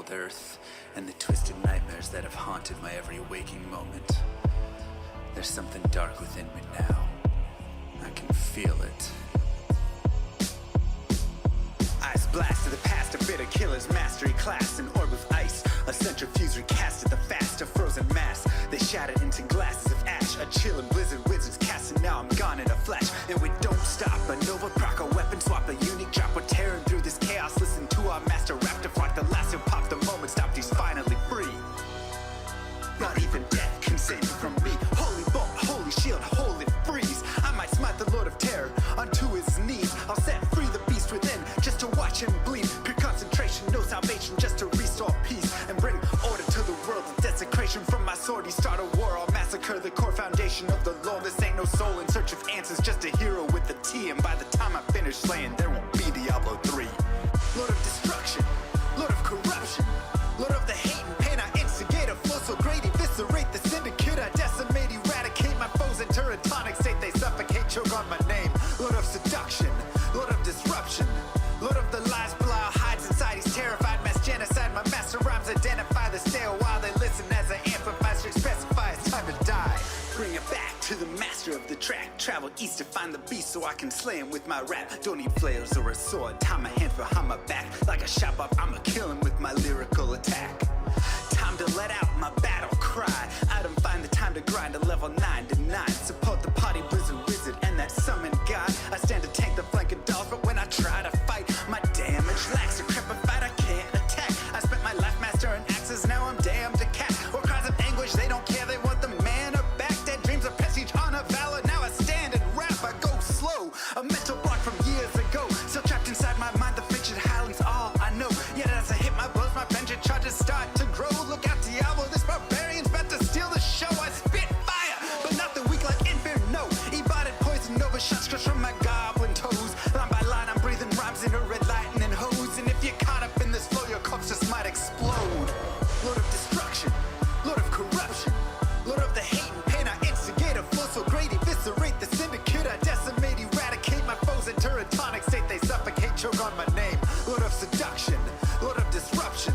cold earth and the twisted nightmares that have haunted my every waking moment. There's something dark within me now. I can feel it. Ice blast to the past, a bitter killer's mastery class, an orb of ice, a centrifuge recasted the fast, a frozen mass. They shattered into glasses of ash, a chill and blizzard wizards cast, and now I'm gone in a flash. And we don't stop, a nova proc, a weapon swap, a unique drop. We're tearing through this chaos, listen to our master raptor flock. The last who popped the moment stopped, he's finally free. Not even death can save me from me. Holy bolt, holy shield, holy freeze. I might smite the Lord of Terror onto his knees. I'll set free the beast within, just to watch him bleed. Pure concentration, no salvation, just to restore peace and bring order to the world. The desecration from my sword, he start a war. I'll massacre the core foundation of the law. This ain't no soul in search of answers, just a hero with a T. And by the time I finish slaying, there won't be Diablo 3. Lord of destruction, Lord of corruption, Lord of the hate and pain. I instigate a flow so great, eviscerate the syndicate. I decimate, eradicate my foes in turretonic state. They suffocate, choke on my name. Lord of seduction, Lord of disruption, Lord of the lies, Belial hides inside. He's terrified, mass genocide. My master rhymes identify the stale while they listen as I amplify, strict specify it's time to die. Bring it back to the master of the track. Travel east to find the beast so I can slay him with my rap. Don't need flails or a sword, tie my hand behind my back. Like a shop up, I'ma kill him with my lyrical attack. Time to let out my battle cry. I don't find the time to grind a level 9 to 9. Support the party blizzard wizard and that summon god. I stand to tank the flanking dolls, but when I try to fight, my damage lacks. Decrepified, I can't attack. I spent my life mastering axes, now I'm damned to cat. Or cries of anguish, they don't care, they want the mana back. Dead dreams of prestige, honor, valor. Now I stand and rap, I go slow. A mental block from years ago, still trapped inside my mind. The fiction highlands all I know. Yet as I hit my blows, my vengeance charges start to grow. Look out, Diablo, this barbarian's about to steal the show. I spit fire, but not the weak like Inferno. Ebotted poison over shots crush from my goblin toes. Line by line, I'm breathing rhymes into red lightning hose. And if you're caught up in this flow, your corpse just might explode. Lord of destruction, Lord of corruption, Lord of the hate and pain. I instigate a flow so great, eviscerate the syndicate. I decimate, eradicate my foes in turretonic state. They suffocate, choke on my name. Lord of seduction, Lord of disruption,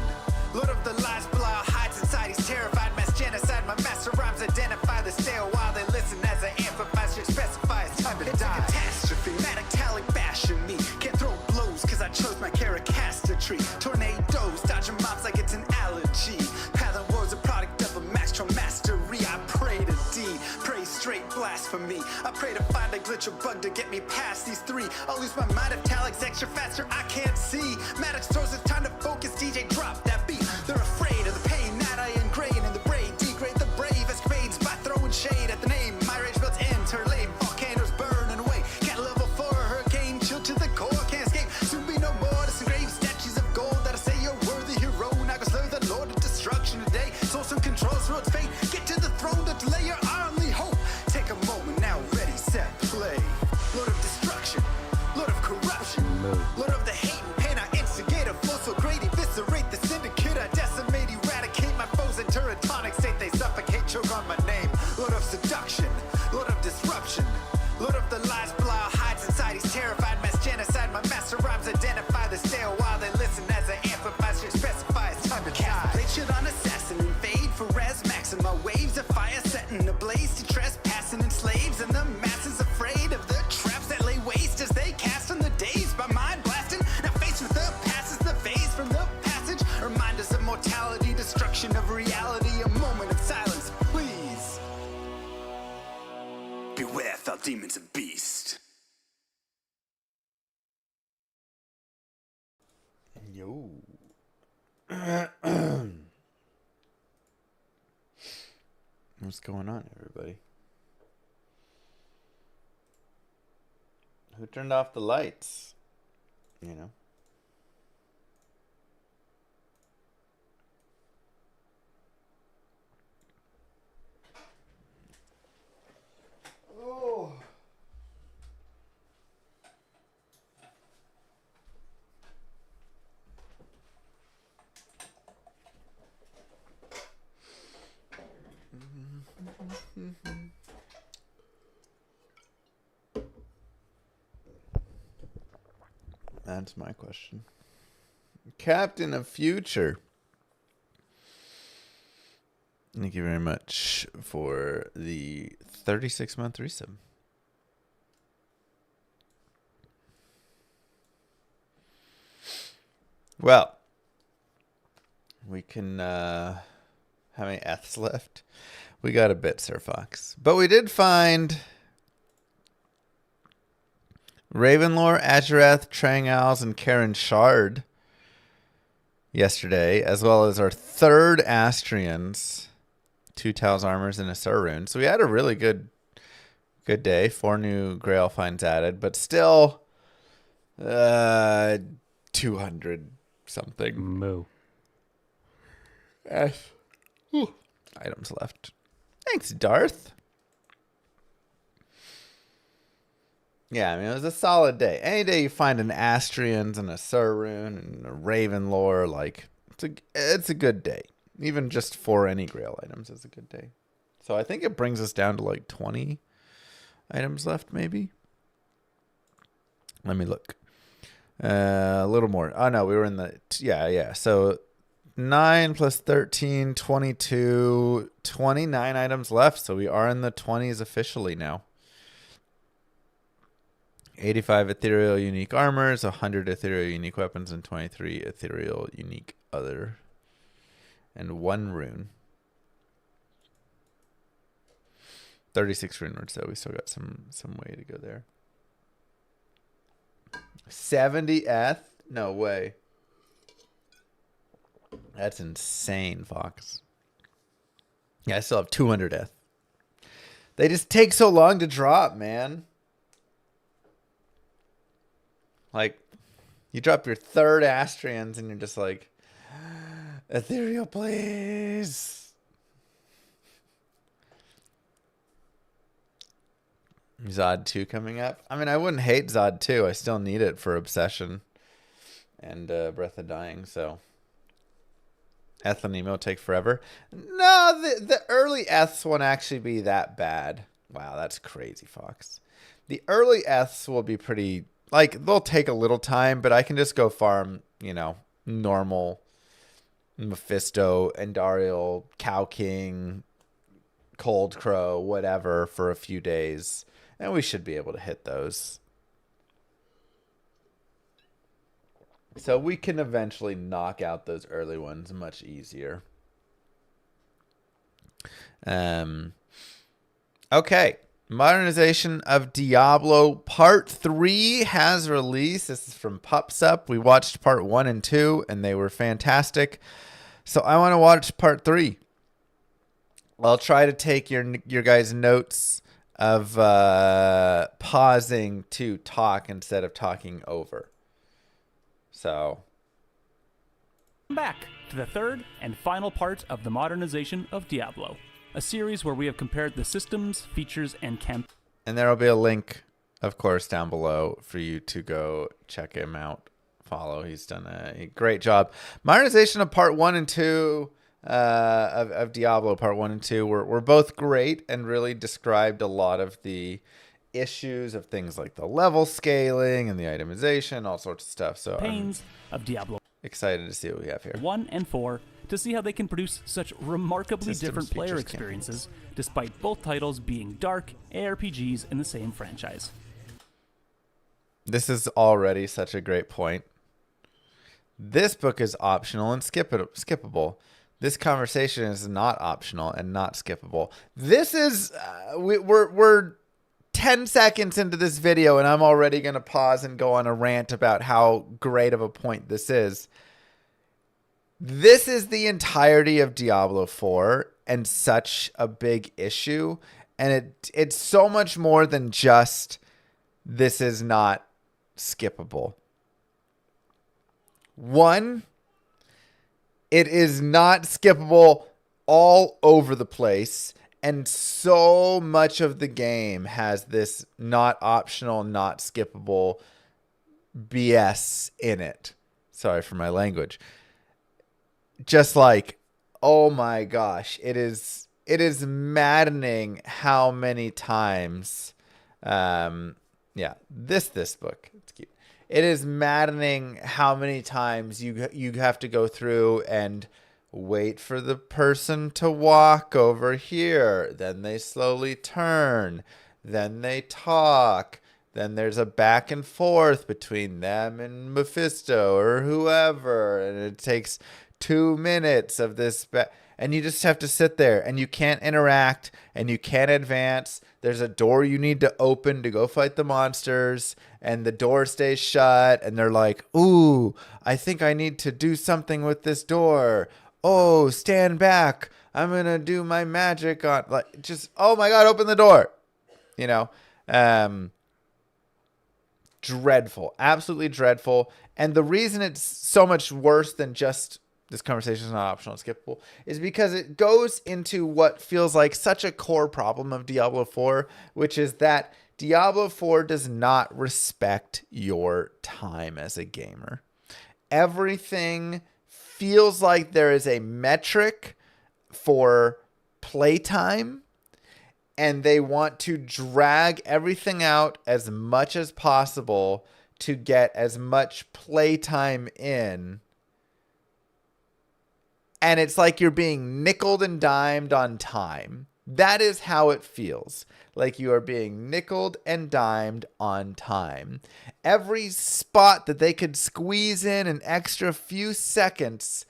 Lord of the lies, Belial hides inside. He's terrified, mass genocide. My master rhymes identify the stale while they listen as I amplify, strict specify it's time to die. It's a catastrophe, metallic bashing me. Can't throw blows cause I chose my caricature. Tornadoes, dodging mobs like it's an allergy. Path and woes a product of a master mastery. I pray to D, pray straight blasphemy. I pray to find a glitch or bug to get me past these three. I'll lose my mind if Talik's extra faster, I can't see. Maddox throws it's time to focus, DJ drop that beat. They're afraid of the pain that I ingrain in the brain. Degrade the brave escapades by throwing shade at the name. My rage builds interlame, volcanoes burning away. Cat level 4, hurricane, chill to the core, can't escape. Soon be no more disengraved statues of gold that'll say you're worthy hero. Now go slay the Lord of destruction today. Source and control through its fate. Get to the throne to delay your only hope. Take a moment now, ready, set, play. Lord of destruction, Lord of corruption, Lord of the hate and pain. I instigate a flow so great, eviscerate the syndicate. I decimate, eradicate my foes in turretonic state. They suffocate, choke on my name. Lord of seduction, Lord of disruption, Lord of the lies, Belial hides inside. He's terrified, mass genocide. My master rhymes identify the stale while they listen as I amplify, strict specify it's time to die. Blade shield on assassin and fade for res max. And my waves of fire setting ablaze to trespassing and slaves. And the masses afraid of the traps that lay waste as they cast on the days by mind blasting. Now faced with the past is the phase from the passage. Remind us of mortality, destruction of reality. A moment of silence, please. Beware, foul demons and beast. Yo. What's going on, everybody? Who turned off the lights? You know? Oh. That's my question. Captain of Future. Thank you very much for the 36-month resub. Well, we can, how many F's left? We got a bit, Sir Fox. But we did find Ravenlore, Azurath, Trang Owls, and Karen Shard yesterday, as well as our third Astrians, 2 Tal's Armors, and a Sarun. So we had a really good day. 4 new Grail finds added, but still 200 something. Moo. Items left. Thanks, Darth. Yeah, I mean, it was a solid day. Any day you find an Astrians and a Sarun and a Ravenlore, like, it's a good day. Even just for any Grail items is a good day. So I think it brings us down to like 20 items left, maybe. Let me look. A little more. Oh, no, we were in the... Yeah. So 9 plus 13, 22, 29 items left. So we are in the 20s officially now. 85 ethereal unique armors, 100 ethereal unique weapons, and 23 ethereal unique other. And 1 rune. 36 rune words, though. We still got some way to go there. 70 eth? No way. That's insane, Fox. Yeah, I still have 200 eth. They just take so long to drop, man. Like, you drop your third Astrians and you're just like, ethereal, please. Zod 2 coming up. I mean, I wouldn't hate Zod 2. I still need it for Obsession and Breath of Dying, so. Eth and Nemo take forever. No, the early Eths won't actually be that bad. Wow, that's crazy, Fox. The early Eths will be pretty... Like, they'll take a little time, but I can just go farm, you know, normal Mephisto, Endariel, Cow King, Cold Crow, whatever, for a few days. And we should be able to hit those. So we can eventually knock out those early ones much easier. Okay. Modernization of Diablo Part 3 has released. This is from PupSup. We watched Part 1 and 2, and they were fantastic. So I want to watch Part 3. I'll try to take your guys' notes of pausing to talk instead of talking over. So. Welcome back to the third and final part of the modernization of Diablo, a series where we have compared the systems, features, and And there will be a link, of course, down below for you to go check him out. Follow. He's done a great job. Modernization of Part 1 and 2 of Diablo, Part 1 and 2 were both great and really described a lot of the issues of things like the level scaling and the itemization, all sorts of stuff. So campaigns of Diablo excited to see what we have here. 1 and 4 to see how they can produce such remarkably different player experiences, despite both titles being dark ARPGs in the same franchise. This is already such a great point. This book is optional and skippable. This conversation is not optional and not skippable. This is we're 10 seconds into this video and I'm already going to pause and go on a rant about how great of a point this is. This is the entirety of Diablo 4 and such a big issue. And it's so much more than just this is not skippable. One, it is not skippable all over the place. And so much of the game has this not optional, not skippable BS in it. Sorry for my language. Just like, oh my gosh, it is maddening how many times, this book, it's cute. It is maddening how many times you have to go through and wait for the person to walk over here. Then they slowly turn. Then they talk. Then there's a back and forth between them and Mephisto or whoever. And it takes 2 minutes of this. And you just have to sit there and you can't interact and you can't advance. There's a door you need to open to go fight the monsters and the door stays shut. And they're like, ooh, I think I need to do something with this door. Oh, stand back. I'm going to do my magic on like just, oh my God, open the door. You know, dreadful, absolutely dreadful. And the reason it's so much worse than just this conversation is not optional and skippable is because it goes into what feels like such a core problem of Diablo 4, which is that Diablo 4 does not respect your time as a gamer. Everything feels like there is a metric for playtime, and they want to drag everything out as much as possible to get as much playtime in. And it's like you're being nickeled and dimed on time. That is how it feels. Like you are being nickeled and dimed on time. Every spot that they could squeeze in an extra few seconds,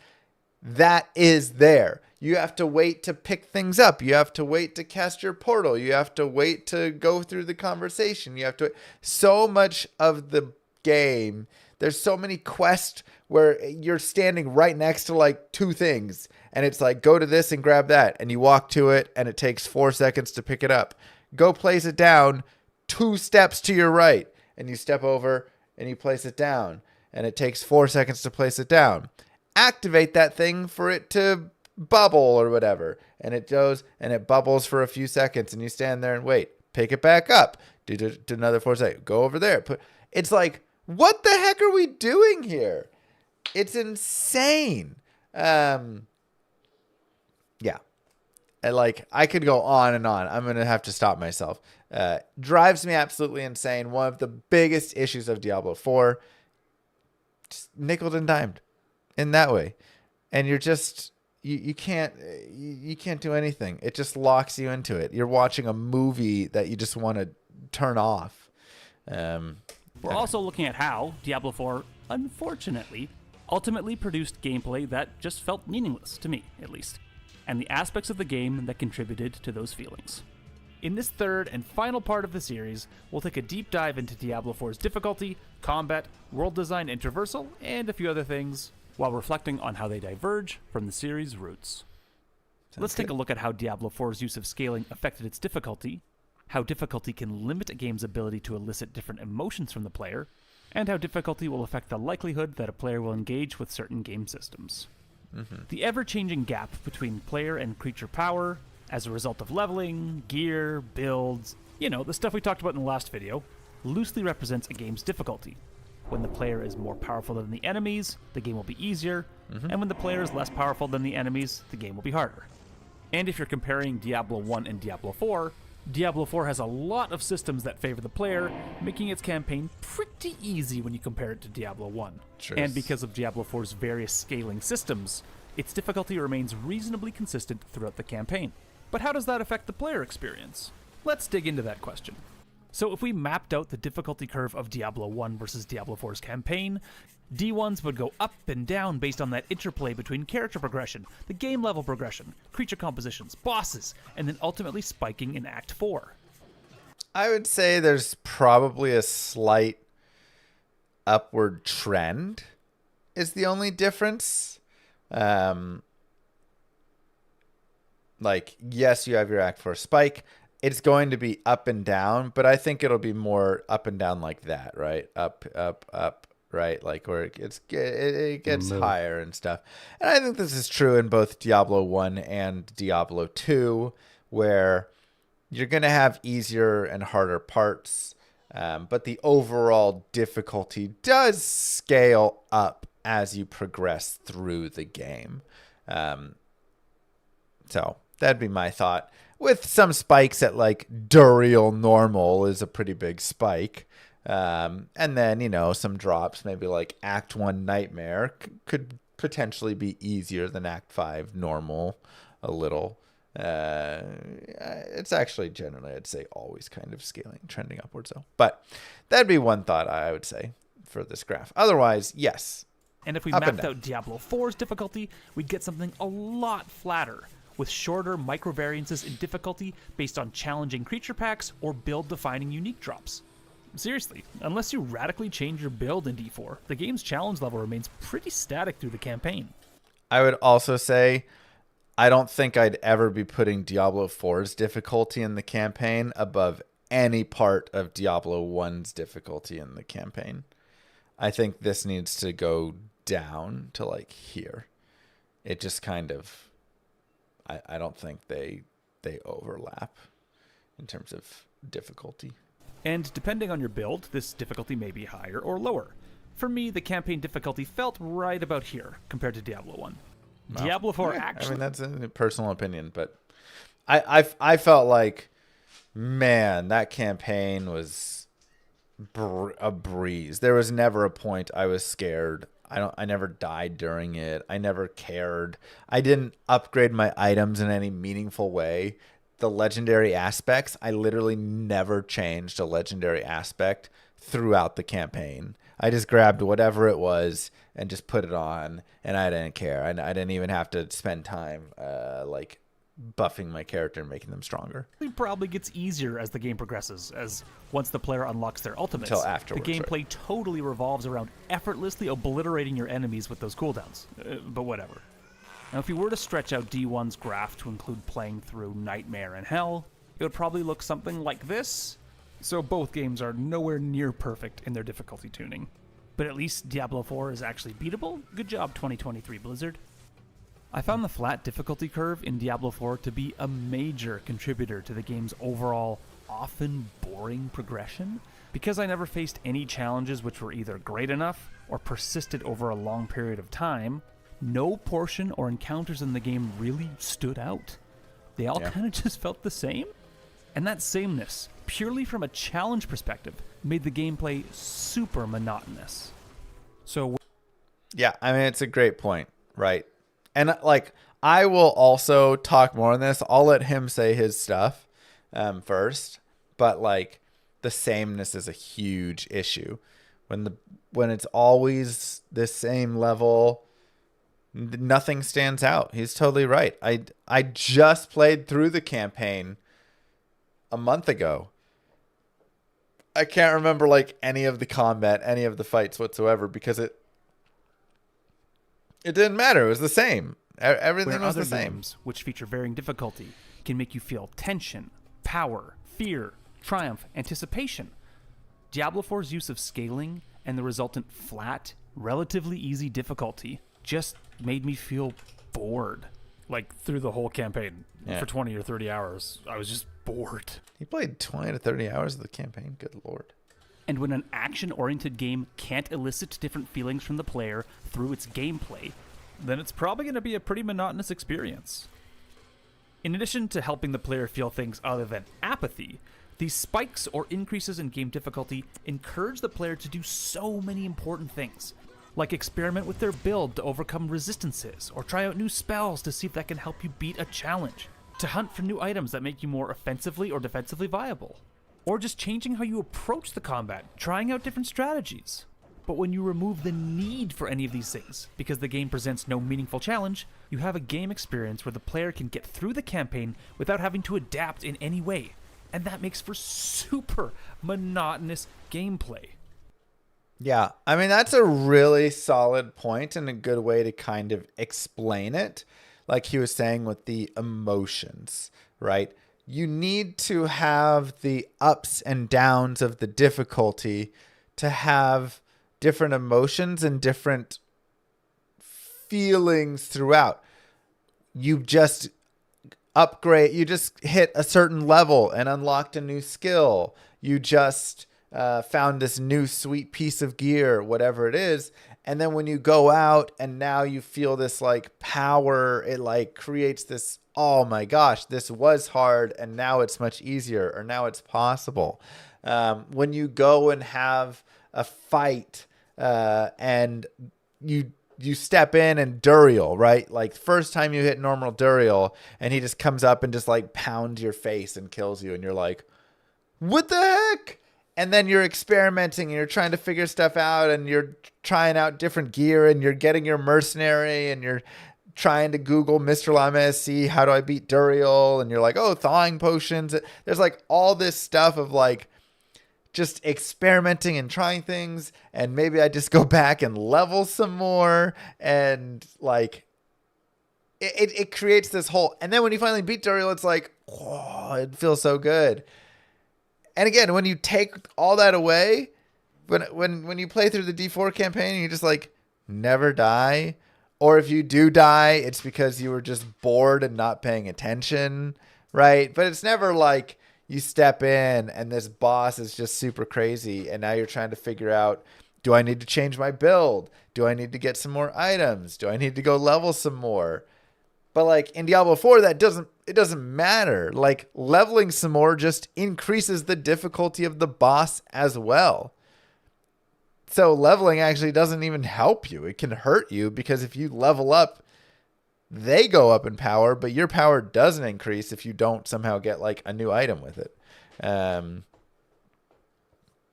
that is there. You have to wait to pick things up. You have to wait to cast your portal. You have to wait to go through the conversation. You have to... So much of the game, there's so many quests where you're standing right next to like 2 things. And it's like, go to this and grab that. And you walk to it and it takes 4 seconds to pick it up. Go place it down 2 steps to your right. And you step over and you place it down. And it takes 4 seconds to place it down. Activate that thing for it to bubble or whatever. And it goes and it bubbles for a few seconds. And you stand there and wait. Pick it back up. Do another 4 seconds. Go over there. It's like, what the heck are we doing here? It's insane. Yeah. And like, I could go on and on. I'm going to have to stop myself. Drives me absolutely insane. One of the biggest issues of Diablo 4. Just nickeled and dimed in that way. And you're just, you can't do anything. It just locks you into it. You're watching a movie that you just want to turn off. We're also looking at how Diablo 4, unfortunately, ultimately produced gameplay that just felt meaningless, to me at least, and the aspects of the game that contributed to those feelings. In this third and final part of the series, we'll take a deep dive into Diablo 4's difficulty, combat, world design and traversal, and a few other things, while reflecting on how they diverge from the series' roots. Let's take a look at how Diablo 4's use of scaling affected its difficulty, how difficulty can limit a game's ability to elicit different emotions from the player, and how difficulty will affect the likelihood that a player will engage with certain game systems. The ever-changing gap between player and creature power, as a result of leveling, gear, builds, the stuff we talked about in the last video, loosely represents a game's difficulty. When the player is more powerful than the enemies, the game will be easier, and when the player is less powerful than the enemies, the game will be harder. And if you're comparing Diablo 1 and Diablo 4, Diablo 4 has a lot of systems that favor the player, making its campaign pretty easy when you compare it to Diablo 1. Truth. And because of Diablo 4's various scaling systems, its difficulty remains reasonably consistent throughout the campaign. But how does that affect the player experience? Let's dig into that question. So if we mapped out the difficulty curve of Diablo 1 versus Diablo 4's campaign, D1s would go up and down based on that interplay between character progression, the game level progression, creature compositions, bosses, and then ultimately spiking in Act 4. I would say there's probably a slight upward trend is the only difference. Like, yes, you have your Act 4 spike. It's going to be up and down, but I think it'll be more up and down like that, right? Up, right? Like where it gets higher and stuff. And I think this is true in both Diablo 1 and Diablo 2, where you're going to have easier and harder parts, but the overall difficulty does scale up as you progress through the game. So that'd be my thought. With some spikes at like Duriel normal is a pretty big spike. And then, some drops, maybe like Act 1 Nightmare could potentially be easier than Act 5 normal a little. It's actually generally, I'd say, always kind of scaling, trending upwards though. But that'd be one thought I would say for this graph. Otherwise, yes. And if we Up and mapped out Diablo 4's difficulty, we'd get something a lot flatter, with shorter micro-variances in difficulty based on challenging creature packs or build-defining unique drops. Seriously, unless you radically change your build in D4, the game's challenge level remains pretty static through the campaign. I would also say I don't think I'd ever be putting Diablo 4's difficulty in the campaign above any part of Diablo 1's difficulty in the campaign. I think this needs to go down to like here. It just kind of, I don't think they overlap in terms of difficulty. And depending on your build, this difficulty may be higher or lower. For me, the campaign difficulty felt right about here compared to Diablo 1. Wow. Diablo 4 Yeah, actually... I mean, that's a personal opinion, but I felt like, man, that campaign was a breeze. There was never a point I was scared. I never died during it. I never cared. I didn't upgrade my items in any meaningful way. The legendary aspects, I literally never changed a legendary aspect throughout the campaign. I just grabbed whatever it was and just put it on, and I didn't care. I didn't even have to spend time like buffing my character and making them stronger. It probably gets easier as the game progresses, as once the player unlocks their ultimates, Until afterwards, the gameplay totally revolves around effortlessly obliterating your enemies with those cooldowns. But whatever. Now, if you were to stretch out D1's graph to include playing through Nightmare and Hell, it would probably look something like this. So both games are nowhere near perfect in their difficulty tuning. But at least Diablo 4 is actually beatable. Good job, 2023 Blizzard. I found the flat difficulty curve in Diablo 4 to be a major contributor to the game's overall, often boring progression, because I never faced any challenges which were either great enough or persisted over a long period of time. No portion or encounters in the game really stood out. They all kind of just felt the same. And that sameness, purely from a challenge perspective, made the gameplay super monotonous. So, yeah, I mean, it's a great point, right? And like, I will also talk more on this. I'll let him say his stuff first, but like, the sameness is a huge issue. When it's always the same level, nothing stands out. He's totally right. I just played through the campaign a month ago. I can't remember like any of the combat, any of the fights whatsoever, because it didn't matter. It was the same. Everything was the same. Games, which feature varying difficulty, can make you feel tension, power, fear, triumph, anticipation. Diablo 4's use of scaling and the resultant flat, relatively easy difficulty just made me feel bored. Like, through the whole campaign, for 20 or 30 hours, I was just bored. He played 20 to 30 hours of the campaign. Good Lord. And when an action-oriented game can't elicit different feelings from the player through its gameplay, then it's probably going to be a pretty monotonous experience. In addition to helping the player feel things other than apathy, these spikes or increases in game difficulty encourage the player to do so many important things, like experiment with their build to overcome resistances, or try out new spells to see if that can help you beat a challenge, to hunt for new items that make you more offensively or defensively viable, or just changing how you approach the combat, trying out different strategies. But when you remove the need for any of these things, because the game presents no meaningful challenge, you have a game experience where the player can get through the campaign without having to adapt in any way, and that makes for super monotonous gameplay. Yeah, I mean, that's a really solid point and a good way to kind of explain it. Like he was saying with the emotions, right? You need to have the ups and downs of the difficulty to have different emotions and different feelings throughout. You just upgrade, you just hit a certain level and unlocked a new skill. You just found this new sweet piece of gear, whatever it is. And then when you go out and now you feel this like power, it like creates this, oh my gosh, this was hard and now it's much easier, or now it's possible. When you go and have a fight and you you step in and Duriel, right? Like first time you hit normal Duriel and he just comes up and just like pounds your face and kills you. And you're like, what the heck? And then you're experimenting and you're trying to figure stuff out and you're trying out different gear and you're getting your mercenary and you're trying to Google Mr. Llama SC, how do I beat Duriel? And you're like, oh, thawing potions. There's like all this stuff of like just experimenting and trying things. And maybe I just go back and level some more. And like, it creates this whole, and then when you finally beat Duriel, it's like, oh, it feels so good. And again, when you take all that away, when you play through the D4 campaign, you just like never die. Or if you do die, it's because you were just bored and not paying attention, right? But it's never like you step in and this boss is just super crazy and now you're trying to figure out, do I need to change my build? Do I need to get some more items? Do I need to go level some more? But like in Diablo 4, it doesn't matter. Like leveling some more just increases the difficulty of the boss as well. So leveling actually doesn't even help you. It can hurt you because if you level up, they go up in power, but your power doesn't increase if you don't somehow get like a new item with it.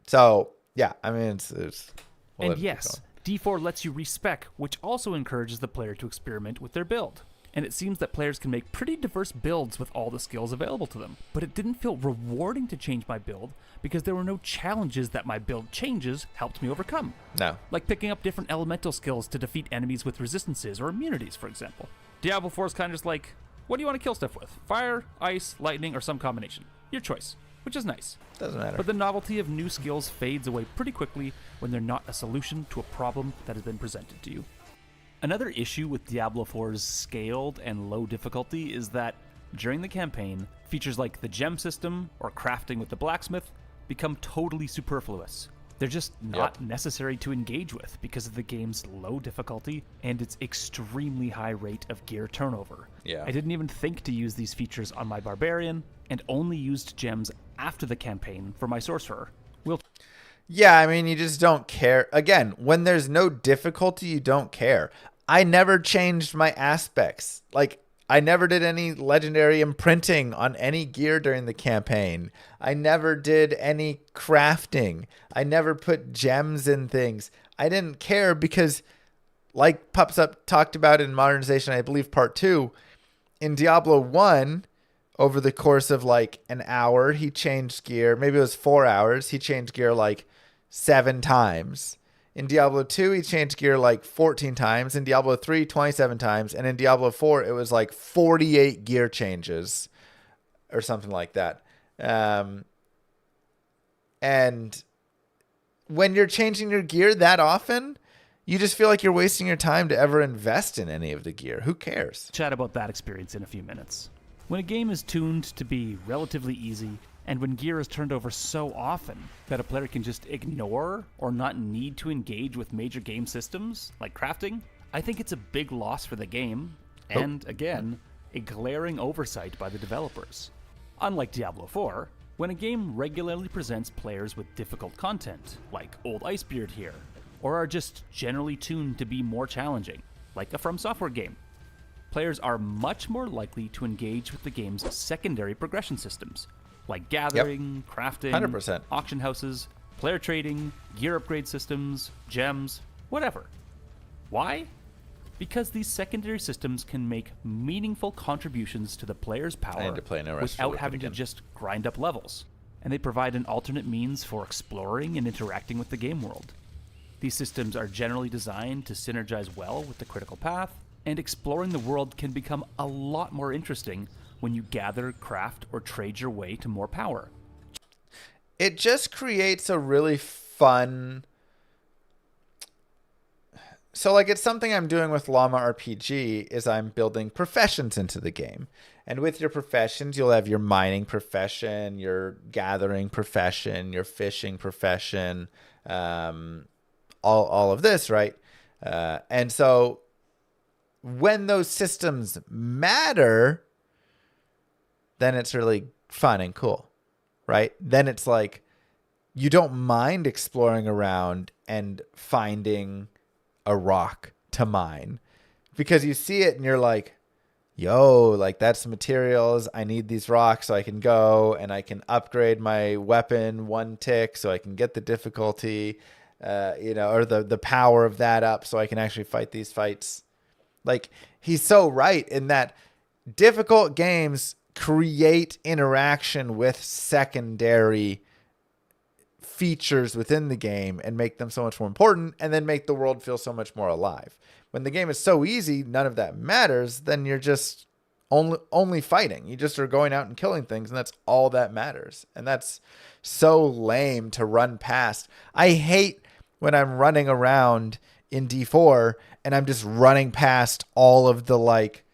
So yeah, I mean, it's and yes, D4 lets you respec, which also encourages the player to experiment with their build. And it seems that players can make pretty diverse builds with all the skills available to them. But it didn't feel rewarding to change my build because there were no challenges that my build changes helped me overcome. No. Like picking up different elemental skills to defeat enemies with resistances or immunities, for example. Diablo 4 is kind of just like, what do you want to kill stuff with? Fire, ice, lightning, or some combination? Your choice, which is nice. Doesn't matter. But the novelty of new skills fades away pretty quickly when they're not a solution to a problem that has been presented to you. Another issue with Diablo 4's scaled and low difficulty is that, during the campaign, features like the gem system or crafting with the blacksmith become totally superfluous. They're just not necessary to engage with because of the game's low difficulty and its extremely high rate of gear turnover. Yeah. I didn't even think to use these features on my barbarian, and only used gems after the campaign for my sorcerer. Yeah, I mean, you just don't care. Again, when there's no difficulty, you don't care. I never changed my aspects. Like, I never did any legendary imprinting on any gear during the campaign. I never did any crafting. I never put gems in things. I didn't care because, like Pups Up talked about in Modernization, I believe part 2, in Diablo 1, over the course of like an hour, he changed gear. Maybe it was 4 hours. He changed gear like 7 times. In Diablo 2, he changed gear like 14 times. In Diablo 3, 27 times. And in Diablo 4, it was like 48 gear changes or something like that. And when you're changing your gear that often, you just feel like you're wasting your time to ever invest in any of the gear. Who cares? Chat about that experience in a few minutes. When a game is tuned to be relatively easy, and when gear is turned over so often that a player can just ignore or not need to engage with major game systems, like crafting, I think it's a big loss for the game, and, again, a glaring oversight by the developers. Unlike Diablo 4, when a game regularly presents players with difficult content, like Old Icebeard here, or are just generally tuned to be more challenging, like a From Software game, players are much more likely to engage with the game's secondary progression systems, like gathering, crafting, 100%. auction houses, player trading, gear upgrade systems, gems, whatever. Why? Because these secondary systems can make meaningful contributions to the player's power without having to just grind up levels, and they provide an alternate means for exploring and interacting with the game world. These systems are generally designed to synergize well with the critical path, and exploring the world can become a lot more interesting when you gather, craft, or trade your way to more power. It just creates a really fun... So, like, it's something I'm doing with Llama RPG is I'm building professions into the game. And with your professions, you'll have your mining profession, your gathering profession, your fishing profession, all of this, right? And so when those systems matter, then it's really fun and cool, right? Then it's like you don't mind exploring around and finding a rock to mine, because you see it and you're like, yo, like that's materials. I need these rocks so I can go and I can upgrade my weapon 1 tick so I can get the difficulty, or the power of that up so I can actually fight these fights. Like, he's so right in that difficult games create interaction with secondary features within the game and make them so much more important, and then make the world feel so much more alive. When the game is so easy, none of that matters, then you're just only fighting. You just are going out and killing things, and that's all that matters. And that's so lame to run past. I hate when I'm running around in D4 and I'm just running past all of the like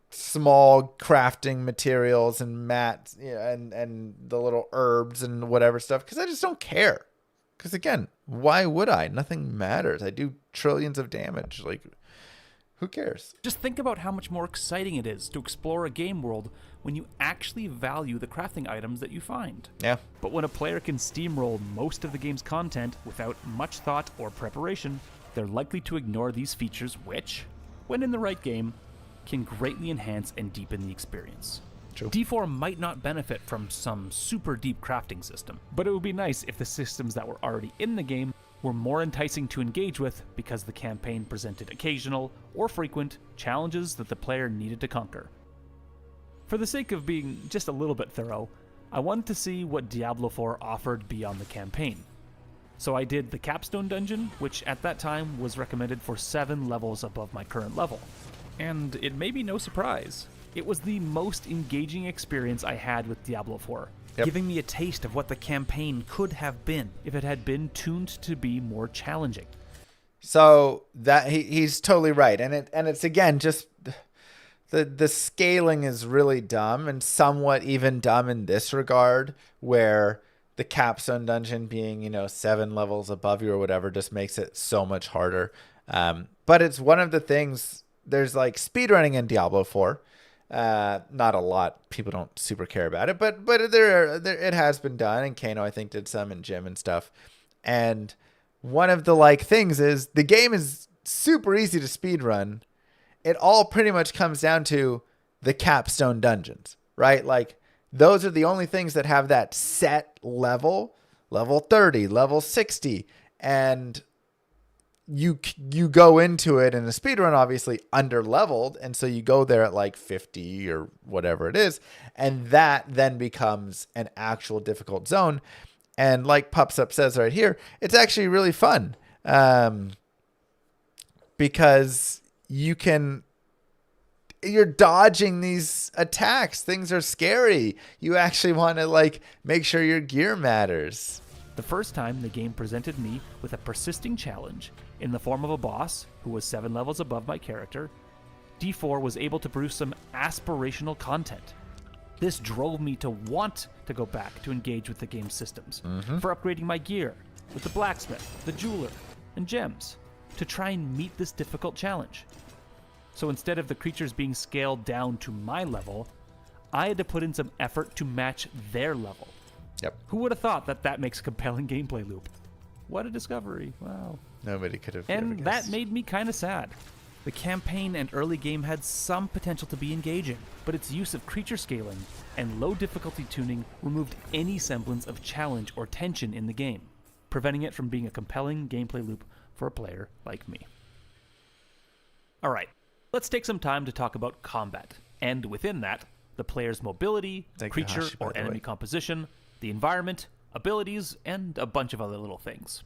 small crafting materials and mats, and the little herbs and whatever stuff, because I just don't care. Because again, why would I? Nothing matters. I do trillions of damage. Like, who cares? Just think about how much more exciting it is to explore a game world when you actually value the crafting items that you find. Yeah. But when a player can steamroll most of the game's content without much thought or preparation, they're likely to ignore these features which, when in the right game, can greatly enhance and deepen the experience. True. D4 might not benefit from some super deep crafting system, but it would be nice if the systems that were already in the game were more enticing to engage with because the campaign presented occasional or frequent challenges that the player needed to conquer. For the sake of being just a little bit thorough, I wanted to see what Diablo 4 offered beyond the campaign. So I did the Capstone Dungeon, which at that time was recommended for 7 levels above my current level. And it may be no surprise, it was the most engaging experience I had with Diablo 4, giving me a taste of what the campaign could have been if it had been tuned to be more challenging. So that he's totally right, and it's again just the scaling is really dumb, and somewhat even dumb in this regard, where the Capstone Dungeon being 7 levels above you or whatever just makes it so much harder. But it's one of the things. There's like speedrunning in Diablo 4. Not a lot. People don't super care about it, but there it has been done, and Kano I think did some, and Jim and stuff. And one of the like things is the game is super easy to speedrun. It all pretty much comes down to the Capstone Dungeons, right? Like, those are the only things that have that set level 30, level 60, and you go into it in a speedrun obviously under leveled, and so you go there at like 50 or whatever it is, and that then becomes an actual difficult zone. And like Pups Up says right here, it's actually really fun, because you're dodging these attacks. Things are scary. You actually want to like make sure your gear matters. The first time the game presented me with a persisting challenge in the form of a boss who was 7 levels above my character, D4 was able to produce some aspirational content. This drove me to want to go back to engage with the game's systems, for upgrading my gear, with the blacksmith, the jeweler, and gems, to try and meet this difficult challenge. So instead of the creatures being scaled down to my level, I had to put in some effort to match their level. Yep. Who would have thought that makes a compelling gameplay loop? What a discovery. Wow. Nobody could have. And that made me kind of sad. The campaign and early game had some potential to be engaging, but its use of creature scaling and low difficulty tuning removed any semblance of challenge or tension in the game, preventing it from being a compelling gameplay loop for a player like me. Alright, let's take some time to talk about combat, and within that, the player's mobility, creature or enemy composition, the environment, abilities, and a bunch of other little things.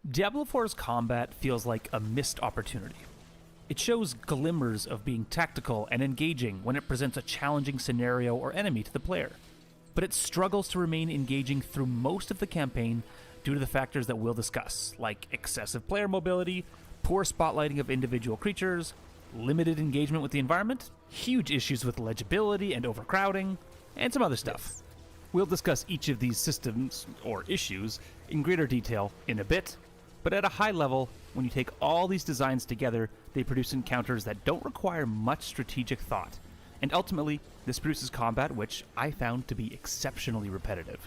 Diablo 4's combat feels like a missed opportunity. It shows glimmers of being tactical and engaging when it presents a challenging scenario or enemy to the player, but it struggles to remain engaging through most of the campaign due to the factors that we'll discuss, like excessive player mobility, poor spotlighting of individual creatures, limited engagement with the environment, huge issues with legibility and overcrowding, and some other stuff. We'll discuss each of these systems, or issues, in greater detail in a bit, but at a high level, when you take all these designs together, they produce encounters that don't require much strategic thought, and ultimately, this produces combat which I found to be exceptionally repetitive.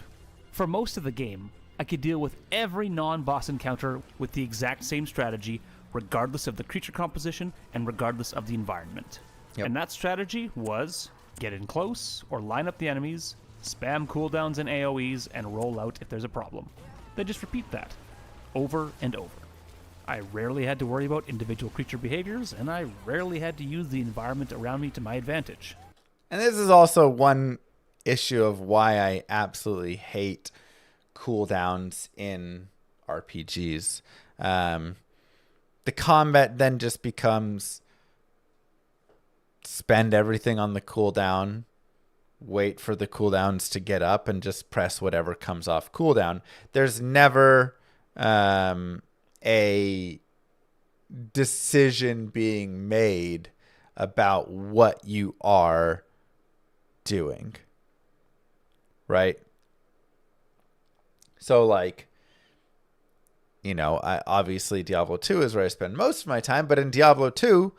For most of the game, I could deal with every non-boss encounter with the exact same strategy regardless of the creature composition and regardless of the environment. Yep. And that strategy was get in close or line up the enemies, spam cooldowns and AoEs, and roll out if there's a problem. They just repeat that over and over. I rarely had to worry about individual creature behaviors, and I rarely had to use the environment around me to my advantage. And this is also one issue of why I absolutely hate cooldowns in RPGs. The combat then just becomes spend everything on the cooldown, wait for the cooldowns to get up, and just press whatever comes off cooldown. There's never a decision being made about what you are doing, right? So like, you know, obviously Diablo 2 is where I spend most of my time, but in Diablo 2,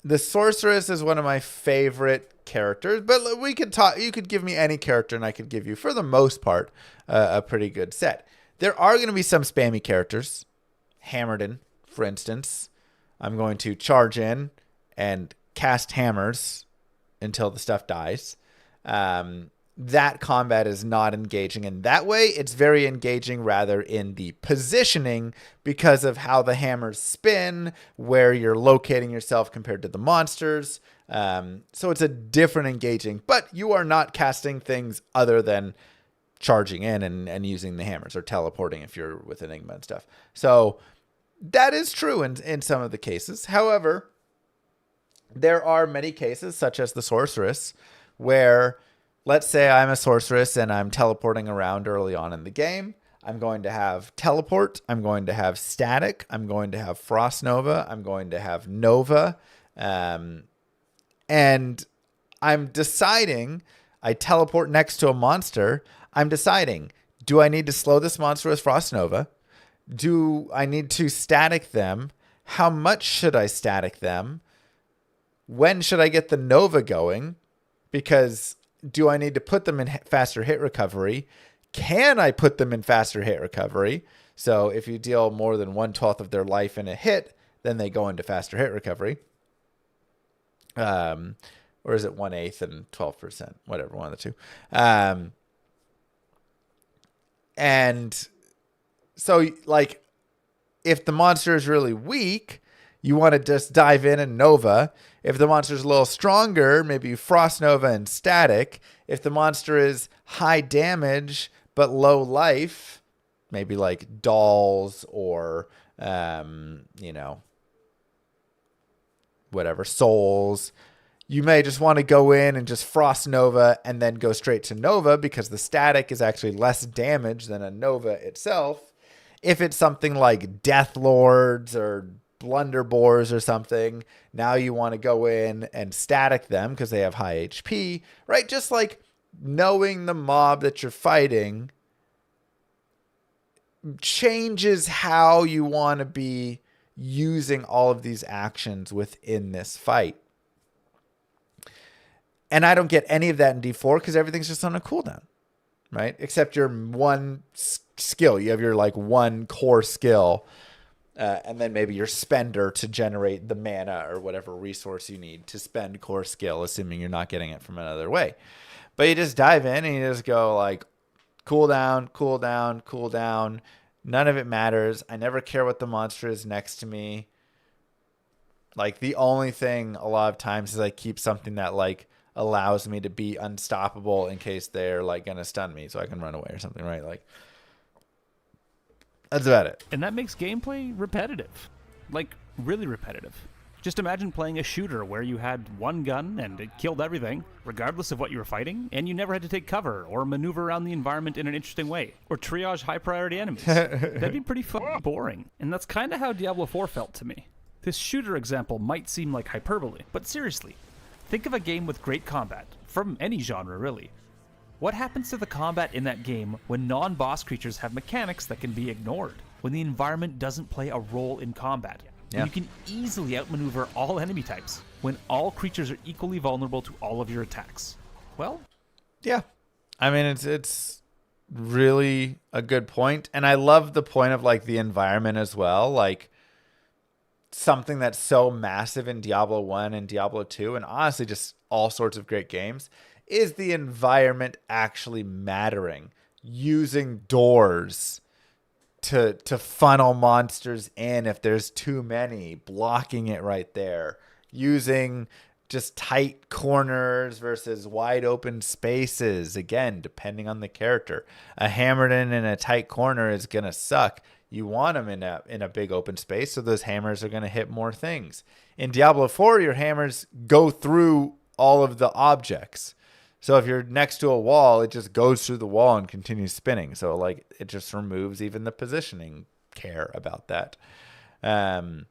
the sorceress is one of my favorite characters. But we could talk. You could give me any character, and I could give you, for the most part, a pretty good set. There are going to be some spammy characters. Hammerden, for instance. I'm going to charge in and cast hammers until the stuff dies. That combat is not engaging in that way. It's very engaging rather in the positioning because of how the hammers spin, where you're locating yourself compared to the monsters. So it's a different engaging, but you are not casting things other than charging in and using the hammers, or teleporting if you're with Enigma and stuff. So that is true in some of the cases. However, there are many cases, such as the sorceress, where let's say I'm a sorceress and I'm teleporting around early on in the game. I'm going to have teleport. I'm going to have static. I'm going to have frost nova. I'm going to have nova. And I'm deciding, I teleport next to a monster. I'm deciding, do I need to slow this monster with frost nova? Do I need to static them? How much should I static them? When should I get the nova going? Because do I need to put them in faster hit recovery? Can I put them in faster hit recovery? So if you deal more than 1/12 of their life in a hit, then they go into faster hit recovery. Or is it 1/8 and 12%? Whatever, one of the two. And so, like, if the monster is really weak, you want to just dive in and nova. If the monster is a little stronger, maybe you frost nova and static. If the monster is high damage but low life, maybe like dolls or, whatever, souls, you may just want to go in and just frost nova and then go straight to nova, because the static is actually less damage than a nova itself. If it's something like Death Lords or Blunderbores or something, now you want to go in and static them because they have high HP, right? Just like knowing the mob that you're fighting changes how you want to be using all of these actions within this fight. And I don't get any of that in D4 because everything's just on a cooldown, right? Except your one skill. You have your like one core skill, and then maybe your spender to generate the mana or whatever resource you need to spend core skill, assuming you're not getting it from another way. But you just dive in and you just go like cooldown, cooldown, cooldown. None of it matters. I never care what the monster is next to me. Like, the only thing a lot of times is I keep something that like allows me to be unstoppable in case they're like gonna stun me so I can run away or something, right? Like, that's about it. And that makes gameplay repetitive. Like, really repetitive. Just imagine playing a shooter where you had one gun and it killed everything, regardless of what you were fighting, and you never had to take cover or maneuver around the environment in an interesting way, or triage high-priority enemies. That'd be pretty fucking boring. And that's kind of how Diablo 4 felt to me. This shooter example might seem like hyperbole, but seriously, think of a game with great combat, from any genre really. What happens to the combat in that game when non-boss creatures have mechanics that can be ignored? When the environment doesn't play a role in combat? Yeah. You can easily outmaneuver all enemy types? When all creatures are equally vulnerable to all of your attacks? Well, yeah. I mean, it's really a good point. And I love the point of like the environment as well. Like, something that's so massive in Diablo 1 and Diablo 2, and honestly just all sorts of great games, is the environment actually mattering. Using doors to funnel monsters in if there's too many, blocking it right there. Using just tight corners versus wide open spaces, again, depending on the character. A hammered in a tight corner is going to suck. You want them in a big open space, so those hammers are going to hit more things. In Diablo 4, your hammers go through all of the objects. So if you're next to a wall, it just goes through the wall and continues spinning. So like it just removes even the positioning care about that. And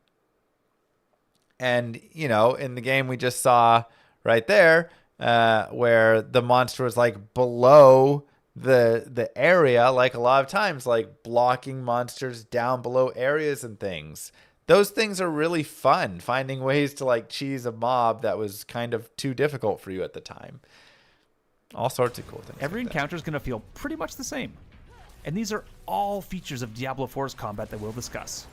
you know, in the game we just saw right there, where the monster was like below the area, like a lot of times, like blocking monsters down below areas and things. Those things are really fun, finding ways to like cheese a mob that was kind of too difficult for you at the time. All sorts of cool things. Every like encounter is going to feel pretty much the same. And these are all features of Diablo 4's combat that we'll discuss.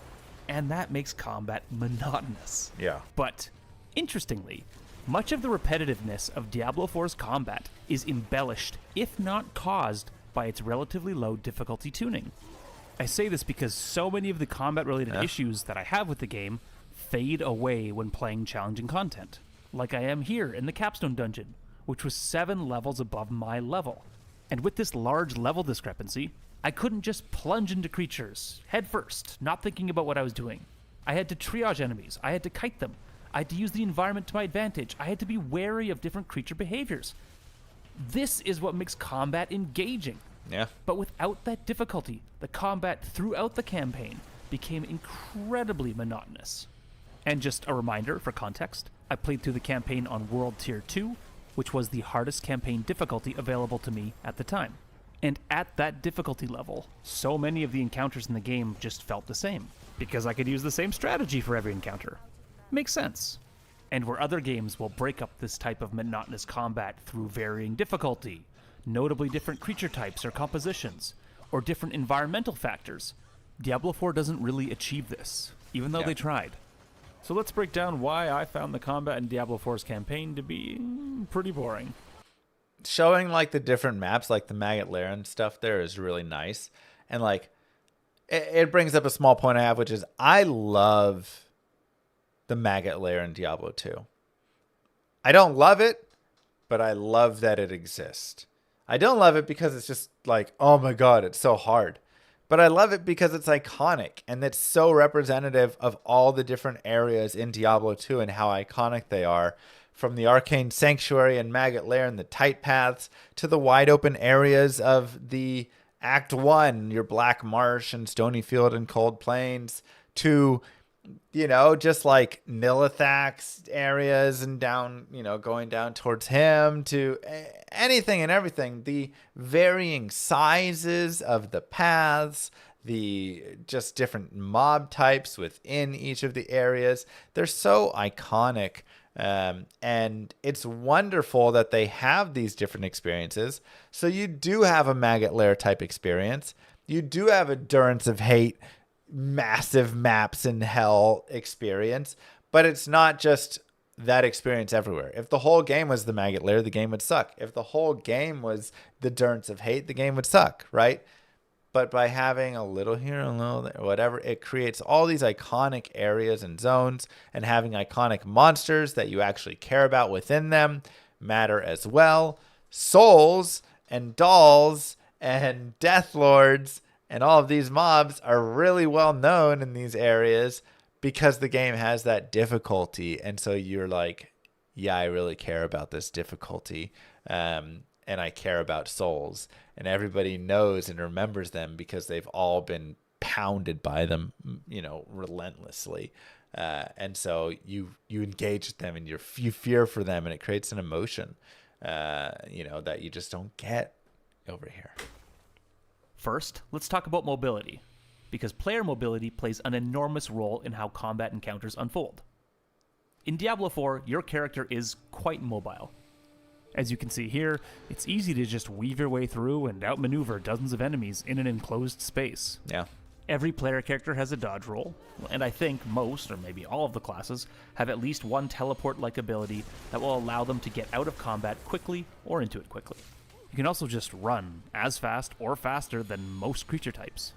And that makes combat monotonous. Yeah. But, interestingly, much of the repetitiveness of Diablo 4's combat is embellished, if not caused, by its relatively low difficulty tuning. I say this because so many of the combat-related issues that I have with the game fade away when playing challenging content, like I am here in the Capstone Dungeon, which was 7 levels above my level. And with this large level discrepancy, I couldn't just plunge into creatures, head first, not thinking about what I was doing. I had to triage enemies, I had to kite them, I had to use the environment to my advantage, I had to be wary of different creature behaviors. This is what makes combat engaging. Yeah. But without that difficulty, the combat throughout the campaign became incredibly monotonous. And just a reminder for context, I played through the campaign on World Tier 2, which was the hardest campaign difficulty available to me at the time. And at that difficulty level, so many of the encounters in the game just felt the same, because I could use the same strategy for every encounter. Makes sense. And where other games will break up this type of monotonous combat through varying difficulty, notably different creature types or compositions, or different environmental factors, Diablo 4 doesn't really achieve this, even though they tried. So let's break down why I found the combat in Diablo 4's campaign to be pretty boring. Showing like the different maps, like the Maggot Lair and stuff there is really nice. And like it brings up a small point I have, which is I love the Maggot Lair in Diablo 2. I don't love it, but I love that it exists. I don't love it because it's just like, oh my God, it's so hard. But I love it because it's iconic and it's so representative of all the different areas in Diablo 2 and how iconic they are. From the Arcane Sanctuary and Maggot Lair and the tight paths to the wide open areas of the Act 1, your Black Marsh and Stony Field and Cold Plains, to, you know, just like Nilithak's areas and down, you know, going down towards him, to anything and everything. The varying sizes of the paths, the just different mob types within each of the areas. They're so iconic. And it's wonderful that they have these different experiences. So you do have a Maggot Lair type experience. You do have a Durance of Hate, massive maps in hell experience, but it's not just that experience everywhere. If the whole game was the Maggot Lair, the game would suck. If the whole game was the Durance of Hate, the game would suck, right? But by having a little here, a little there, whatever, it creates all these iconic areas and zones, and having iconic monsters that you actually care about within them matter as well. Souls and dolls and death lords and all of these mobs are really well known in these areas because the game has that difficulty. And so you're like, yeah, I really care about this difficulty. And I care about souls, and everybody knows and remembers them because they've all been pounded by them, you know, relentlessly. And so you engage with them and you fear for them, and it creates an emotion, you know, that you just don't get over here. First, let's talk about mobility, because player mobility plays an enormous role in how combat encounters unfold. In Diablo 4, your character is quite mobile. As you can see here, it's easy to just weave your way through and outmaneuver dozens of enemies in an enclosed space. Yeah. Every player character has a dodge roll, and I think most, or maybe all of the classes, have at least one teleport-like ability that will allow them to get out of combat quickly or into it quickly. You can also just run as fast or faster than most creature types.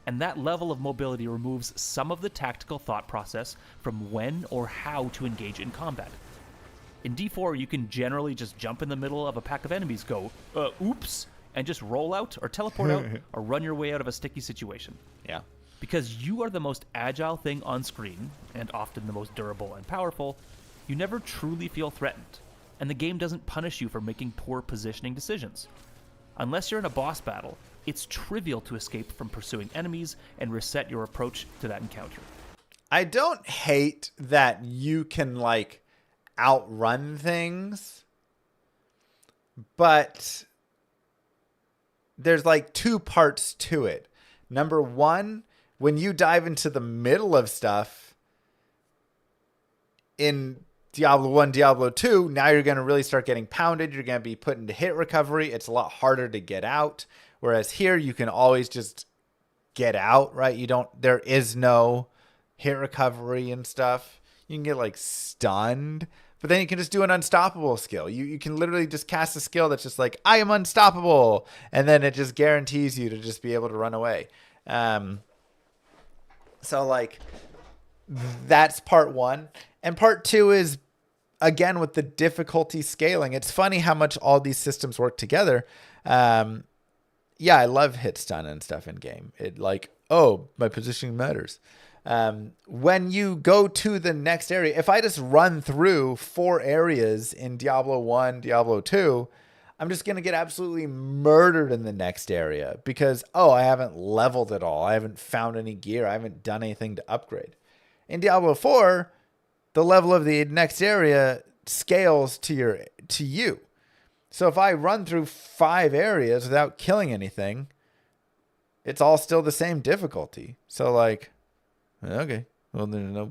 And that level of mobility removes some of the tactical thought process from when or how to engage in combat. In D4, you can generally just jump in the middle of a pack of enemies, go, oops, and just roll out or teleport out or run your way out of a sticky situation. Yeah. Because you are the most agile thing on screen, and often the most durable and powerful, you never truly feel threatened, and the game doesn't punish you for making poor positioning decisions. Unless you're in a boss battle, it's trivial to escape from pursuing enemies and reset your approach to that encounter. I don't hate that you can, like, outrun things, but there's, like, two parts to it. Number one, when you dive into the middle of stuff in Diablo 1, Diablo 2, now you're going to really start getting pounded. You're going to be put into hit recovery. It's a lot harder to get out. Whereas here, you can always just get out, right? There is no hit recovery and stuff. You can get, like, stunned, but then you can just do an unstoppable skill. You can literally just cast a skill that's just like, I am unstoppable. And then it just guarantees you to just be able to run away. So, like, that's part one. And part two is, again, with the difficulty scaling. It's funny how much all these systems work together. Yeah, I love hit stun and stuff in game. It, like, oh, my positioning matters. When you go to the next area, if I just run through 4 areas in Diablo 1, Diablo 2, I'm just going to get absolutely murdered in the next area because, I haven't leveled at all. I haven't found any gear. I haven't done anything to upgrade. In Diablo 4, the level of the next area scales to you. So if I run through 5 areas without killing anything, it's all still the same difficulty. So, like, okay. Well, there's no...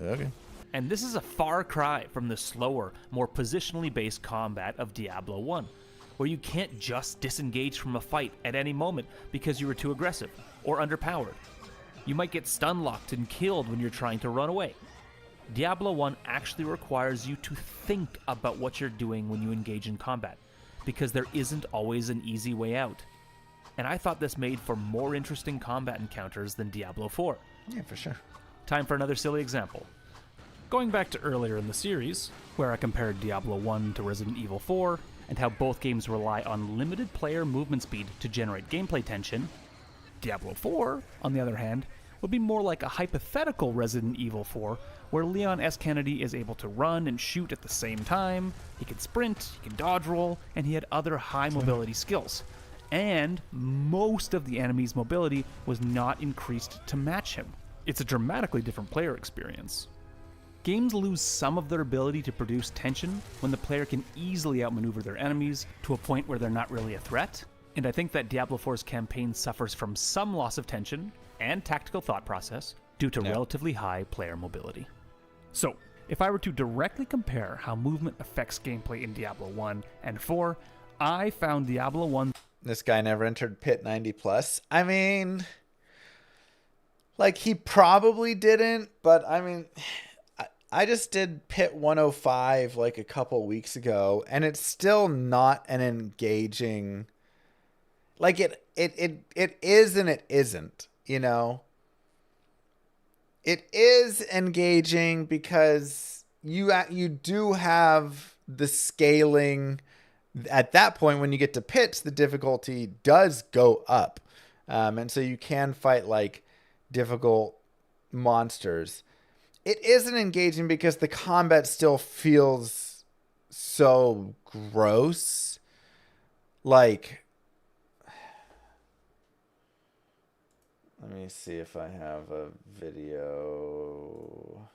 Okay. And this is a far cry from the slower, more positionally based combat of Diablo 1, where you can't just disengage from a fight at any moment because you were too aggressive or underpowered. You might get stun locked and killed when you're trying to run away. Diablo 1 actually requires you to think about what you're doing when you engage in combat, because there isn't always an easy way out. And I thought this made for more interesting combat encounters than Diablo 4. Yeah, for sure. Time for another silly example. Going back to earlier in the series, where I compared Diablo 1 to Resident Evil 4, and how both games rely on limited player movement speed to generate gameplay tension, Diablo 4, on the other hand, would be more like a hypothetical Resident Evil 4, where Leon S. Kennedy is able to run and shoot at the same time, he can sprint, he can dodge roll, and he had other high mobility skills. And most of the enemy's mobility was not increased to match him. It's a dramatically different player experience. Games lose some of their ability to produce tension when the player can easily outmaneuver their enemies to a point where they're not really a threat, and I think that Diablo 4's campaign suffers from some loss of tension and tactical thought process due to relatively high player mobility. So, if I were to directly compare how movement affects gameplay in Diablo 1 and 4, I found Diablo 1... This guy never entered Pit 90+. I mean, like, he probably didn't, but I mean... I just did Pit 105 like a couple weeks ago, and it's still not an engaging. Like it is and it isn't. You know, it is engaging because you do have the scaling. At that point, when you get to pits, the difficulty does go up, and so you can fight like difficult monsters. It isn't engaging because the combat still feels so gross. Like, let me see if I have a video.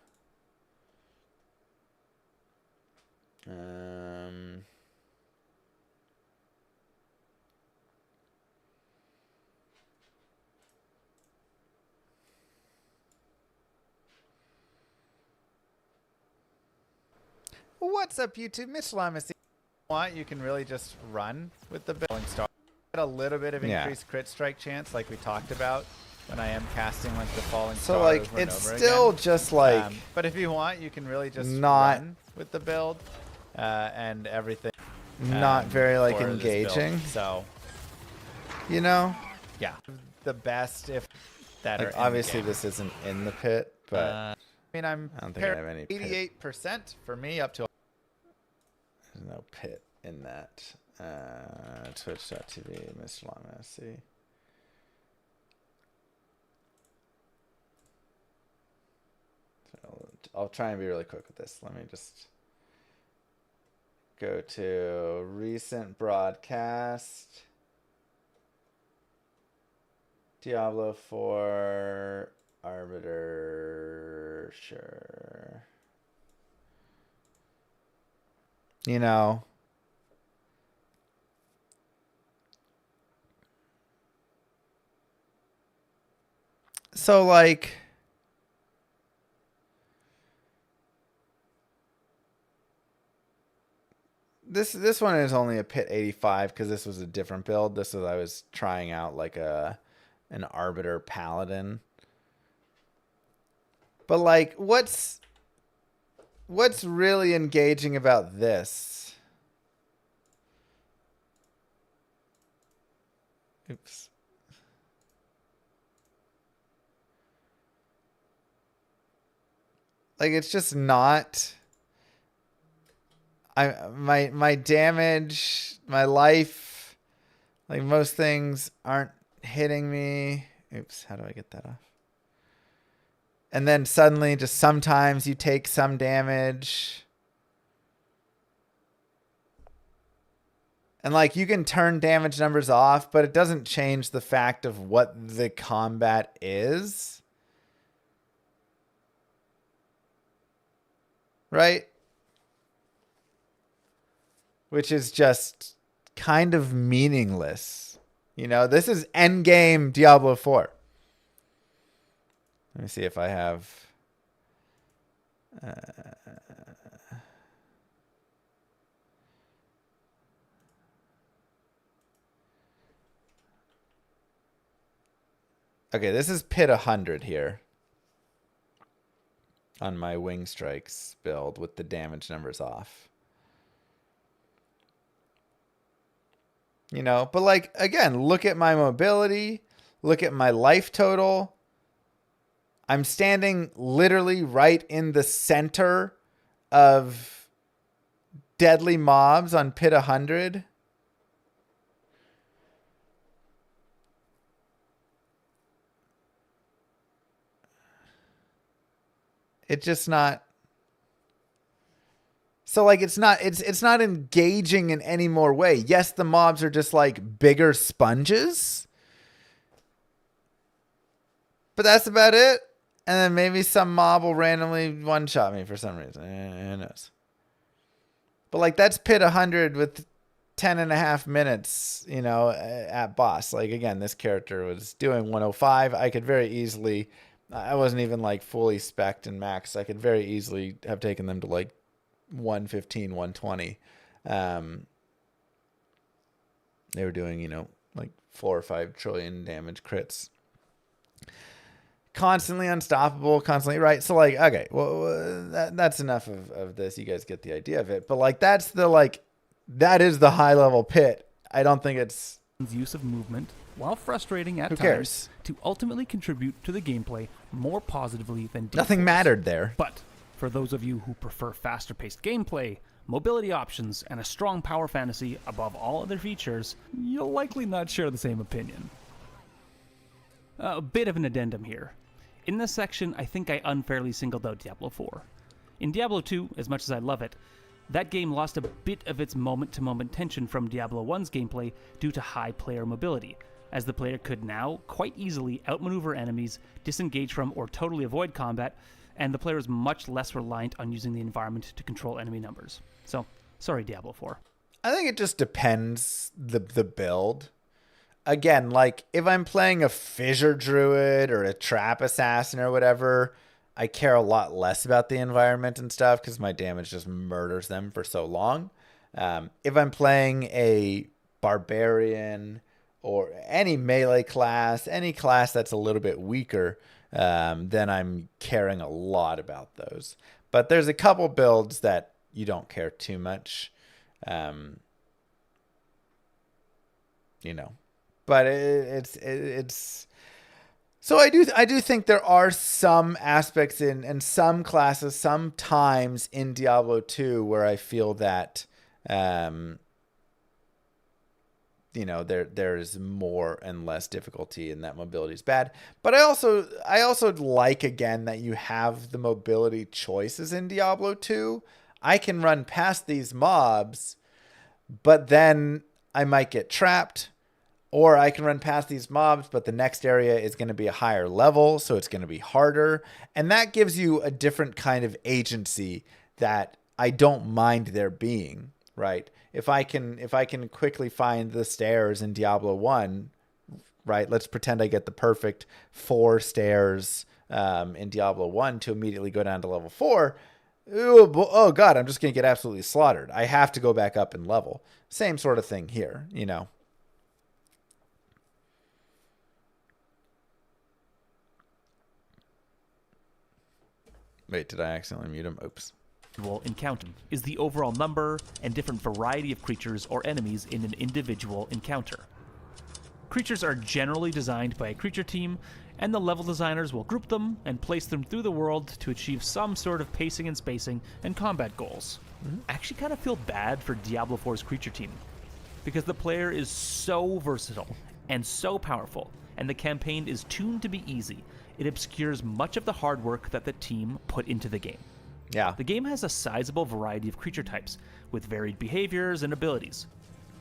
What's up, YouTube? Mitch Llama. If you want, you can really just run with the Billing Star. Get a little bit of increased crit strike chance, like we talked about. when I am casting like the falling So star like over and it's over still again. just like But if you want, you can really just not- run with the build and everything. not very like for this build. engaging, So you know? yeah, the best if that Like are in the obviously game. this isn't in the pit, but I mean, I'm I don't think I have any pit. 88% for me up to. There's no pit in that. Twitch.tv, Mr. Llama, see. So I'll try and be really quick with this. Let me just go to recent broadcast. Diablo 4 Arbiter, sure. You know, so like this one is only a pit 85 because this was a different build. This was I was trying out like an Arbiter Paladin. But like what's really engaging about this? Oops. Like it's just not. My damage, my life, like most things aren't hitting me. Oops, how do I get that off? And then suddenly, just sometimes you take some damage. And like you can turn damage numbers off, but it doesn't change the fact of what the combat is. Right? Which is just kind of meaningless. You know, this is endgame Diablo 4. Let me see if I have... Okay, this is pit 100 here. On my wing strikes build with the damage numbers off. You know, but like, again, look at my mobility. Look at my life total. I'm standing literally right in the center of deadly mobs on pit 100. It's just not. So like it's not engaging in any more way. Yes, the mobs are just like bigger sponges. But that's about it. And then maybe some mob will randomly one-shot me for some reason. Who knows? But like that's pit 100 with 10 and a half minutes, you know, at boss. Like again, this character was doing 105. I could very easily, I wasn't even like fully spec'd and maxed. I could very easily have taken them to like 115, 120. They were doing, you know, like 4 or 5 trillion damage crits. Constantly unstoppable, constantly, right? So like, okay, well, that's enough of this. You guys get the idea of it. But like, that's the like, that is the high level pit. I don't think it's use of movement, while frustrating at Who times, cares? to ultimately contribute to the gameplay more positively than defaults. nothing mattered there. But for those of you who prefer faster-paced gameplay, mobility options, and a strong power fantasy above all other features, you'll likely not share the same opinion. A bit of an addendum here. In this section, I think I unfairly singled out Diablo 4. In Diablo 2, as much as I love it, that game lost a bit of its moment-to-moment tension from Diablo 1's gameplay due to high player mobility, as the player could now quite easily outmaneuver enemies, disengage from or totally avoid combat, and the player is much less reliant on using the environment to control enemy numbers. So, sorry Diablo 4. I think it just depends the build. Again, like if I'm playing a fissure druid or a trap assassin or whatever, I care a lot less about the environment and stuff because my damage just murders them for so long. If I'm playing a barbarian or any melee class, any class that's a little bit weaker, then I'm caring a lot about those. But there's a couple builds that you don't care too much, But it's so I do think there are some aspects in some classes, sometimes in Diablo 2 where I feel that there's more and less difficulty and that mobility is bad. But I also like, again, that you have the mobility choices in Diablo 2. I can run past these mobs, but then I might get trapped, or I can run past these mobs, but the next area is going to be a higher level, so it's going to be harder. And that gives you a different kind of agency that I don't mind there being, right? If I can quickly find the stairs in Diablo 1, right? Let's pretend I get the perfect 4 stairs in Diablo 1 to immediately go down to level 4. Oh God, I'm just going to get absolutely slaughtered. I have to go back up in level. Same sort of thing here, Wait, did I accidentally mute him? Oops. Encounter is the overall number and different variety of creatures or enemies in an individual encounter. Creatures are generally designed by a creature team, and the level designers will group them and place them through the world to achieve some sort of pacing and spacing and combat goals. I actually kind of feel bad for Diablo 4's creature team, because the player is so versatile and so powerful, and the campaign is tuned to be easy. It obscures much of the hard work that the team put into the game. Yeah. The game has a sizable variety of creature types, with varied behaviors and abilities.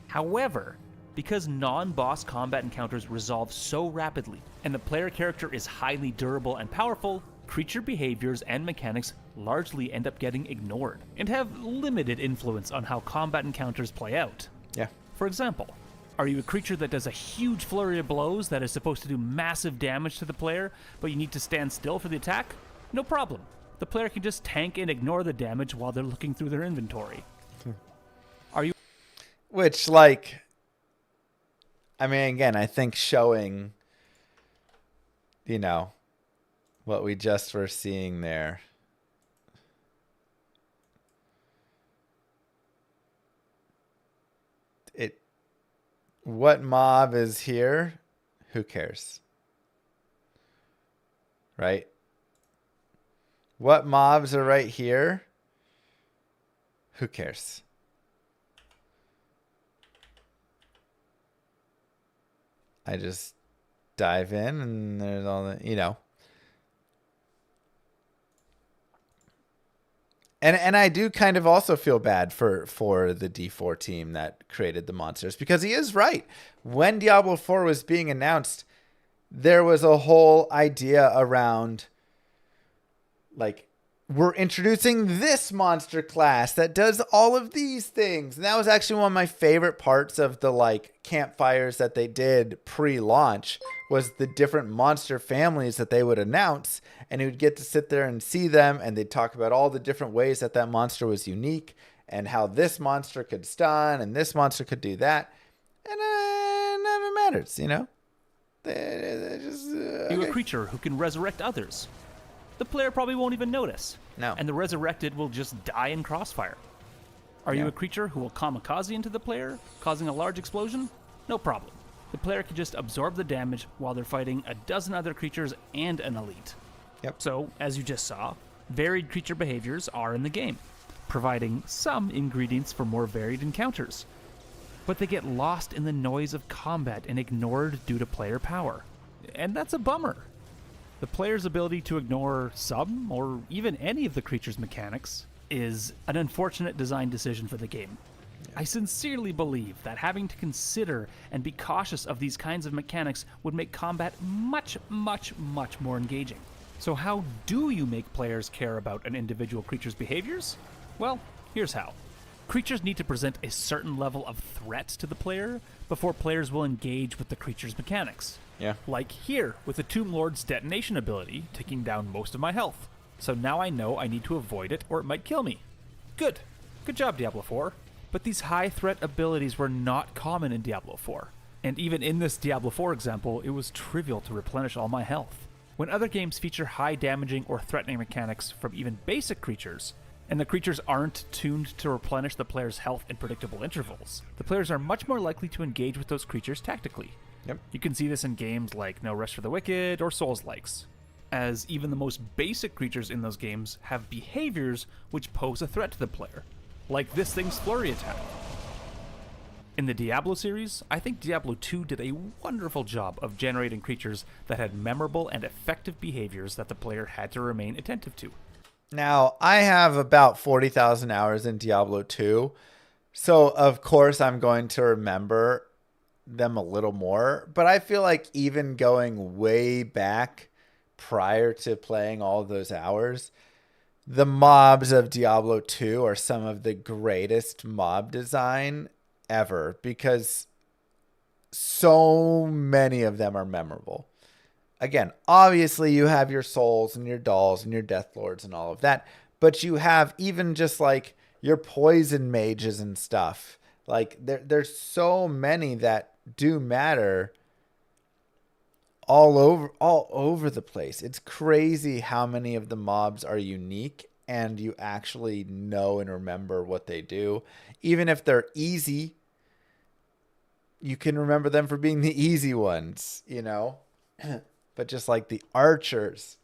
However, because non-boss combat encounters resolve so rapidly, and the player character is highly durable and powerful, creature behaviors and mechanics largely end up getting ignored, and have limited influence on how combat encounters play out. Yeah. For example, are you a creature that does a huge flurry of blows that is supposed to do massive damage to the player, but you need to stand still for the attack? No problem. The player can just tank and ignore the damage while they're looking through their inventory. Which, like, I mean, again, I think showing, what we just were seeing there. What mob is here? Who cares? Right? What mobs are right here? Who cares? I just dive in and there's all the, And I do kind of also feel bad for the D4 team that created the monsters, because he is right. When Diablo 4 was being announced, there was a whole idea around, like, we're introducing this monster class that does all of these things. And that was actually one of my favorite parts of the, like, campfires that they did pre-launch, was the different monster families that they would announce, and you would get to sit there and see them, and they'd talk about all the different ways that that monster was unique and how this monster could stun and this monster could do that. And it never matters, They just, You're a creature who can resurrect others. The player probably won't even notice. No. And the resurrected will just die in crossfire. Are you a creature who will kamikaze into the player, causing a large explosion? No problem. The player can just absorb the damage while they're fighting a dozen other creatures and an elite. Yep. So, as you just saw, varied creature behaviors are in the game, providing some ingredients for more varied encounters. But they get lost in the noise of combat and ignored due to player power. And that's a bummer. The player's ability to ignore some, or even any of the creature's mechanics, is an unfortunate design decision for the game. I sincerely believe that having to consider and be cautious of these kinds of mechanics would make combat much, much, much more engaging. So how do you make players care about an individual creature's behaviors? Well, here's how. Creatures need to present a certain level of threat to the player before players will engage with the creature's mechanics. Yeah. Like here, with the Tomb Lord's detonation ability, taking down most of my health. So now I know I need to avoid it or it might kill me. Good. Good job, Diablo 4. But these high threat abilities were not common in Diablo 4, And even in this Diablo 4 example, it was trivial to replenish all my health. When other games feature high damaging or threatening mechanics from even basic creatures, and the creatures aren't tuned to replenish the player's health in predictable intervals, the players are much more likely to engage with those creatures tactically. Yep. You can see this in games like No Rest for the Wicked or Souls-likes, as even the most basic creatures in those games have behaviors which pose a threat to the player, like this thing's flurry attack. In the Diablo series, I think Diablo 2 did a wonderful job of generating creatures that had memorable and effective behaviors that the player had to remain attentive to. Now, I have about 40,000 hours in Diablo 2, so of course I'm going to remember them a little more, but I feel like even going way back prior to playing all of those hours, the mobs of Diablo 2 are some of the greatest mob design ever, because so many of them are memorable. Again, obviously you have your souls and your dolls and your death lords and all of that, but you have even just like your poison mages and stuff. Like there's so many that do matter all over the place. It's crazy how many of the mobs are unique and you actually know and remember what they do. Even if they're easy, you can remember them for being the easy ones, you know? But just like the archers,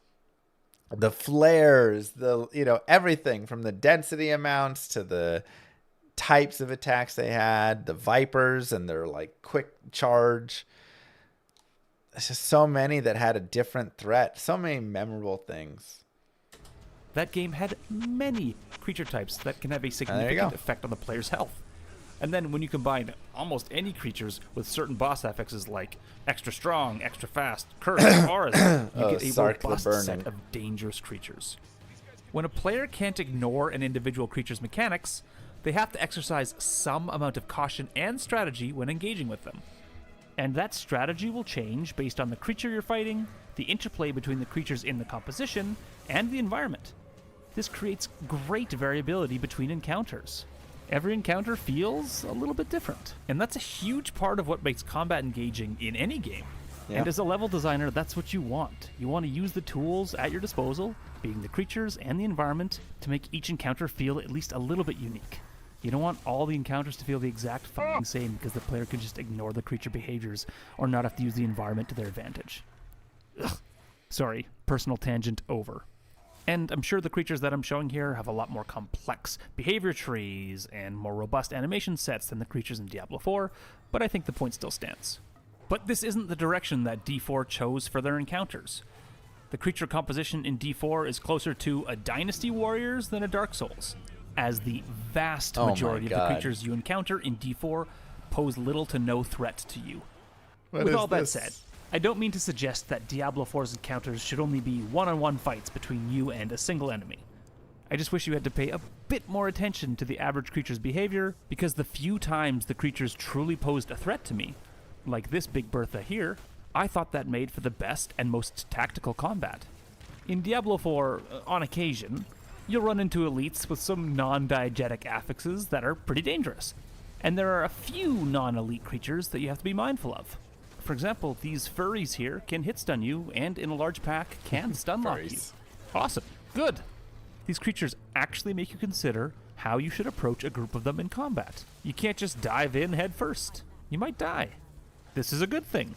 the flares, everything from the density amounts to the types of attacks they had, the vipers and their like quick charge. There's just so many that had a different threat, so many memorable things. That game had many creature types that can have a significant effect on the player's health. And then when you combine almost any creatures with certain boss affixes like extra strong, extra fast, curse, auras, you get a robust set of dangerous creatures. When a player can't ignore an individual creature's mechanics, they have to exercise some amount of caution and strategy when engaging with them. And that strategy will change based on the creature you're fighting, the interplay between the creatures in the composition, and the environment. This creates great variability between encounters. Every encounter feels a little bit different, and that's a huge part of what makes combat engaging in any game. Yeah. And as a level designer, that's what you want. You want to use the tools at your disposal, being the creatures and the environment, to make each encounter feel at least a little bit unique. You don't want all the encounters to feel the exact fucking same because the player can just ignore the creature behaviors or not have to use the environment to their advantage. Ugh. Sorry, personal tangent over. And I'm sure the creatures that I'm showing here have a lot more complex behavior trees and more robust animation sets than the creatures in Diablo 4, but I think the point still stands. But this isn't the direction that D4 chose for their encounters. The creature composition in D4 is closer to a Dynasty Warriors than a Dark Souls, as the vast majority of the creatures you encounter in D4 pose little to no threat to you. With all that said, I don't mean to suggest that Diablo 4's encounters should only be one-on-one fights between you and a single enemy. I just wish you had to pay a bit more attention to the average creature's behavior, because the few times the creatures truly posed a threat to me, like this Big Bertha here, I thought that made for the best and most tactical combat. In Diablo 4, on occasion, you'll run into elites with some non-diegetic affixes that are pretty dangerous, and there are a few non-elite creatures that you have to be mindful of. For example, these furries here can hit stun you, and in a large pack can stun lock you. Awesome. Good. These creatures actually make you consider how you should approach a group of them in combat. You can't just dive in head first. You might die. This is a good thing,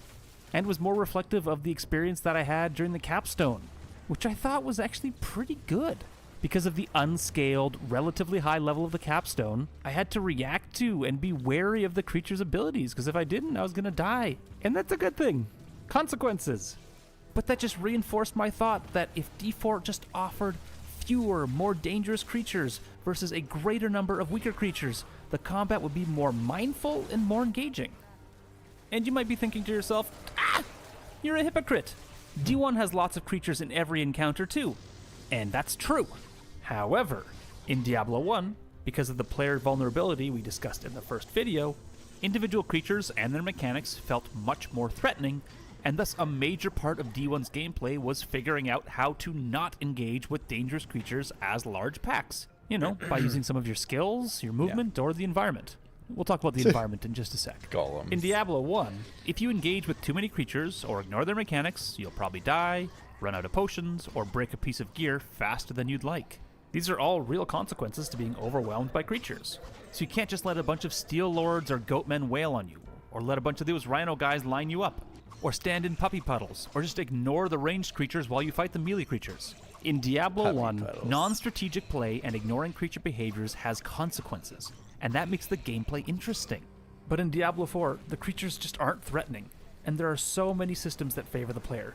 and was more reflective of the experience that I had during the capstone, which I thought was actually pretty good. Because of the unscaled, relatively high level of the capstone, I had to react to and be wary of the creature's abilities, because if I didn't, I was going to die. And that's a good thing. Consequences. But that just reinforced my thought that if D4 just offered fewer, more dangerous creatures versus a greater number of weaker creatures, the combat would be more mindful and more engaging. And you might be thinking to yourself, you're a hypocrite. D1 has lots of creatures in every encounter too. And that's true. However, in Diablo 1, because of the player vulnerability we discussed in the first video, individual creatures and their mechanics felt much more threatening, and thus a major part of D1's gameplay was figuring out how to not engage with dangerous creatures as large packs. You know, by using some of your skills, your movement, or the environment. We'll talk about the environment in just a sec. Golems. In Diablo 1, if you engage with too many creatures or ignore their mechanics, you'll probably die, run out of potions, or break a piece of gear faster than you'd like. These are all real consequences to being overwhelmed by creatures. So you can't just let a bunch of steel lords or goatmen wail on you, or let a bunch of those rhino guys line you up, or stand in puppy puddles, or just ignore the ranged creatures while you fight the melee creatures. In Diablo 1, non-strategic play and ignoring creature behaviors has consequences, and that makes the gameplay interesting. But in Diablo 4, the creatures just aren't threatening, and there are so many systems that favor the player.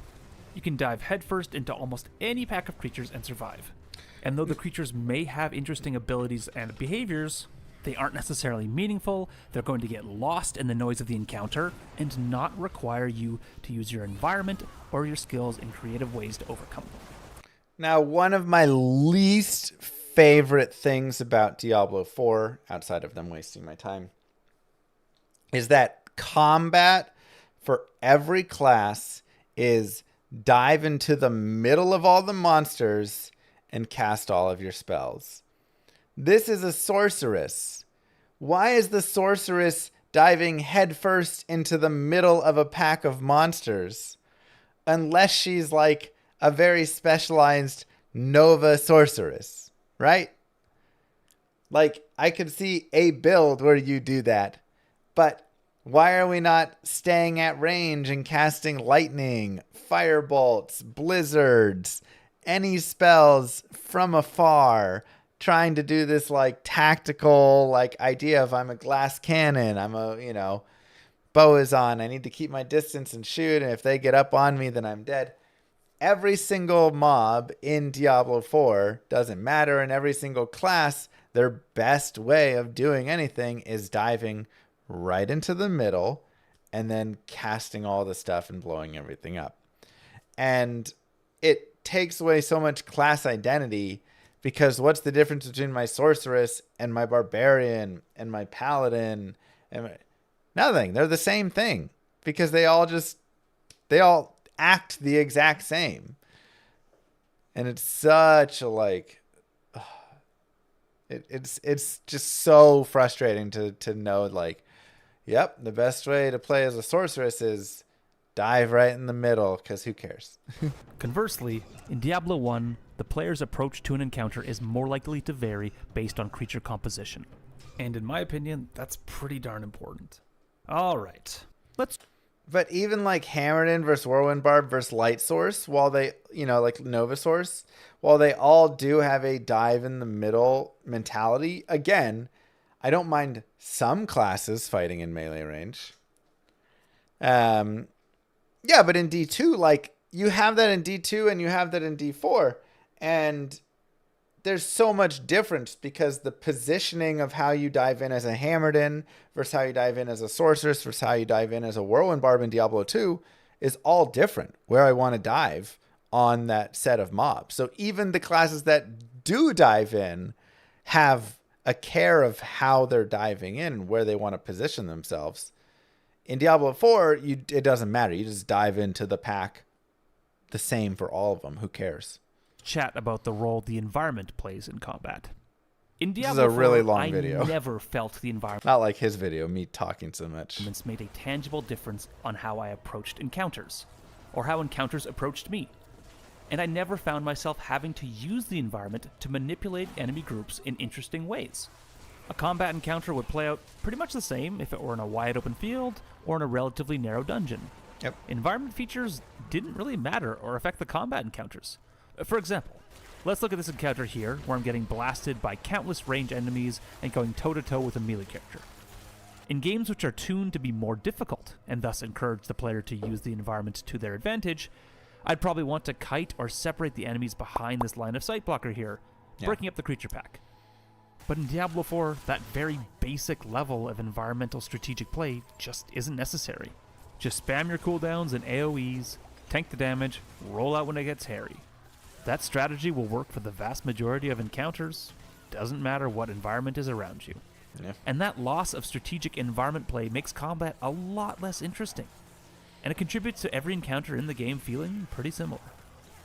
You can dive headfirst into almost any pack of creatures and survive. And though the creatures may have interesting abilities and behaviors, they aren't necessarily meaningful, they're going to get lost in the noise of the encounter, and not require you to use your environment or your skills in creative ways to overcome them. Now, one of my least favorite things about Diablo 4, outside of them wasting my time, is that combat for every class is dive into the middle of all the monsters and cast all of your spells. This is a sorceress. Why is the sorceress diving headfirst into the middle of a pack of monsters? Unless she's like a very specialized Nova sorceress, right? Like, I could see a build where you do that, but why are we not staying at range and casting lightning, firebolts, blizzards, any spells from afar, trying to do this like tactical like idea of I'm a glass cannon, I'm a, bow is on, I need to keep my distance and shoot, and if they get up on me, then I'm dead. Every single mob in Diablo 4 doesn't matter, and every single class, their best way of doing anything is diving right into the middle and then casting all the stuff and blowing everything up. And it takes away so much class identity, because what's the difference between my sorceress and my barbarian and my paladin? Nothing. They're the same thing, because they all act the exact same. And it's such a it's just so frustrating to know, like, yep, the best way to play as a sorceress is dive right in the middle, because who cares? Conversely, in Diablo 1, the player's approach to an encounter is more likely to vary based on creature composition. And in my opinion, that's pretty darn important. All right, But even like Hammerden versus Whirlwind Barb versus Light Source, while they, like Nova Source, while they all do have a dive in the middle mentality, again, I don't mind some classes fighting in melee range. Yeah, but in D2, like, you have that in D2 and you have that in D4. And there's so much difference, because the positioning of how you dive in as a Hammerden versus how you dive in as a Sorceress versus how you dive in as a Whirlwind Barb in Diablo 2 is all different, where I want to dive on that set of mobs. So even the classes that do dive in have a care of how they're diving in and where they want to position themselves. In Diablo 4, it doesn't matter. You just dive into the pack the same for all of them. Who cares? Chat about the role the environment plays in combat. In This is Diablo a really 4, long video. I never felt the environment Not like his video, me talking so much. made a tangible difference on how I approached encounters, or how encounters approached me. And I never found myself having to use the environment to manipulate enemy groups in interesting ways. A combat encounter would play out pretty much the same if it were in a wide open field or in a relatively narrow dungeon. Yep. Environment features didn't really matter or affect the combat encounters. For example, let's look at this encounter here, where I'm getting blasted by countless ranged enemies and going toe-to-toe with a melee character. In games which are tuned to be more difficult, and thus encourage the player to use the environment to their advantage, I'd probably want to kite or separate the enemies behind this line of sight blocker here, breaking up the creature pack. But in Diablo 4, that very basic level of environmental strategic play just isn't necessary. Just spam your cooldowns and AoEs, tank the damage, roll out when it gets hairy. That strategy will work for the vast majority of encounters. Doesn't matter what environment is around you. Yeah. And that loss of strategic environment play makes combat a lot less interesting. And it contributes to every encounter in the game feeling pretty similar.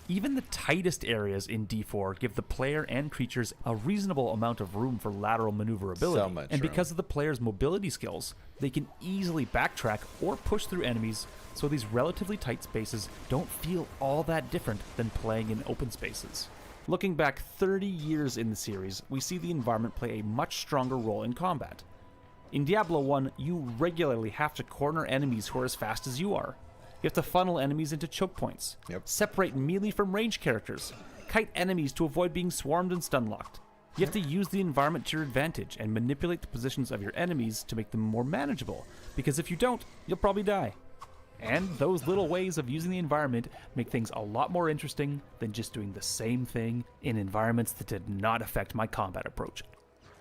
Even the tightest areas in D4 give the player and creatures a reasonable amount of room for lateral maneuverability. So much and room. because of the player's mobility skills, they can easily backtrack or push through enemies, so these relatively tight spaces don't feel all that different than playing in open spaces. Looking back 30 years in the series, we see the environment play a much stronger role in combat. In Diablo 1, you regularly have to corner enemies who are as fast as you are. You have to funnel enemies into choke points, separate melee from range characters, kite enemies to avoid being swarmed and stun-locked. You have to use the environment to your advantage and manipulate the positions of your enemies to make them more manageable, because if you don't, you'll probably die. And those little ways of using the environment make things a lot more interesting than just doing the same thing in environments that did not affect my combat approach.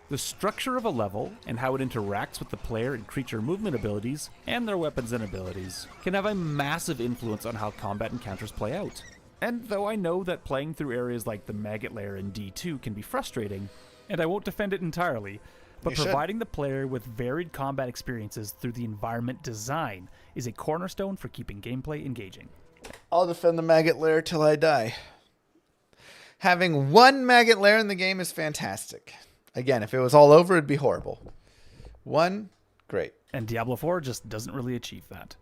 The structure of a level and how it interacts with the player and creature movement abilities and their weapons and abilities can have a massive influence on how combat encounters play out. And though I know that playing through areas like the Maggot Lair in D2 can be frustrating, and I won't defend it entirely, but providing the player with varied combat experiences through the environment design is a cornerstone for keeping gameplay engaging. I'll defend the Maggot Lair till I die. Having one Maggot Lair in the game is fantastic. Again, if it was all over, it'd be horrible. One, great. And Diablo 4 just doesn't really achieve that.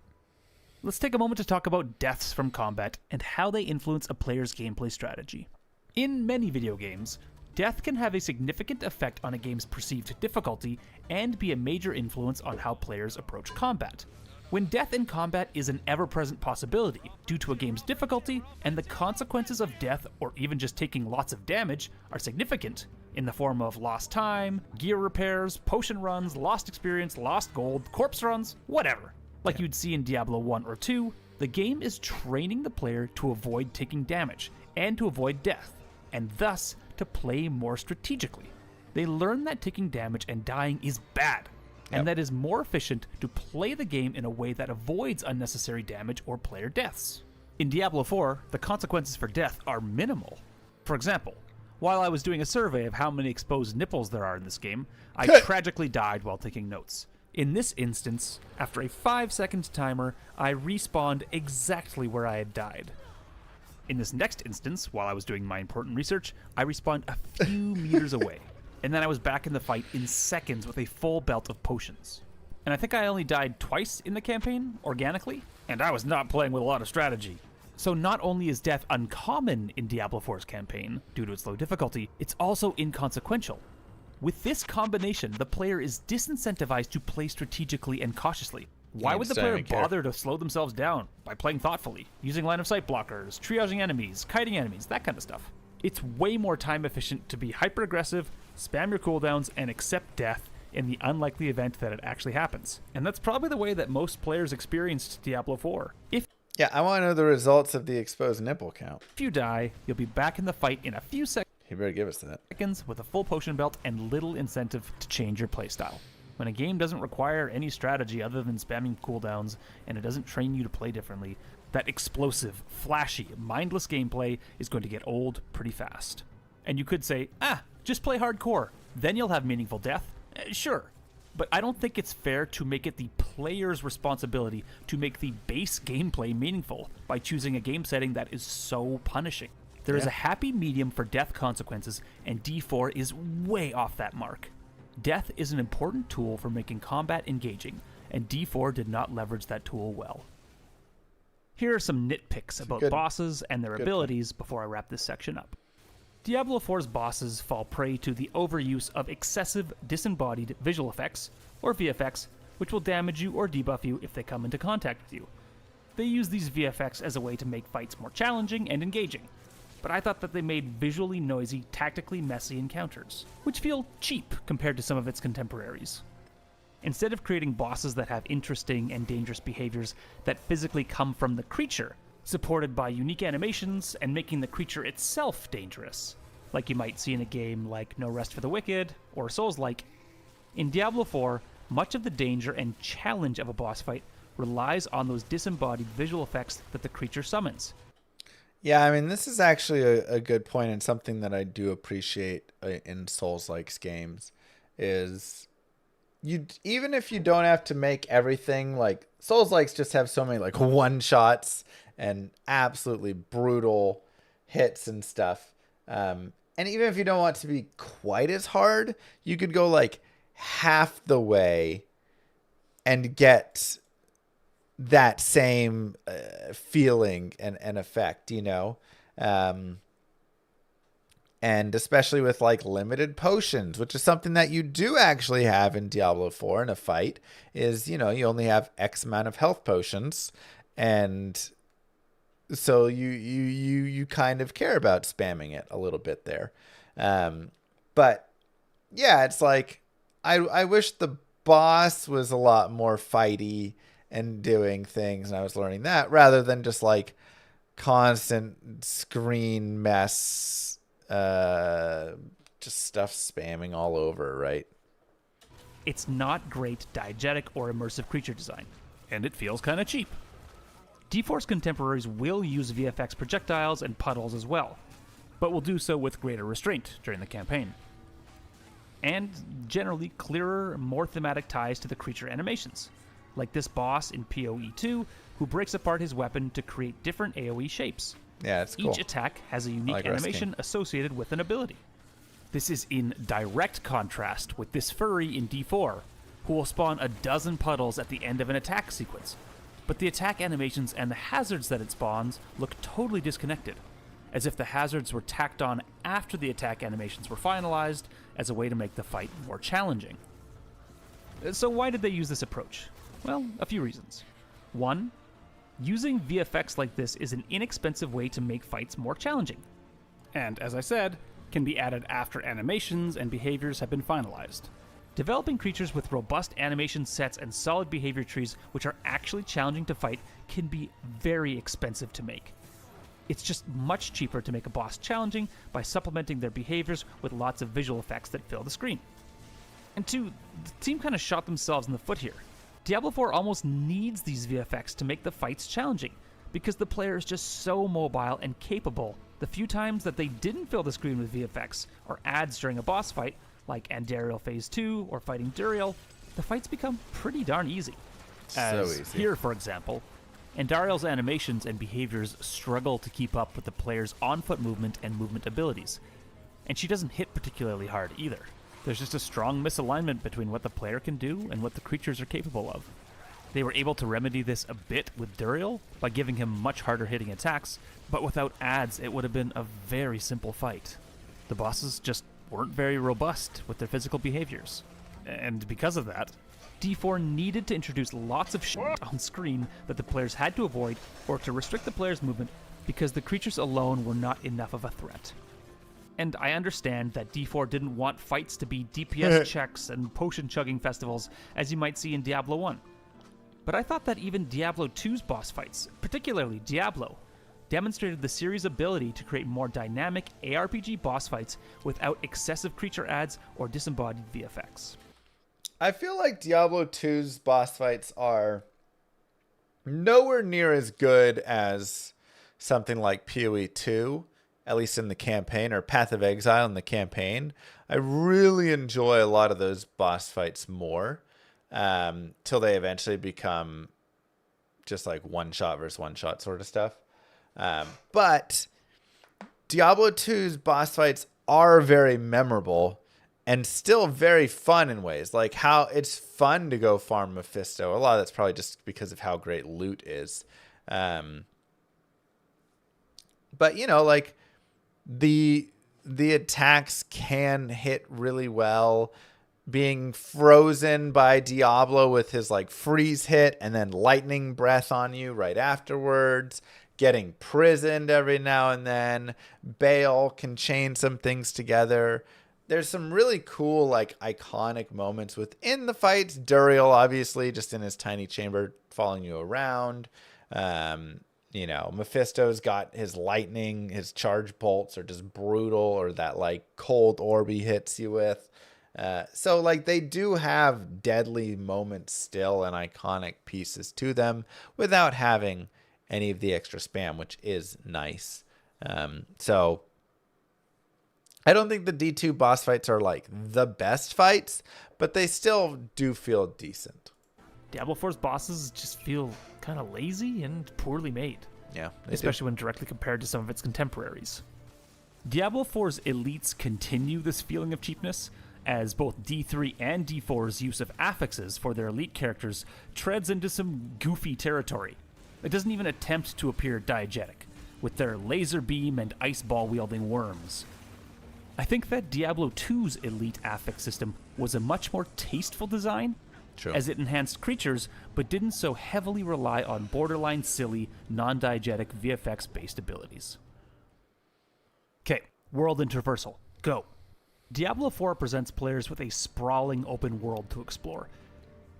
Let's take a moment to talk about deaths from combat and how they influence a player's gameplay strategy. In many video games, death can have a significant effect on a game's perceived difficulty and be a major influence on how players approach combat. When death in combat is an ever-present possibility due to a game's difficulty, and the consequences of death or even just taking lots of damage are significant, in the form of lost time, gear repairs, potion runs, lost experience, lost gold, corpse runs, whatever. Like you'd see in Diablo 1 or 2, the game is training the player to avoid taking damage and to avoid death, and thus to play more strategically. They learn that taking damage and dying is bad, and that is more efficient to play the game in a way that avoids unnecessary damage or player deaths. In Diablo 4, the consequences for death are minimal. For example, while I was doing a survey of how many exposed nipples there are in this game, I tragically died while taking notes. In this instance, after a 5-second timer, I respawned exactly where I had died. In this next instance, while I was doing my important research, I respawned a few meters away, and then I was back in the fight in seconds with a full belt of potions. And I think I only died twice in the campaign, organically, and I was not playing with a lot of strategy. So not only is death uncommon in Diablo 4's campaign, due to its low difficulty, it's also inconsequential. With this combination, the player is disincentivized to play strategically and cautiously. Why would the player bother to slow themselves down by playing thoughtfully, using line of sight blockers, triaging enemies, kiting enemies, that kind of stuff? It's way more time efficient to be hyper-aggressive, spam your cooldowns, and accept death in the unlikely event that it actually happens. And that's probably the way that most players experienced Diablo 4. Yeah, I want to know the results of the exposed nipple count. If you die, you'll be back in the fight in a few You better give us that. seconds with a full potion belt and little incentive to change your playstyle. When a game doesn't require any strategy other than spamming cooldowns, and it doesn't train you to play differently, that explosive, flashy, mindless gameplay is going to get old pretty fast. And you could say, just play hardcore, then you'll have meaningful death. Sure. But I don't think it's fair to make it the player's responsibility to make the base gameplay meaningful by choosing a game setting that is so punishing. There is a happy medium for death consequences, and D4 is way off that mark. Death is an important tool for making combat engaging, and D4 did not leverage that tool well. Here are some nitpicks about bosses and their abilities before I wrap this section up. Diablo 4's bosses fall prey to the overuse of excessive disembodied visual effects, or VFX, which will damage you or debuff you if they come into contact with you. They use these VFX as a way to make fights more challenging and engaging, but I thought that they made visually noisy, tactically messy encounters, which feel cheap compared to some of its contemporaries. Instead of creating bosses that have interesting and dangerous behaviors that physically come from the creature, supported by unique animations and making the creature itself dangerous, like you might see in a game like No Rest for the Wicked or Souls-like, in Diablo 4, much of the danger and challenge of a boss fight relies on those disembodied visual effects that the creature summons. Yeah, I mean, this is actually a good point, and something that I do appreciate in Souls-like games is even if you don't have to make everything, like Souls-likes just have so many like one-shots and absolutely brutal hits and stuff. And even if you don't want to be quite as hard, you could go like half the way and get that same feeling and effect, you know? And especially with like limited potions, which is something that you do actually have in Diablo 4 in a fight, is, you know, you only have X amount of health potions. And so you kind of care about spamming it a little bit there. But yeah, it's like, I wish the boss was a lot more fighty and doing things, and I was learning that rather than just like constant screen mess, just stuff spamming all over, right? It's not great diegetic or immersive creature design. And it feels kind of cheap. D4's contemporaries will use VFX projectiles and puddles as well, But will do so with greater restraint during the campaign. and generally clearer, more thematic ties to the creature animations, like this boss in PoE 2 who breaks apart his weapon to create different AoE shapes. Yeah, it's cool. Each attack has a unique like animation Reskin. associated with an ability. This is in direct contrast with this furry in D4, who will spawn a dozen puddles at the end of an attack sequence. But the attack animations and the hazards that it spawns look totally disconnected, as if the hazards were tacked on after the attack animations were finalized as a way to make the fight more challenging. So why did they use this approach? Well, a few reasons. One, using VFX like this is an inexpensive way to make fights more challenging. And as I said, can be added after animations and behaviors have been finalized. Developing creatures with robust animation sets and solid behavior trees which are actually challenging to fight can be very expensive to make. It's just much cheaper to make a boss challenging by supplementing their behaviors with lots of visual effects that fill the screen. And two, the team kind of shot themselves in the foot here. Diablo 4 almost needs these VFX to make the fights challenging, because the player is just so mobile and capable. The few times that they didn't fill the screen with VFX or ads during a boss fight, like Andariel Phase 2 or fighting Duriel, the fights become pretty darn easy. As easy. here, for example, Andariel's animations and behaviors struggle to keep up with the player's on-foot movement and movement abilities. And she doesn't hit particularly hard either. There's just a strong misalignment between what the player can do and what the creatures are capable of. They were able to remedy this a bit with Duriel by giving him much harder hitting attacks, but without ads it would have been a very simple fight. The bosses just weren't very robust with their physical behaviors. And because of that, D4 needed to introduce lots of shit on screen that the players had to avoid or to restrict the player's movement because the creatures alone were not enough of a threat. And I understand that D4 didn't want fights to be DPS checks and potion chugging festivals as you might see in Diablo 1. But I thought that even Diablo 2's boss fights, particularly Diablo, demonstrated the series' ability to create more dynamic ARPG boss fights without excessive creature ads or disembodied VFX. I feel like Diablo 2's boss fights are nowhere near as good as something like PoE 2, at least in the campaign, or Path of Exile in the campaign. I really enjoy a lot of those boss fights more, till they eventually become just like one-shot versus one-shot sort of stuff. But Diablo 2's boss fights are very memorable and still very fun in ways. Like how it's fun to go farm Mephisto. A lot of that's probably just because of how great loot is. But you know, like the attacks can hit really well. Being frozen by Diablo with his like freeze hit and then lightning breath on you right afterwards. Getting prisoned every now and then. Baal can chain some things together. There's some really cool, like, iconic moments within the fights. Duriel, obviously, just in his tiny chamber following you around. You know, Mephisto's got his lightning, his charge bolts are just brutal, or that, like, cold orb he hits you with. So, like, they do have deadly moments still and iconic pieces to them without having any of the extra spam, which is nice. So I don't think the D2 boss fights are like the best fights, but they still do feel decent. Diablo 4's bosses just feel kind of lazy and poorly made. Yeah, especially when directly compared to some of its contemporaries. Diablo 4's elites continue this feeling of cheapness, as both D3 and D4's use of affixes for their elite characters treads into some goofy territory. It doesn't even attempt to appear diegetic, with their laser beam and ice ball wielding worms. I think that Diablo 2's elite affix system was a much more tasteful design, True. as it enhanced creatures, but didn't so heavily rely on borderline silly, non-diegetic VFX-based abilities. Okay, world and traversal. Go. Diablo 4 presents players with a sprawling open world to explore.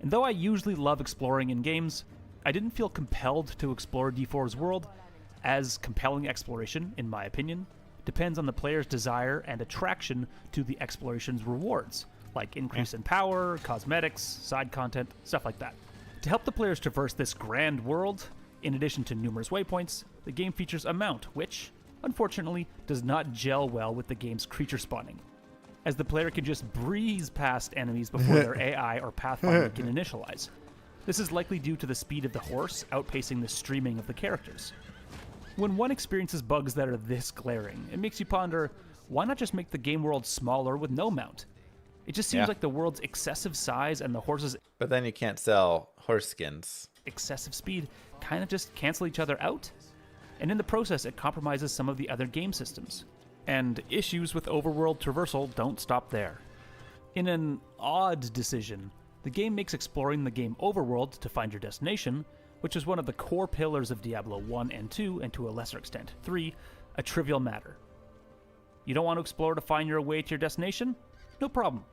And though I usually love exploring in games, I didn't feel compelled to explore D4's world, as compelling exploration, in my opinion, depends on the player's desire and attraction to the exploration's rewards, like increase in power, cosmetics, side content, stuff like that. To help the players traverse this grand world, in addition to numerous waypoints, the game features a mount, which, unfortunately, does not gel well with the game's creature spawning, as the player can just breeze past enemies before their AI or pathfinder can initialize. This is likely due to the speed of the horse outpacing the streaming of the characters. When one experiences bugs that are this glaring, it makes you ponder, why not just make the game world smaller with no mount? It just seems like the world's excessive size and the horse's But then you can't sell horse skins. excessive speed kind of just cancel each other out. And in the process, it compromises some of the other game systems. And issues with overworld traversal don't stop there. In an odd decision, the game makes exploring the game overworld to find your destination, which is one of the core pillars of Diablo 1 and 2, and to a lesser extent 3, a trivial matter. You don't want to explore to find your way to your destination? No problem.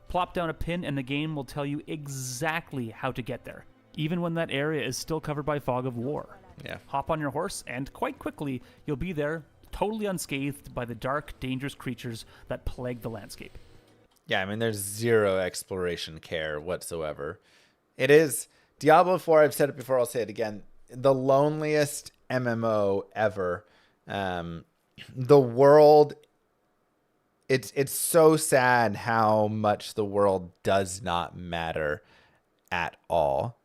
Plop down a pin and the game will tell you exactly how to get there, even when that area is still covered by fog of war. Yeah. Hop on your horse, and quite quickly, you'll be there, totally unscathed by the dark, dangerous creatures that plague the landscape. Yeah, I mean, there's zero exploration care whatsoever. It is Diablo 4. I've said it before. I'll say it again. The loneliest MMO ever. The world. It's so sad how much the world does not matter at all.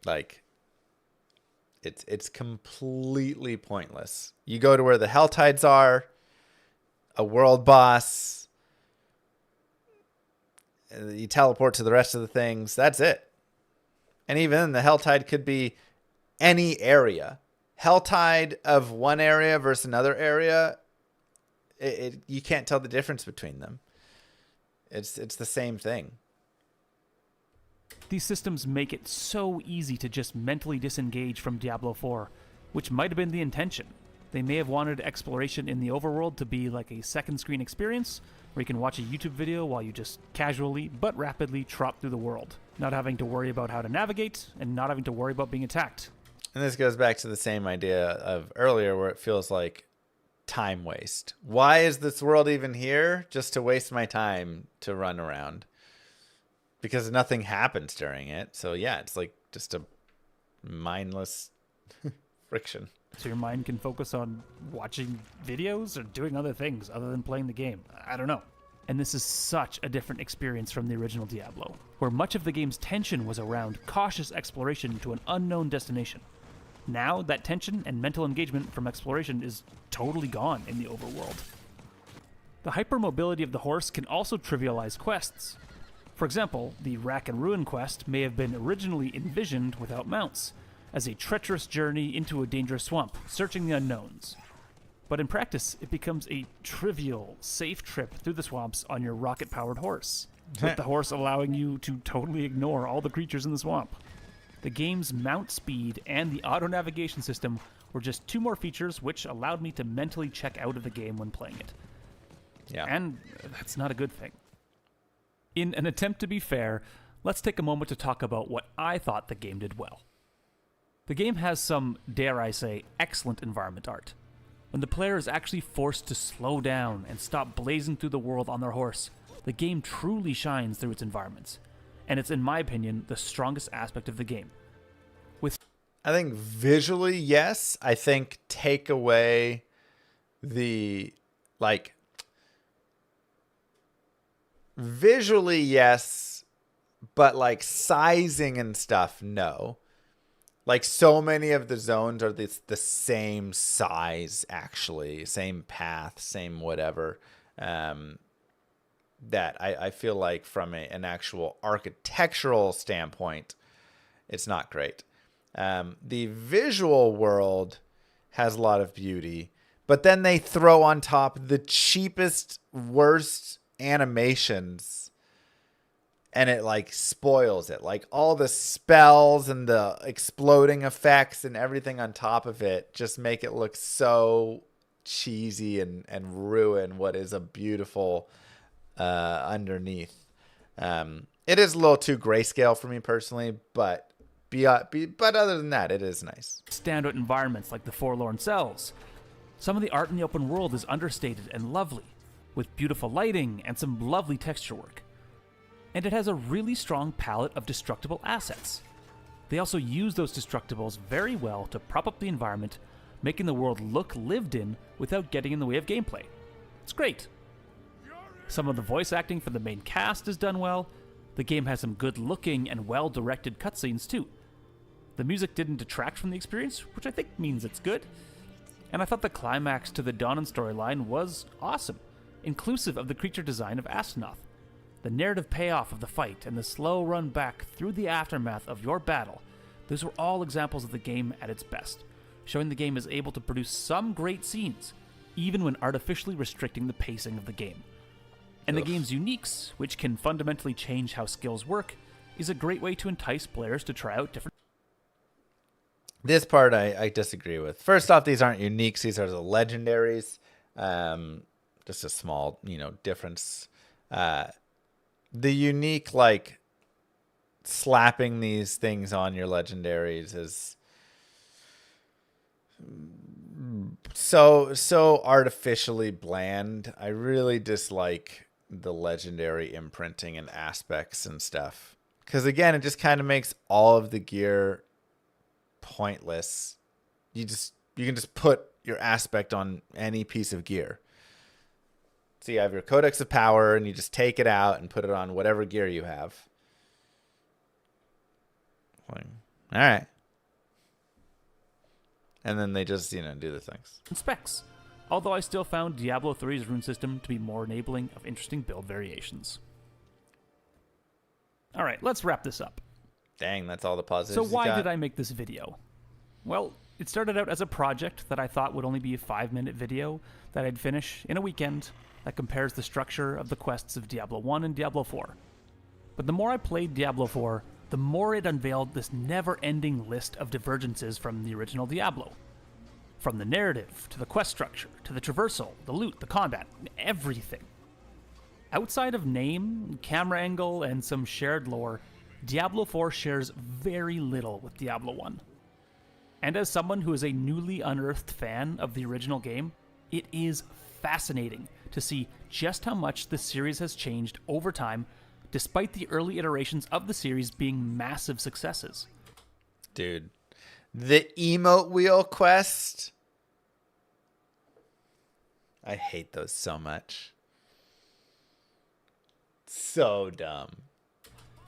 Like, it's completely pointless. You go to where the Helltides are, a world boss, you teleport to the rest of the things. That's it. And even then, the Helltide could be any area. Helltide of one area versus another area, you can't tell the difference between them. It's the same thing. These systems make it so easy to just mentally disengage from Diablo 4, which might have been the intention. They may have wanted exploration in the overworld to be like a second screen experience, where you can watch a YouTube video while you just casually but rapidly trot through the world, not having to worry about how to navigate, and not having to worry about being attacked. And this goes back to the same idea of earlier, where it feels like time waste. Why is this world even here? Just to waste my time to run around. Because nothing happens during it. So yeah, it's like just a mindless friction. So your mind can focus on watching videos or doing other things other than playing the game. I don't know. And this is such a different experience from the original Diablo, where much of the game's tension was around cautious exploration to an unknown destination. Now, that tension and mental engagement from exploration is totally gone in the overworld. The hypermobility of the horse can also trivialize quests. For example, the Rack and Ruin quest may have been originally envisioned without mounts, as a treacherous journey into a dangerous swamp, searching the unknowns. But in practice, it becomes a trivial, safe trip through the swamps on your rocket-powered horse, with the horse allowing you to totally ignore all the creatures in the swamp. The game's mount speed and the auto-navigation system were just two more features which allowed me to mentally check out of the game when playing it. Yeah. And that's not a good thing. In an attempt to be fair, let's take a moment to talk about what I thought the game did well. The game has some, dare I say, excellent environment art. When the player is actually forced to slow down and stop blazing through the world on their horse, the game truly shines through its environments. And it's, in my opinion, the strongest aspect of the game. I think visually, yes. I think take away the, visually, yes, but like sizing and stuff, no. Like so many of the zones are the same size, actually, same path, same whatever. That I feel like from an actual architectural standpoint, it's not great. The visual world has a lot of beauty, but then they throw on top the cheapest, worst animations, and it like spoils it. Like all the spells and the exploding effects and everything on top of it just make it look so cheesy and ruin what is a beautiful underneath. It is a little too grayscale for me personally, but other than that, it is nice. Standout environments like the Forlorn Cells. Some of the art in the open world is understated and lovely, with beautiful lighting and some lovely texture work. And it has a really strong palette of destructible assets. They also use those destructibles very well to prop up the environment, making the world look lived in without getting in the way of gameplay. It's great. Some of the voice acting for the main cast is done well. The game has some good looking and well directed cutscenes too. The music didn't detract from the experience, which I think means it's good. And I thought the climax to the Dawnon storyline was awesome, inclusive of the creature design of Aspirational. The narrative payoff of the fight and the slow run back through the aftermath of your battle, those were all examples of the game at its best, showing the game is able to produce some great scenes, even when artificially restricting the pacing of the game. And the game's uniques, which can fundamentally change how skills work, is a great way to entice players to try out different... This part I disagree with. First off, these aren't uniques. These are the legendaries. Just a small, difference. The unique, like, slapping these things on your legendaries is so artificially bland. I really dislike the legendary imprinting and aspects and stuff. Because, again, it just kind of makes all of the gear pointless. You can just put your aspect on any piece of gear. So you have your Codex of Power, and you just take it out and put it on whatever gear you have. All right. And then they just, do the things. specs, although I still found Diablo 3's rune system to be more enabling of interesting build variations. Alright, let's wrap this up. Dang, that's all the positives. So why did I make this video? Well, it started out as a project that I thought would only be a 5-minute video that I'd finish in a weekend that compares the structure of the quests of Diablo 1 and Diablo 4. But the more I played Diablo 4, the more it unveiled this never-ending list of divergences from the original Diablo. From the narrative, to the quest structure, to the traversal, the loot, the combat, everything. Outside of name, camera angle, and some shared lore, Diablo 4 shares very little with Diablo 1. And as someone who is a newly unearthed fan of the original game, it is fascinating to see just how much the series has changed over time, despite the early iterations of the series being massive successes. Dude, the emote wheel quest. I hate those so much. So dumb.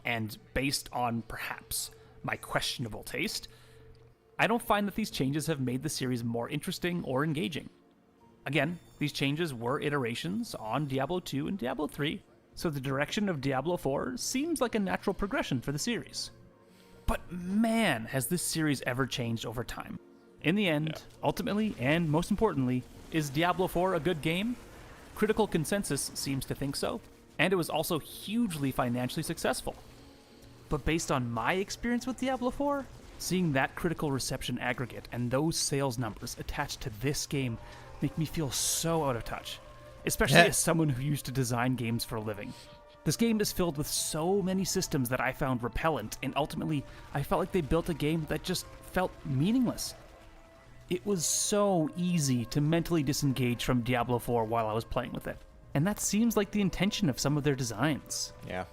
And based on, perhaps, my questionable taste, I don't find that these changes have made the series more interesting or engaging. Again, these changes were iterations on Diablo 2 and Diablo 3, so the direction of Diablo 4 seems like a natural progression for the series. But man, has this series ever changed over time. In the end, ultimately, and most importantly, is Diablo 4 a good game? Critical consensus seems to think so, and it was also hugely financially successful. But based on my experience with Diablo 4, seeing that critical reception aggregate and those sales numbers attached to this game make me feel so out of touch, especially as someone who used to design games for a living. This game is filled with so many systems that I found repellent, and ultimately, I felt like they built a game that just felt meaningless. It was so easy to mentally disengage from Diablo 4 while I was playing with it, and that seems like the intention of some of their designs. Yeah.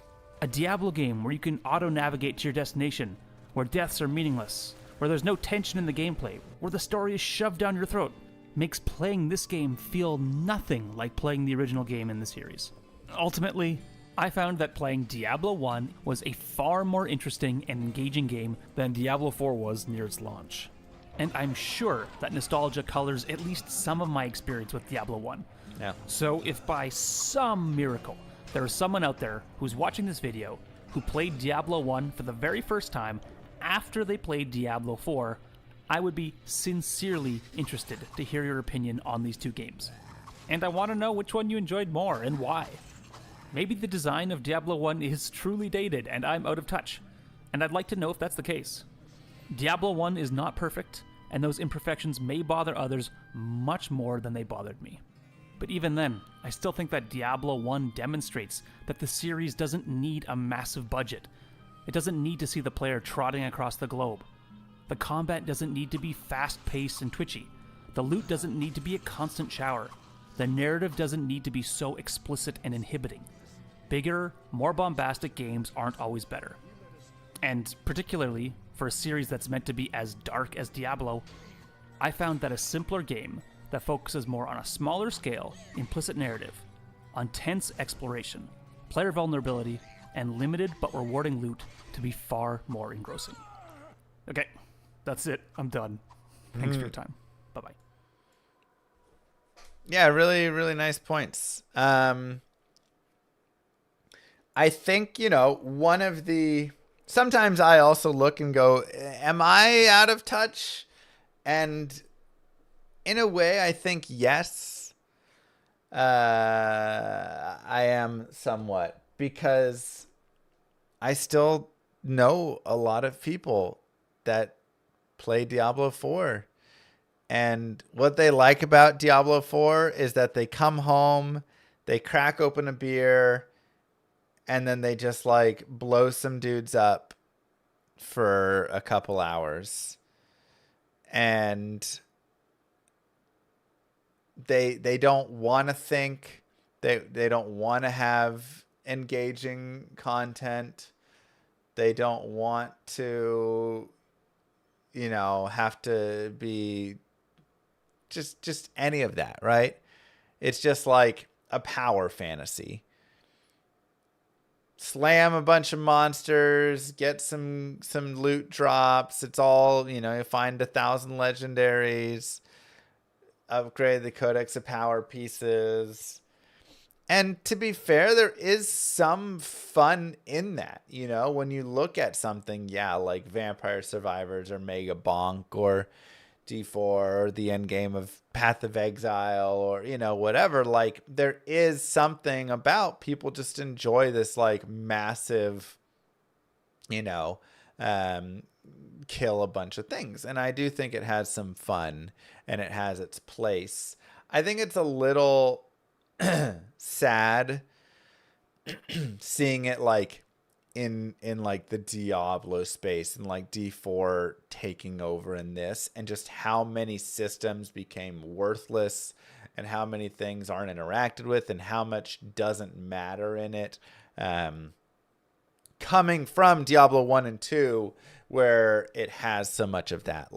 A Diablo game where you can auto-navigate to your destination, where deaths are meaningless, where there's no tension in the gameplay, where the story is shoved down your throat, makes playing this game feel nothing like playing the original game in the series. Ultimately, I found that playing Diablo 1 was a far more interesting and engaging game than Diablo 4 was near its launch. And I'm sure that nostalgia colors at least some of my experience with Diablo 1. Yeah. So if by some miracle there is someone out there who's watching this video who played Diablo 1 for the very first time after they played Diablo 4, I would be sincerely interested to hear your opinion on these two games. And I want to know which one you enjoyed more and why. Maybe the design of Diablo 1 is truly dated and I'm out of touch, and I'd like to know if that's the case. Diablo 1 is not perfect, and those imperfections may bother others much more than they bothered me. But even then, I still think that Diablo 1 demonstrates that the series doesn't need a massive budget. It doesn't need to see the player trotting across the globe. The combat doesn't need to be fast-paced and twitchy. The loot doesn't need to be a constant shower. The narrative doesn't need to be so explicit and inhibiting. Bigger, more bombastic games aren't always better. And particularly, for a series that's meant to be as dark as Diablo, I found that a simpler game that focuses more on a smaller scale, implicit narrative, on tense exploration, player vulnerability, and limited but rewarding loot to be far more engrossing. Okay, that's it. I'm done. Thanks for your time. Bye-bye. Yeah, really, really nice points. I think, one of the... Sometimes I also look and go, am I out of touch? And in a way, I think yes. I am somewhat. Because I still know a lot of people that play Diablo 4. And what they like about Diablo 4 is that they come home, they crack open a beer, and then they just blow some dudes up for a couple hours. And they don't want to think, they don't want to have engaging content. They don't want to, have to be just any of that, right? It's just like a power fantasy. Slam a bunch of monsters, get some loot drops. It's all, you find 1,000 legendaries, upgrade the Codex of Power pieces. And to be fair, there is some fun in that, when you look at something, like Vampire Survivors or Mega Bonk or D4 or the endgame of Path of Exile or, whatever, there is something about people just enjoy this massive, kill a bunch of things. And I do think it has some fun and it has its place. I think it's a little sad seeing it in the Diablo space and D4 taking over in this, and just how many systems became worthless and how many things aren't interacted with and how much doesn't matter in it. Coming from Diablo 1 and 2, where it has so much of that.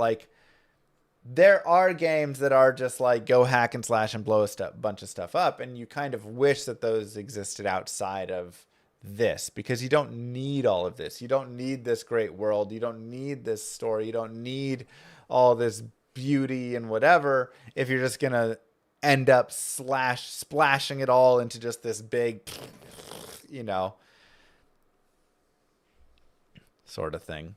There are games that are just go hack and slash and blow a bunch of stuff up, and you kind of wish that those existed outside of this, because you don't need all of this. You don't need this great world. You don't need this story. You don't need all this beauty and whatever if you're just going to end up splashing it all into just this big, sort of thing.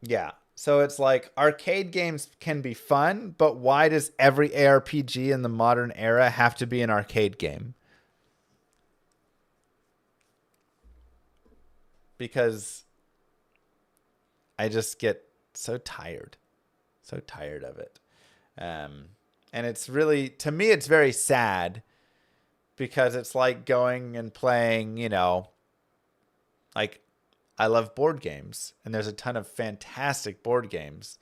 Yeah. So it's arcade games can be fun, but why does every ARPG in the modern era have to be an arcade game? Because I just get so tired of it. And it's really, to me, it's very sad, because it's like going and playing, I love board games, and there's a ton of fantastic board games,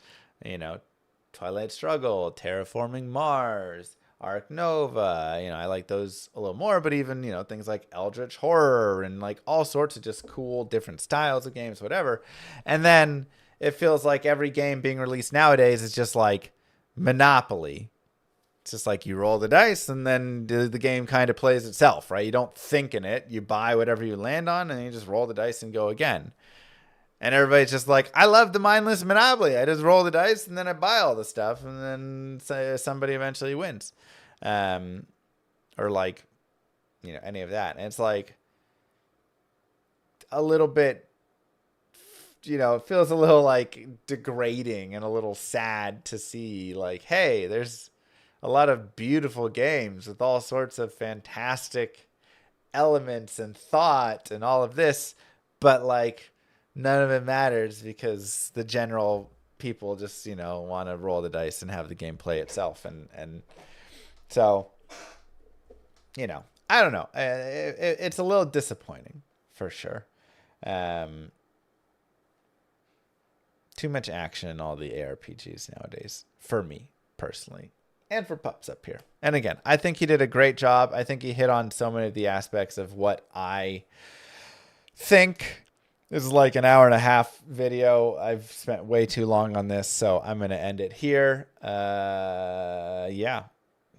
Twilight Struggle, Terraforming Mars, Ark Nova, I like those a little more, but even, things like Eldritch Horror and all sorts of just cool different styles of games, whatever. And then it feels like every game being released nowadays is just Monopoly, It's just like you roll the dice and then the game kind of plays itself, right? You don't think in it. You buy whatever you land on and you just roll the dice and go again. And everybody's just like, I love the mindless Monopoly. I just roll the dice and then I buy all the stuff and then somebody eventually wins. Or like, you know, any of that. And it's like a little bit, you know, it feels a little like degrading and a little sad to see like, hey, there's a lot of beautiful games with all sorts of fantastic elements and thought and all of this, but like none of it matters because the general people just, you know, want to roll the dice and have the game play itself. And so, you know, I don't know. It's a little disappointing for sure. Too much action in all the ARPGs nowadays for me personally. And for Pups up here. And again, I think he did a great job. I think he hit on so many of the aspects of what I think. This is like an hour and a half video. I've spent way too long on this, so I'm going to end it here. Yeah.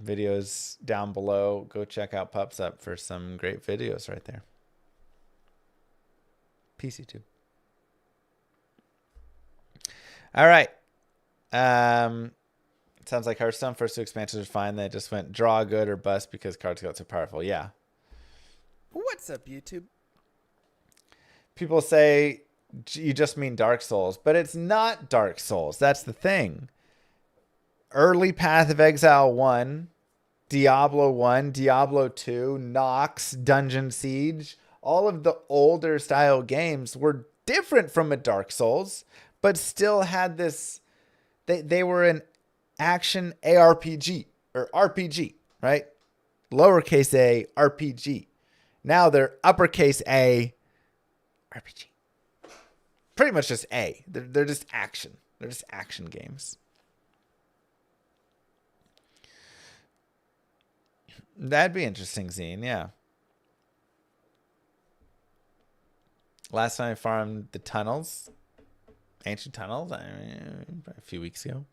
Videos down below. Go check out Pups Up for some great videos right there. PC2. All right. Sounds like Hearthstone first two expansions are fine. They just went draw good or bust because cards got so powerful. Yeah. What's up, YouTube? People say you just mean Dark Souls, but it's not Dark Souls. That's the thing. Early Path of Exile 1, Diablo 1, Diablo 2, Nox, Dungeon Siege, all of the older style games were different from a Dark Souls, but still had this, they were an action ARPG or RPG, right? Lowercase a RPG. Now they're uppercase A RPG. Pretty much just A. They're just action. They're just action games. That'd be interesting, Zine. Yeah. Last time I farmed the tunnels, ancient tunnels, a few weeks ago.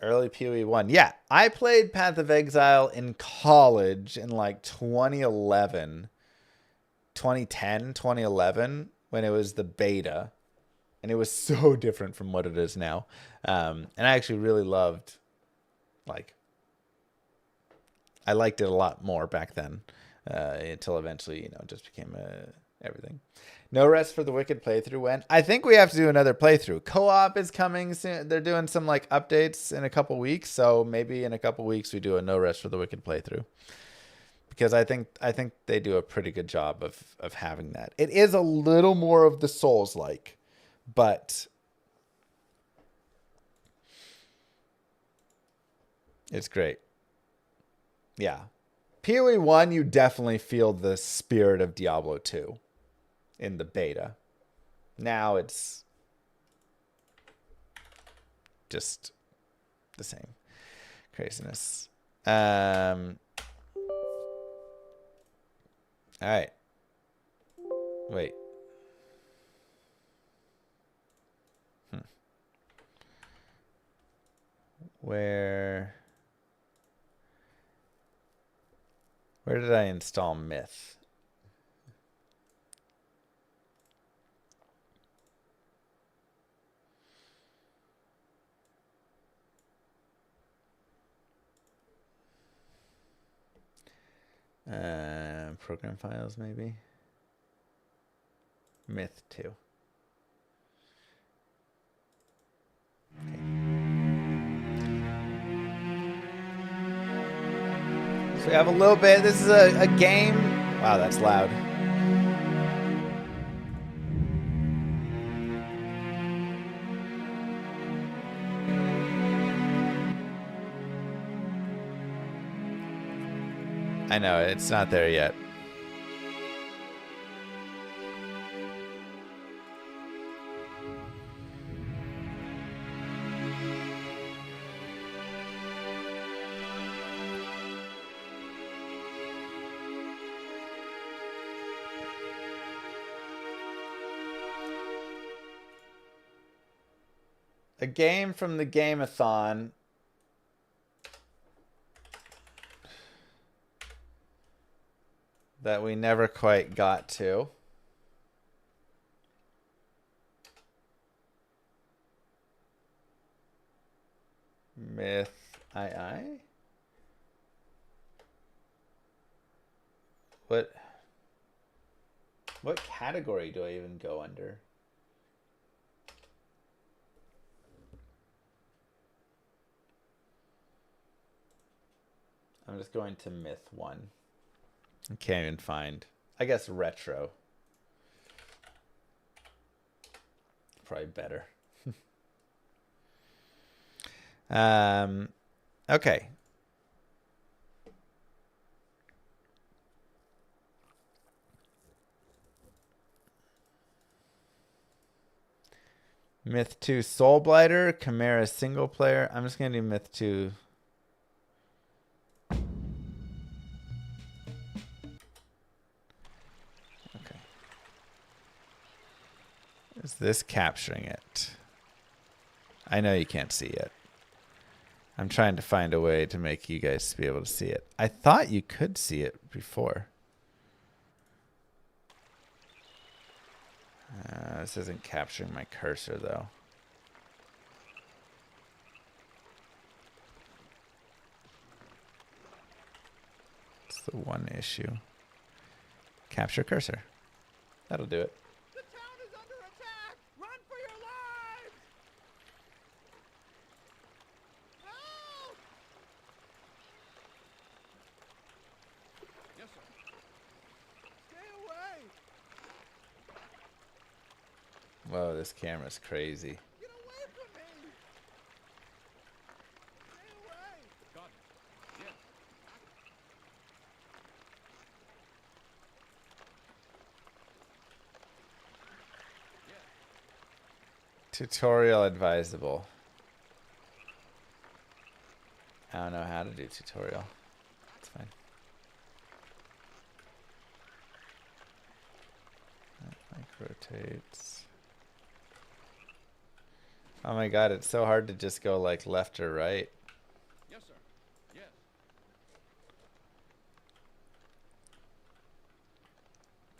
Early PoE 1. Yeah, I played Path of Exile in college in like 2011, 2010, 2011, when it was the beta. And it was so different from what it is now. And I actually really loved, like, I liked it a lot more back then. Until eventually, you know, it just became everything. No Rest for the Wicked playthrough when? I think we have to do another playthrough. Co-op is coming soon. They're doing some like updates in a couple weeks, so maybe in a couple weeks we do a No Rest for the Wicked playthrough. Because I think they do a pretty good job of having that. It is a little more of the Souls-like, but it's great. Yeah. PoE 1, you definitely feel the spirit of Diablo 2 in the beta. Now it's just the same craziness. All right. Wait. Where did I install Myth? Program files, maybe. Myth 2. Okay. So we have a little bit. This is a game. Wow, that's loud. I know, it's not there yet. A game from the Gameathon. That we never quite got to. Myth II? What category do I even go under? I'm just going to Myth 1. I can't even find. I guess retro. Probably better. Okay. Myth 2 Soulblighter, Chimera single player. I'm just going to do Myth 2. Okay. Is this capturing it? I know you can't see it. I'm trying to find a way to make you guys be able to see it. I thought you could see it before. This isn't capturing my cursor, though. It's the one issue. Capture cursor. That'll do it. The town is under attack! Run for your lives! Help! Yes, sir. Stay away! Whoa, this camera's crazy. Get away from me! Stay away! Got it. Yes. Tutorial advisable. I don't know how to do tutorial. It's fine. That mic rotates. Oh my god, it's so hard to just go like left or right. Yes, sir. Yes.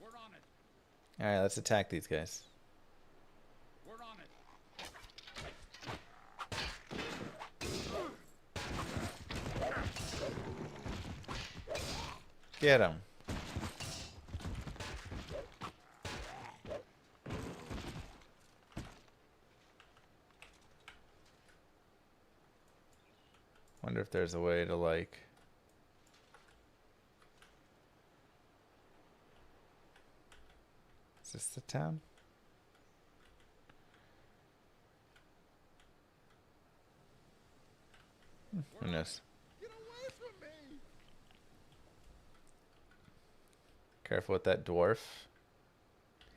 We're on it. Alright, let's attack these guys. We're on it. Get him. Wonder if there's a way to like... Is this the town? Who knows? Get away from me! Careful with that dwarf.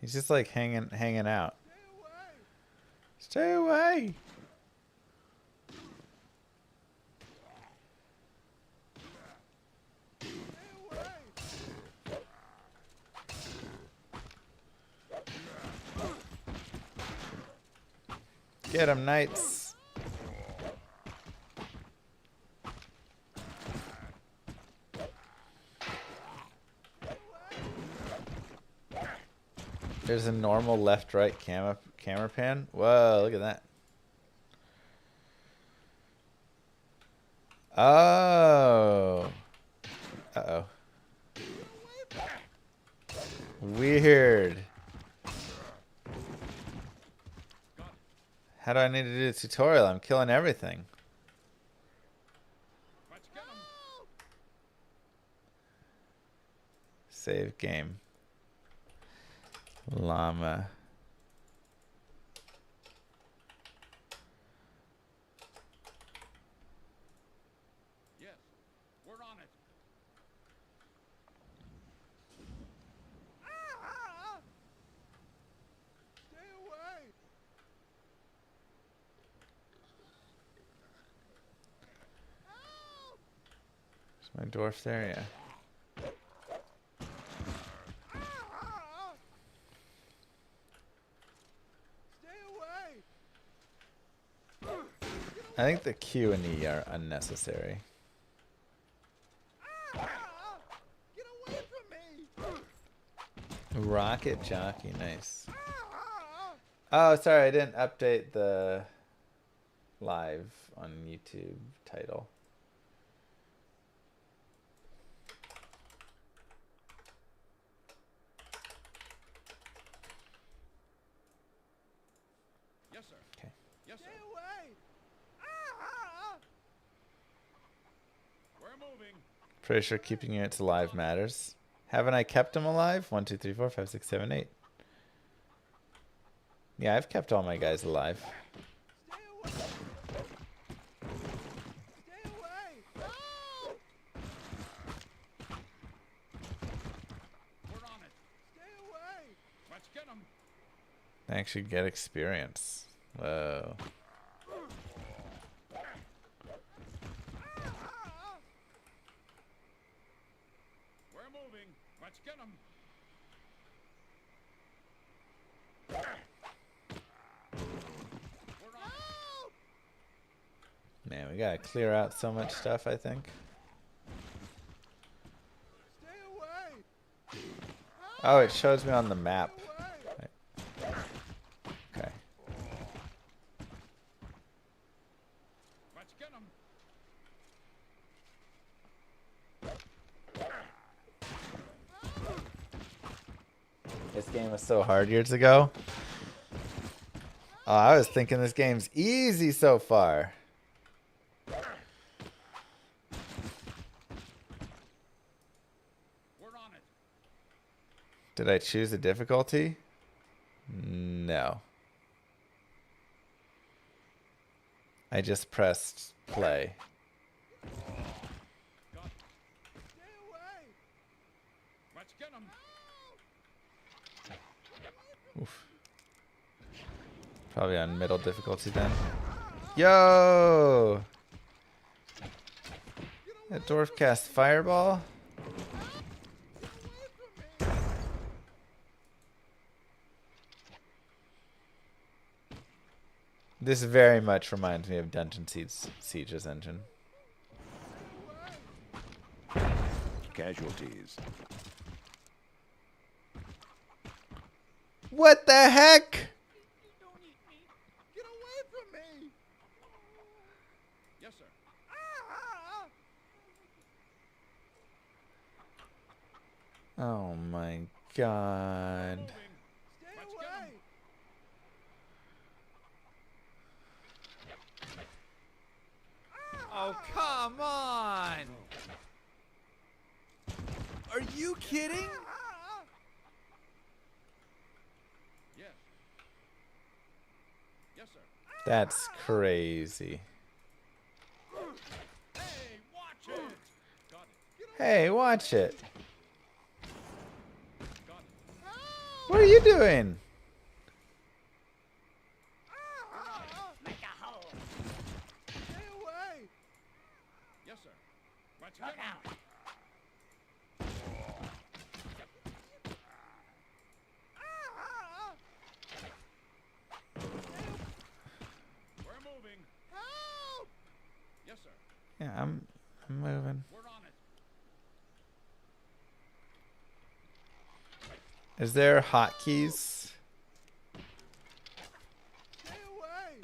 He's just like hanging out. Stay away! Stay away! Stay away! Get him, knights! There's a normal left-right camera pan. Whoa, look at that. Oh. Uh-oh. Weird. How do I need to do a tutorial? I'm killing everything. Let's get him! Save game. Llama. Yes, we're on it. Ah! Stay away! Help! Is my dwarf there? Yeah. Ah! Stay away! think the Q and E are unnecessary. Get away from me! Rocket jockey, nice. Oh, sorry, I didn't update the live on YouTube title. Yes, sir. Okay. Yes, sir. Stay away! Ah! We're moving. Pretty sure keeping units alive matters. Haven't I kept them alive? 1, 2, 3, 4, 5, 6, 7, 8. Yeah, I've kept all my guys alive. Stay away! Stay away! No! We're on it. Stay away! Let's get him. I actually get experience. Whoa. We're moving. Let's get him. We're on it. Man, we gotta clear out so much stuff, I think. Stay away! Oh, it shows me on the map. Away! Okay. Let's get him. This game was so hard years ago. Oh, I was thinking this game's easy so far. We're on it. Did I choose a difficulty? No. I just pressed play. Stay away! Let's get him. Oof. Probably on middle difficulty then. Yo! That dwarf cast fireball? This very much reminds me of Dungeon Siege's engine. Casualties. What the heck? Get away from me! Yes, sir. Oh my god. Moving. Stay away! Oh, come on! Are you kidding? Yes. Yes, sir. That's crazy. Hey, watch it! Got it. Hey, watch it. Got it. What are you doing? Stay away! Yes, sir. Let's get him. We're moving. Help! Yes, sir. Yeah, I'm moving. We're on it. Is there hotkeys? Stay away!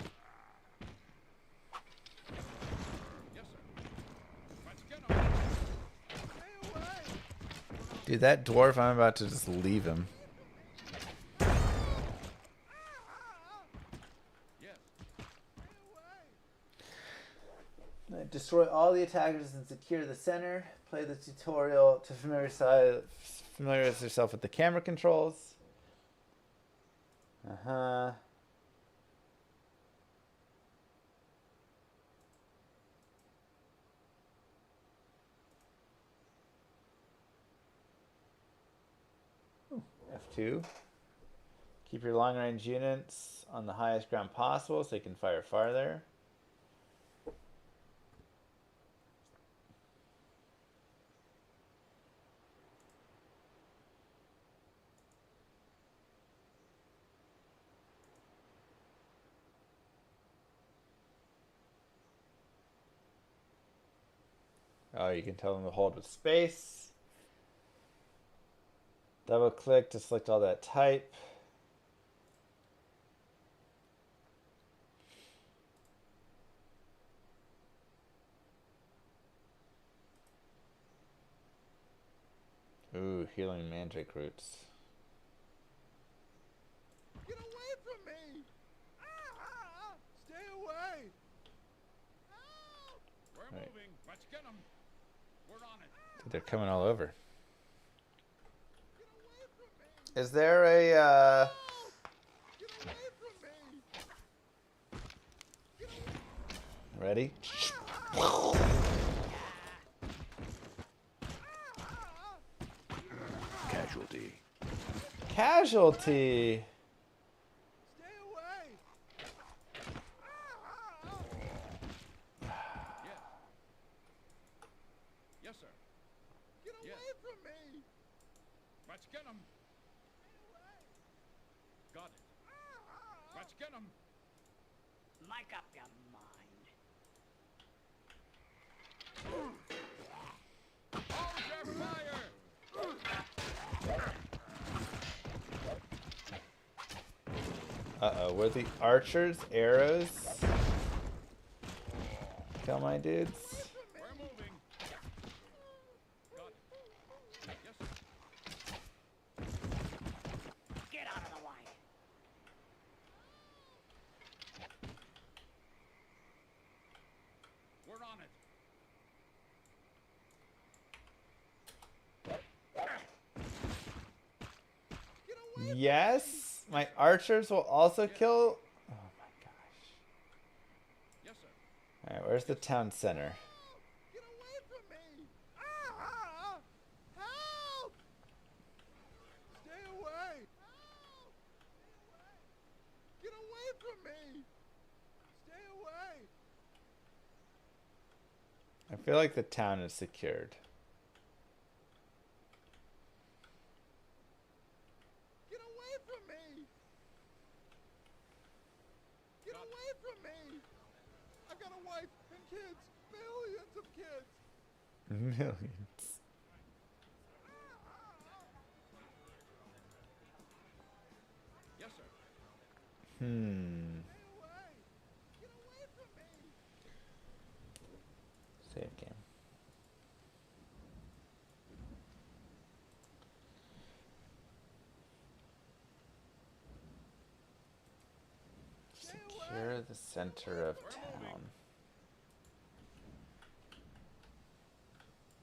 Yes, sir. Let's get him. Stay away! Dude, that dwarf, I'm about to just leave him. Yes. Stay away! Destroy all the attackers and secure the center. Play the tutorial to familiarize yourself with the camera controls. Uh-huh. F2. Keep your long-range units on the highest ground possible so you can fire farther. Oh, you can tell them to hold with space. Double click to select all that type. Ooh, healing mandrake roots. Get away from me! Stay away! Help! We're Right. moving. Let's get them. We're on it. Dude, they're coming all over. Get away from me! Is there a Help! Get away from me! ready? Casualty. Casualty. Stay away! Yes, sir. Get away from me! Let's get them. Got it. Let's get them. Make up your mind. Hold your fire. Uh-oh, were the archers arrows kill my dudes? We're moving. Got it. Yes, sir. Get out of the way. We're on it. Yes, my archers will also kill. Oh my gosh. Yes, sir. All right, where's the town center? Get away from me! Help! Stay away! Help! Get away from me! Stay away! I feel like the town is secured. Get away from me! Get away from me! I've got a wife and kids, millions of kids. Millions. Yes, sir. Stay away! Get away from me! Save game. Secure the center of town.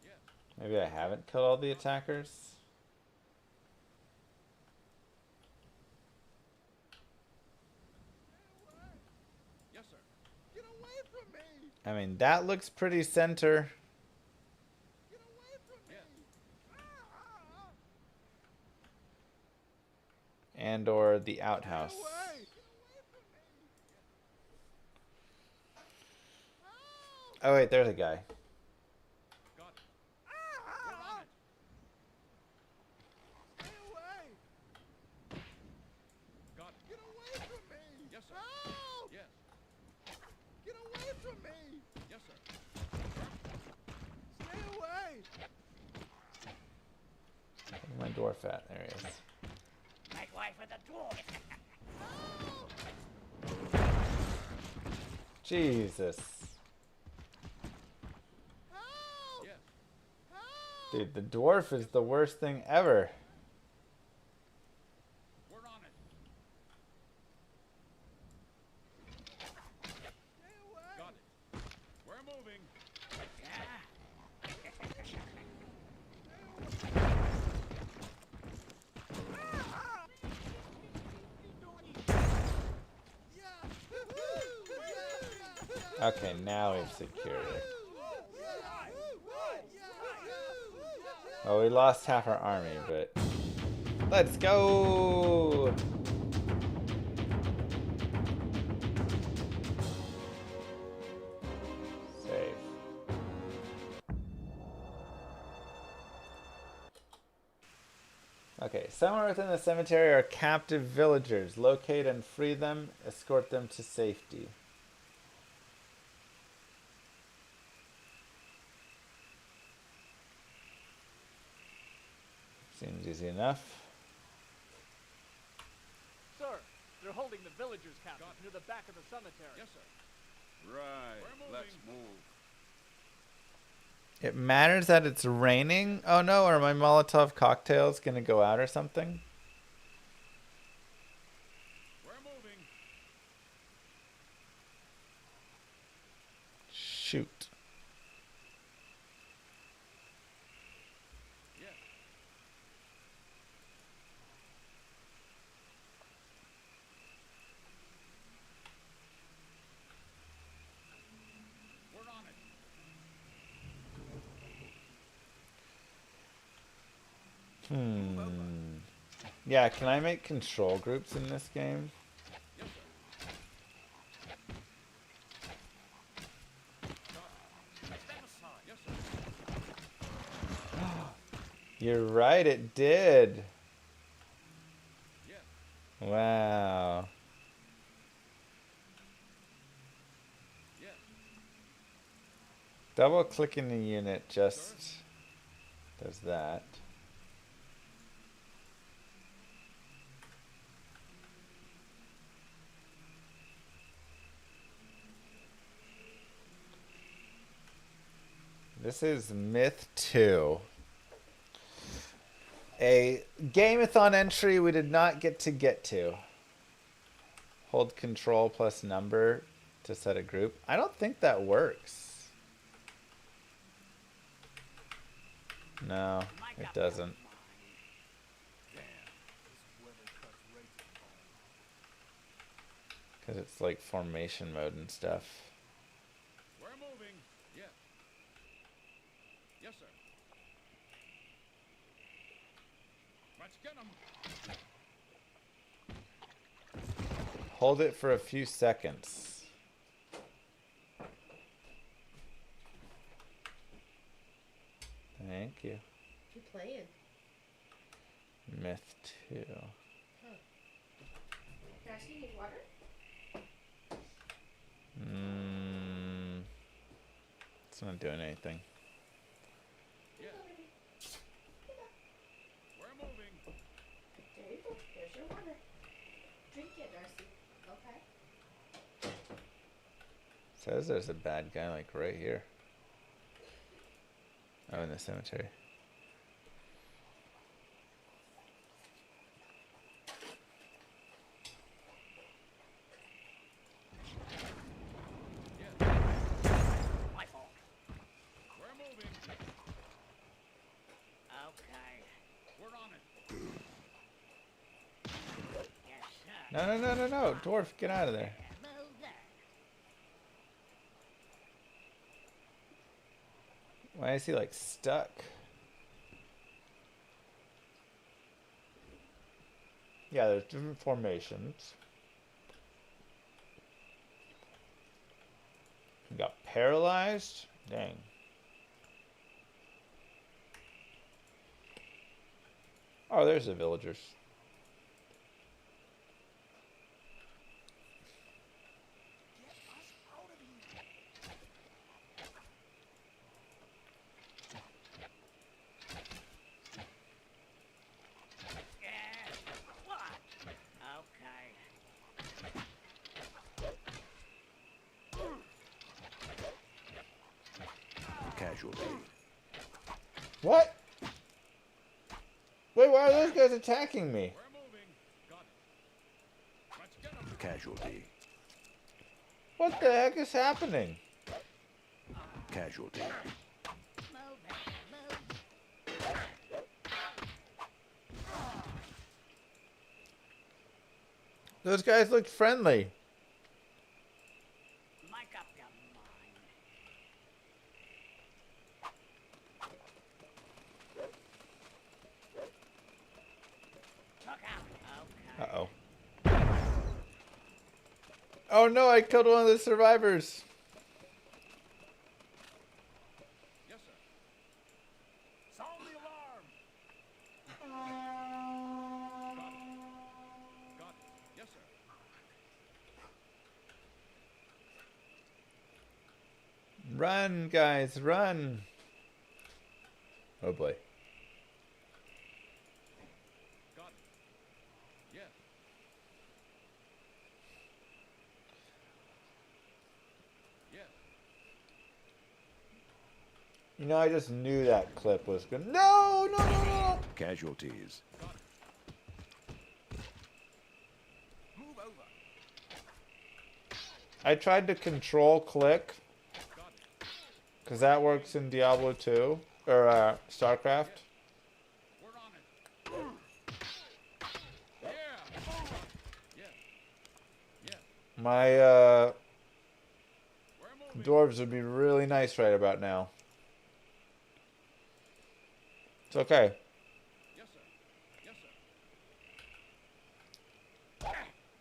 Yes. Maybe I haven't killed all the attackers. Yes, sir. Get away from me! I mean, that looks pretty center. Get away from me! And or the outhouse. Get away! Oh wait, there's a guy. Got it. We're on it. Stay away! Got it. Get away from me! Yes, sir. Help! Yes. Get away from me! Yes, sir. Stay away! Where's my dwarf at? There he is. Make way for the dwarf. Jesus. Help! Yes. Help! Dude, the dwarf is the worst thing ever. We're on it. Stay away! Got it. We're moving. Okay, now we've secured it. Well, we lost half our army, but let's go! Save. Okay, somewhere within the cemetery are captive villagers. Locate and free them, escort them to safety. Seems easy enough. Sir, they're holding the villagers captive near the back of the cemetery. Yes, sir. Right. Let's move. It matters that it's raining? Oh no, are my Molotov cocktails gonna go out or something? We're moving. Shoot. Yes. We're on it. Yeah, can I make control groups in this game? Yes, sir. Stand aside. Yes, sir. You're right, it did. Yes. Wow. Yes. Double clicking the unit just does that. This is Myth 2. A Gameathon entry we did not get to. Hold control plus number to set a group. I don't think that works. No, it doesn't. Because it's like formation mode and stuff. We're moving. Yes. Yes, sir. Let's get them. Hold it for a few seconds. Thank you. You playing? Myth 2. Cash, you need water? It's not doing anything. Yes. We're moving. There you go. There's your water. Drink it, Darcy. Okay. Says there's a bad guy like right here. Oh, in the cemetery. My fault. We're moving. Okay. We're on it. Yes, sir. No. Dwarf, get out of there. Move there. Why is he like stuck? Yeah, there's different formations. He got paralyzed? Dang. Oh, there's the villagers. Yes. What? Okay. Casualty. What? Wait, why are those guys attacking me? We're moving. Got it. Let's get them. Casualty. What the heck is happening? Casualty. Move it. Move. Those guys look friendly. Make up your mind. Look out. Okay. Uh-oh. Oh no, I killed one of the survivors. Yes, sir. Sound the alarm. Got it. Yes, sir. Run, guys, run. Oh boy. You know, I just knew that clip was good. No, no, no, no. Casualties. I tried to control click. Because that works in Diablo 2. Or StarCraft. My dwarves would be really nice right about now. It's okay.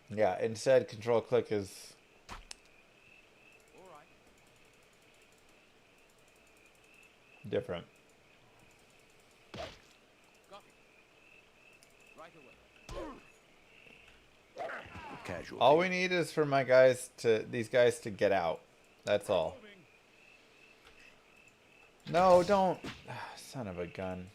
Yeah, instead control click is different. Casualty. All we need is for these guys to get out. That's all. No, don't. Son of a gun.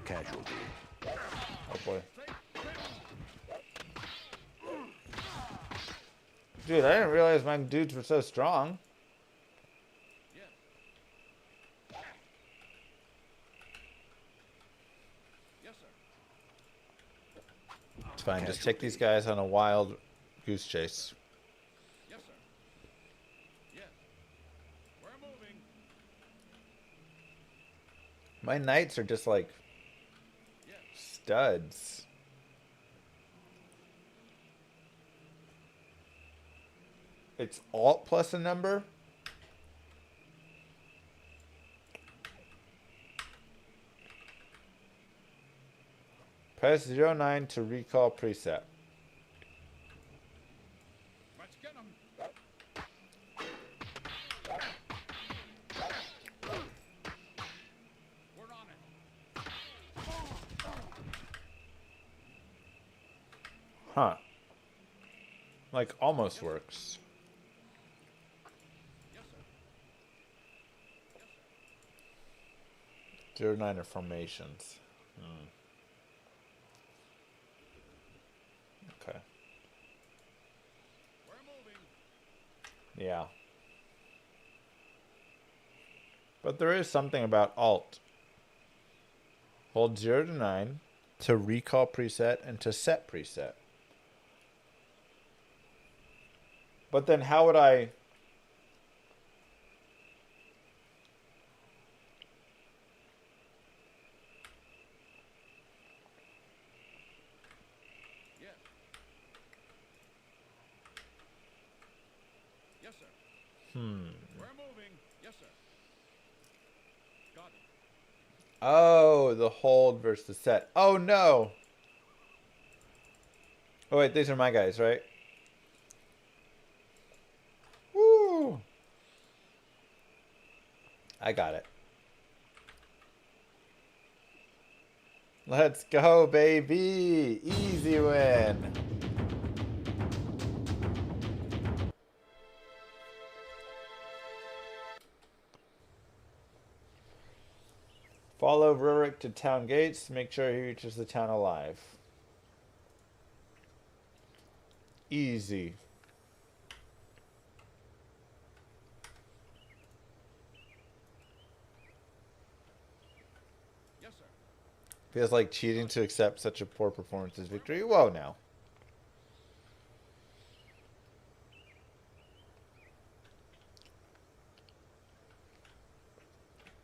Casualty. Oh boy. Dude, I didn't realize my dudes were so strong. It's fine. Just take these guys on a wild goose chase. My knights are just like studs. It's alt plus a number. Press 09 to recall preset. Huh. Like almost works. Zero 09 are formations. Okay. Yeah. But there is something about alt. Hold 0 to 9 to recall preset and to set preset. But then how would I... Oh, the hold versus the set. Oh, no. Oh, wait, these are my guys, right? Woo. I got it. Let's go, baby. Easy win. Follow Rurik to town gates. Make sure he reaches the town alive. Easy. Yes, sir. Feels like cheating to accept such a poor performance as victory. Whoa, now.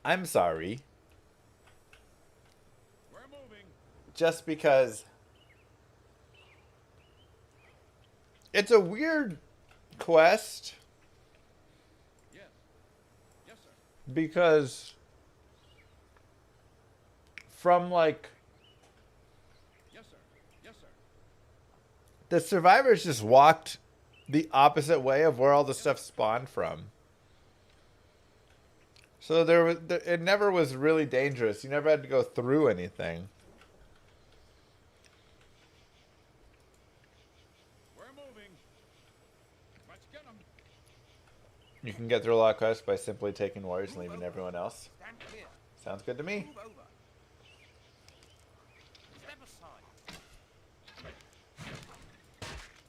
I'm sorry. We're moving. Just because it's a weird quest. Yes. Yes, sir. Because from like Yes, sir. Yes, sir. the survivors just walked the opposite way of where all the stuff spawned from. So it never was really dangerous. You never had to go through anything. We're moving. Let's get 'em. You can get through a lot of quests by simply taking warriors and leaving everyone else. Stand Sounds good to me. Move over. Step aside.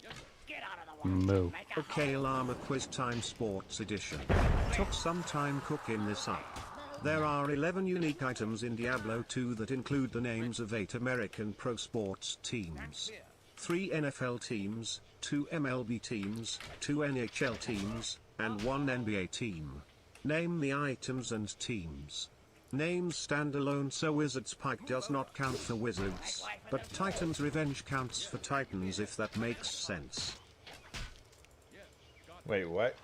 Yes, sir. Get out of the way. Move. Make a Okay, Llama Quiz Time Sports Edition. Took some time cooking this up. There are 11 unique items in Diablo 2 that include the names of 8 American pro sports teams, 3 NFL teams, 2 MLB teams, 2 NHL teams, and 1 NBA team. Name the items and teams. Names stand alone, so Wizard's Pike does not count for Wizards, but Titan's Revenge counts for Titans, if that makes sense. Wait, what?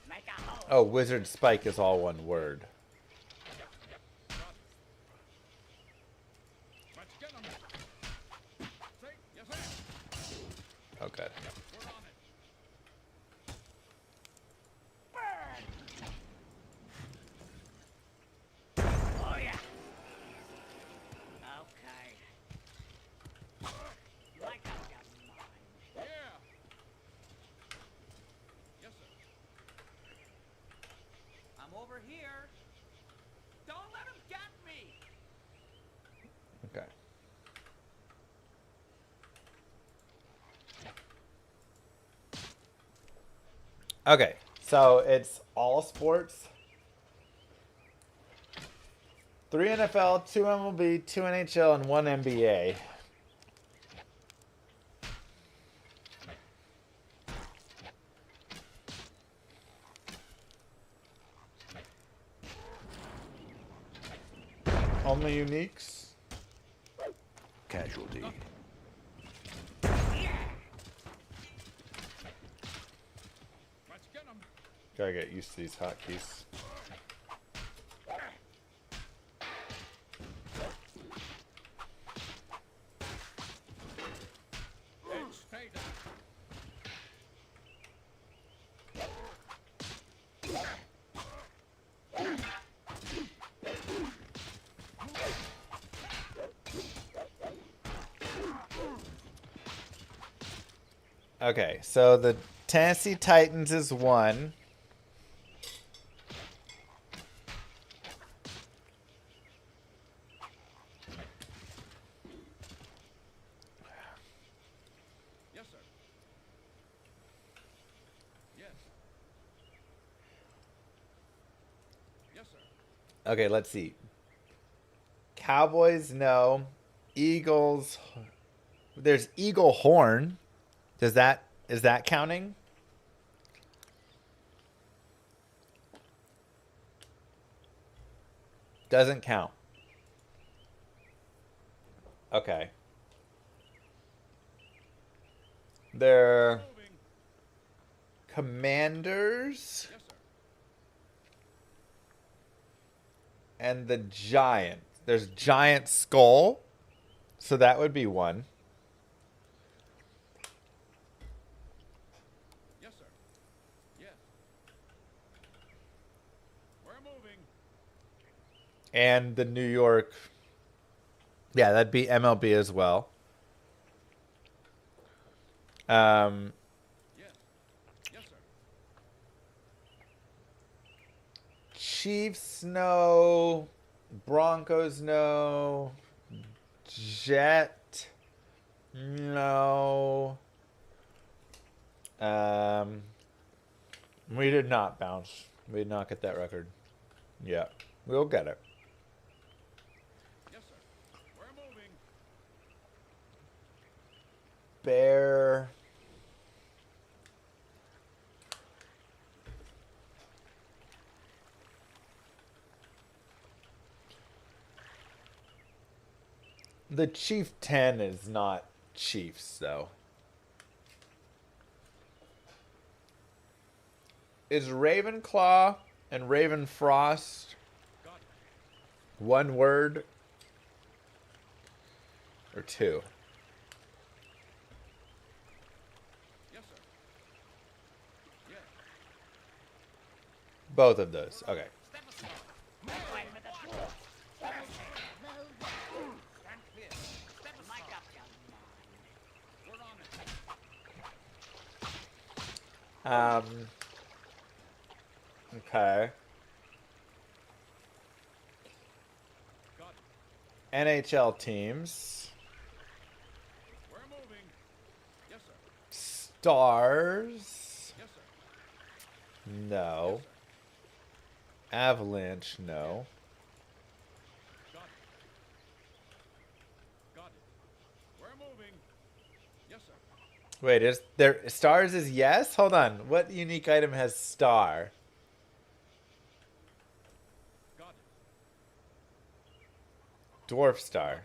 make a hole. Oh, Wizard Spike is all one word. Let's get 'em. See? Yes, sir. Okay. We're on it. Oh yeah. Okay. Make up your mind. Yeah. Yes, sir. I'm over here. Don't let him get me. Okay. Okay, so it's all sports. 3 NFL, 2 MLB, 2 NHL, and 1 NBA. Only uniques. Casualty. Let's get 'em. Gotta get used to these hotkeys. It's fatal. Okay, so the Tennessee Titans is 1. Yes, sir. Yes. Yes, sir. Okay, let's see. Cowboys, no. Eagles. There's Eagle Horn. Is that counting? Doesn't count. Okay. They're Moving. Commanders Yes, sir. and the Giant. There's Giant Skull. So that would be 1. Yes, sir. Yes. We're moving. And the New York. Yeah, that'd be MLB as well. Yes. Yes, sir. Chiefs, no. Broncos, no. Jet, no. We did not bounce. We did not get that record. Yeah, we'll get it. Yes, sir. We're moving. Bear. The Chief 10 is not Chiefs, though. Is Ravenclaw and Ravenfrost Got it. one word or 2? Yes, sir. Yes. Both of those. Okay. Step aside. Wait with the dwarf. Stand clear. Step aside. Make up your mind. We're on it. Okay. NHL teams. We're moving. Yes, sir. Stars. Yes, sir. No. Avalanche, no. Got it. Got it. We're moving. Yes, sir. Wait, is there stars is yes? Hold on. What unique item has star? Got it. Dwarf star.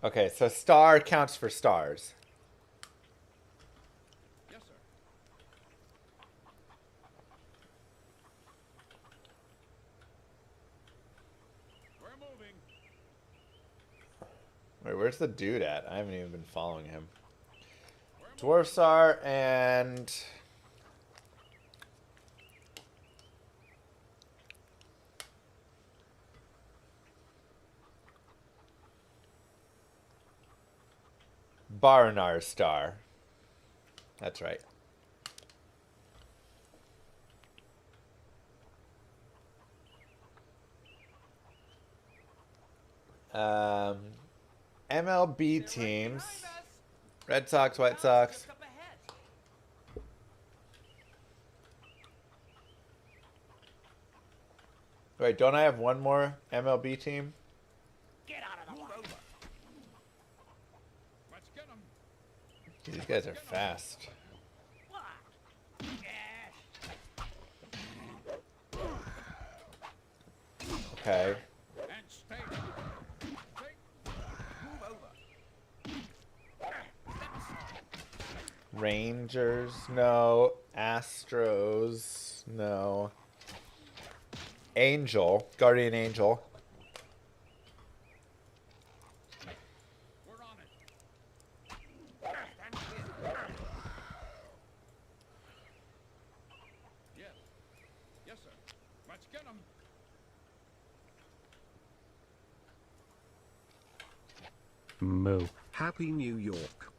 Okay, so star counts for stars. Yes, sir. We're moving. Wait, where's the dude at? I haven't even been following him. Dwarf star and Baranar star. That's right. MLB teams. Red Sox, White Sox. Wait, don't I have one more MLB team? Get out of the way. Let's get him. These guys are fast. Okay. And stay. Move over. Rangers, no. Astros, no. Angel, Guardian Angel. We're on it. Yes. Yes, sir. Let's get him. Moo. Happy New York.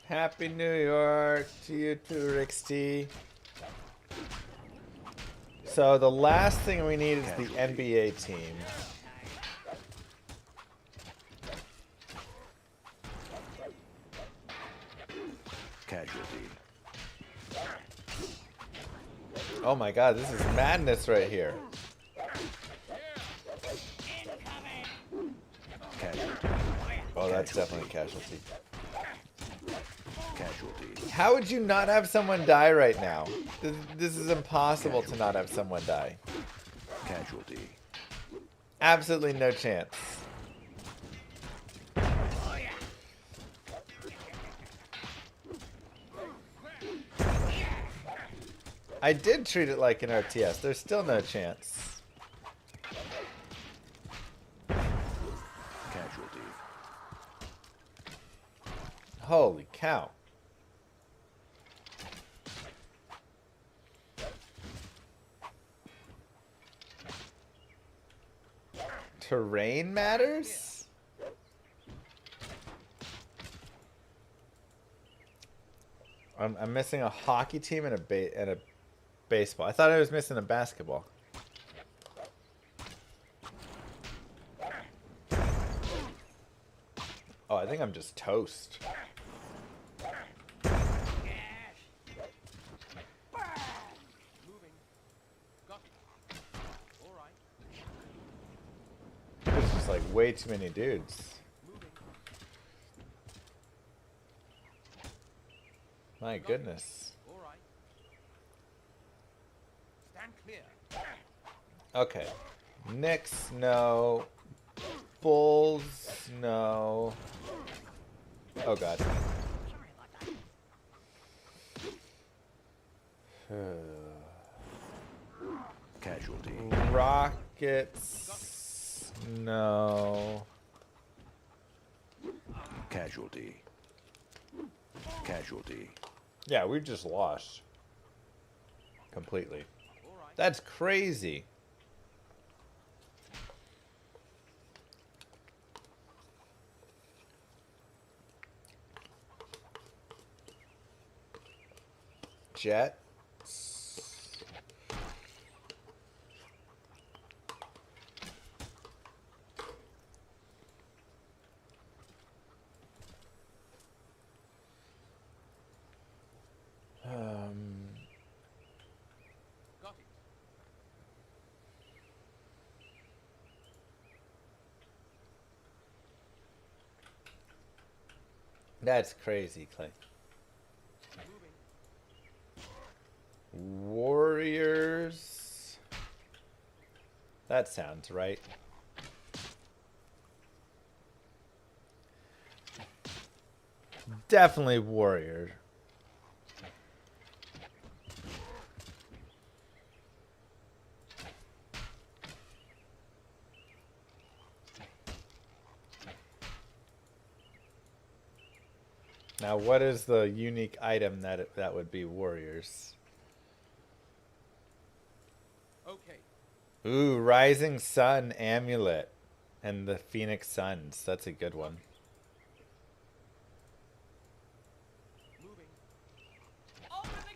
Happy New York to you too, Rixty. So the last thing we need is the NBA team. Casualty. Oh my god, this is madness right here. Casualty. Oh, that's definitely a casualty. Casualty. How would you not have someone die right now? This is impossible to not have someone die. Casualty. Absolutely no chance. I did treat it like an RTS. There's still no chance. Casualty. Holy cow. Terrain matters? I'm missing a hockey team and a baseball. I thought I was missing a basketball. Oh, I think I'm just toast. There's just like way too many dudes. My goodness. Stand clear. Okay. Knicks, no. Bulls, no. Oh god. Casualty. Rockets, no. Casualty. Casualty. Yeah, we just lost. Completely. That's crazy. Jets. That's crazy, Clay. Warriors. That sounds right. Definitely warrior. Now, what is the unique item that would be warriors? Okay. Ooh, Rising Sun Amulet and the Phoenix Suns. That's a good one. Moving. Open the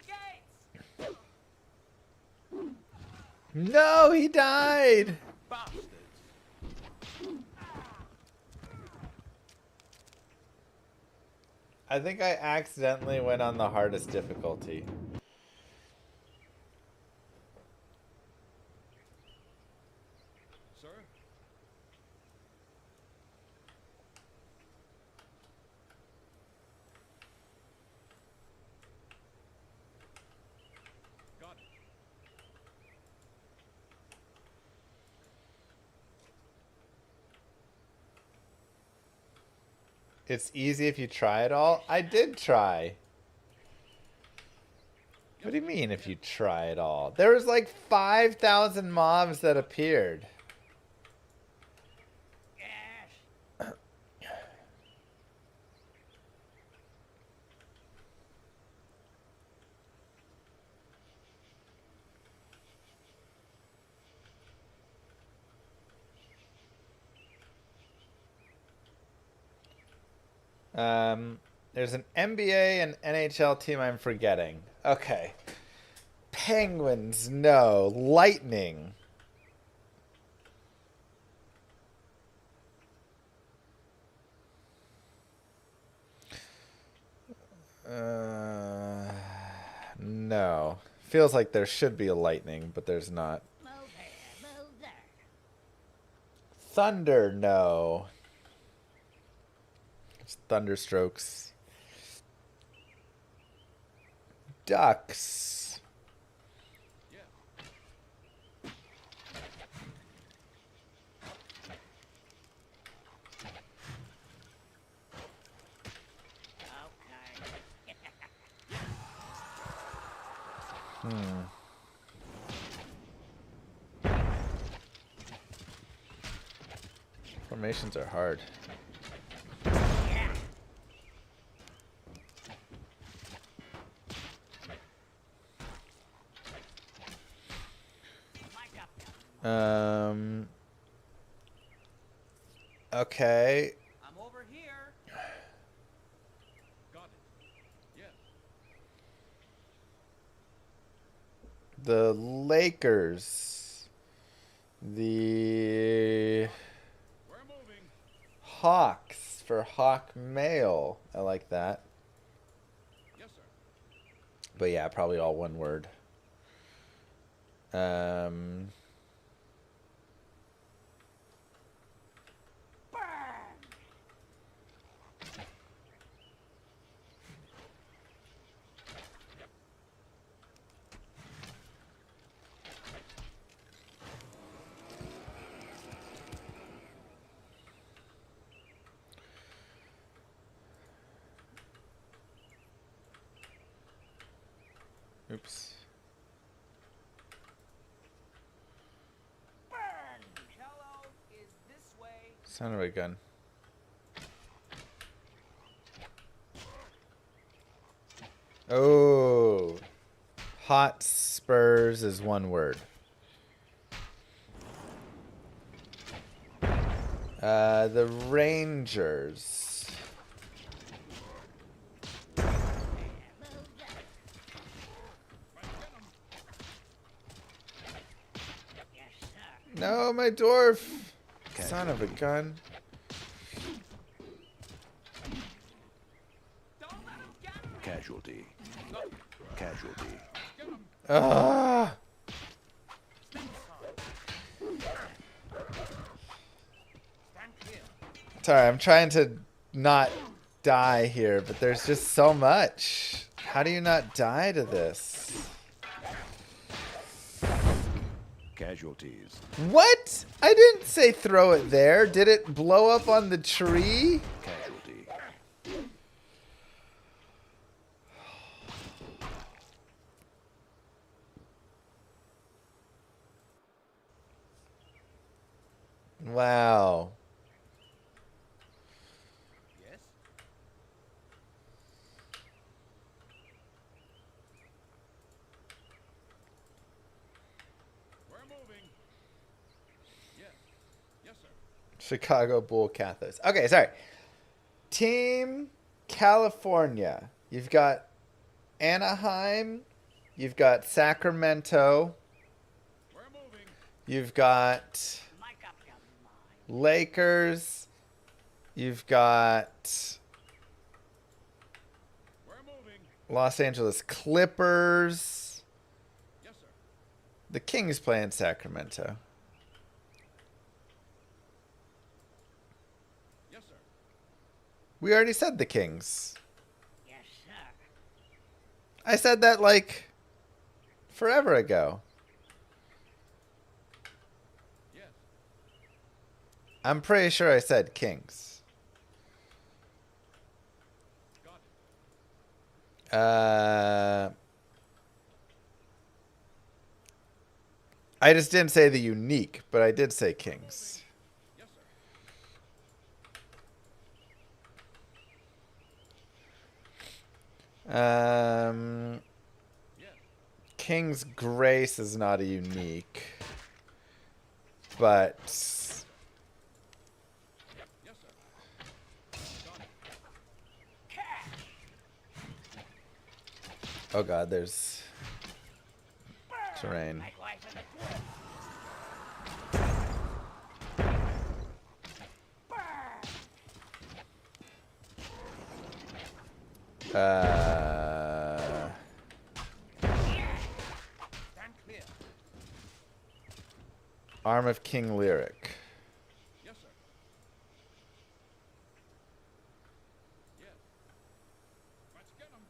gates! No, he died. Bastards. I think I accidentally went on the hardest difficulty. Sir? Got it. It's easy if you try it all. I did try. What do you mean if you try it all? There was like 5,000 mobs that appeared. There's an NBA and NHL team I'm forgetting. Okay. Penguins, no. Lightning. No. Feels like there should be a lightning, but there's not. Move here, move there. Thunder, no. It's thunderstrokes. Ducks. Formations are hard. Okay. I'm over here. Got it. Yes. The Lakers. The We're moving. Hawks for Hawk Mail. I like that. Yes, sir. But yeah, probably all one word. Oops. Hello is this way. Son of a gun. Oh. Hot Spurs is one word. The Rangers. No, my dwarf. Son of a gun. Casualty. Casualty. Ah. Sorry, I'm trying to not die here, but there's just so much. How do you not die to this? Casualties. What? I didn't say throw it there. Did it blow up on the tree? Casualty. Wow. Yes? We're moving. Yes. Yes, sir. Chicago Bull Cathos. Okay, sorry. Team California. You've got Anaheim. You've got Sacramento. We're moving. You've got Make up your mind. Lakers. You've got We're moving. Los Angeles Clippers. Yes, sir. The Kings play in Sacramento. Yes, sir. We already said the Kings. Yes, sir. I said that like forever ago. Yes. I'm pretty sure I said Kings. Got it. I just didn't say the unique, but I did say Kings. Yes, sir. Yes. King's Grace is not a unique, but Yes, sir. Got it. oh god, there's terrain. Make way for the Stand clear. Arm of King Lyric. Yes, sir. Yes. Let's get them.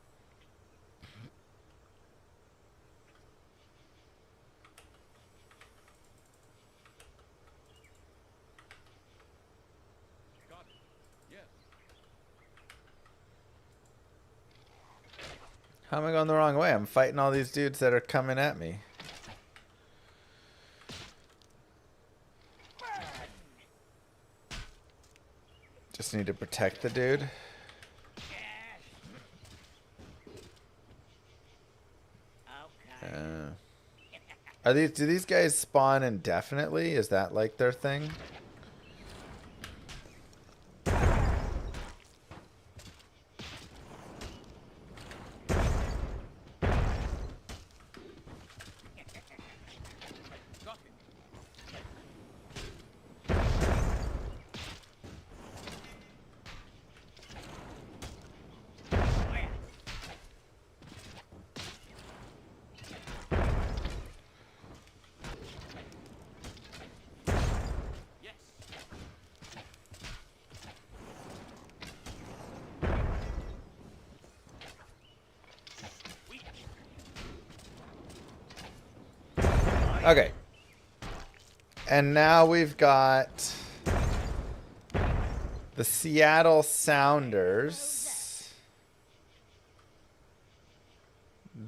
Got it. Yes. How am I going the wrong way? I'm fighting all these dudes that are coming at me. Just need to protect the dude. Okay. Do these guys spawn indefinitely? Is that like their thing? Got it. Yes. Okay. And now we've got the Seattle Sounders,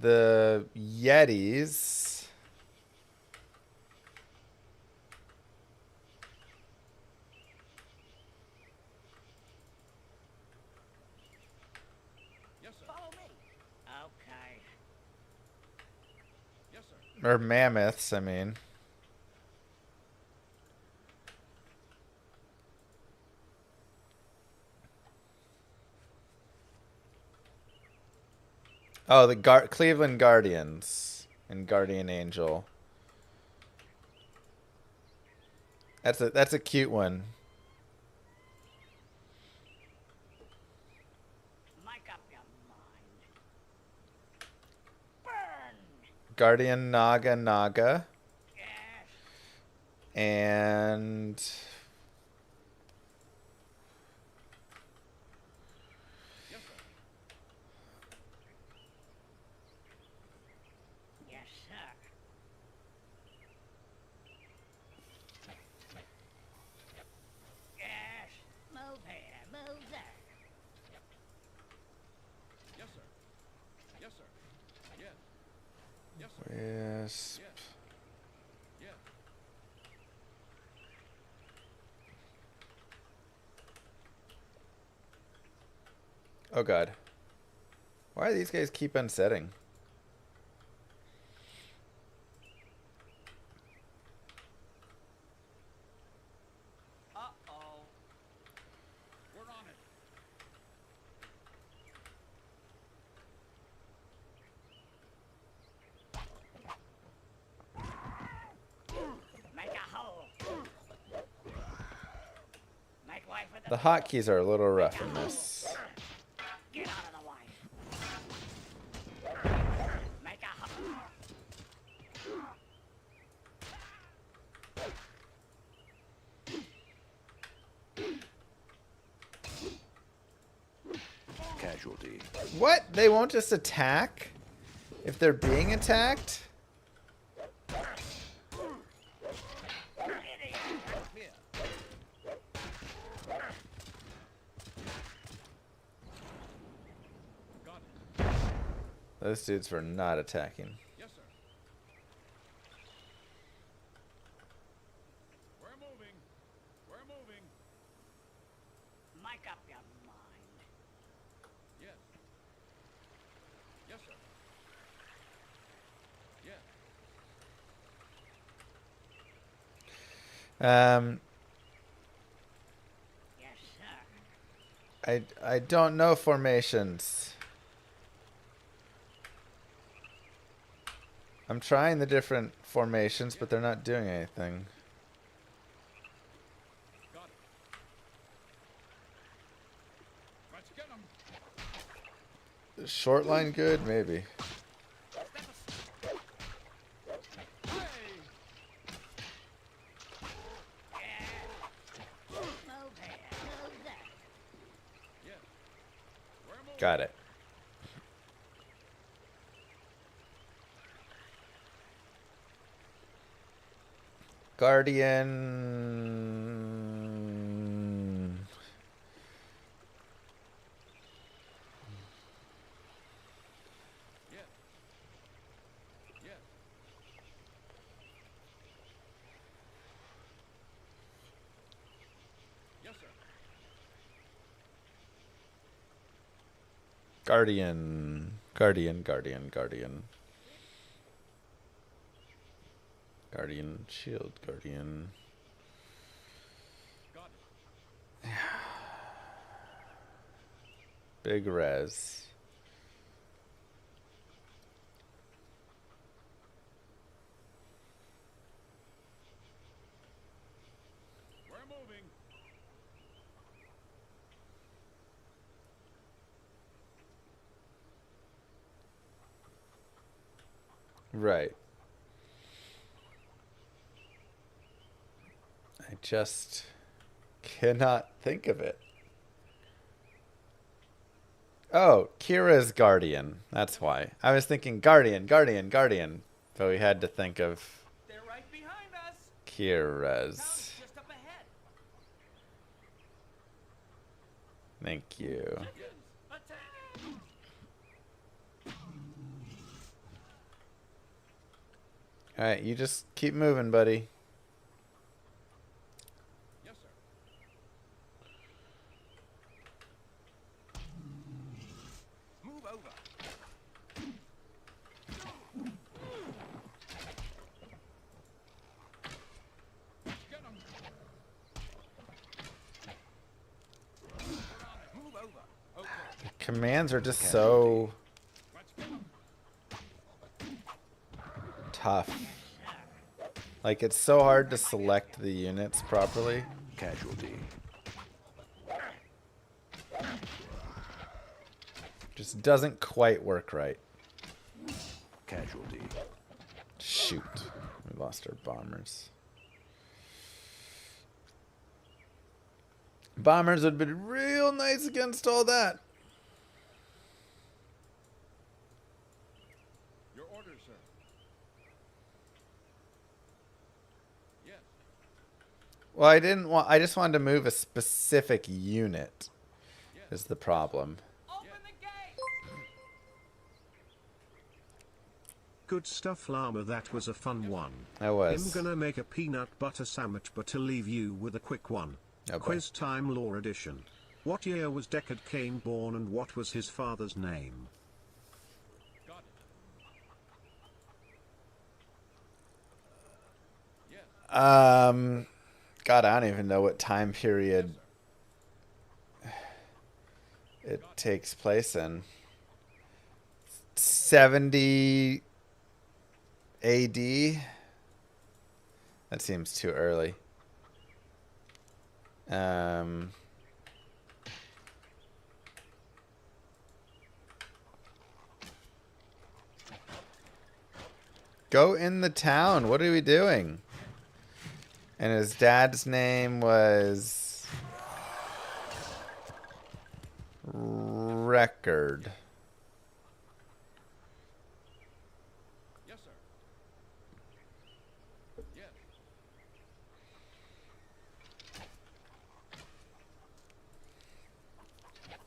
the Yetis, Yes, sir. Follow me. Okay. Yes, sir. or Mammoths, I mean. Oh, the Cleveland Guardians and Guardian Angel. That's a cute one. Make up your mind. Burn. Guardian Naga. Yes. And Oh god. Why do these guys keep unsetting? Uh-oh. We're on it. Make a hole. Make way for The hotkeys are a little rough in this. Get out of the way. Make a hole. Casualty. What? They won't just attack if they're being attacked? Those dudes were not attacking. Yes, sir. We're moving. We're moving. Make up your mind. Yes. Yes, sir. Yes. Yes, sir. I don't know formations. I'm trying the different formations, but they're not doing anything. Got it. Let's get them. Is short line good? Maybe. Hey! Move here. Move there. Yes. We're moving. Got it. Guardian. Yes. Yes. Yes, sir. Guardian. Guardian, Guardian, Guardian. Guardian, shield, Guardian. Got it. Big res. We're moving. Right. I just cannot think of it. Oh, Kira's Guardian. That's why. I was thinking Guardian, Guardian, Guardian. But we had to think of They're right behind us. Kira's. Just up ahead. Thank you. Attack! Alright, you just keep moving, buddy. Yes, sir. Move over. Get him. Move over. Okay. Commands are just so Let's get him. tough. Like, it's so hard to select the units properly. Casualty. Just doesn't quite work right. Casualty. Shoot. We lost our bombers. Bombers would have been real nice against all that. Your orders, sir. Yes. Well, I just wanted to move a specific unit. Is the problem. Open the gate. Good stuff, Llama. That was a fun one. I was. I'm gonna make a peanut butter sandwich, but to leave you with a quick one. Oh, boy. Quiz time, lore edition. What year was Deckard Cain born and what was his father's name? God, I don't even know what time period it takes place in. 70 AD? That seems too early. Go in the town. What are we doing? And his dad's name was Record. Yes, sir. Yes.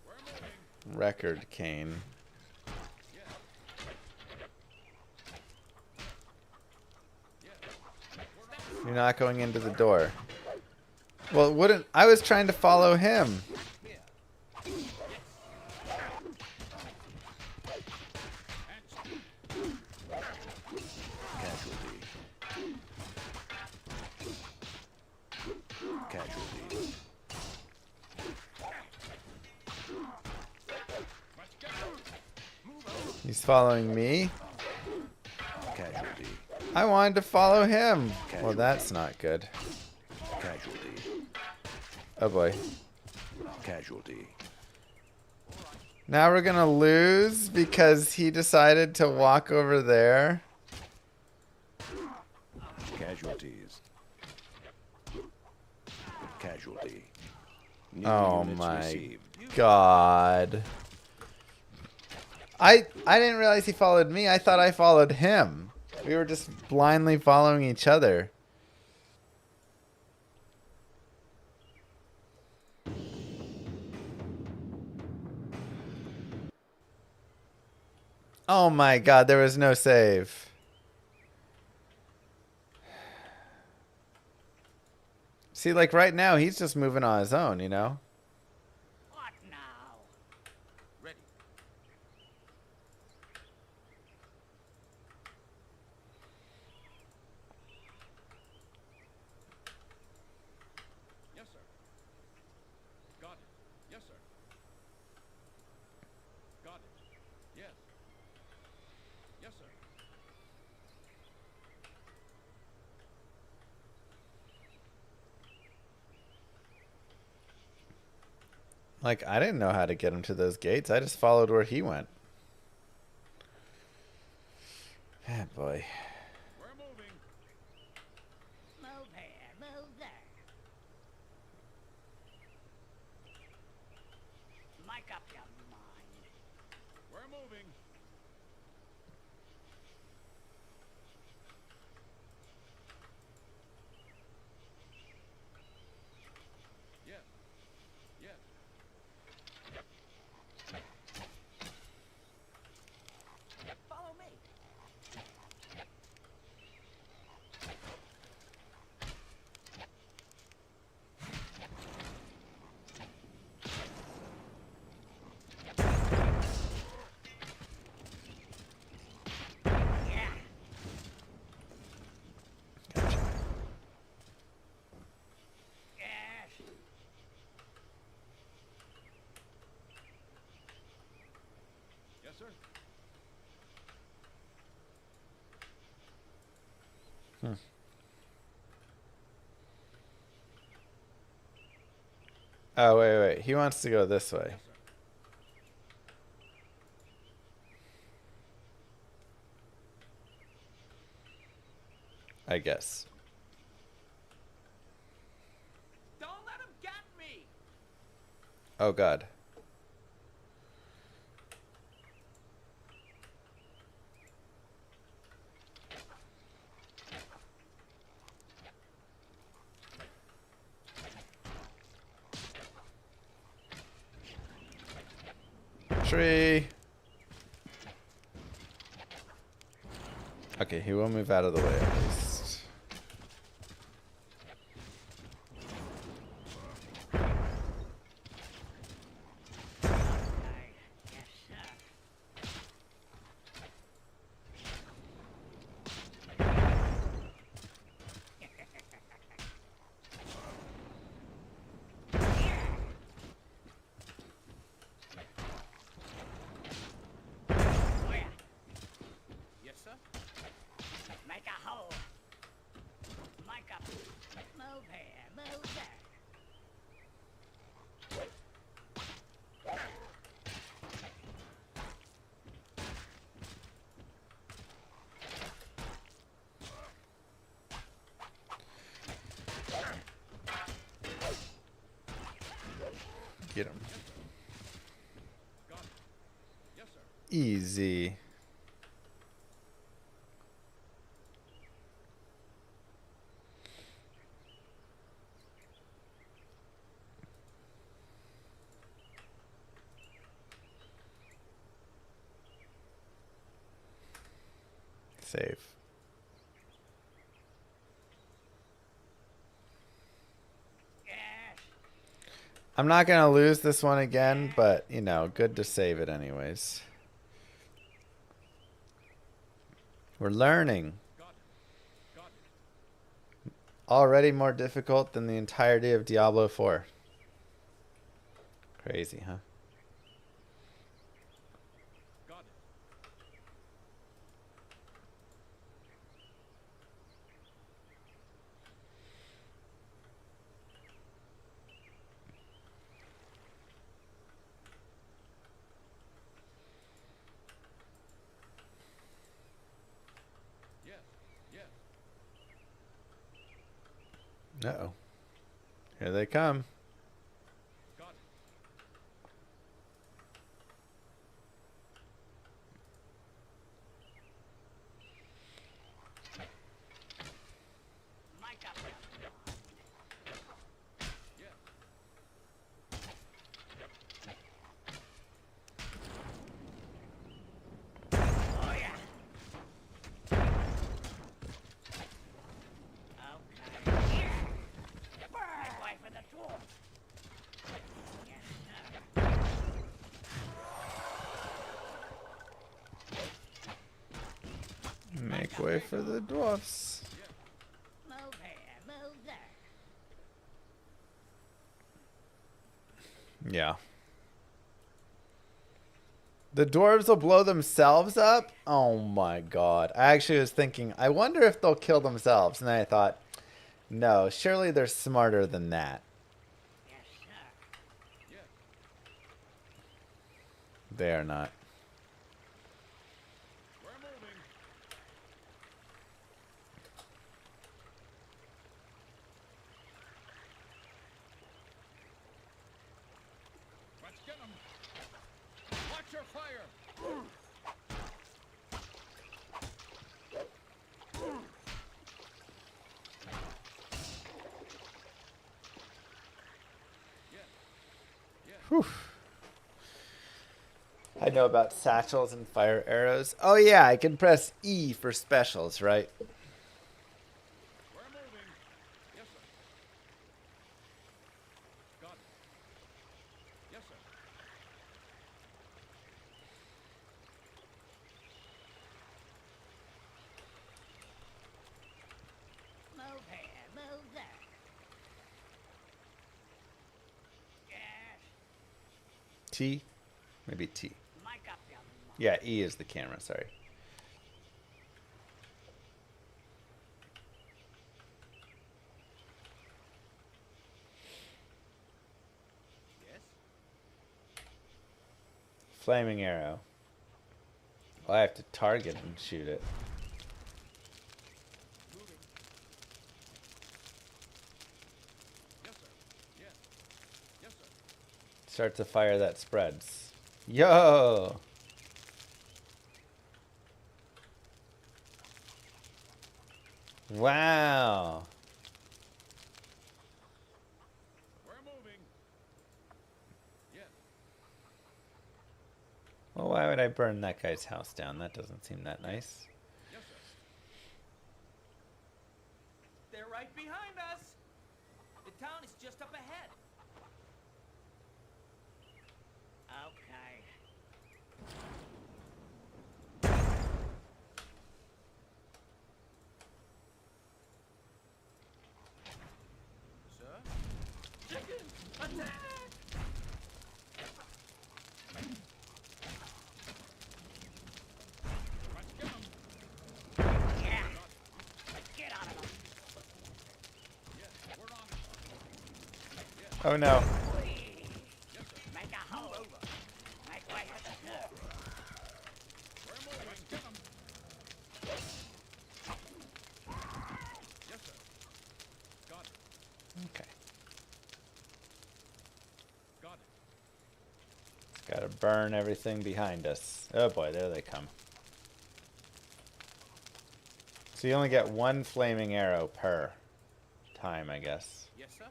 We're moving. Record Cane. You're not going into the door. Well, wouldn't I was trying to follow him. Casualty. Casualty. He's following me. Casualty. I wanted to follow him. Well, Casualty. that's not good. Casualty. Oh boy. Casualty. Now we're gonna lose because he decided to walk over there. Casualties. Casualty. New Oh units my received. god. I didn't realize he followed me. I thought I followed him. We were just blindly following each other. Oh my god, there was no save. See, like right now, he's just moving on his own, you know? What now? Ready. Yes, sir. Got it. Yes, sir. Got it. Yes. Yes, sir. Like, I didn't know how to get him to those gates. I just followed where he went. Ah, boy. We're moving. Move here, move there. Make up your mind. We're moving. Yes. Yes. Follow me. Yeah. Yes. Yes, sir. Oh, wait. He wants to go this way. I guess. Don't let him get me. Oh, God. Tree. Okay, he will move out of the way at least. Get him. Easy. Save. I'm not going to lose this one again, but, you know, good to save it anyways. We're learning. Already more difficult than the entirety of Diablo 4. Crazy, huh? Uh-oh. Here they come. Make way for the dwarfs. Move here, move there. Yeah. The dwarves will blow themselves up? Oh my god. I actually was thinking, I wonder if they'll kill themselves. And then I thought, no, surely they're smarter than that. Yes, sir. They are not. Watch your fire! Whew. I know about satchels and fire arrows. Oh yeah, I can press E for specials, right? We're moving. Yes, sir. Got it. Yes, sir. Move here, move there. Yes. T? Maybe T. Mic up, young man. Yeah, E is the camera, sorry. Yes. Flaming arrow. Well, I have to target and shoot it. Moving. Yes, sir. Yes. Yes, sir. Start to fire that spreads. Yo! Wow! We're moving. Yes. Well, why would I burn that guy's house down? That doesn't seem that nice. Yes, sir. They're right behind us. The town is just up ahead. Okay. Sir? Chicken! Attack! Yeah. Get out of them. Yes, we're on it. Oh no. Make a hole. Make way for the door. We're moving. Get 'em. Yes, sir. Got it. Okay. Got it. Gotta burn everything behind us. Oh boy, there they come. So you only get one flaming arrow per time, I guess. Yes, sir.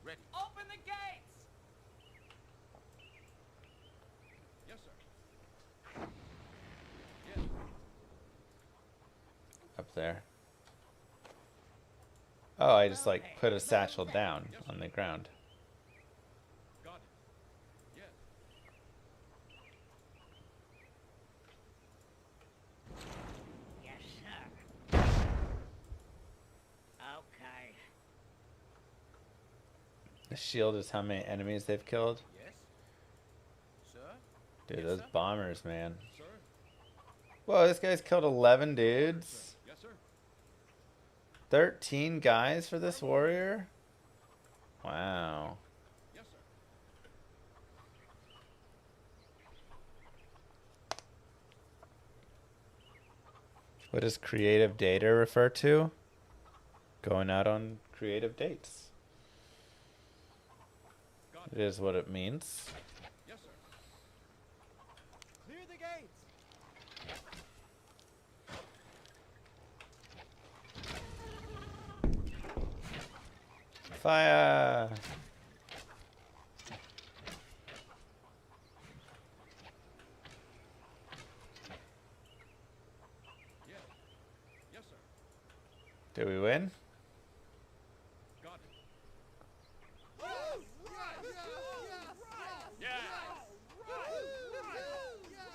Ready. Open the gates! Yes, sir. Yes. Up there. Oh, I just like put a satchel down on the ground. Got it. Yes. Yes, sir. Okay. The shield is how many enemies they've killed. Yes. Sir. Dude, Yes, those sir. bombers, man. Sir. Whoa, this guy's killed 11 dudes. Yes, sir. 13 guys for this warrior? Wow. Yes, sir. What does creative data refer to? Going out on creative dates. Got It is what it means. Yes, sir. Clear the gates. Fire! Yes. Yes, sir. Did we win? Got it. Yeah.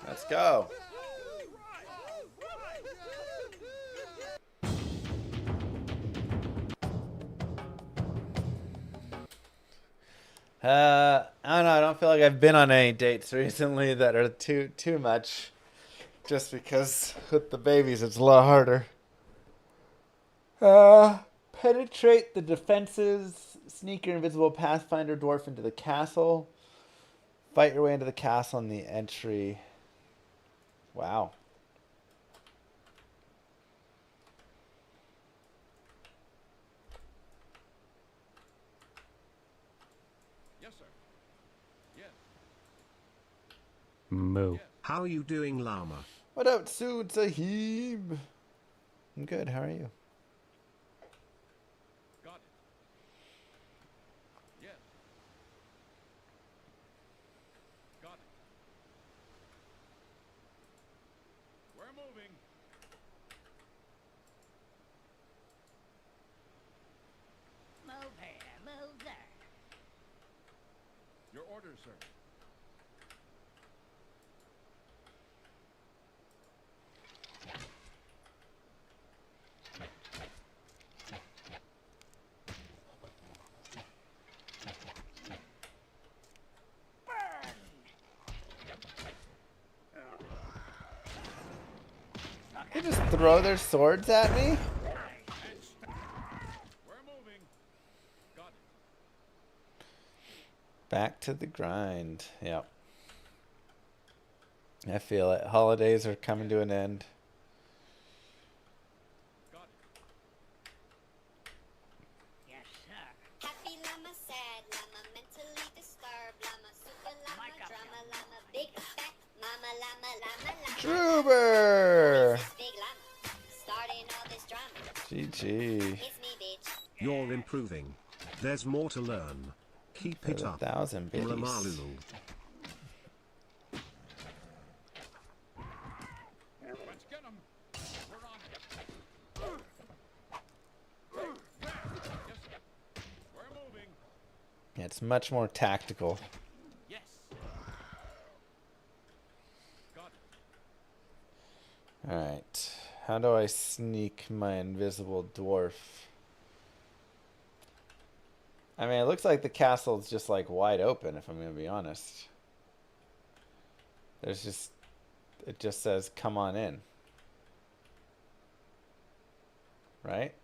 Let's go. I don't know. I don't feel like I've been on any dates recently that are too much. Just because with the babies, it's a lot harder. Penetrate the defenses. Sneak your invisible Pathfinder dwarf into the castle. Fight your way into the castle on the entry. Wow. Yes, sir. Yes. Moo. How you doing, Llama? What up, Sood Sahib? I'm good. How are you? Got it. Yes. Got it. We're moving. Move here, move there. Your orders, sir. They just throw their swords at me? We're moving. Got it. Back to the grind. Yep. I feel it. Holidays are coming to an end. Got it. Yes, sir. Happy llama, sad llama, mentally disturbed llama, super llama, Mic up, drama yo. llama, big fat mama llama, llama, llama. Truber! This big llama, starting all this drama. GG. It's me, bitch. You're improving. There's more to learn. Keep it For up. 1,000 biddies. Ramalu. Let's get them. We're on it. Yes, sir. We're moving. Yeah, it's much more tactical. Yes. Got it. Alright. How do I sneak my invisible dwarf? I mean, it looks like the castle's just like wide open, if I'm going to be honest. There's just... It just says, come on in. Right?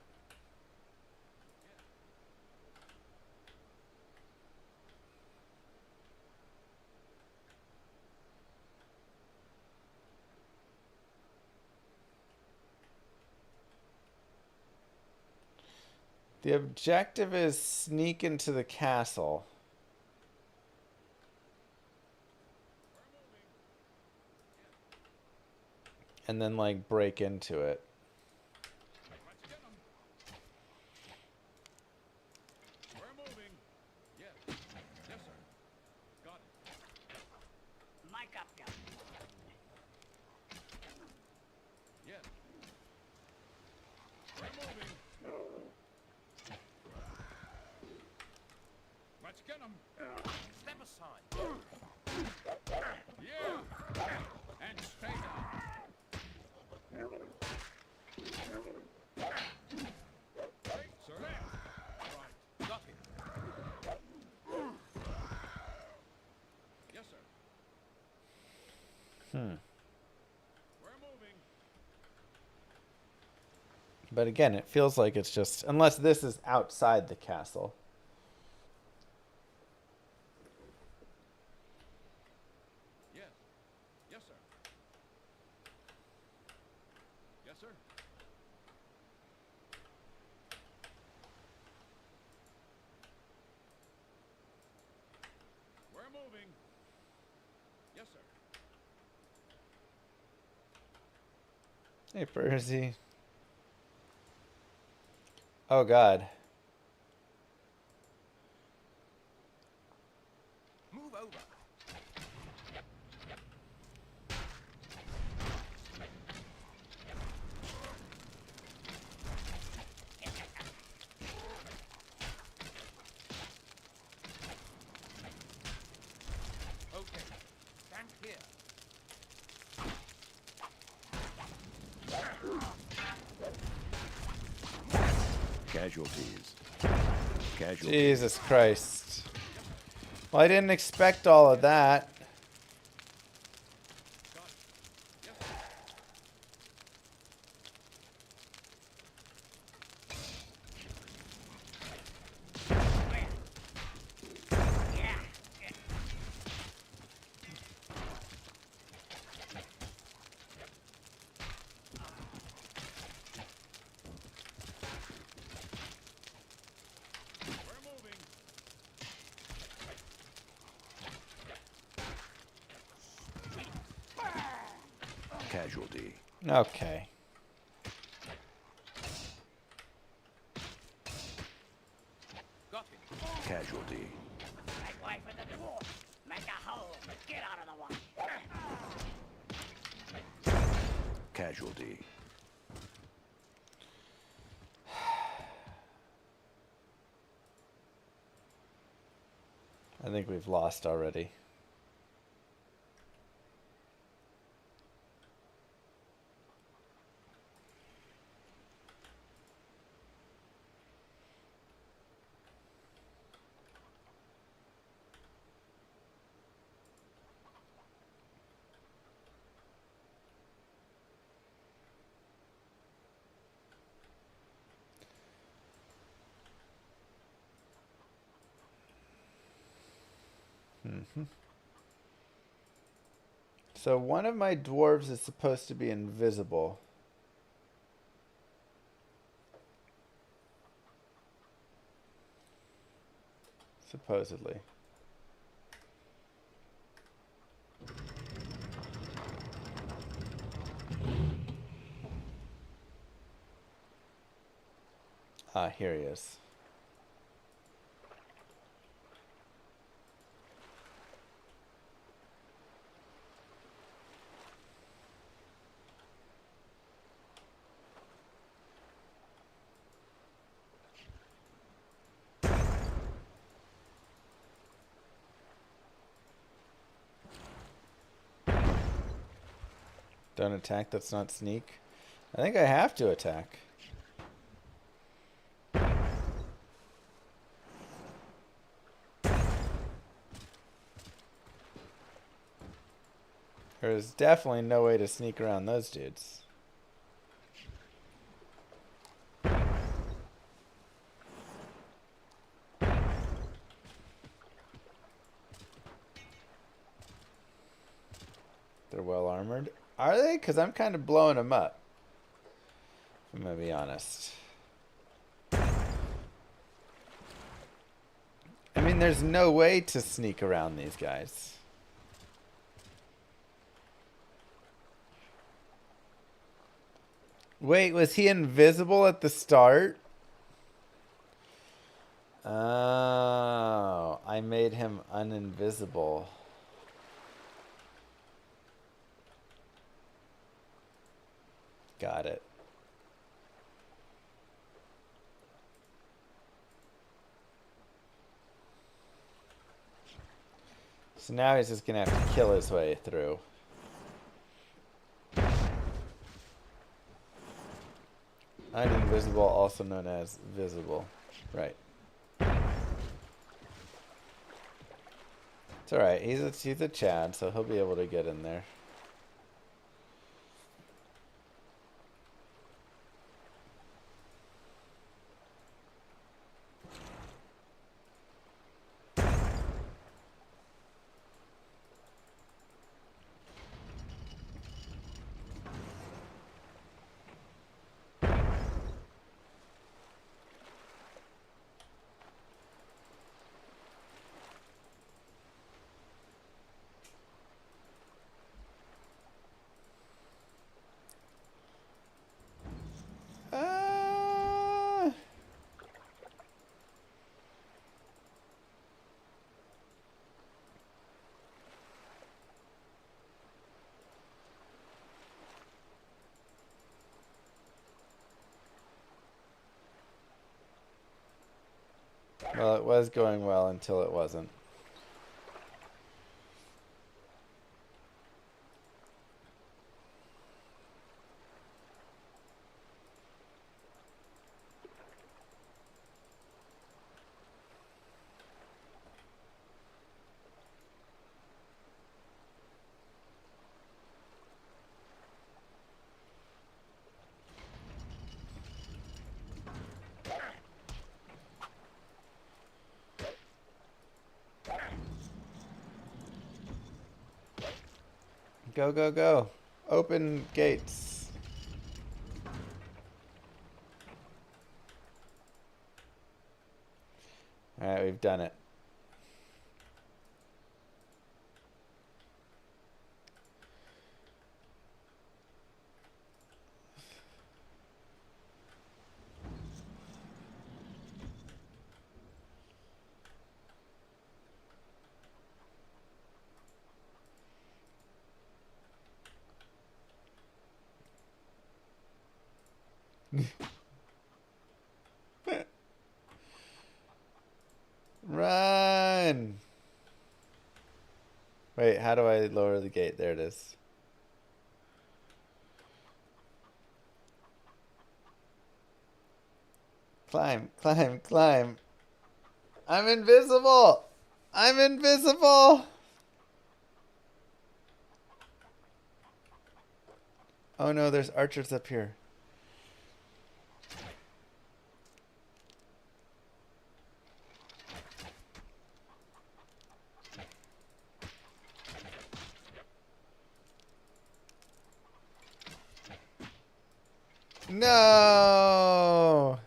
The objective is sneak into the castle. and then like break into it. We're moving. Yes. Yes, sir. Got it. Mic up, young. Yes. We're moving. Let's get him. Step aside. Yeah. And stay down. Right, sir. Right. Got him. Yes, sir. We're moving. But again, it feels like it's just, unless this is outside the castle. Yes. Yes, sir. Yes, sir. We're moving. Yes, sir. Hey, Percy. Oh, God. Move over. Okay. Stand here. Casualties. Casualties. Jesus Christ. Well, I didn't expect all of that. We're moving. Casualty. Okay. Got him. Casualty. Make way for the dwarf. Make a hole. Get out of the way. Casualty. I think we've lost already. So one of my dwarves is supposed to be invisible. Supposedly. Ah, here he is. Don't attack, that's not sneak. I think I have to attack. There's definitely no way to sneak around those dudes. They're well armored. Are they? Because I'm kind of blowing them up. I'm going to be honest. I mean, there's no way to sneak around these guys. Wait, was he invisible at the start? Oh, I made him uninvisible. Got it. So now he's just gonna have to kill his way through. Uninvisible, also known as visible. Right. It's alright, he's a Chad, so he'll be able to get in there. Well, it was going well until it wasn't. Go, go, go. Open gates. Alright, we've done it. Run! Wait, how do I lower the gate? There it is. Climb, climb, climb. I'm invisible! I'm invisible! Oh no, there's archers up here. No!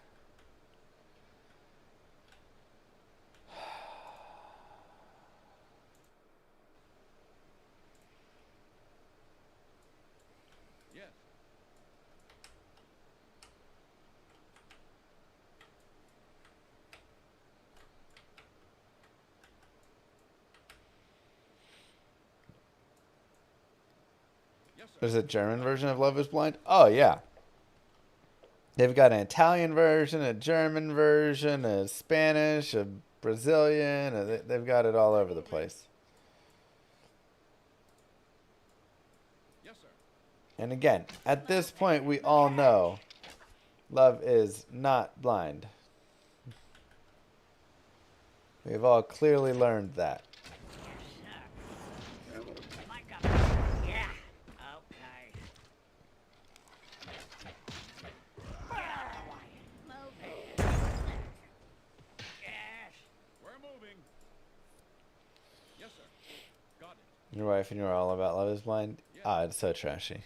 There's a German version of Love is Blind? Oh, yeah. They've got an Italian version, a German version, a Spanish, a Brazilian. They've got it all over the place. Yes, sir. And again, at this point, we all know love is not blind. We've all clearly learned that. Yeah. Okay. Move it. Yes. We're moving. Yes, sir. Got it. Your wife and you are all about Love is Blind? Ah, it's so trashy.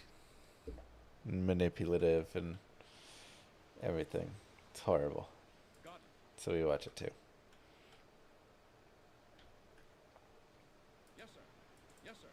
And manipulative and everything. It's horrible. Got it. So we watch it too. Yes, sir. Yes, sir.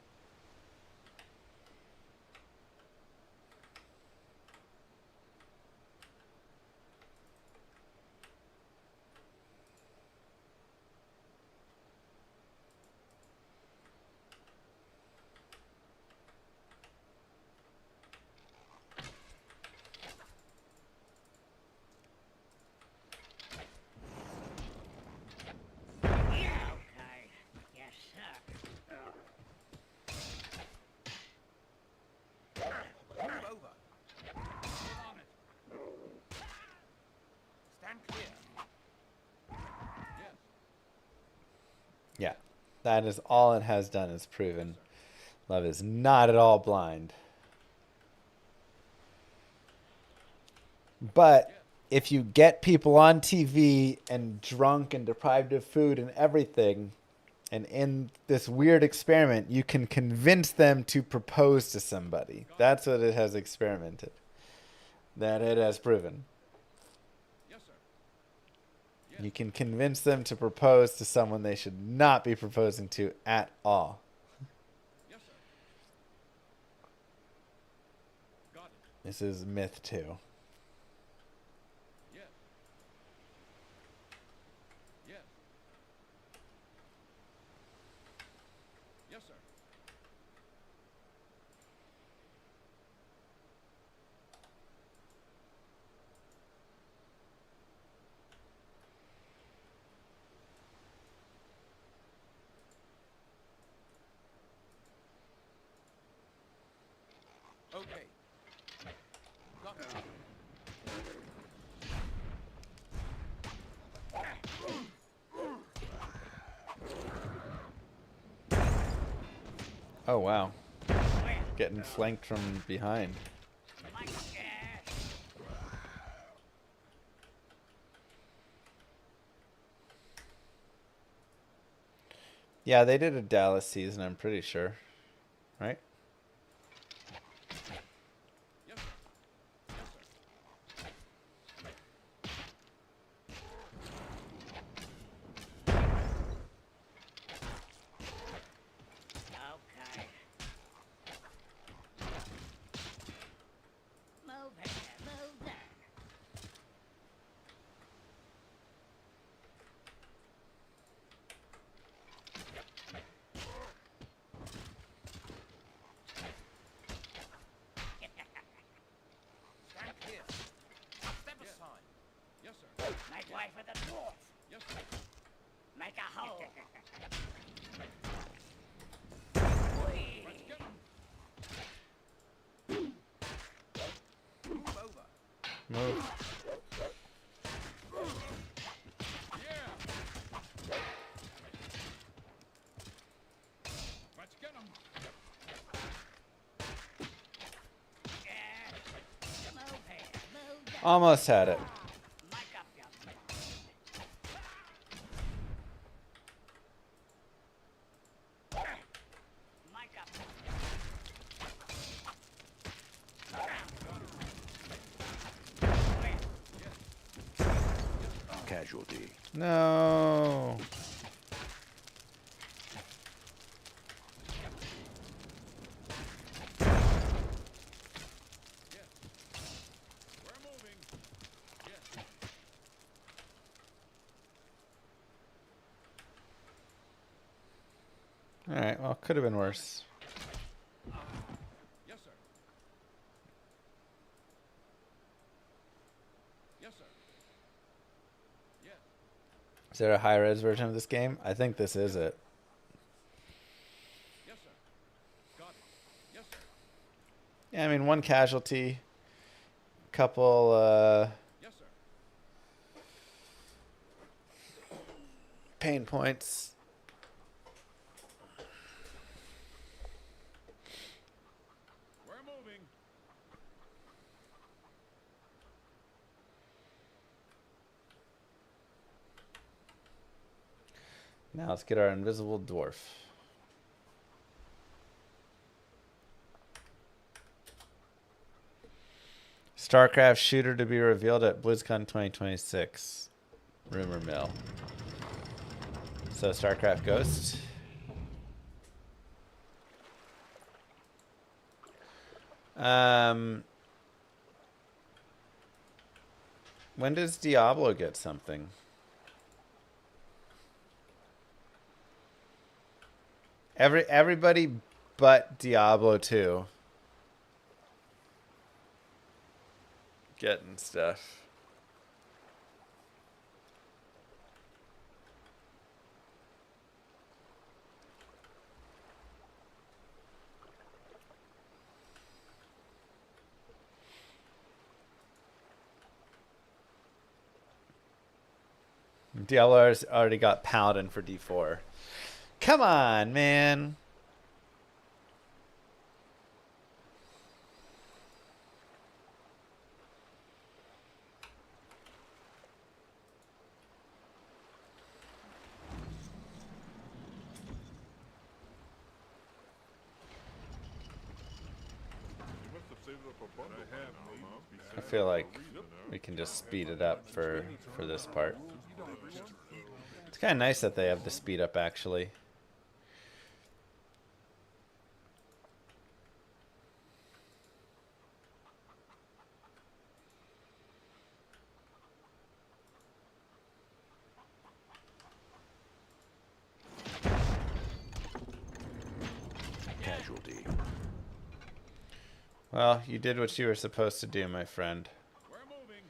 Yeah, that is all it has done is proven love is not at all blind. But if you get people on TV and drunk and deprived of food and everything, and in this weird experiment, you can convince them to propose to somebody. That's what it has experimented. That it has proven. You can convince them to propose to someone they should not be proposing to at all. This is myth 2. Okay. Got it. Oh, wow. Getting flanked from behind. Yeah, they did a Dallas season, I'm pretty sure. Right? Okay. Move here, move there. Stand here. Step aside. Yes, sir. Make way for the dwarf. Yes, sir. Make a hole. Let's get 'em. Move over. Move. Yeah. Let's get 'em. Move here, move there. Almost had it. Make up your mind. Make up your Casualty. No. We're moving. Yes. All right. Well, could have been worse. Yes, sir. Yes, sir. Yes. Is there a high-res version of this game? I think this is it. Yes, sir. Got it. Yes, sir. Yeah, I mean, one casualty, couple Yes, sir. pain points. We're moving. Now let's get our invisible dwarf. StarCraft shooter to be revealed at BlizzCon 2026. Rumor mill. So StarCraft Ghost. When does Diablo get something? Everybody but Diablo 2 getting stuff. Diablo's already got Paladin for D4. Come on, man. I feel like we can just speed it up for this part. It's kind of nice that they have the speed up, actually. Casualty. Well, you did what you were supposed to do, my friend. We're moving.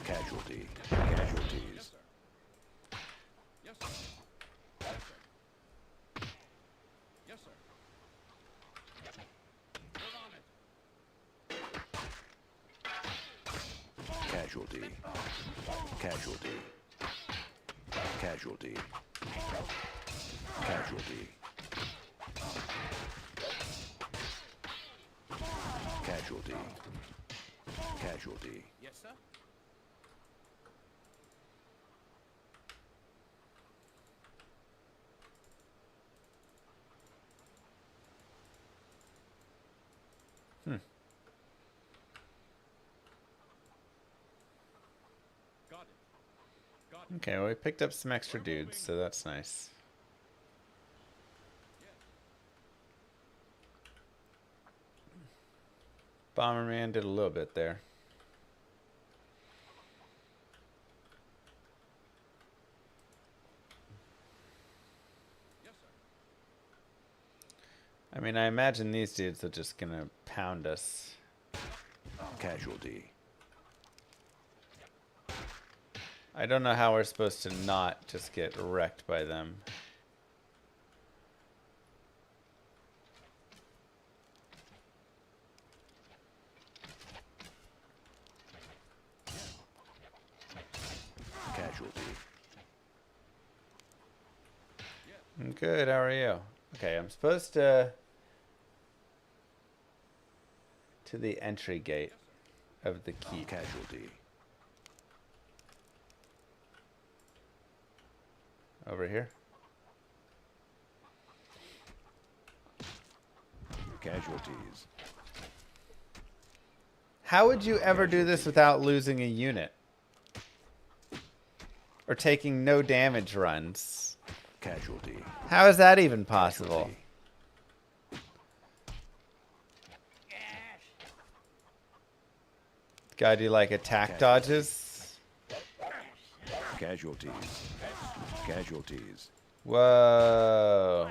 Casualty. Casualties. Yes, sir. Yes, sir. Yes, sir. We're on it. Casualty. Casualty. Casualty. Casualty. Casualty. Casualty. Yes, sir. Got it. Got it. Okay, well, we picked up some extra dudes, so that's nice. Bomberman did a little bit there. Yes, sir. I mean, I imagine these dudes are just gonna pound us. Casualty. I don't know how we're supposed to not just get wrecked by them. Casualty. I'm good, how are you? Okay, I'm supposed to the entry gate of the keep. Casualty. Over here. Casualties. How would you ever do this without losing a unit? Or taking no damage runs? Casualty. How is that even possible? Gotta do like attack dodges? Casualties. Casualties. Whoa.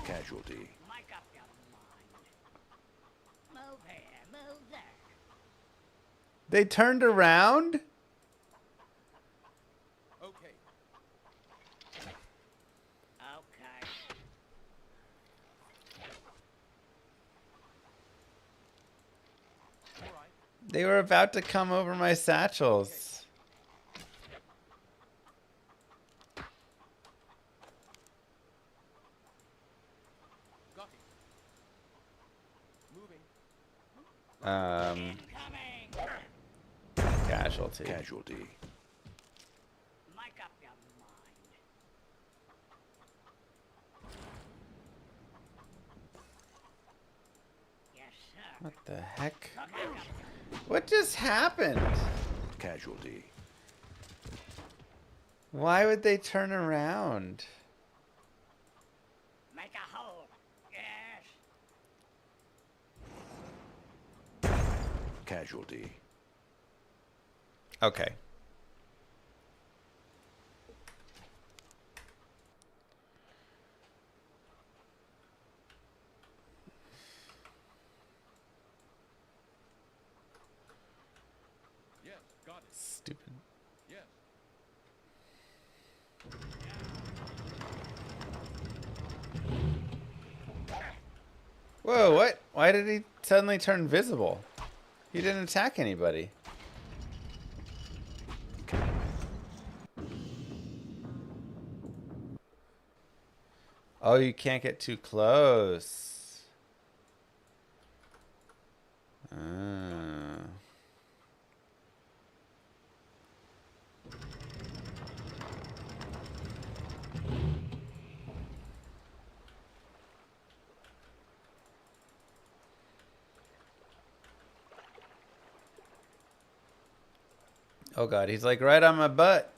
Casualty. Make up your mind. Move here, move there. They turned around? Okay. Okay. All right. They were about to come over my satchels. Got it. Moving. Casualty. Casualty. Make up your mind. Yes, sir. What the heck? Look out. What just happened? Casualty. Why would they turn around? Make a hole. Yes. Casualty. Okay. Yes, got it. Stupid. Yes. Whoa, what? Why did he suddenly turn visible? He didn't attack anybody. Oh, you can't get too close. Ah. Oh god, he's like right on my butt.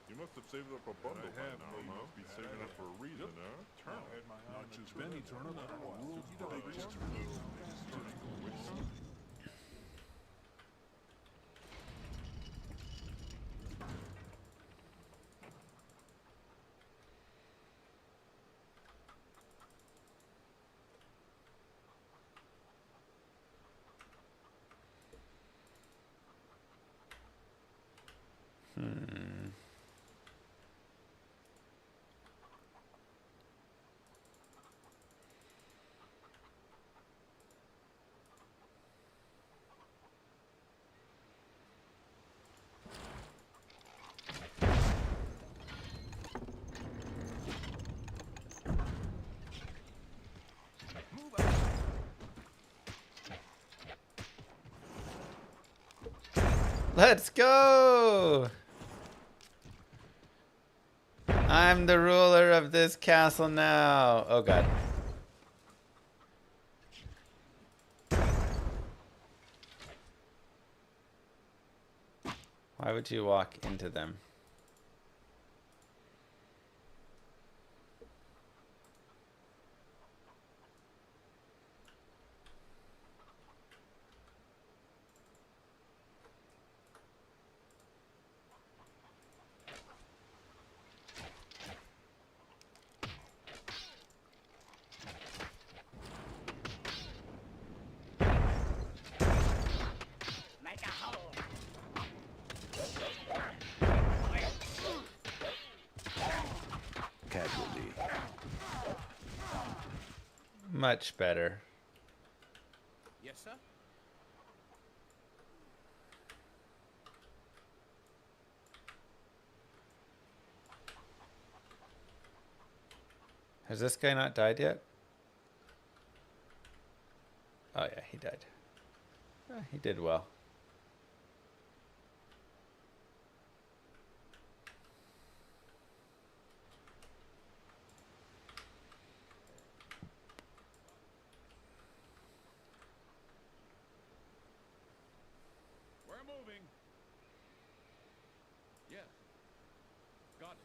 You must have saved up a bundle by now, huh? You must be saving up for a reason, huh? Turn. Not just any turn up, world's biggest turn. Which turn? Let's go! I'm the ruler of this castle now. Oh god. Why would you walk into them? Make a hole. Casualty. Much better. Yes, sir. Has this guy not died yet? Oh yeah, he died. He did well. We're moving. Yes. Got it.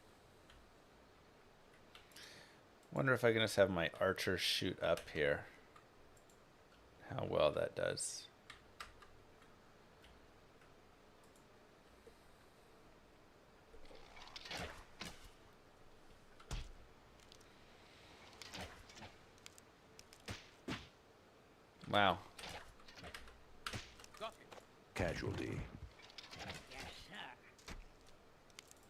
Wonder if I can just have my archer shoot up here. How well that does. Wow. Got it. Casualty. Yes, sir.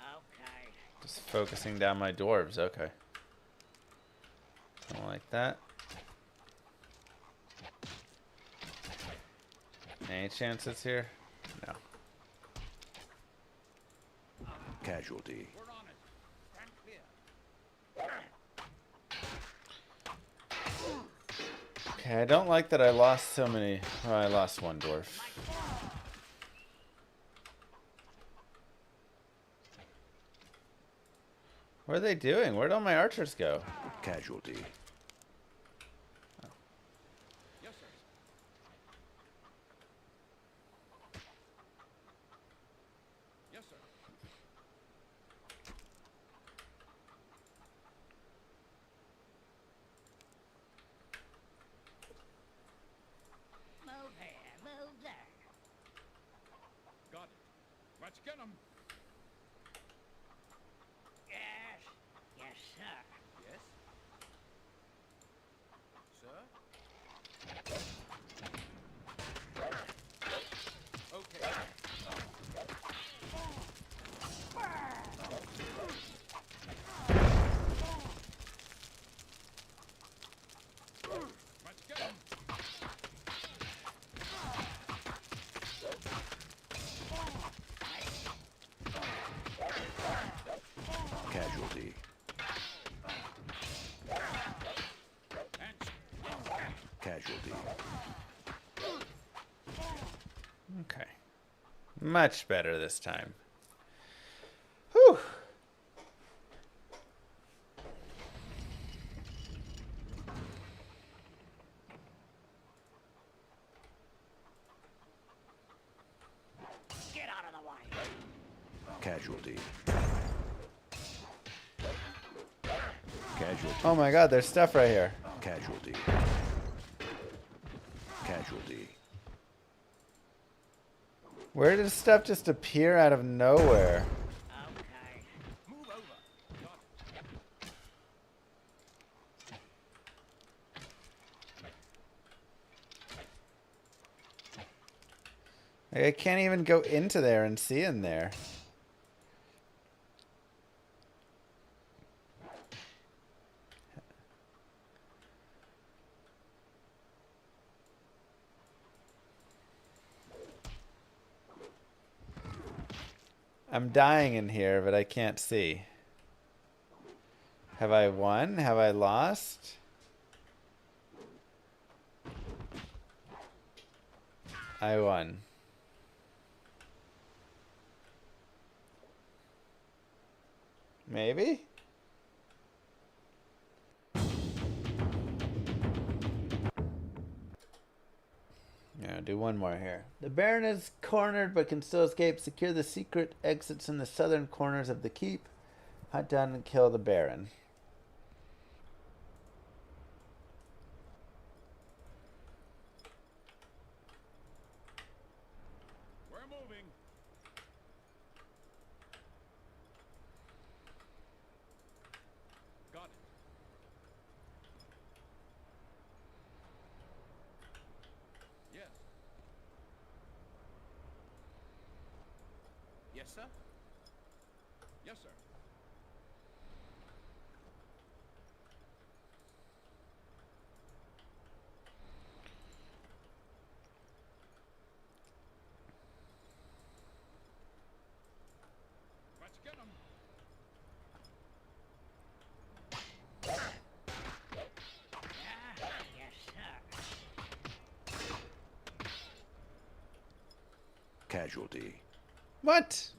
Okay. Just focusing down my dwarves. Okay. Don't like that. Any chance it's here? No. Casualty. We're on it. Stand clear. Okay, I don't like that I lost so many. Oh, I lost one dwarf. What are they doing? Where'd all my archers go? Casualty. Yes, sir. Yes, sir. Move here, move there. Got it. Let's get him. Yes. Yes, sir. Yes. Casualty. Casualty. Okay. Much better this time. Whew. Get out of the way. Casualty. Casualty. Oh my god, there's stuff right here. Casualty. Casualty. Where does stuff just appear out of nowhere? Okay. Move over. Like, I can't even go into there and see in there. I'm dying in here, but I can't see. Have I won? Have I lost? I won. Maybe? Yeah, do one more here. The Baron is cornered but can still escape. Secure the secret exits in the southern corners of the keep. Hunt down and kill the Baron. We're moving. Got it. Yes. Yes, sir. Yes, sir. Let's get 'em. Yes, sir. Casualty. What?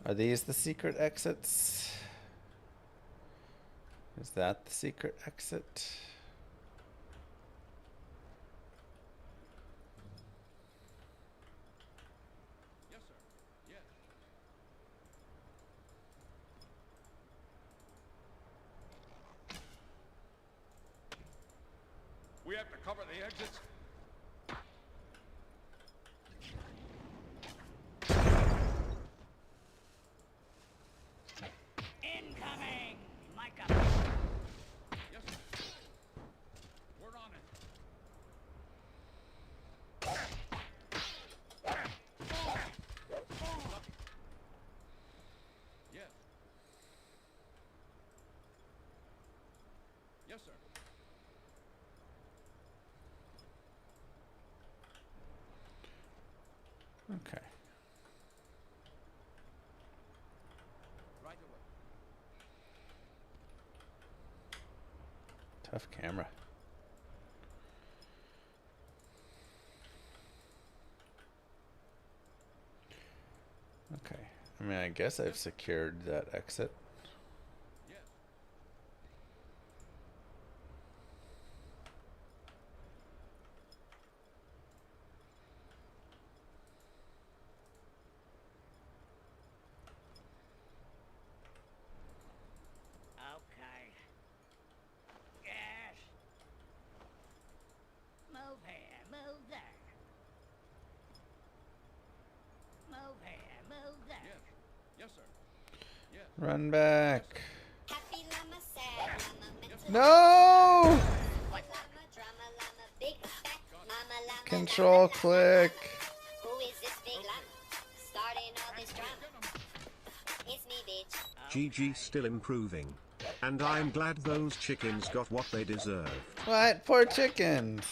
Are these the secret exits? Is that the secret exit? Yes, sir. Yes. We have to cover the exits. Incoming! Micah! Yes, sir. We're on it. Yes. Yes, sir. Okay. Right away. Tough camera. Okay. I mean, I guess I've secured that exit. Yes. Okay. Yes. Move here, move there. Move here, move there. Yes. Yes, sir. Yes. Run back. Happy llama, sad llama, mental No! llama, drama llama, big fat mama llama. Control llama, click. Who is this big llama? Starting all this drama. It's me, bitch. GG still improving. And I'm glad those chickens got what they deserved. What? Poor chickens.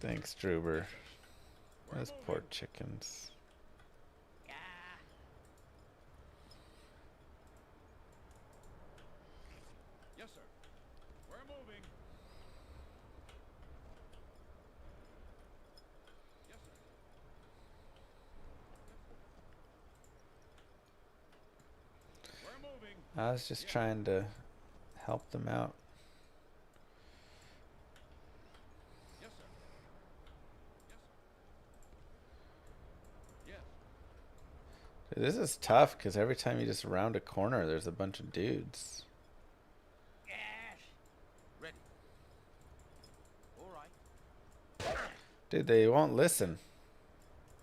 Thanks, Druber. Those poor chickens. I was just trying to help them out. Yes, sir. Yes, sir. Yes. Dude, this is tough because every time you just round a corner, there's a bunch of dudes. Yes. Ready. All right. Dude, they won't listen.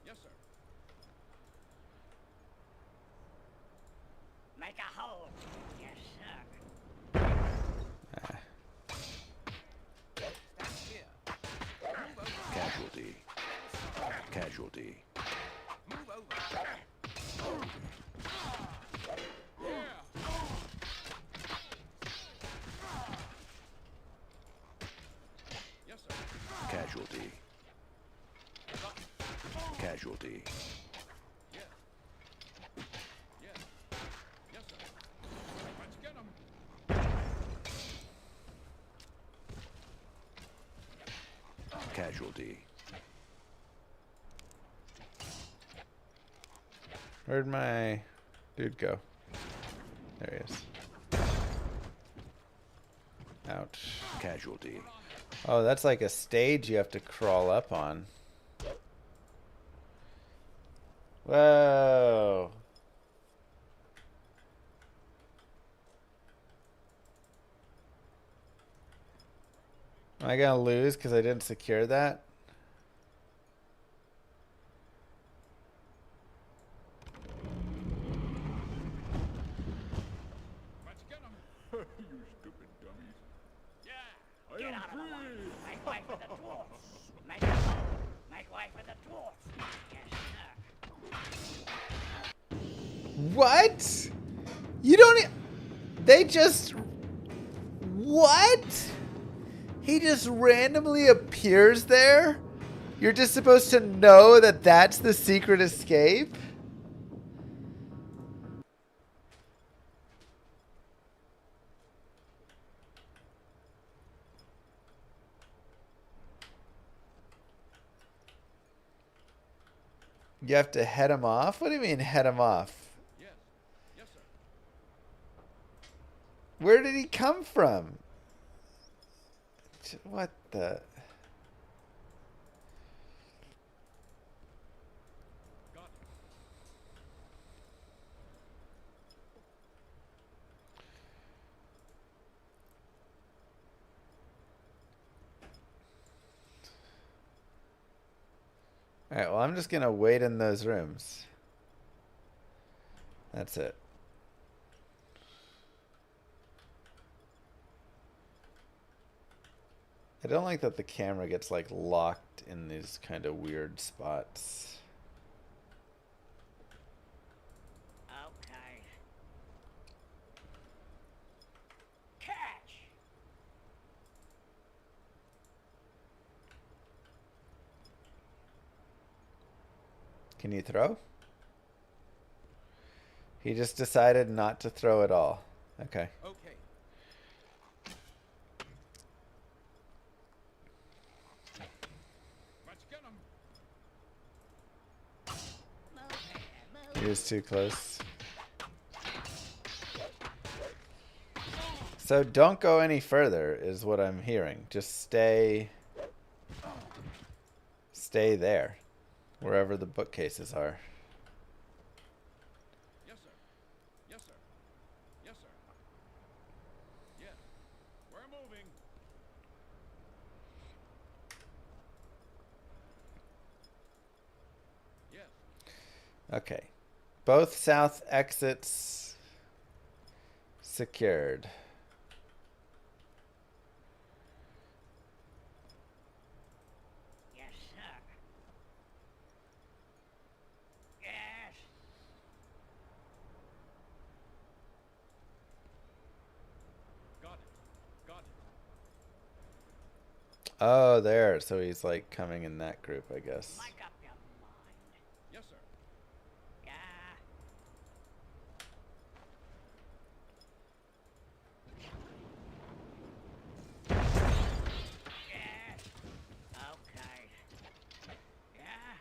Yes, sir. Make a hole. Yes, sir. Stand here. Casualty. Casualty. Move over. Yes, sir. Casualty. Casualty. Yes. Yes. Yes, sir. Let's get him. Casualty. Where'd my dude go? There he is. Ouch. Casualty. Oh, that's like a stage you have to crawl up on. Whoa. Am I gonna lose because I didn't secure that? Let's get him. You stupid dummies. Yeah. I Get am out of the way. free. Make way for the dwarfs. Make a hole. Make way for the dwarfs. Yes, sir. What? You don't. They just. What? He just randomly appears there? You're just supposed to know that that's the secret escape? You have to head him off? What do you mean head him off? Yes. Yes, sir. Where did he come from? What the? Got it. Alright, well, I'm just going to wait in those rooms. That's it. I don't like that the camera gets like locked in these kind of weird spots. Okay. Catch. Can you throw? He just decided not to throw at all. Okay. Okay. Let's get him. Move here. Move. He was too close. So don't go any further is what I'm hearing. Just stay there. Wherever the bookcases are. Yes, sir. Yes, sir. Yes, sir. Yes. We're moving. Yes. Okay. Both south exits secured. Yes, sir. Yes. Got it. Got it. Oh, there. So he's like coming in that group, I guess. Make up your mind. Yes, sir. Yeah. Yes. Okay. Yeah.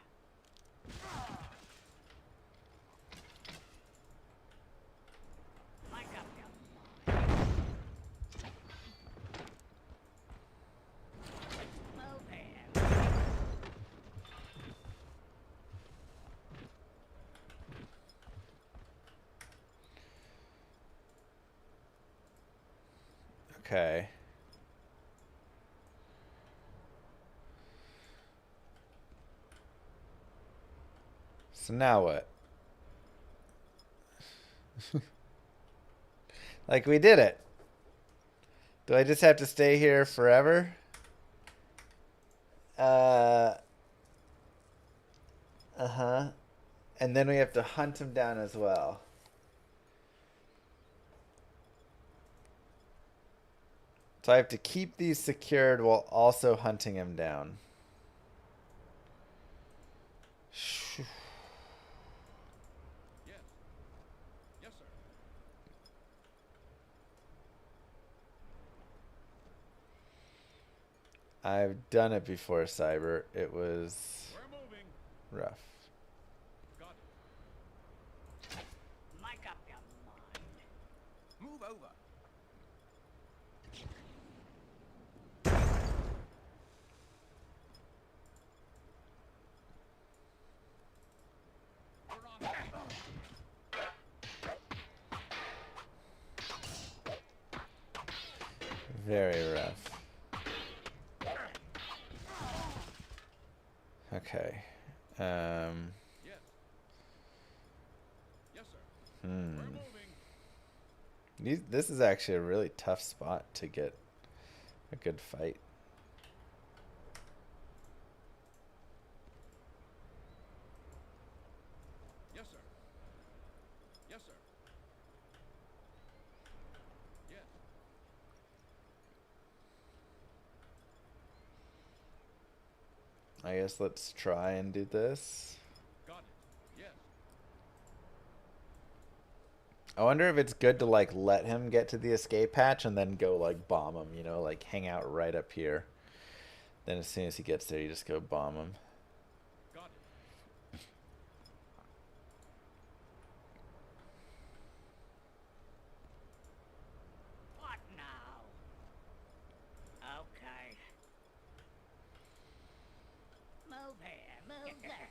Make up your Okay. So now what? Like, we did it. Do I just have to stay here forever? Uh-huh. And then we have to hunt him down as well. So I have to keep these secured while also hunting him down. Yes, sir. I've done it before, Cyber. It was We're moving. rough. Got it. Make up your mind. Move over. We're on it. Very rough. Okay. Yes. Yes, sir. We're moving. This is actually a really tough spot to get a good fight. Yes, sir. Yes, sir. Yes. I guess let's try and do this. Got it. Yes. I wonder if it's good to like let him get to the escape hatch and then go like bomb him, you know, like hang out right up here. Then as soon as he gets there, you just go bomb him. Got it. What now? Okay. Move here, move there.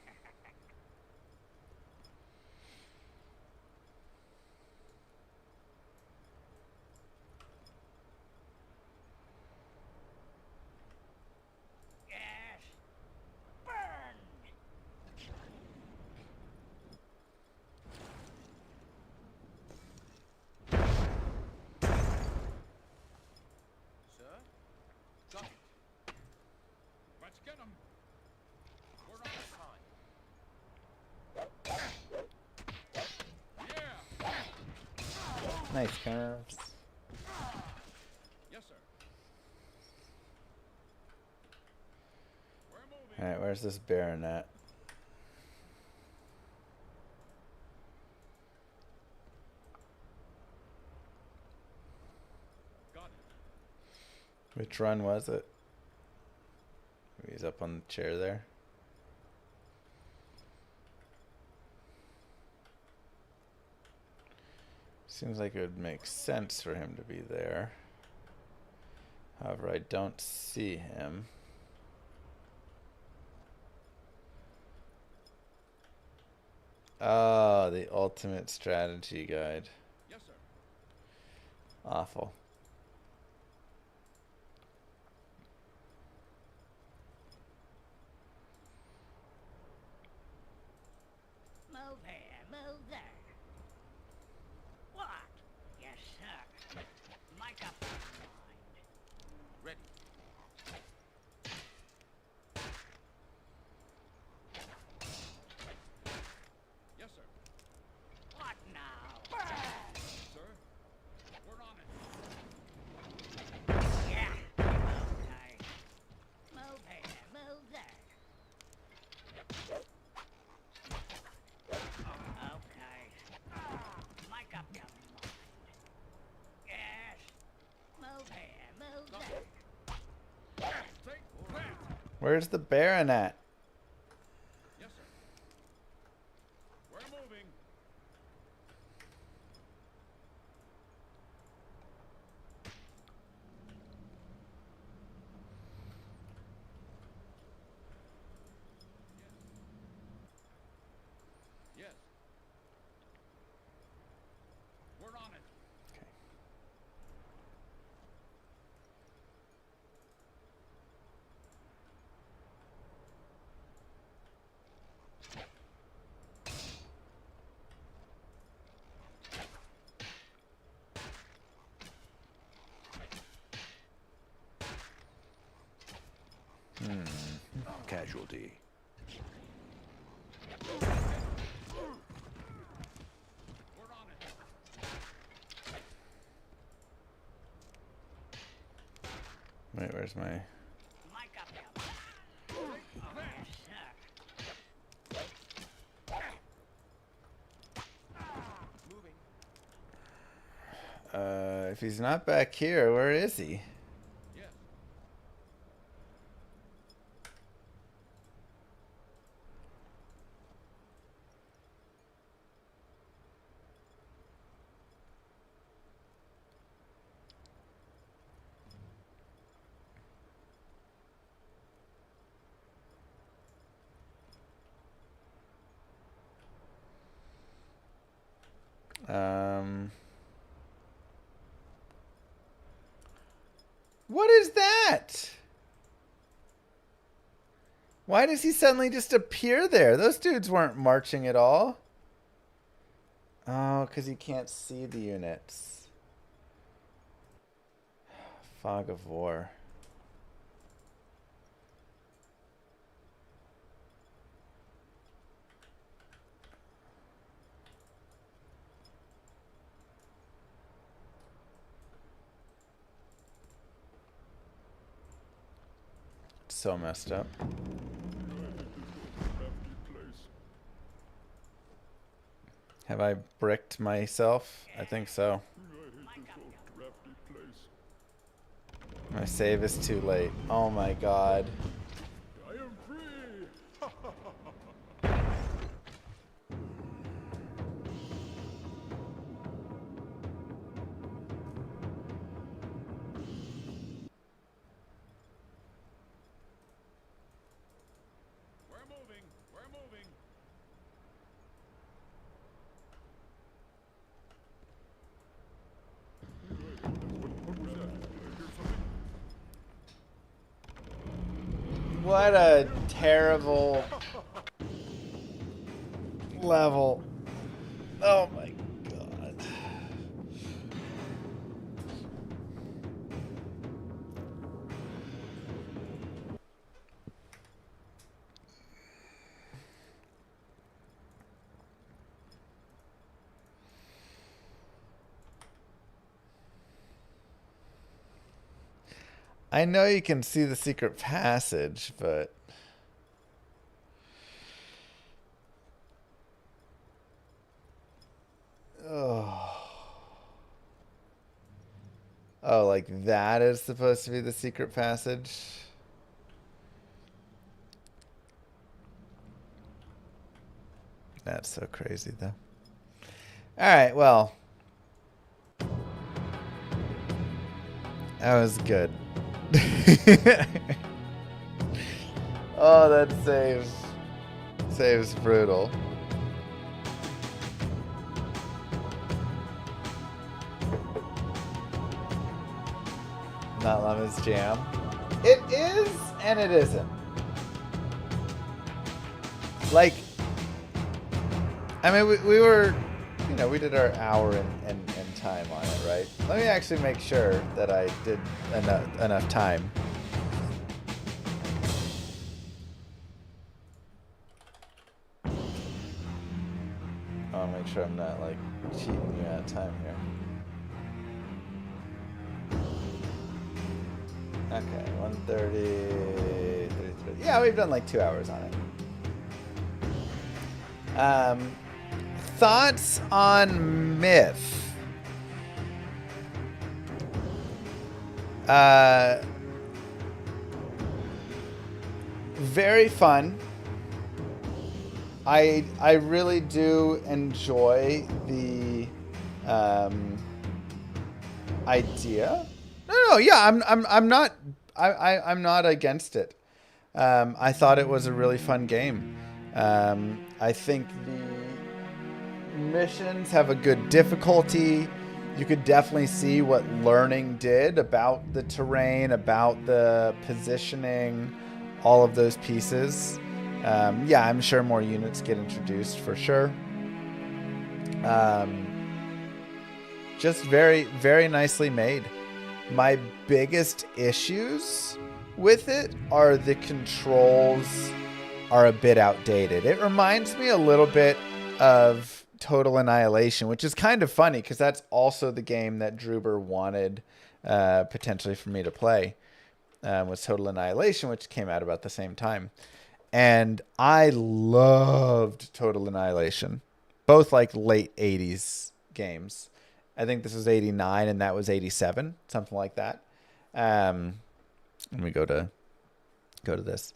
Yes. Burn! Sir? Got it. Let's get him. We're on it. Yeah. Nice curves. Yes, sir. We're moving. Alright, where's this Baron at? Got it. Which run was it? He's up on the chair there. Seems like it would make sense for him to be there. However, I don't see him. Oh, the ultimate strategy guide. Yes, sir. Awful. Move here, move there. What? Yes, sir. Make up your mind. Ready. Yes, sir. What now? Sir. We're on it. Yeah. Okay. Move here, move there. Okay. Make up your mind. Yes. Move here, move there. Take that. Where's the Baron at? Yes, sir. We're moving. Yes. We're on it. Okay. Casualty. Wait, where's my... Mike up here. If he's not back here, where is he? What is that? Why does he suddenly just appear there? Those dudes weren't marching at all. Oh, because you can't see the units. Fog of War. So messed up. Have I bricked myself? I think so. My save is too late. Oh my god. I am free! We're moving! We're moving! What a terrible level. Oh my god. I know you can see the secret passage, but... Oh. Oh, like that is supposed to be the secret passage? That's so crazy, though. Alright, well. That was good. Oh, that saves brutal. Not Llama's jam. It is and it isn't. Like, I mean, we were, you know, we did our hour and time on it, right? Let me actually make sure that I did enough time. I'll make sure I'm not like cheating you out of time here. Okay, 1:30, 33. Yeah, we've done like 2 hours on it. Thoughts on Myth? Very fun. I really do enjoy the idea. No, yeah, I'm not against it. I thought it was a really fun game. I think the missions have a good difficulty. You could definitely see what learning did about the terrain, about the positioning, all of those pieces. Yeah, I'm sure more units get introduced for sure. Just very, very nicely made. My biggest issues with it are the controls are a bit outdated. It reminds me a little bit of Total Annihilation, which is kind of funny because that's also the game that Druber wanted potentially for me to play, was Total Annihilation, which came out about the same time. And I loved Total Annihilation, both like late 80s games. I think this was 89 and that was 87, something like that. Let me go to this.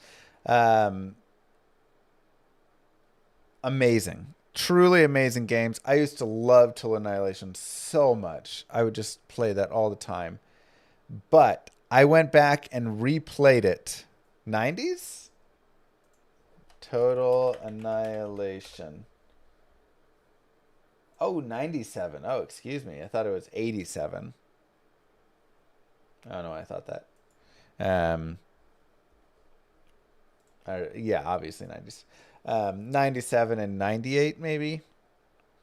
Amazing. Truly amazing games. I used to love Total Annihilation so much. I would just play that all the time. But I went back and replayed it. 90s? Total Annihilation. Oh, 97. Oh, excuse me. I thought it was 87. I don't know why I thought that. Yeah, obviously 90s. 97 and 98, maybe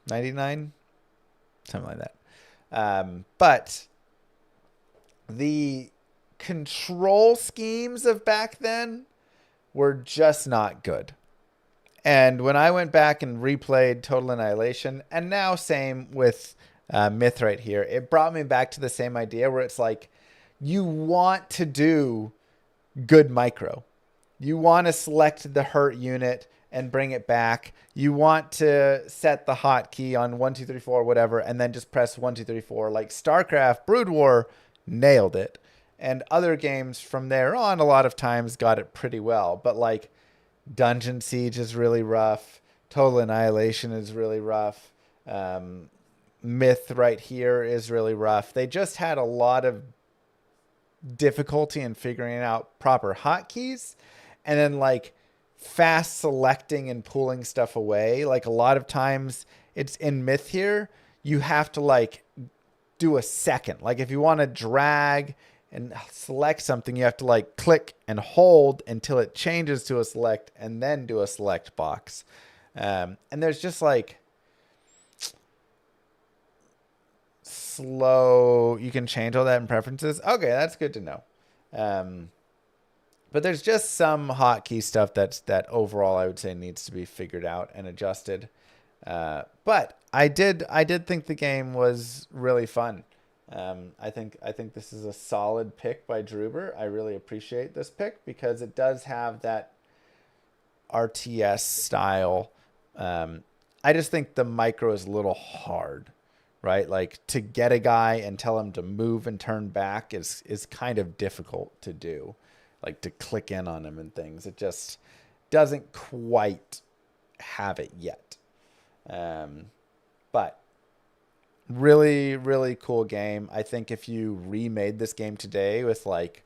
99, something like that. But the control schemes of back then were just not good. And when I went back and replayed Total Annihilation, and now same with Myth right here, it brought me back to the same idea where it's like you want to do good micro. You want to select the hurt unit and bring it back. You want to set the hotkey on 1, 2, 3, 4, whatever, and then just press 1, 2, 3, 4. Like StarCraft, Brood War nailed it. And other games from there on, a lot of times got it pretty well. But like Dungeon Siege is really rough. Total Annihilation is really rough. Myth right here is really rough. They just had a lot of difficulty in figuring out proper hotkeys. And then like fast selecting and pulling stuff away. Like a lot of times it's in Myth here, you have to like do a second. Like if you want to drag and select something, you have to like click and hold until it changes to a select and then do a select box. And there's just like slow, you can change all that in preferences. Okay, that's good to know. But there's just some hotkey stuff that overall I would say needs to be figured out and adjusted. But I did think the game was really fun. I think this is a solid pick by Druber. I really appreciate this pick because it does have that RTS style. I just think the micro is a little hard, right? Like to get a guy and tell him to move and turn back is kind of difficult to do. Like to click in on him and things. It just doesn't quite have it yet. But really, really cool game. I think if you remade this game today with like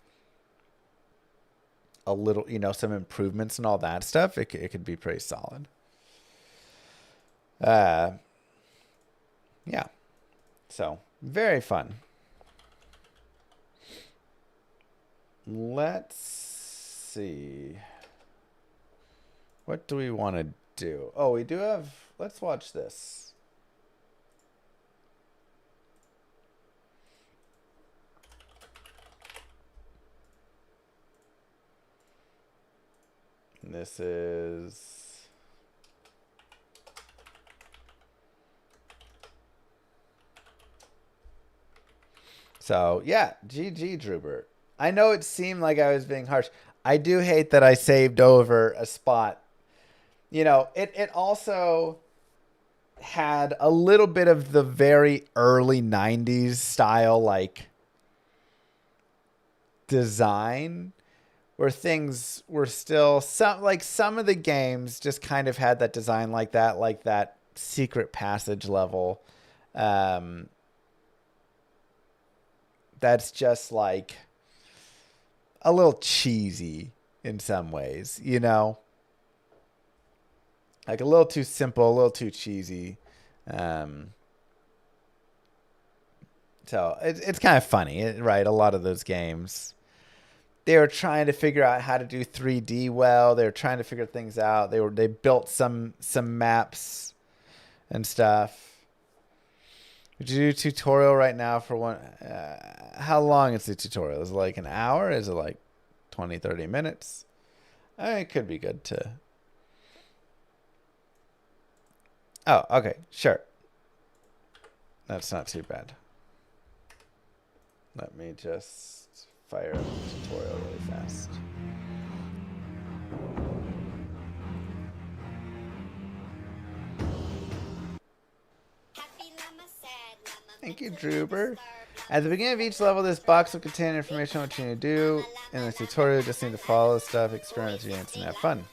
a little, some improvements and all that stuff, it could be pretty solid. Yeah. So very fun. Let's see. What do we want to do? Oh, we do have... Let's watch this. This is... So, yeah. GG, Druber. I know it seemed like I was being harsh. I do hate that I saved over a spot. It also had a little bit of the very early 90s style, like, design where things were still some of the games just kind of had that design like that secret passage level. That's just like a little cheesy in some ways, like a little too simple, a little too cheesy. So it's kind of funny, right? A lot of those games, they were trying to figure out how to do 3D well. They were trying to figure things out. They built some maps and stuff. Would you do a tutorial right now for one? How long is the tutorial? Is it like an hour? Is it like 20, 30 minutes. It could be good to... Oh, okay, sure. That's not too bad. Let me just fire up the tutorial really fast. Thank you, Droober. At the beginning of each level, this box will contain information on what you need to do. In the tutorial, you just need to follow the stuff, experiment with units, and have fun.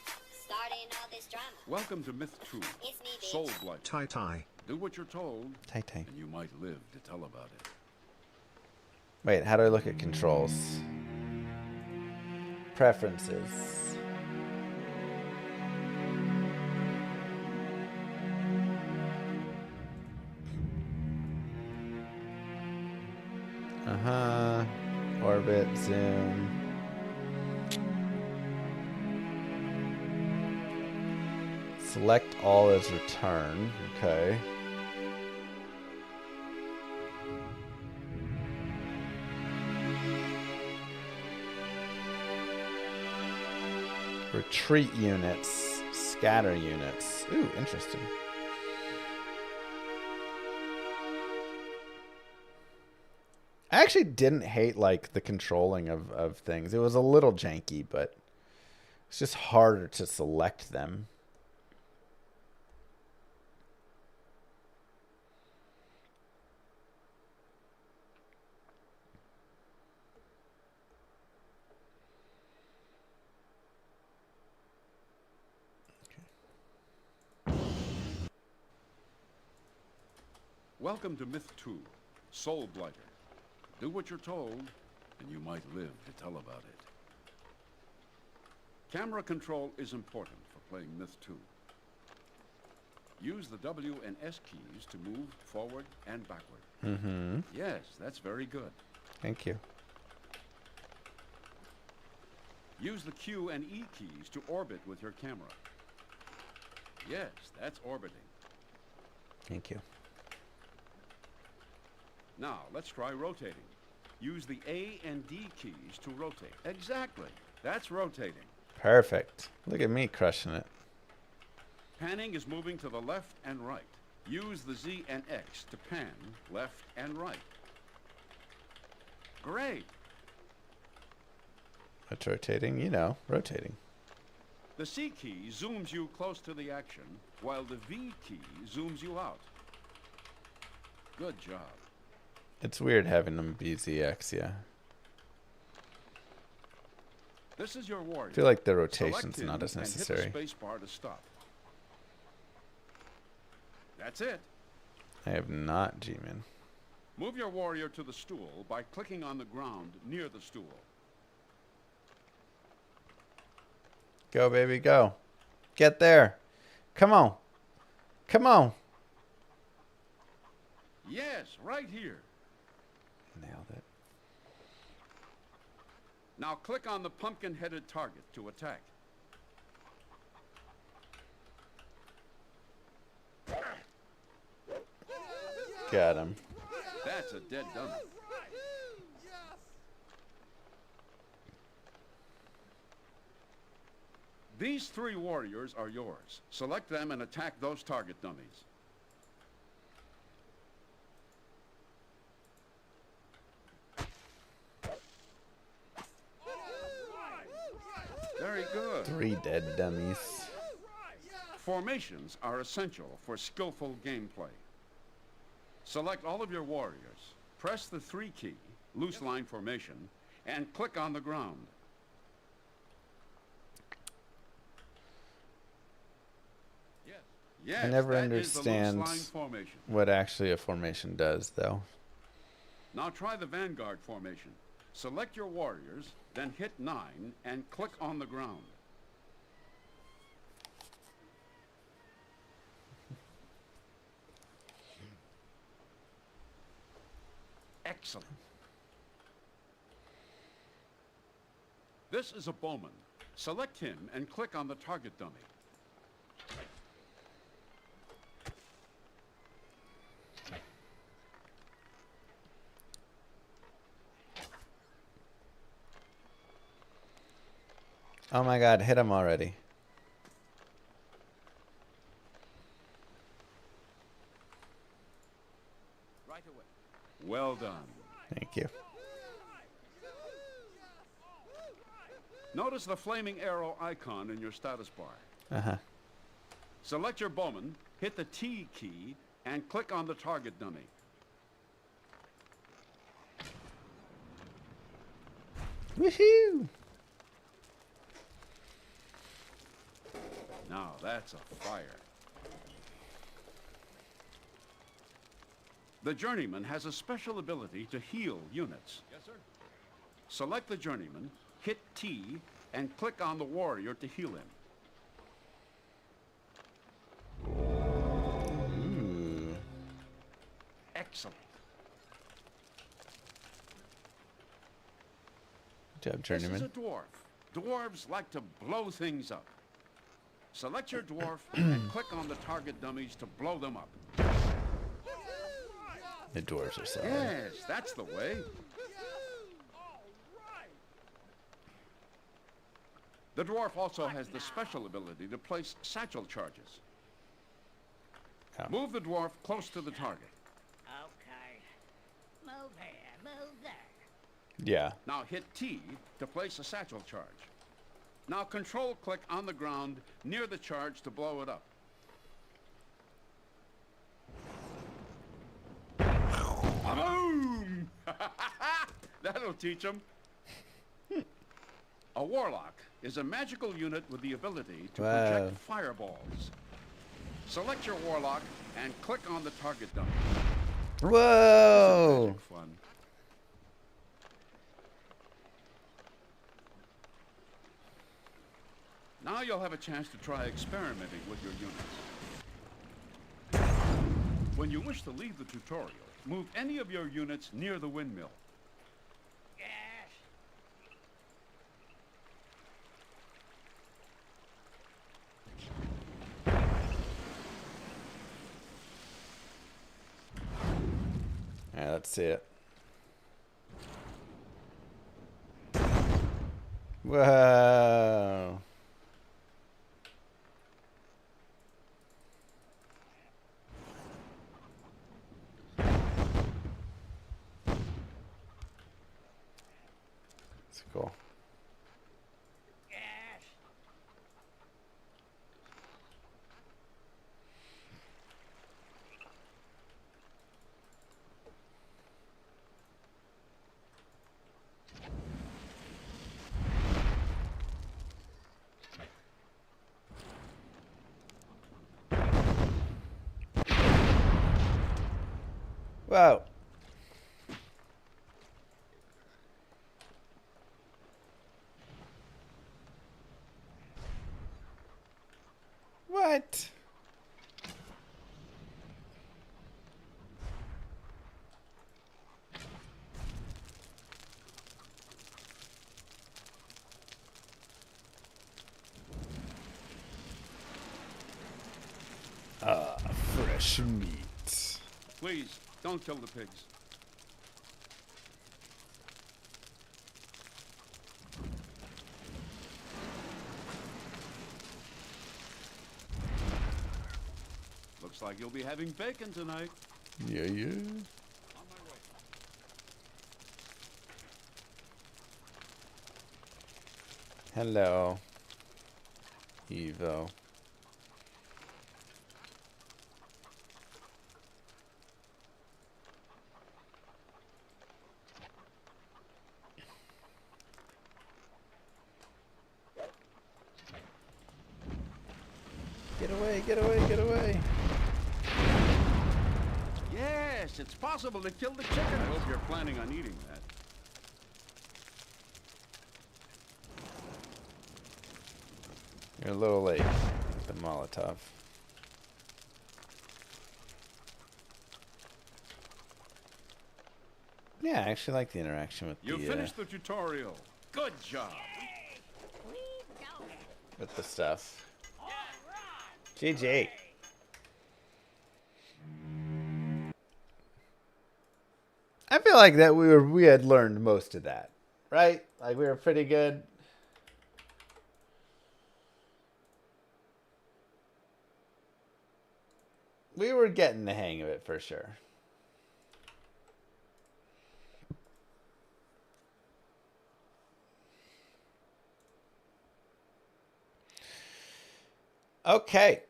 Welcome to Myth 2, Soul Blight. Tai. Do what you're told, Tai. and you might live to tell about it. Wait, how do I look at controls? Preferences. Orbit, zoom. Select all as return. Okay. Retreat units. Scatter units. Ooh, interesting. I actually didn't hate like the controlling of things. It was a little janky, but it's just harder to select them. Welcome to Myth 2, Soul Blighter. Do what you're told, and you might live to tell about it. Camera control is important for playing Myth 2. Use the W and S keys to move forward and backward. Mm-hmm. Yes, that's very good. Thank you. Use the Q and E keys to orbit with your camera. Yes, that's orbiting. Thank you. Now, let's try rotating. Use the A and D keys to rotate. Exactly. That's rotating. Perfect. Look at me crushing it. Panning is moving to the left and right. Use the Z and X to pan left and right. Great. What's rotating? You know, rotating. The C key zooms you close to the action, while the V key zooms you out. Good job. It's weird having them BZX, yeah. This is your warrior. I feel like the rotation's Select him not as and hit the necessary. space bar to stop. That's it. I have not G-Man. Move your warrior to the stool by clicking on the ground near the stool. Go, baby, go. Get there. Come on. Come on. Yes, right here. Nailed it. Now click on the pumpkin-headed target to attack. Got him. That's a dead dummy. These 3 warriors are yours. Select them and attack those target dummies. Very good. 3 dead dummies. Formations are essential for skillful gameplay. Select all of your warriors, press the 3 key, loose line formation, and click on the ground. Yes, I never that is the loose understand line formation. what actually a formation does, though. Now try the vanguard formation. Select your warriors, then hit 9 and click on the ground. Excellent. This is a bowman. Select him and click on the target dummy. Oh my god, hit him already. Right away. Well done. Thank you. Notice the flaming arrow icon in your status bar. Uh-huh. Select your bowman, hit the T key, and click on the target dummy. Woohoo! Now that's a fire. The journeyman has a special ability to heal units. Yes, sir. Select the journeyman, hit T, and click on the warrior to heal him. Ooh. Excellent. Good job, journeyman. This is a dwarf. Dwarves like to blow things up. Select your dwarf and click on the target dummies to blow them up. The dwarves are solid. Yes, that's the way. The dwarf also has the special ability to place satchel charges. Oh. Move the dwarf close to the target. Okay. Move here, move there. Yeah. Now hit T to place a satchel charge. Now control click on the ground near the charge to blow it up. Boom! That'll teach them. A warlock is a magical unit with the ability to project fireballs. Select your warlock and click on the target dummy. Whoa! Magic fun. Now you'll have a chance to try experimenting with your units. When you wish to leave the tutorial, move any of your units near the windmill. Yes. Alright, let's see it. Whoa. That's cool. Yes. Whoa. What? Fresh meat. Please, don't kill the pigs. Looks like you'll be having bacon tonight. Yeah, yeah. On my way. Hello. Evo. Get away, get away, get away. Yes, it's possible to kill the chicken. I hope you're planning on eating that. You're a little late with the Molotov. Yeah, I actually like the interaction with You finished the tutorial. Good job. with the stuff. GG. I feel like that we had learned most of that, right? Like we were pretty good. we were getting the hang of it for sure. Okay.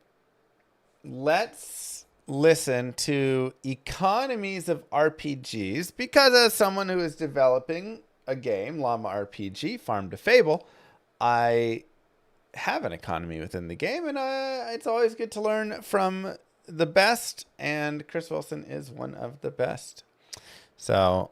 Let's listen to economies of RPGs, because as someone who is developing a game, Llama RPG, Farm to Fable, I have an economy within the game, and it's always good to learn from the best, and Chris Wilson is one of the best. So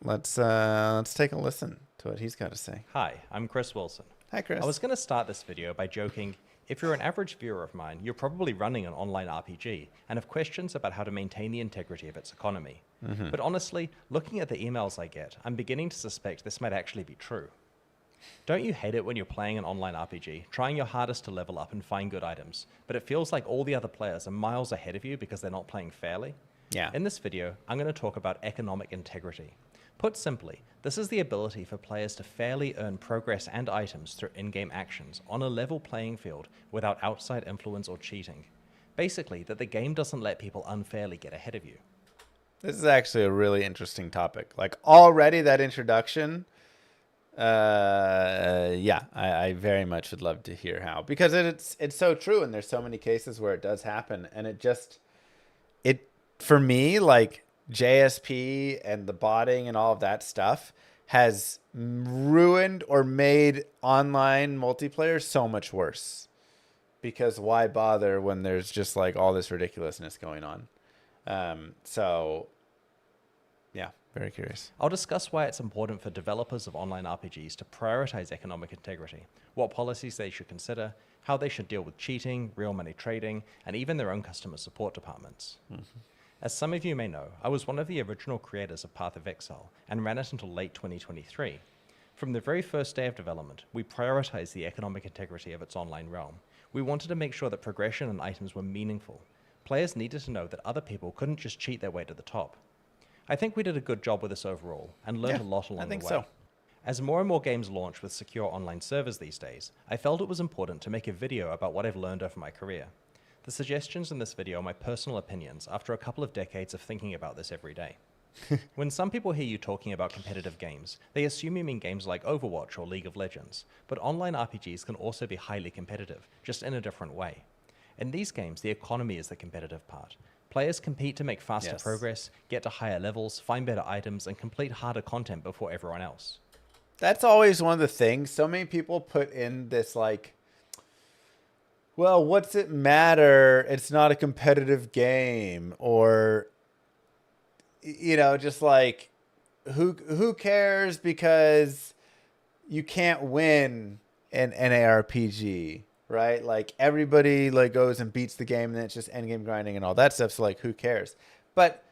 let's take a listen to what he's got to say. Hi, I'm Chris Wilson. Hi, Chris. I was going to start this video by joking, if you're an average viewer of mine, you're probably running an online RPG and have questions about how to maintain the integrity of its economy. But honestly, looking at the emails I get, I'm beginning to suspect this might actually be true. Don't you hate it when you're playing an online RPG, trying your hardest to level up and find good items, but it feels like all the other players are miles ahead of you because they're not playing fairly? Yeah. In this video, I'm going to talk about economic integrity. Put simply, this is the ability for players to fairly earn progress and items through in-game actions on a level playing field without outside influence or cheating. Basically, that the game doesn't let people unfairly get ahead of you. This is actually a really interesting topic. Like, already that introduction, I very much would love to hear how, because it's so true, and there's so many cases where it does happen, and it for me, like, JSP and the botting and all of that stuff has ruined or made online multiplayer so much worse, because why bother when there's just like all this ridiculousness going on? So yeah, very curious. I'll discuss why it's important for developers of online RPGs to prioritize economic integrity, what policies they should consider, how they should deal with cheating, real money trading, and even their own customer support departments. As some of you may know, I was one of the original creators of Path of Exile and ran it until late 2023. From the very first day of development, we prioritized the economic integrity of its online realm. We wanted to make sure that progression and items were meaningful. Players needed to know that other people couldn't just cheat their way to the top. I think we did a good job with this overall, and learned a lot along the way. So. As more and more games launch with secure online servers these days, I felt it was important to make a video about what I've learned over my career. The suggestions in this video are my personal opinions after a couple of decades of thinking about this every day. When some people hear you talking about competitive games, they assume you mean games like Overwatch or League of Legends, but online RPGs can also be highly competitive, just in a different way. In these games, the economy is the competitive part. Players compete to make faster progress, get to higher levels, find better items, and complete harder content before everyone else. That's always one of the things. So many people put in this, like, well, what's it matter? It's not a competitive game. Or, you know, just like, who cares because you can't win an ARPG, right? Like, everybody like goes and beats the game, and then it's just endgame grinding and all that stuff. So like, who cares? But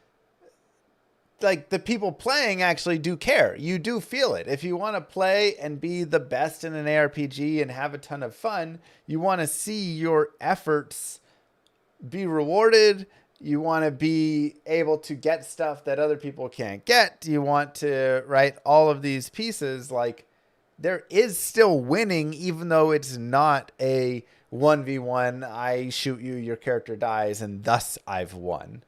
like, the people playing actually do care. You do feel it. If you want to play and be the best in an ARPG and have a ton of fun, you want to see your efforts be rewarded. You want to be able to get stuff that other people can't get. You want to, right, all of these pieces. Like, there is still winning, even though it's not a 1v1, I shoot you, your character dies, and thus I've won.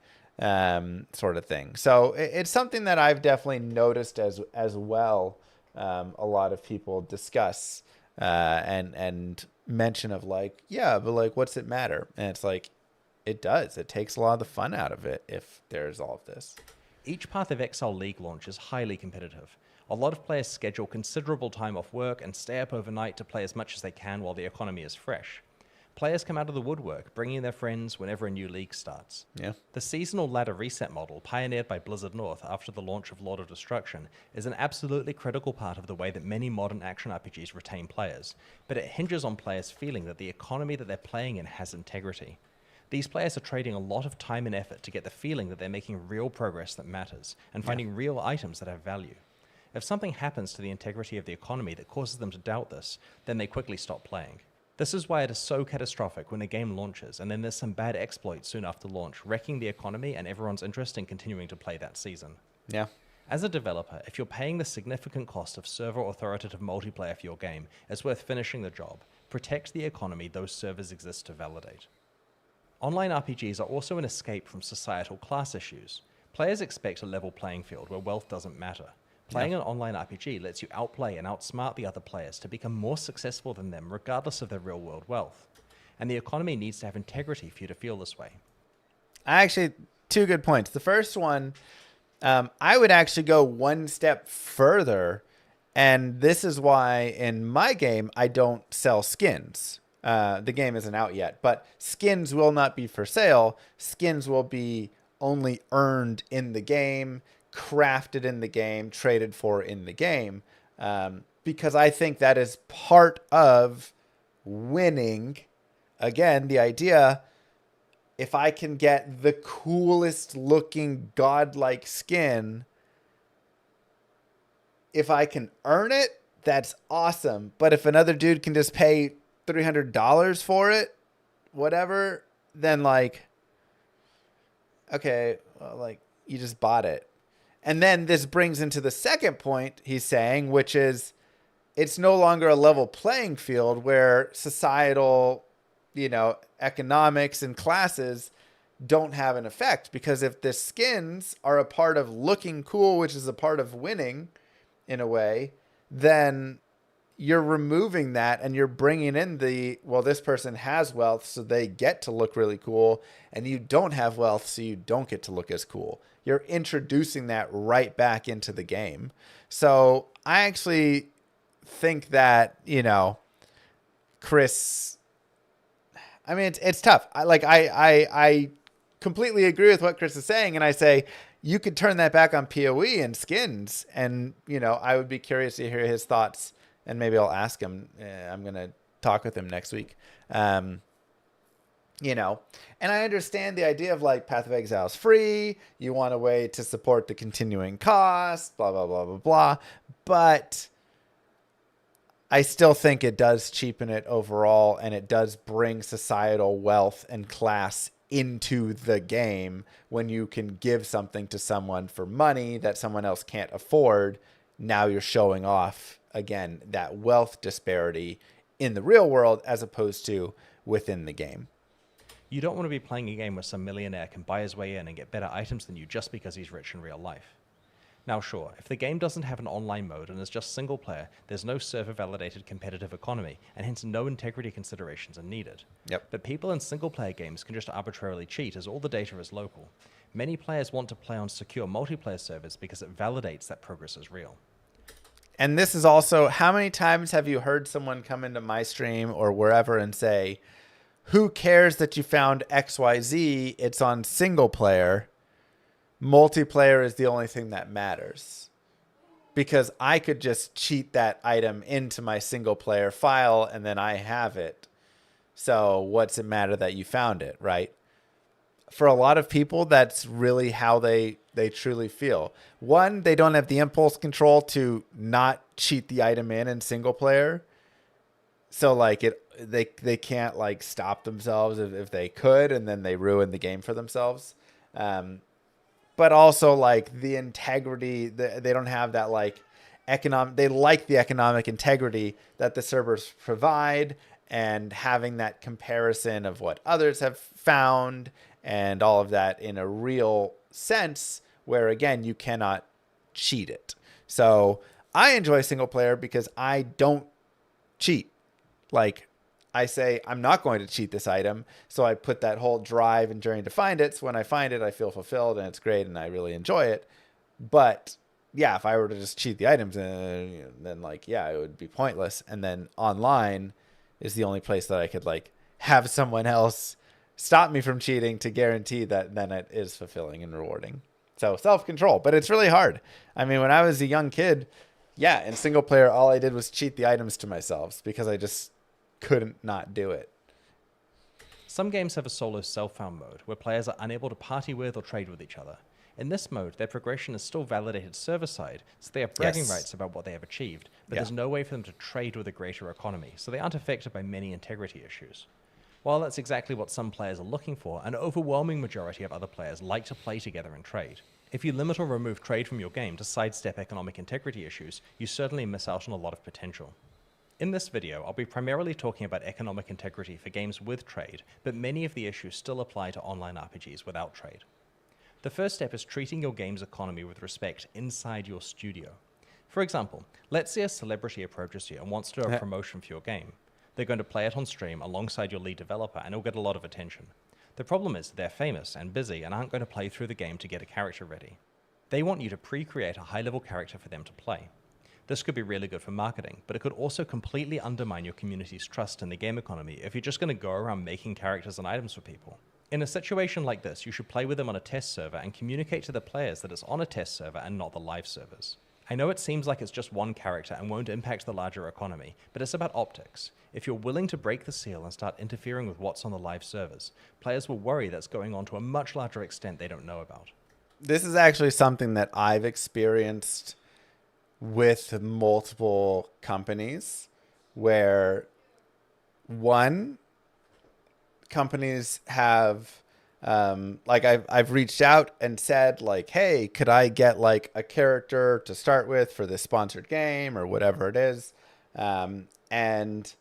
Sort of thing. So it's something that I've definitely noticed as well. A lot of people discuss and mention of like, yeah, but like, what's it matter? And it's like, it does. It takes a lot of the fun out of it if there's all of this. Each Path of Exile League launch is highly competitive. A lot of players schedule considerable time off work and stay up overnight to play as much as they can while the economy is fresh. Players come out of the woodwork, bringing their friends whenever a new league starts. Yeah. The seasonal ladder reset model, pioneered by Blizzard North after the launch of Lord of Destruction, is an absolutely critical part of the way that many modern action RPGs retain players, but it hinges on players feeling that the economy that they're playing in has integrity. These players are trading a lot of time and effort to get the feeling that they're making real progress that matters, and finding real items that have value. If something happens to the integrity of the economy that causes them to doubt this, then they quickly stop playing. This is why it is so catastrophic when a game launches and then there's some bad exploit soon after launch, wrecking the economy and everyone's interest in continuing to play that season. Yeah. As a developer, if you're paying the significant cost of server authoritative multiplayer for your game, it's worth finishing the job. Protect the economy those servers exist to validate. Online RPGs are also an escape from societal class issues. Players expect a level playing field where wealth doesn't matter. Playing an online RPG lets you outplay and outsmart the other players to become more successful than them regardless of their real-world wealth. And the economy needs to have integrity for you to feel this way. Actually, two good points. The first one, I would actually go one step further, and this is why in my game I don't sell skins. The game isn't out yet, but skins will not be for sale. Skins will be only earned in the game, crafted in the game, traded for in the game, because I think that is part of winning. Again, the idea, if I can get the coolest looking godlike skin, if I can earn it, that's awesome. But if another dude can just pay $300 for it, whatever, then like, okay, well, like you just bought it. And then this brings into the second point he's saying, which is it's no longer a level playing field where societal, economics and classes don't have an effect, because if the skins are a part of looking cool, which is a part of winning in a way, then you're removing that and you're bringing in this person has wealth, so they get to look really cool, and you don't have wealth, so you don't get to look as cool. You're introducing that right back into the game. So I actually think that, Chris, I mean, it's tough. I completely agree with what Chris is saying, and I say you could turn that back on PoE and skins, and I would be curious to hear his thoughts, and maybe I'll ask him. I'm gonna talk with him next week. And I understand the idea of like Path of Exile is free. You want a way to support the continuing cost, blah blah blah blah blah, but I still think it does cheapen it overall, and it does bring societal wealth and class into the game when you can give something to someone for money that someone else can't afford. Now you're showing off, again, that wealth disparity in the real world as opposed to within the game. You don't want to be playing a game where some millionaire can buy his way in and get better items than you just because he's rich in real life. Now sure, if the game doesn't have an online mode and is just single player, there's no server-validated competitive economy, and hence no integrity considerations are needed. Yep. But people in single-player games can just arbitrarily cheat as all the data is local. Many players want to play on secure multiplayer servers because it validates that progress is real. And this is also, how many times have you heard someone come into my stream or wherever and say, who cares that you found XYZ? It's on single player. Multiplayer is the only thing that matters, because I could just cheat that item into my single player file and then I have it. So what's it matter that you found it, right? For a lot of people, that's really how they truly feel. One, they don't have the impulse control to not cheat the item in single player. So like they can't like stop themselves if they could, and then they ruin the game for themselves. But also like the integrity, they don't have that like they like the economic integrity that the servers provide, and having that comparison of what others have found and all of that in a real sense, where again, you cannot cheat it. So I enjoy single player because I don't cheat. Like I say, I'm not going to cheat this item. So I put that whole drive and journey to find it. So when I find it, I feel fulfilled and it's great and I really enjoy it. But yeah, if I were to just cheat the items, then like, yeah, it would be pointless. And then online is the only place that I could like have someone else stop me from cheating to guarantee that then it is fulfilling and rewarding. So self-control, but it's really hard. I mean, when I was a young kid, yeah, in single player, all I did was cheat the items to myself because I just couldn't not do it. Some games have a solo self-found mode where players are unable to party with or trade with each other. In this mode, their progression is still validated server-side, so they have bragging rights about what they have achieved, but there's no way for them to trade with a greater economy, so they aren't affected by many integrity issues. While that's exactly what some players are looking for, an overwhelming majority of other players like to play together and trade. If you limit or remove trade from your game to sidestep economic integrity issues, you certainly miss out on a lot of potential. In this video, I'll be primarily talking about economic integrity for games with trade, but many of the issues still apply to online RPGs without trade. The first step is treating your game's economy with respect inside your studio. For example, let's say a celebrity approaches you and wants to do a promotion for your game. They're going to play it on stream alongside your lead developer and it'll get a lot of attention. The problem is they're famous and busy and aren't going to play through the game to get a character ready. They want you to pre-create a high-level character for them to play. This could be really good for marketing, but it could also completely undermine your community's trust in the game economy if you're just going to go around making characters and items for people. In a situation like this, you should play with them on a test server and communicate to the players that it's on a test server and not the live servers. I know it seems like it's just one character and won't impact the larger economy, but it's about optics. If you're willing to break the seal and start interfering with what's on the live servers, players will worry that's going on to a much larger extent they don't know about. This is actually something that I've experienced with multiple companies where companies have like I've reached out and said like, hey, could I get like a character to start with for this sponsored game or whatever it is, and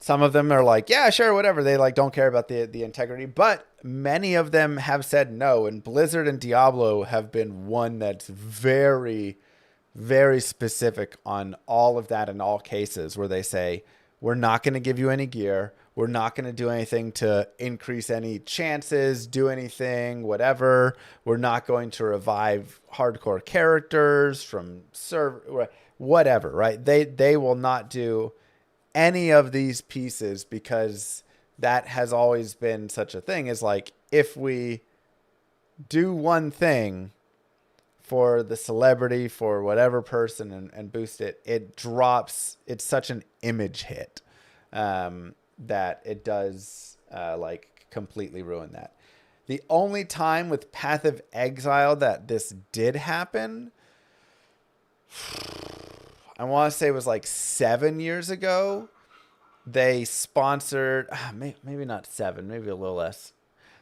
some of them are like, yeah, sure, whatever. They like don't care about the integrity, but many of them have said no. And Blizzard and Diablo have been one that's very, very specific on all of that in all cases where they say, we're not going to give you any gear. We're not going to do anything to increase any chances, do anything, whatever. We're not going to revive hardcore characters from whatever, right? They will not do any of these pieces because that has always been such a thing, is like, if we do one thing for the celebrity, for whatever person and boost it, it drops. It's such an image hit that it does like completely ruin that. The only time with Path of Exile that this did happen, I want to say it was like 7 years ago. They sponsored, maybe not 7, maybe a little less.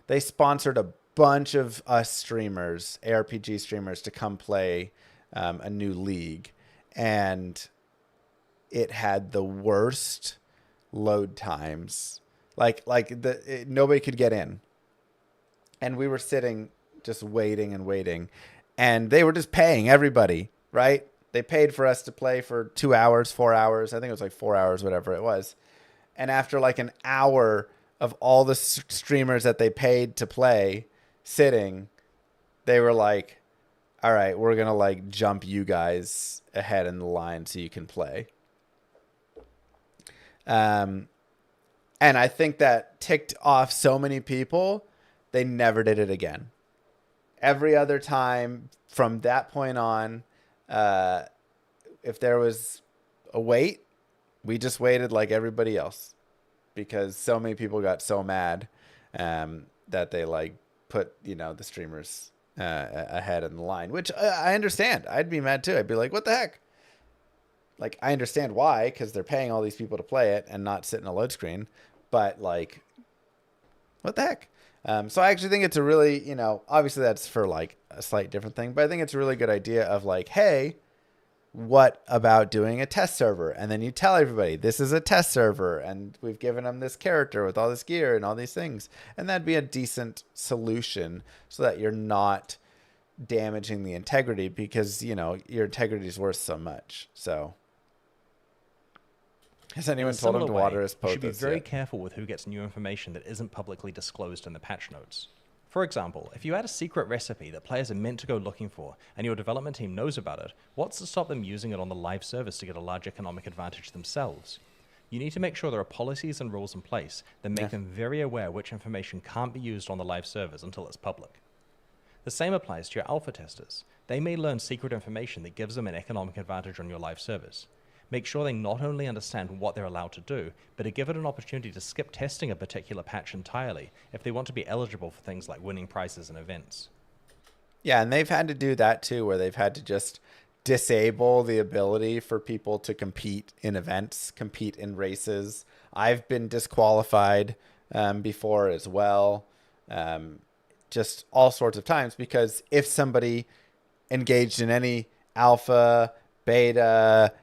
They sponsored a bunch of us streamers, ARPG streamers, to come play a new league. And it had the worst load times. Nobody could get in. And we were sitting just waiting and waiting. And they were just paying everybody, right? They paid for us to play for 2 hours, 4 hours. I think it was like 4 hours, whatever it was. And after like an hour of all the streamers that they paid to play sitting, they were like, all right, we're going to like jump you guys ahead in the line so you can play. And I think that ticked off so many people, they never did it again. Every other time from that point on, if there was a wait, we just waited like everybody else, because so many people got so mad that they like put, the streamers ahead in the line, which I understand. I'd be mad too. I'd be like, what the heck? Like, I understand why, because they're paying all these people to play it and not sit in a load screen. But like, what the heck? So I actually think it's a really, obviously that's for like a slight different thing, but I think it's a really good idea of like, hey, what about doing a test server? And then you tell everybody this is a test server and we've given them this character with all this gear and all these things. And that'd be a decent solution so that you're not damaging the integrity, because, your integrity is worth so much. So has anyone told him to water his pothos? You should be very careful with who gets new information that isn't publicly disclosed in the patch notes. For example, if you add a secret recipe that players are meant to go looking for and your development team knows about it, what's to stop them using it on the live service to get a large economic advantage themselves? You need to make sure there are policies and rules in place that make them very aware which information can't be used on the live servers until it's public. The same applies to your alpha testers. They may learn secret information that gives them an economic advantage on your live servers. Make sure they not only understand what they're allowed to do, but are given an opportunity to skip testing a particular patch entirely if they want to be eligible for things like winning prizes and events. Yeah, and they've had to do that too, where they've had to just disable the ability for people to compete in events, compete in races. I've been disqualified before as well, just all sorts of times, because if somebody engaged in any alpha beta,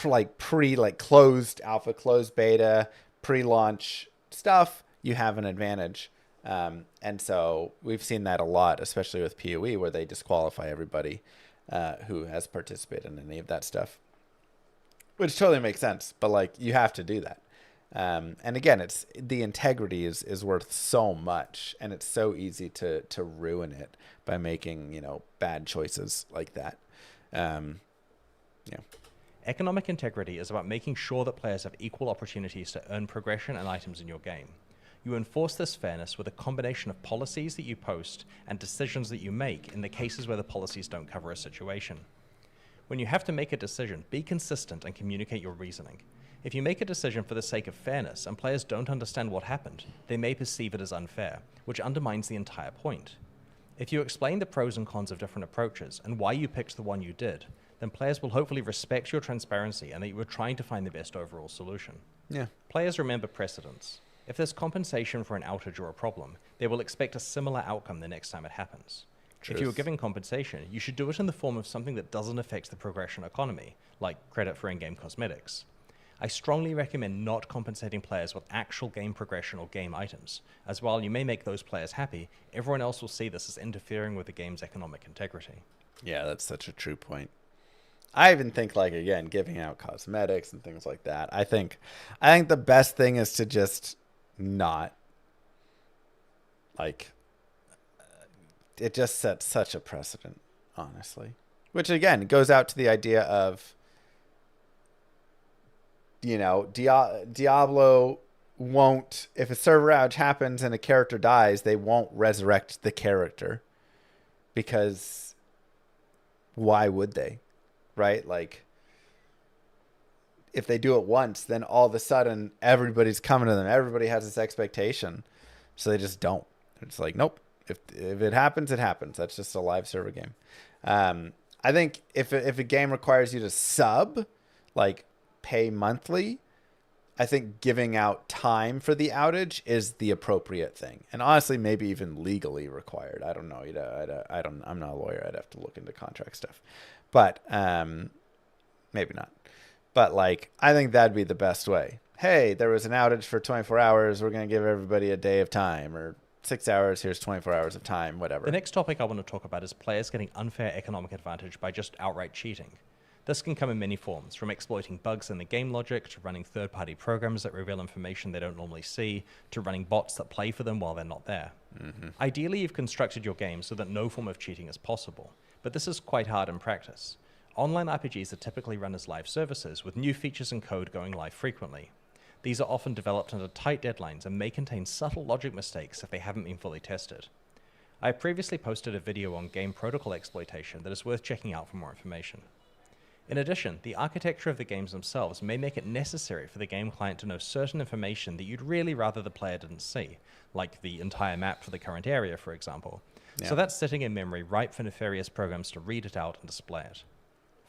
like closed alpha, closed beta, pre-launch stuff, you have an advantage. And so we've seen that a lot, especially with PoE, where they disqualify everybody who has participated in any of that stuff, which totally makes sense. But like, you have to do that. And again, it's the integrity is worth so much, and it's so easy to ruin it by making bad choices like that. Yeah. Economic integrity is about making sure that players have equal opportunities to earn progression and items in your game. You enforce this fairness with a combination of policies that you post and decisions that you make in the cases where the policies don't cover a situation. When you have to make a decision, be consistent and communicate your reasoning. If you make a decision for the sake of fairness and players don't understand what happened, they may perceive it as unfair, which undermines the entire point. If you explain the pros and cons of different approaches and why you picked the one you did, then players will hopefully respect your transparency and that you were trying to find the best overall solution. Yeah. Players remember precedents. If there's compensation for an outage or a problem, they will expect a similar outcome the next time it happens. Truth. If you are giving compensation, you should do it in the form of something that doesn't affect the progression economy, like credit for in-game cosmetics. I strongly recommend not compensating players with actual game progression or game items, as while you may make those players happy, everyone else will see this as interfering with the game's economic integrity. Yeah, that's such a true point. I even think, like, again, giving out cosmetics and things like that. I think the best thing is to just not, like, it just sets such a precedent, honestly. Which, again, goes out to the idea of, Diablo won't, if a server outage happens and a character dies, they won't resurrect the character. Because why would they? Right? Like, if they do it once, then all of a sudden everybody's coming to them. Everybody has this expectation. So they just don't. It's like, nope. If it happens, it happens. That's just a live server game. I think if a game requires you to sub, like pay monthly, I think giving out time for the outage is the appropriate thing. And honestly, maybe even legally required. I don't know. I'm not a lawyer. I'd have to look into contract stuff. But maybe not. But like, I think that'd be the best way. Hey, there was an outage for 24 hours. We're going to give everybody a day of time, or 6 hours. Here's 24 hours of time, whatever. The next topic I want to talk about is players getting unfair economic advantage by just outright cheating. This can come in many forms, from exploiting bugs in the game logic, to running third-party programs that reveal information they don't normally see, to running bots that play for them while they're not there. Mm-hmm. Ideally, you've constructed your game so that no form of cheating is possible, but this is quite hard in practice. Online RPGs are typically run as live services, with new features and code going live frequently. These are often developed under tight deadlines and may contain subtle logic mistakes if they haven't been fully tested. I previously posted a video on game protocol exploitation that is worth checking out for more information. In addition, the architecture of the games themselves may make it necessary for the game client to know certain information that you'd really rather the player didn't see, like the entire map for the current area, for example. Yeah. So that's sitting in memory ripe for nefarious programs to read it out and display it.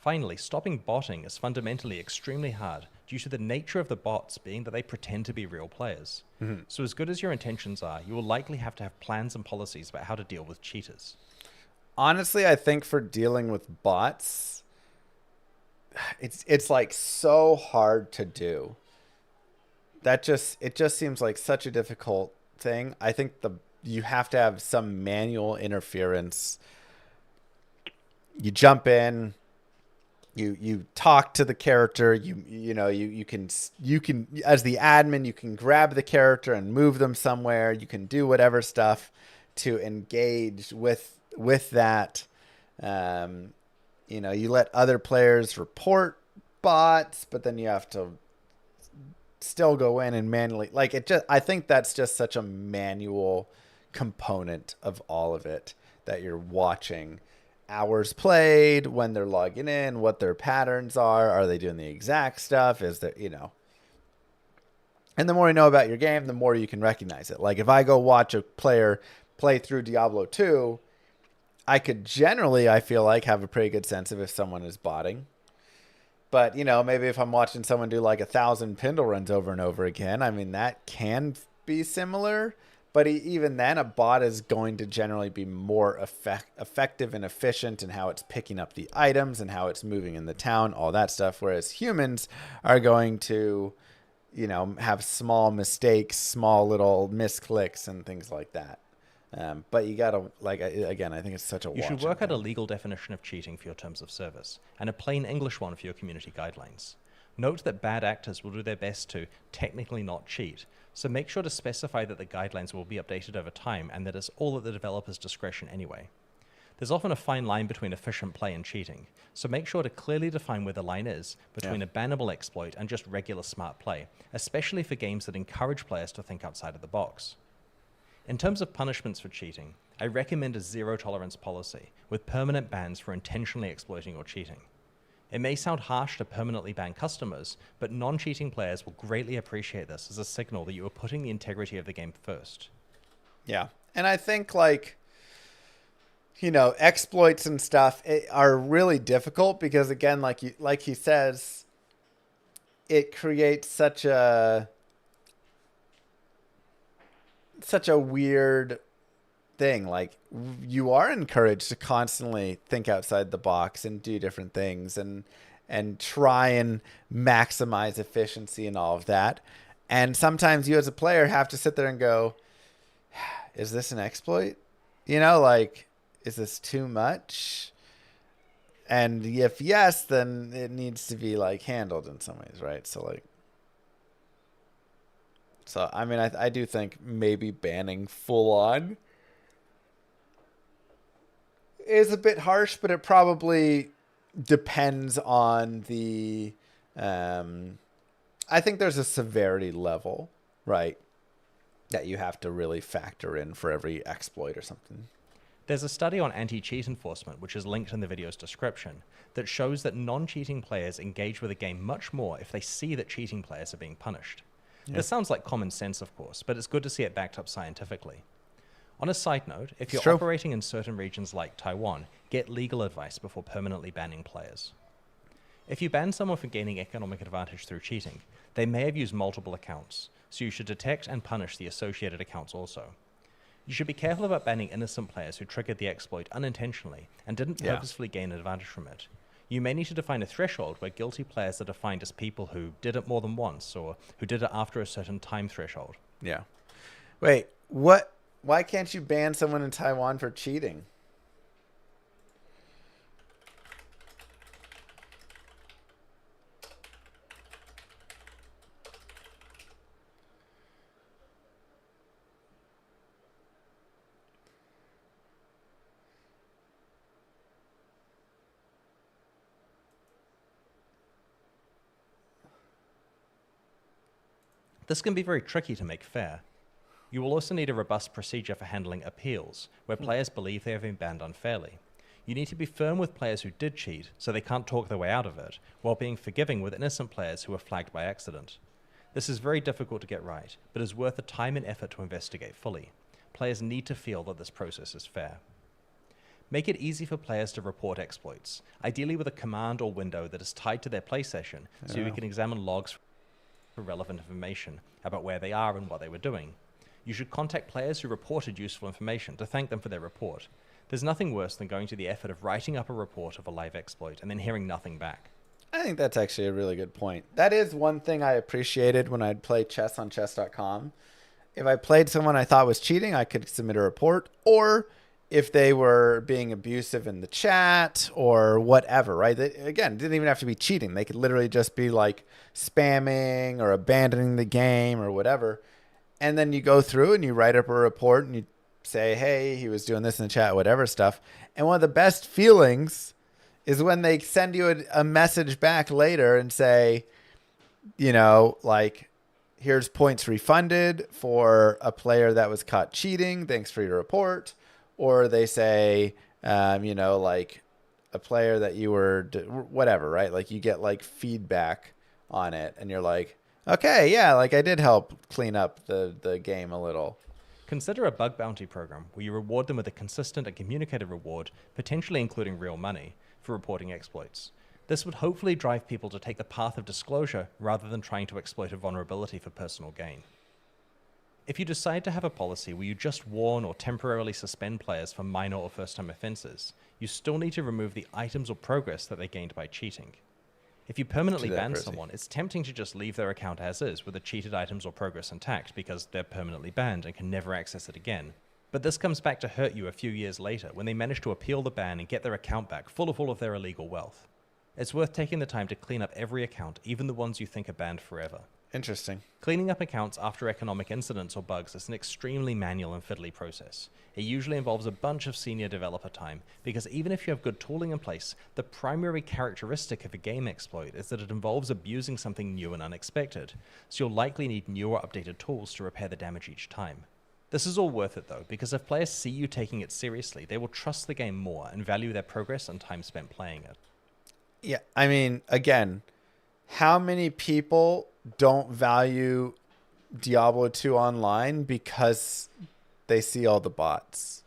Finally, stopping botting is fundamentally extremely hard due to the nature of the bots being that they pretend to be real players. Mm-hmm. So as good as your intentions are, you will likely have to have plans and policies about how to deal with cheaters. Honestly, I think for dealing with bots, it's like so hard to do. It just seems like such a difficult thing. I think you have to have some manual interference. You jump in, you talk to the character, you can as the admin, you can grab the character and move them somewhere. You can do whatever stuff to engage with that. You let other players report bots, but then you have to still go in and manually, I think that's just such a manual component of all of it, that you're watching hours played, when they're logging in, what their patterns are they doing the exact stuff, is there, and the more you know about your game, the more you can recognize it. Like if I go watch a player play through Diablo 2, I could generally, I feel like, have a pretty good sense of if someone is botting. But, maybe if I'm watching someone do like 1,000 Pindle runs over and over again, I mean, that can be similar. But even then, a bot is going to generally be more effective and efficient in how it's picking up the items and how it's moving in the town, all that stuff. Whereas humans are going to, have small mistakes, small little misclicks and things like that. But you gotta, again, I think it's such a You should work out a legal definition of cheating for your terms of service, and a plain English one for your community guidelines. Note that bad actors will do their best to technically not cheat, so make sure to specify that the guidelines will be updated over time and that it's all at the developer's discretion anyway. There's often a fine line between efficient play and cheating, so make sure to clearly define where the line is between a bannable exploit and just regular smart play, especially for games that encourage players to think outside of the box. In terms of punishments for cheating, I recommend a zero-tolerance policy, with permanent bans for intentionally exploiting or cheating. It may sound harsh to permanently ban customers, but non-cheating players will greatly appreciate this as a signal that you are putting the integrity of the game first. Yeah, and I think, exploits and stuff are really difficult because, again, like he says, it creates such a weird thing. Like, you are encouraged to constantly think outside the box and do different things and try and maximize efficiency and all of that. And sometimes you as a player have to sit there and go, is this an exploit? Is this too much? And if yes, then it needs to be handled in some ways, right? So I mean, I do think maybe banning full on is a bit harsh, but it probably depends on the, I think there's a severity level, right, that you have to really factor in for every exploit or something. There's a study on anti-cheat enforcement, which is linked in the video's description, that shows that non-cheating players engage with a game much more if they see that cheating players are being punished. Yeah. This sounds like common sense, of course, but it's good to see it backed up scientifically. On a side note, if you're operating in certain regions like Taiwan, get legal advice before permanently banning players. If you ban someone for gaining economic advantage through cheating, they may have used multiple accounts, so you should detect and punish the associated accounts also. You should be careful about banning innocent players who triggered the exploit unintentionally and didn't purposefully gain advantage from it. You may need to define a threshold where guilty players are defined as people who did it more than once or who did it after a certain time threshold. Yeah. Wait, what? Why can't you ban someone in Taiwan for cheating? This can be very tricky to make fair. You will also need a robust procedure for handling appeals, where players believe they have been banned unfairly. You need to be firm with players who did cheat, so they can't talk their way out of it, while being forgiving with innocent players who were flagged by accident. This is very difficult to get right, but is worth the time and effort to investigate fully. Players need to feel that this process is fair. Make it easy for players to report exploits, ideally with a command or window that is tied to their play session, so you can examine logs for relevant information about where they are and what they were doing. You should contact players who reported useful information to thank them for their report. There's nothing worse than going to the effort of writing up a report of a live exploit and then hearing nothing back. I think that's actually a really good point. That is one thing I appreciated when I'd play chess on chess.com. If I played someone I thought was cheating, I could submit a report, or if they were being abusive in the chat or whatever, right? They, again, it didn't even have to be cheating. They could literally just be like spamming or abandoning the game or whatever. And then you go through and you write up a report and you say, hey, he was doing this in the chat, whatever stuff. And one of the best feelings is when they send you a message back later and say, you know, like, here's points refunded for a player that was caught cheating. Thanks for your report. Or they say, you know, like a player that you were, whatever, right? Like you get like feedback on it and you're like, okay, yeah, like I did help clean up the game a little. Consider a bug bounty program where you reward them with a consistent and communicated reward, potentially including real money, for reporting exploits. This would hopefully drive people to take the path of disclosure rather than trying to exploit a vulnerability for personal gain. If you decide to have a policy where you just warn or temporarily suspend players for minor or first-time offenses, you still need to remove the items or progress that they gained by cheating. If you permanently Do that, ban Percy. someone, it's tempting to just leave their account as is with the cheated items or progress intact because they're permanently banned and can never access it again. But this comes back to hurt you a few years later when they manage to appeal the ban and get their account back full of all of their illegal wealth. It's worth taking the time to clean up every account, even the ones you think are banned forever. Interesting. Cleaning up accounts after economic incidents or bugs is an extremely manual and fiddly process. It usually involves a bunch of senior developer time, because even if you have good tooling in place, the primary characteristic of a game exploit is that it involves abusing something new and unexpected, so you'll likely need newer updated tools to repair the damage each time. This is all worth it though, because if players see you taking it seriously, they will trust the game more and value their progress and time spent playing it. Yeah, I mean, again, how many people don't value Diablo 2 online because they see all the bots?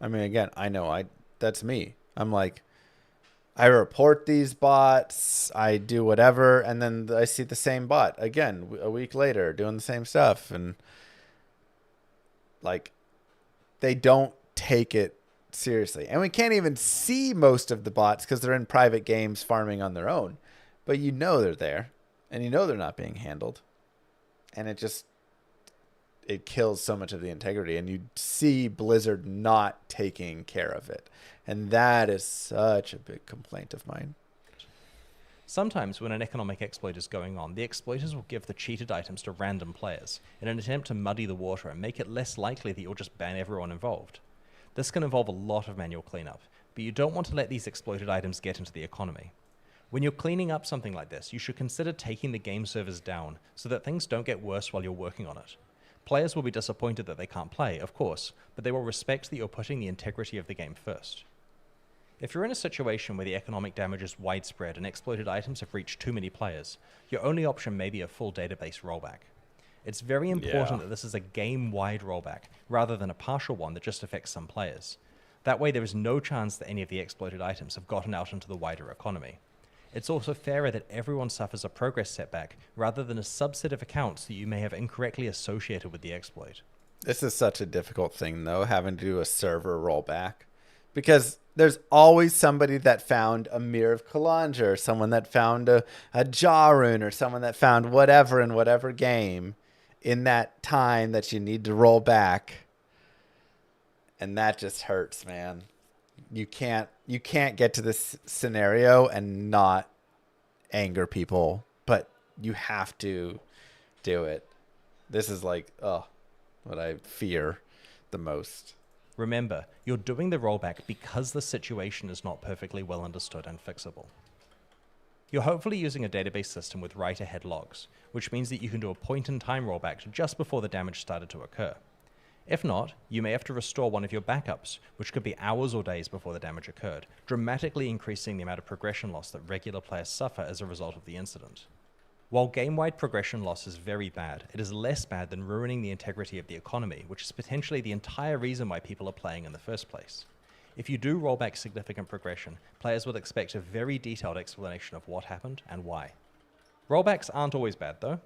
I mean, again, I know that's me. I'm like, I report these bots, I do whatever, and then I see the same bot again a week later doing the same stuff, and like, they don't take it seriously. And we can't even see most of the bots because they're in private games farming on their own. But you know they're there, and you know they're not being handled. And it kills so much of the integrity. And you see Blizzard not taking care of it. And that is such a big complaint of mine. Sometimes when an economic exploit is going on, the exploiters will give the cheated items to random players in an attempt to muddy the water and make it less likely that you'll just ban everyone involved. This can involve a lot of manual cleanup, but you don't want to let these exploited items get into the economy. When you're cleaning up something like this, you should consider taking the game servers down so that things don't get worse while you're working on it. Players will be disappointed that they can't play, of course, but they will respect that you're putting the integrity of the game first. If you're in a situation where the economic damage is widespread and exploited items have reached too many players, your only option may be a full database rollback. It's very important that this is a game-wide rollback, rather than a partial one that just affects some players. That way there is no chance that any of the exploited items have gotten out into the wider economy. It's also fairer that everyone suffers a progress setback, rather than a subset of accounts that you may have incorrectly associated with the exploit. This is such a difficult thing, though, having to do a server rollback. Because there's always somebody that found a Mirror of Kalandra, or someone that found a Jarun, or someone that found whatever in whatever game in that time that you need to roll back. And that just hurts, man. You can't get to this scenario and not anger people, but you have to do it. This is like, what I fear the most. Remember, you're doing the rollback because the situation is not perfectly well understood and fixable. You're hopefully using a database system with write-ahead logs, which means that you can do a point-in-time rollback to just before the damage started to occur. If not, you may have to restore one of your backups, which could be hours or days before the damage occurred, dramatically increasing the amount of progression loss that regular players suffer as a result of the incident. While game-wide progression loss is very bad, it is less bad than ruining the integrity of the economy, which is potentially the entire reason why people are playing in the first place. If you do roll back significant progression, players will expect a very detailed explanation of what happened and why. Rollbacks aren't always bad though.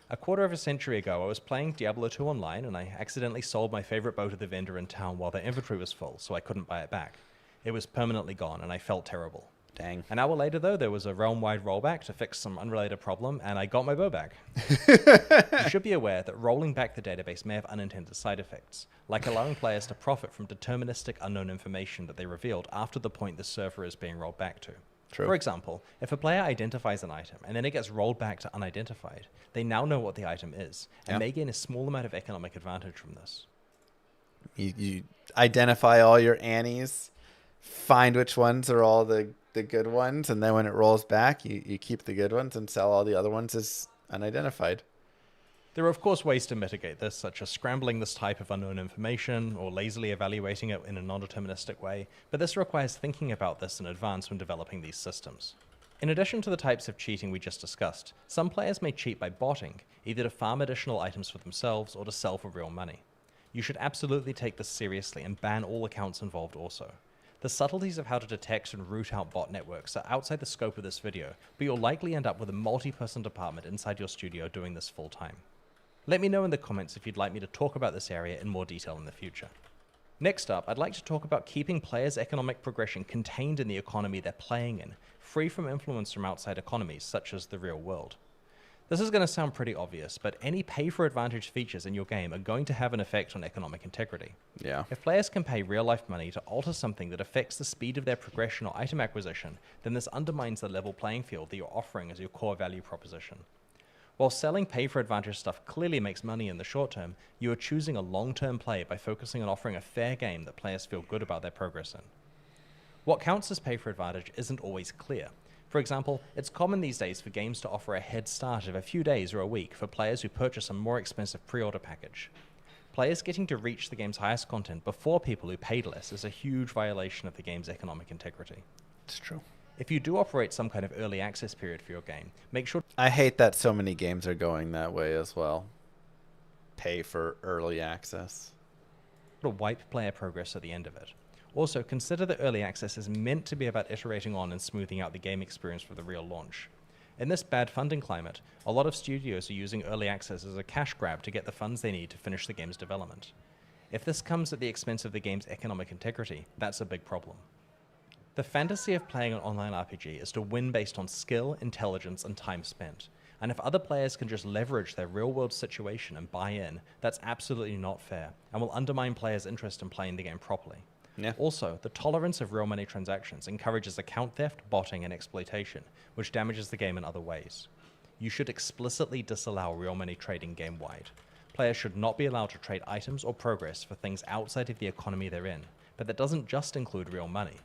A quarter of a century ago, I was playing Diablo 2 online and I accidentally sold my favorite bow to the vendor in town while their inventory was full, so I couldn't buy it back. It was permanently gone and I felt terrible. Dang. An hour later though, there was a realm-wide rollback to fix some unrelated problem and I got my bow back. You should be aware that rolling back the database may have unintended side effects, like allowing players to profit from deterministic unknown information that they revealed after the point the server is being rolled back to. True. For example, if a player identifies an item and then it gets rolled back to unidentified, they now know what the item is, and may gain a small amount of economic advantage from this. You identify all your Annies, find which ones are all the good ones, and then when it rolls back, you keep the good ones and sell all the other ones as unidentified. There are of course ways to mitigate this, such as scrambling this type of unknown information or lazily evaluating it in a non-deterministic way, but this requires thinking about this in advance when developing these systems. In addition to the types of cheating we just discussed, some players may cheat by botting, either to farm additional items for themselves or to sell for real money. You should absolutely take this seriously and ban all accounts involved also. The subtleties of how to detect and root out bot networks are outside the scope of this video, but you'll likely end up with a multi-person department inside your studio doing this full time. Let me know in the comments if you'd like me to talk about this area in more detail in the future. Next up, I'd like to talk about keeping players' economic progression contained in the economy they're playing in, free from influence from outside economies such as the real world. This is going to sound pretty obvious, but any pay-for-advantage features in your game are going to have an effect on economic integrity. Yeah. If players can pay real-life money to alter something that affects the speed of their progression or item acquisition, then this undermines the level playing field that you're offering as your core value proposition. While selling pay-for-advantage stuff clearly makes money in the short term, you are choosing a long-term play by focusing on offering a fair game that players feel good about their progress in. What counts as pay-for-advantage isn't always clear. For example, it's common these days for games to offer a head start of a few days or a week for players who purchase a more expensive pre-order package. Players getting to reach the game's highest content before people who paid less is a huge violation of the game's economic integrity. It's true. If you do operate some kind of early access period for your game, make sure... I hate that so many games are going that way as well. Pay for early access. ...to wipe player progress at the end of it. Also, consider that early access is meant to be about iterating on and smoothing out the game experience for the real launch. In this bad funding climate, a lot of studios are using early access as a cash grab to get the funds they need to finish the game's development. If this comes at the expense of the game's economic integrity, that's a big problem. The fantasy of playing an online RPG is to win based on skill, intelligence, and time spent. And if other players can just leverage their real-world situation and buy in, that's absolutely not fair, and will undermine players' interest in playing the game properly. Yeah. Also, the tolerance of real money transactions encourages account theft, botting, and exploitation, which damages the game in other ways. You should explicitly disallow real money trading game-wide. Players should not be allowed to trade items or progress for things outside of the economy they're in, but that doesn't just include real money.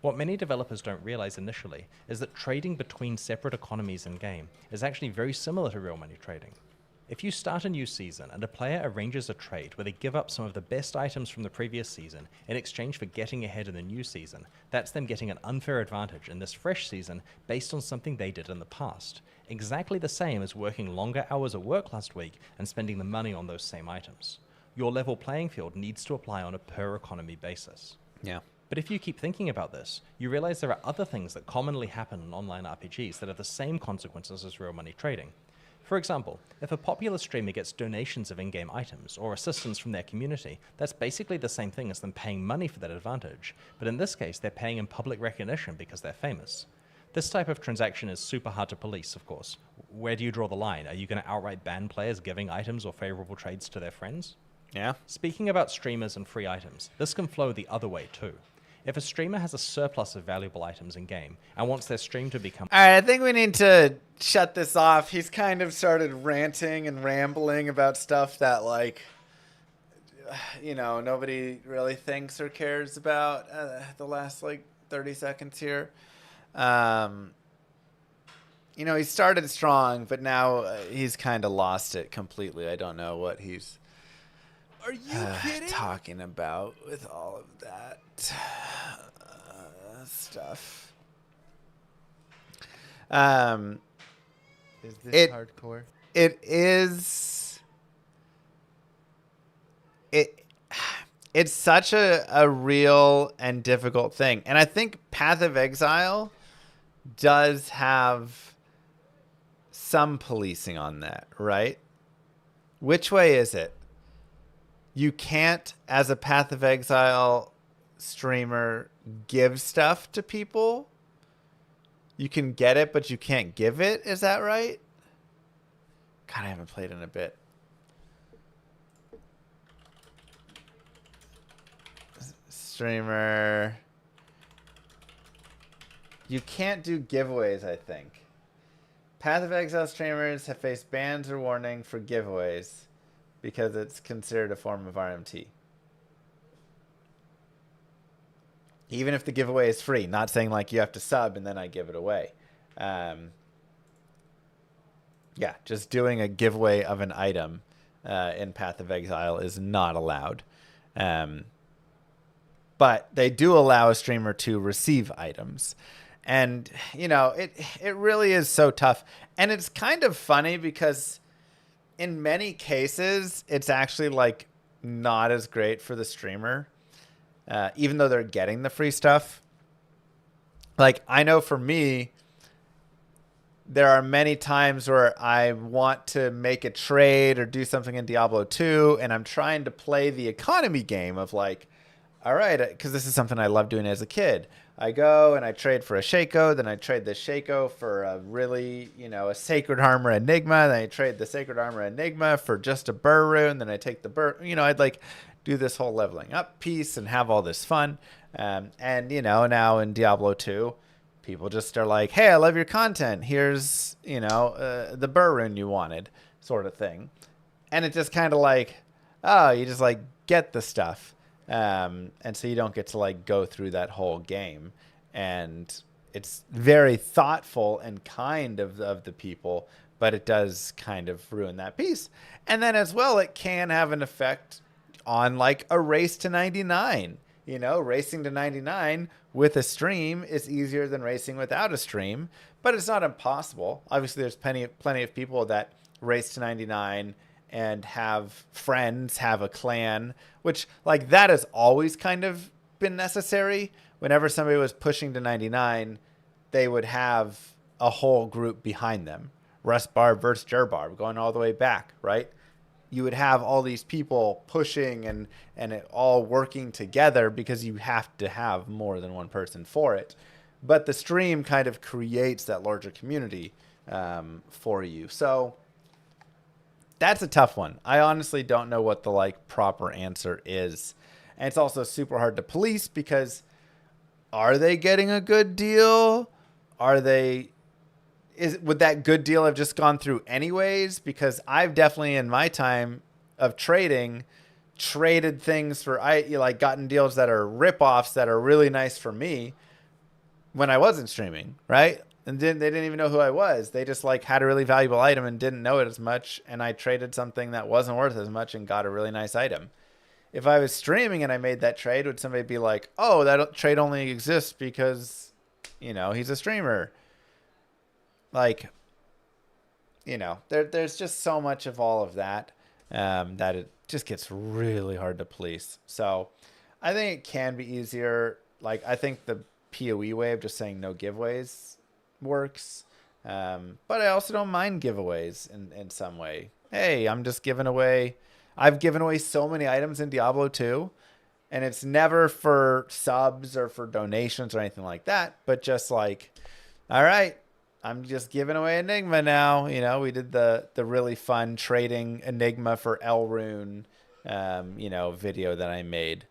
What many developers don't realize initially is that trading between separate economies in-game is actually very similar to real money trading. If you start a new season and a player arranges a trade where they give up some of the best items from the previous season in exchange for getting ahead in the new season, that's them getting an unfair advantage in this fresh season based on something they did in the past. Exactly the same as working longer hours at work last week and spending the money on those same items. Your level playing field needs to apply on a per economy basis. Yeah. But if you keep thinking about this, you realize there are other things that commonly happen in online RPGs that have the same consequences as real money trading. For example, if a popular streamer gets donations of in-game items or assistance from their community, that's basically the same thing as them paying money for that advantage, but in this case they're paying in public recognition because they're famous. This type of transaction is super hard to police, of course. Where do you draw the line? Are you going to outright ban players giving items or favorable trades to their friends? Yeah. Speaking about streamers and free items, this can flow the other way too. If a streamer has a surplus of valuable items in-game and wants their stream to become... All right, I think we need to shut this off. He's kind of started ranting and rambling about stuff that, like, you know, nobody really thinks or cares about the last, like, 30 seconds here. You know, he started strong, but now he's kind of lost it completely. I don't know what he's... Are you kidding? Talking about with all of that stuff. Is this hardcore? It is. It's such a real and difficult thing, and I think Path of Exile does have some policing on that, right? Which way is it? You can't, as a Path of Exile streamer, give stuff to people. You can get it, but you can't give it. Is that right? God, I haven't played in a bit. Streamer. You can't do giveaways, I think. Path of Exile streamers have faced bans or warning for giveaways because it's considered a form of RMT. Even if the giveaway is free, not saying like you have to sub and then I give it away. Yeah, just doing a giveaway of an item in Path of Exile is not allowed. But they do allow a streamer to receive items. And, you know, it really is so tough. And it's kind of funny because in many cases, it's actually like not as great for the streamer, even though they're getting the free stuff. Like, I know for me, there are many times where I want to make a trade or do something in Diablo 2, and I'm trying to play the economy game of like, all right, because this is something I loved doing as a kid. I go and I trade for a Shaco, then I trade the Shaco for a really, a Sacred Armor Enigma, then I trade the Sacred Armor Enigma for just a Burr rune, then I take the Burr, I'd like do this whole leveling up piece and have all this fun. And, now in Diablo 2, people just are like, hey, I love your content. Here's, the Burr rune you wanted, sort of thing. And it's just kind of like, oh, you just like get the stuff. And so you don't get to like go through that whole game. And it's very thoughtful and kind of the people, but it does kind of ruin that piece. And then as well, it can have an effect on like a race to 99. Racing to 99 with a stream is easier than racing without a stream, but it's not impossible. Obviously, there's plenty of people that race to 99 and have friends, have a clan, which like that has always kind of been necessary. Whenever somebody was pushing to 99, they would have a whole group behind them. Rust Barb versus Jerbarb going all the way back, right? You would have all these people pushing and it all working together because you have to have more than one person for it. But the stream kind of creates that larger community for you. So that's a tough one. I honestly don't know what the like proper answer is. And it's also super hard to police because are they getting a good deal? Would that good deal have just gone through anyways? Because I've definitely in my time of traded things for gotten deals that are ripoffs that are really nice for me when I wasn't streaming, right? And they didn't even know who I was. They just like had a really valuable item and didn't know it as much, and I traded something that wasn't worth as much and got a really nice item. If I was streaming and I made that trade, would somebody be like, "Oh, that trade only exists because, he's a streamer"? Like, there's just so much of all of that that it just gets really hard to police. So I think it can be easier. Like, I think the PoE way of just saying no giveaways works. But I also don't mind giveaways in some way. Hey, I'm just giving away. I've given away so many items in Diablo 2, and it's never for subs or for donations or anything like that, but just like, all right, I'm just giving away Enigma now. We did the really fun trading Enigma for L Rune, video that I made.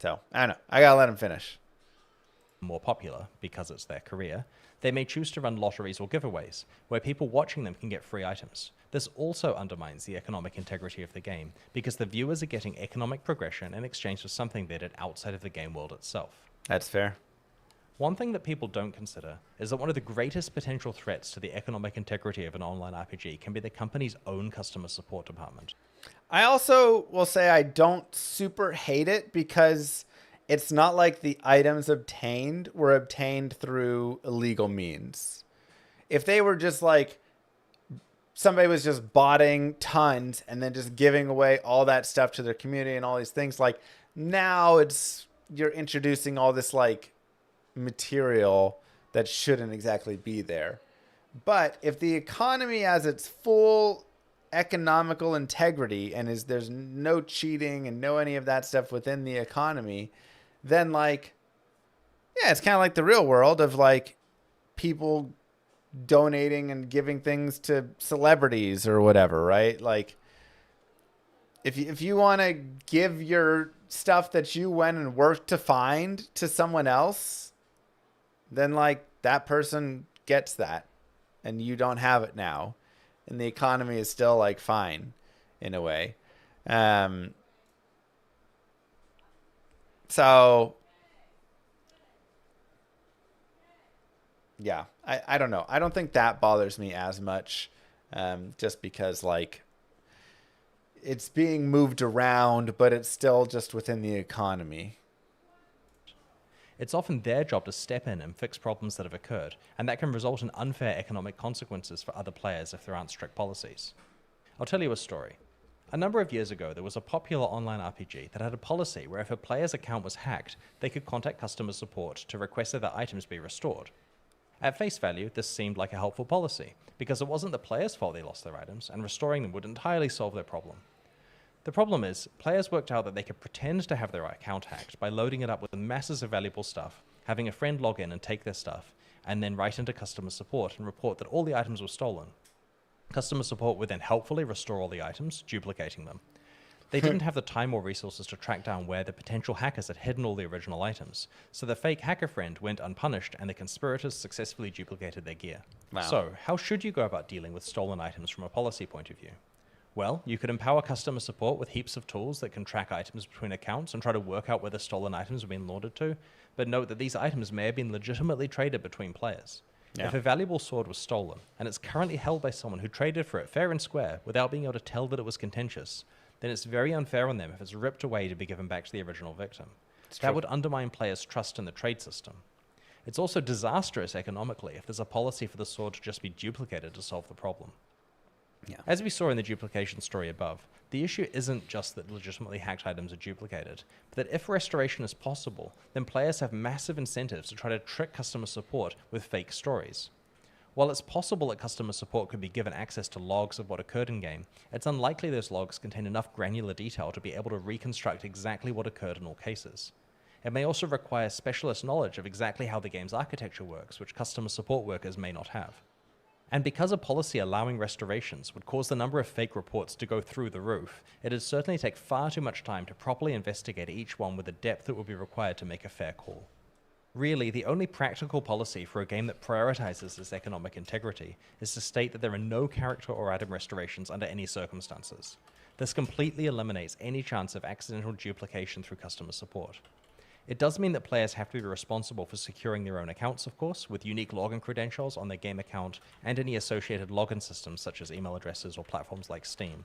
So I don't know. I gotta let him finish. More popular because it's their career, they may choose to run lotteries or giveaways, where people watching them can get free items. This also undermines the economic integrity of the game, because the viewers are getting economic progression in exchange for something they did outside of the game world itself. That's fair. One thing that people don't consider is that one of the greatest potential threats to the economic integrity of an online RPG can be the company's own customer support department. I also will say I don't super hate it because it's not like the items obtained were obtained through illegal means. If they were just like somebody was just botting tons and then just giving away all that stuff to their community and all these things, like now you're introducing all this like material that shouldn't exactly be there. But if the economy has its full economical integrity and there's no cheating and no any of that stuff within the economy, then like, yeah, it's kind of like the real world of like people donating and giving things to celebrities or whatever, right? Like if you want to give your stuff that you went and worked to find to someone else, then like that person gets that and you don't have it now. And the economy is still like fine in a way. So yeah, I don't know. I don't think that bothers me as much. Just because like it's being moved around, but it's still just within the economy. It's often their job to step in and fix problems that have occurred, and that can result in unfair economic consequences for other players if there aren't strict policies. I'll tell you a story. A number of years ago, there was a popular online RPG that had a policy where if a player's account was hacked, they could contact customer support to request that their items be restored. At face value, this seemed like a helpful policy, because it wasn't the players' fault they lost their items, and restoring them would entirely solve their problem. The problem is, players worked out that they could pretend to have their account hacked by loading it up with masses of valuable stuff, having a friend log in and take their stuff, and then write into customer support and report that all the items were stolen. Customer support would then helpfully restore all the items, duplicating them. They didn't have the time or resources to track down where the potential hackers had hidden all the original items, so the fake hacker friend went unpunished and the conspirators successfully duplicated their gear. Wow. So, how should you go about dealing with stolen items from a policy point of view? Well, you could empower customer support with heaps of tools that can track items between accounts and try to work out where the stolen items have been laundered to, but note that these items may have been legitimately traded between players. Yeah. If a valuable sword was stolen, and it's currently held by someone who traded for it fair and square without being able to tell that it was contentious, then it's very unfair on them if it's ripped away to be given back to the original victim. That would undermine players' trust in the trade system. It's also disastrous economically if there's a policy for the sword to just be duplicated to solve the problem. Yeah. As we saw in the duplication story above, the issue isn't just that legitimately hacked items are duplicated, but that if restoration is possible, then players have massive incentives to try to trick customer support with fake stories. While it's possible that customer support could be given access to logs of what occurred in-game, it's unlikely those logs contain enough granular detail to be able to reconstruct exactly what occurred in all cases. It may also require specialist knowledge of exactly how the game's architecture works, which customer support workers may not have. And because a policy allowing restorations would cause the number of fake reports to go through the roof, it'd certainly take far too much time to properly investigate each one with the depth that would be required to make a fair call. Really, the only practical policy for a game that prioritizes its economic integrity is to state that there are no character or item restorations under any circumstances. This completely eliminates any chance of accidental duplication through customer support. It does mean that players have to be responsible for securing their own accounts, of course, with unique login credentials on their game account and any associated login systems such as email addresses or platforms like Steam.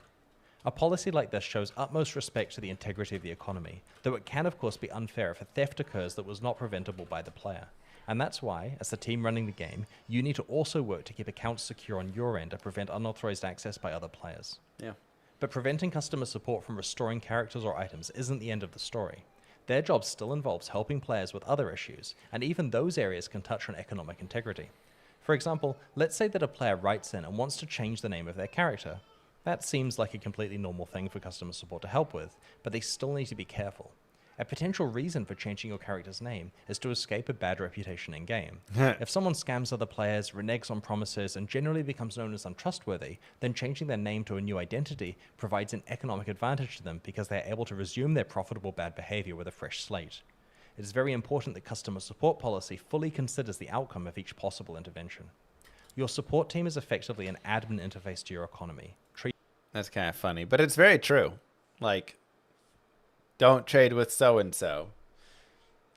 A policy like this shows utmost respect to the integrity of the economy, though it can of course be unfair if a theft occurs that was not preventable by the player. And that's why, as the team running the game, you need to also work to keep accounts secure on your end to prevent unauthorized access by other players. Yeah. But preventing customer support from restoring characters or items isn't the end of the story. Their job still involves helping players with other issues, and even those areas can touch on economic integrity. For example, let's say that a player writes in and wants to change the name of their character. That seems like a completely normal thing for customer support to help with, but they still need to be careful. A potential reason for changing your character's name is to escape a bad reputation in-game. If someone scams other players, reneges on promises, and generally becomes known as untrustworthy, then changing their name to a new identity provides an economic advantage to them because they are able to resume their profitable bad behavior with a fresh slate. It is very important that customer support policy fully considers the outcome of each possible intervention. Your support team is effectively an admin interface to your economy. That's kind of funny, but it's very true. Like, don't trade with so-and-so.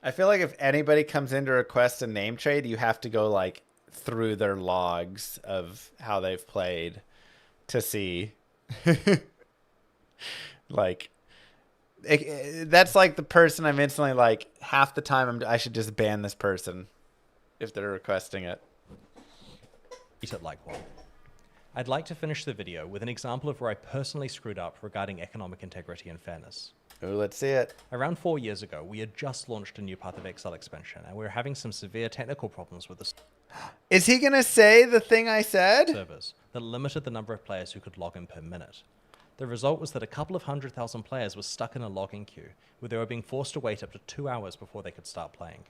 I feel like if anybody comes in to request a name trade, you have to go like through their logs of how they've played to see. Like, that's like the person I'm instantly like, half the time I should just ban this person if they're requesting it. Treat it like one. I'd like to finish the video with an example of where I personally screwed up regarding economic integrity and fairness. Ooh, let's see it. Around 4 years ago, we had just launched a new Path of Exile expansion, and we were having some severe technical problems with the Is he going to say the thing I said? servers that limited the number of players who could log in per minute. The result was that a couple of 100,000 players were stuck in a login queue, where they were being forced to wait up to 2 hours before they could start playing.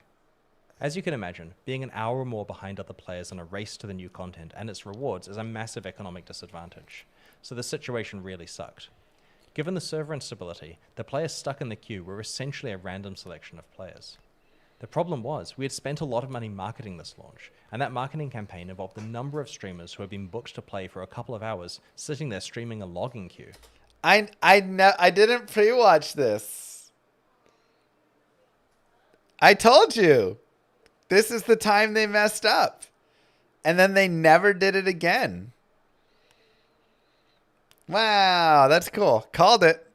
As you can imagine, being an hour or more behind other players in a race to the new content and its rewards is a massive economic disadvantage, so the situation really sucked. Given the server instability, the players stuck in the queue were essentially a random selection of players. The problem was, we had spent a lot of money marketing this launch, and that marketing campaign involved a number of streamers who had been booked to play for a couple of hours, sitting there streaming a login queue. I didn't pre-watch this. I told you. This is the time they messed up. And then they never did it again. Wow, that's cool. Called it.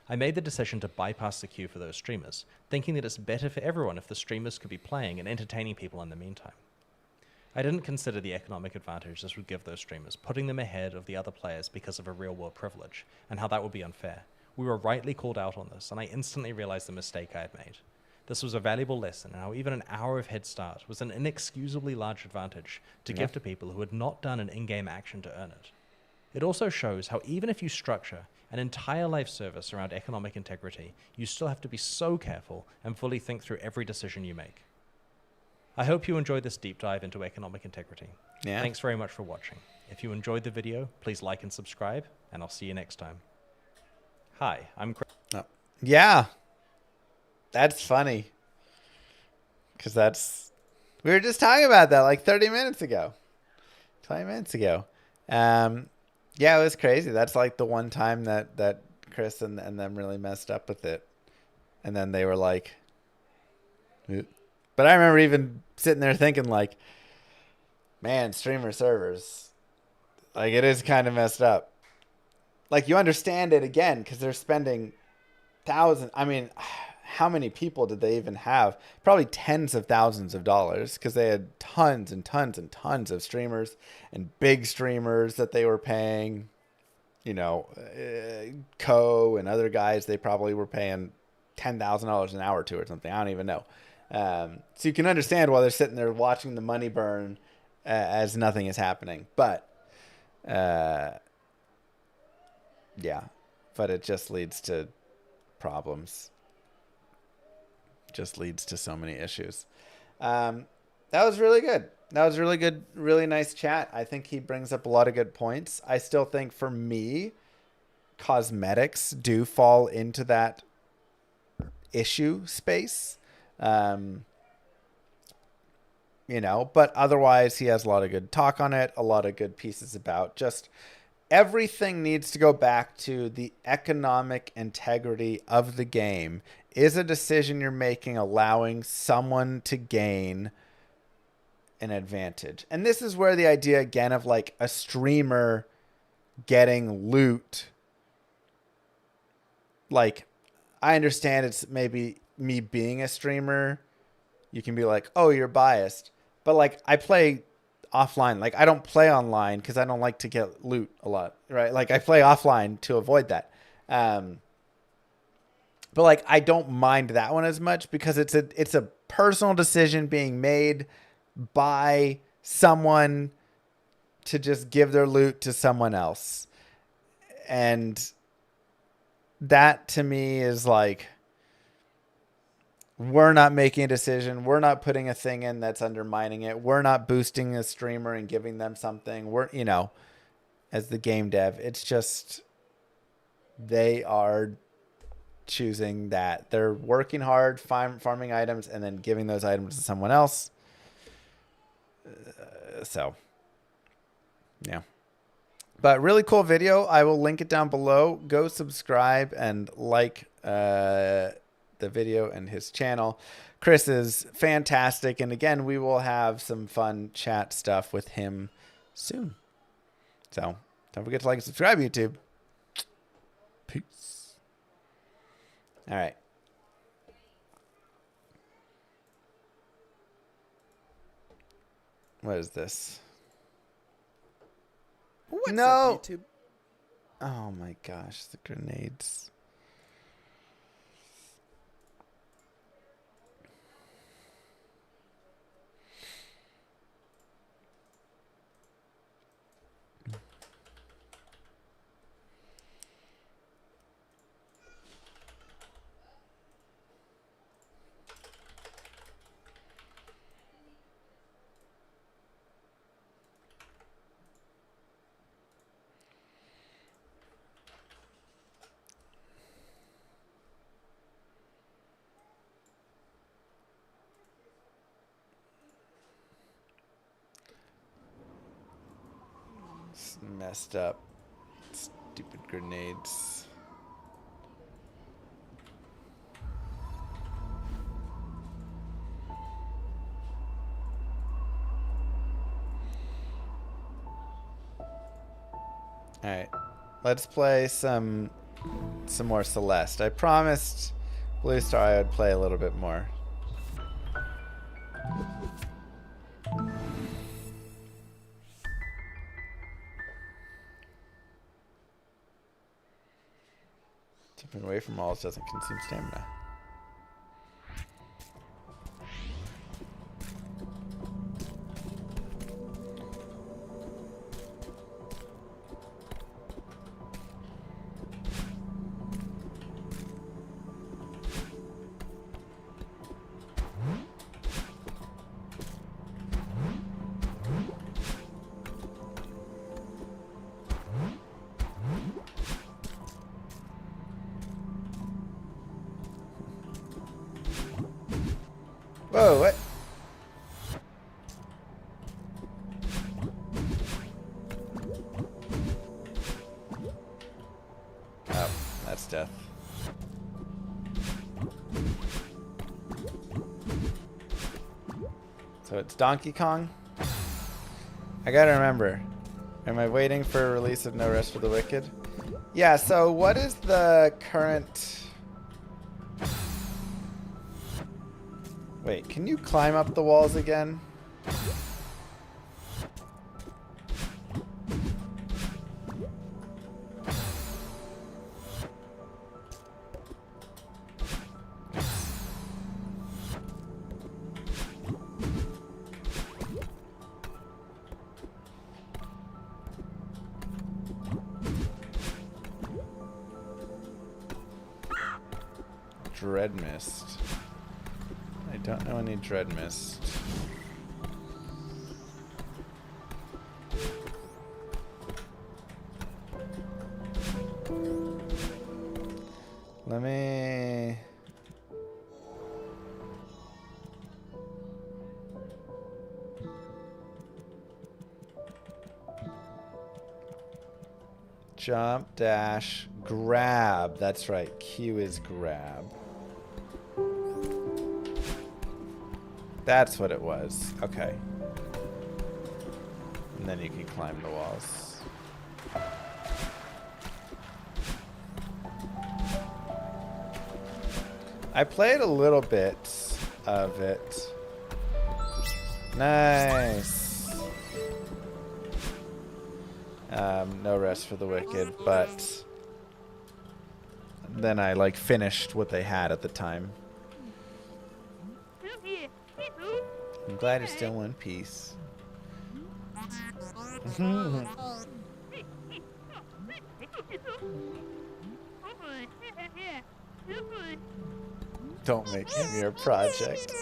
I made the decision to bypass the queue for those streamers, thinking that it's better for everyone if the streamers could be playing and entertaining people in the meantime. I didn't consider the economic advantage this would give those streamers, putting them ahead of the other players because of a real-world privilege, and how that would be unfair. We were rightly called out on this, and I instantly realized the mistake I had made. This was a valuable lesson, and how even an hour of head start was an inexcusably large advantage to give to people who had not done an in-game action to earn it. It also shows how even if you structure an entire life service around economic integrity, you still have to be so careful and fully think through every decision you make. I hope you enjoyed this deep dive into economic integrity. Yeah. Thanks very much for watching. If you enjoyed the video, please like and subscribe, and I'll see you next time. Hi, I'm Chris. Oh. Yeah. That's funny. Because we were just talking about that like 30 minutes ago. 20 minutes ago. Yeah, it was crazy. That's like the one time that Chris and them really messed up with it. And then they were like, oop. But I remember even sitting there thinking like, man, streamer servers, like it is kind of messed up. Like you understand it again because they're spending thousands. I mean, how many people did they even have? Probably tens of thousands of dollars because they had tons and tons and tons of streamers and big streamers that they were paying. You know, Co and other guys, they probably were paying $10,000 an hour to or something. I don't even know. So you can understand why they're sitting there watching the money burn as nothing is happening. But, yeah, but it just leads to problems. Just leads to so many issues. That was really good. That was really good. Really nice chat. I think he brings up a lot of good points. I still think for me, cosmetics do fall into that issue space. You know, but otherwise he has a lot of good talk on it, a lot of good pieces about just everything needs to go back to the economic integrity of the game. Is a decision you're making allowing someone to gain an advantage? And this is where the idea again of like a streamer getting loot, like I understand it's maybe me being a streamer, you can be like, oh, you're biased. But like I play offline. Like I don't play online because I don't like to get loot a lot, right? Like I play offline to avoid that. But like I don't mind that one as much because it's a personal decision being made by someone to just give their loot to someone else. And that to me is like, we're not making a decision. We're not putting a thing in that's undermining it. We're not boosting a streamer and giving them something. We're, you know, as the game dev, it's just, they are choosing that. They're working hard, farming items, and then giving those items to someone else. So, yeah. But really cool video. I will link it down below. Go subscribe and like the video and his channel. Chris is fantastic. And again, we will have some fun chat stuff with him soon. So don't forget to like and subscribe, YouTube. Peace. All right. What is this? What's no. up, YouTube? Oh my gosh, the grenades. Messed up. Stupid grenades. Alright. Let's play some more Celeste. I promised Blue Star I would play a little bit more. Tipping away from walls doesn't consume stamina. Whoa, what? Oh, that's death. So it's Donkey Kong? I gotta remember. Am I waiting for a release of No Rest for the Wicked? Yeah, so what is the current... Wait, can you climb up the walls again? Dread Mist. I don't know any Dread Mist. Let me... Jump, dash, grab. That's right. Q is grab. That's what it was. Okay. And then you can climb the walls. I played a little bit of it. Nice. No Rest for the Wicked, but then I like finished what they had at the time. I'm glad it's still one piece. Don't make him your project.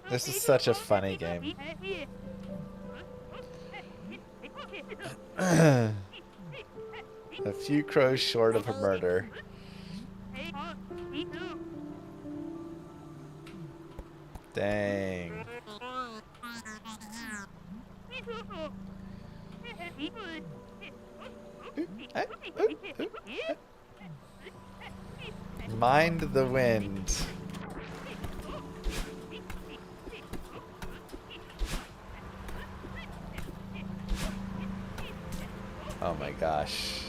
This is such a funny game. A few crows short of a murder. Dang. Mind the wind. Oh my gosh.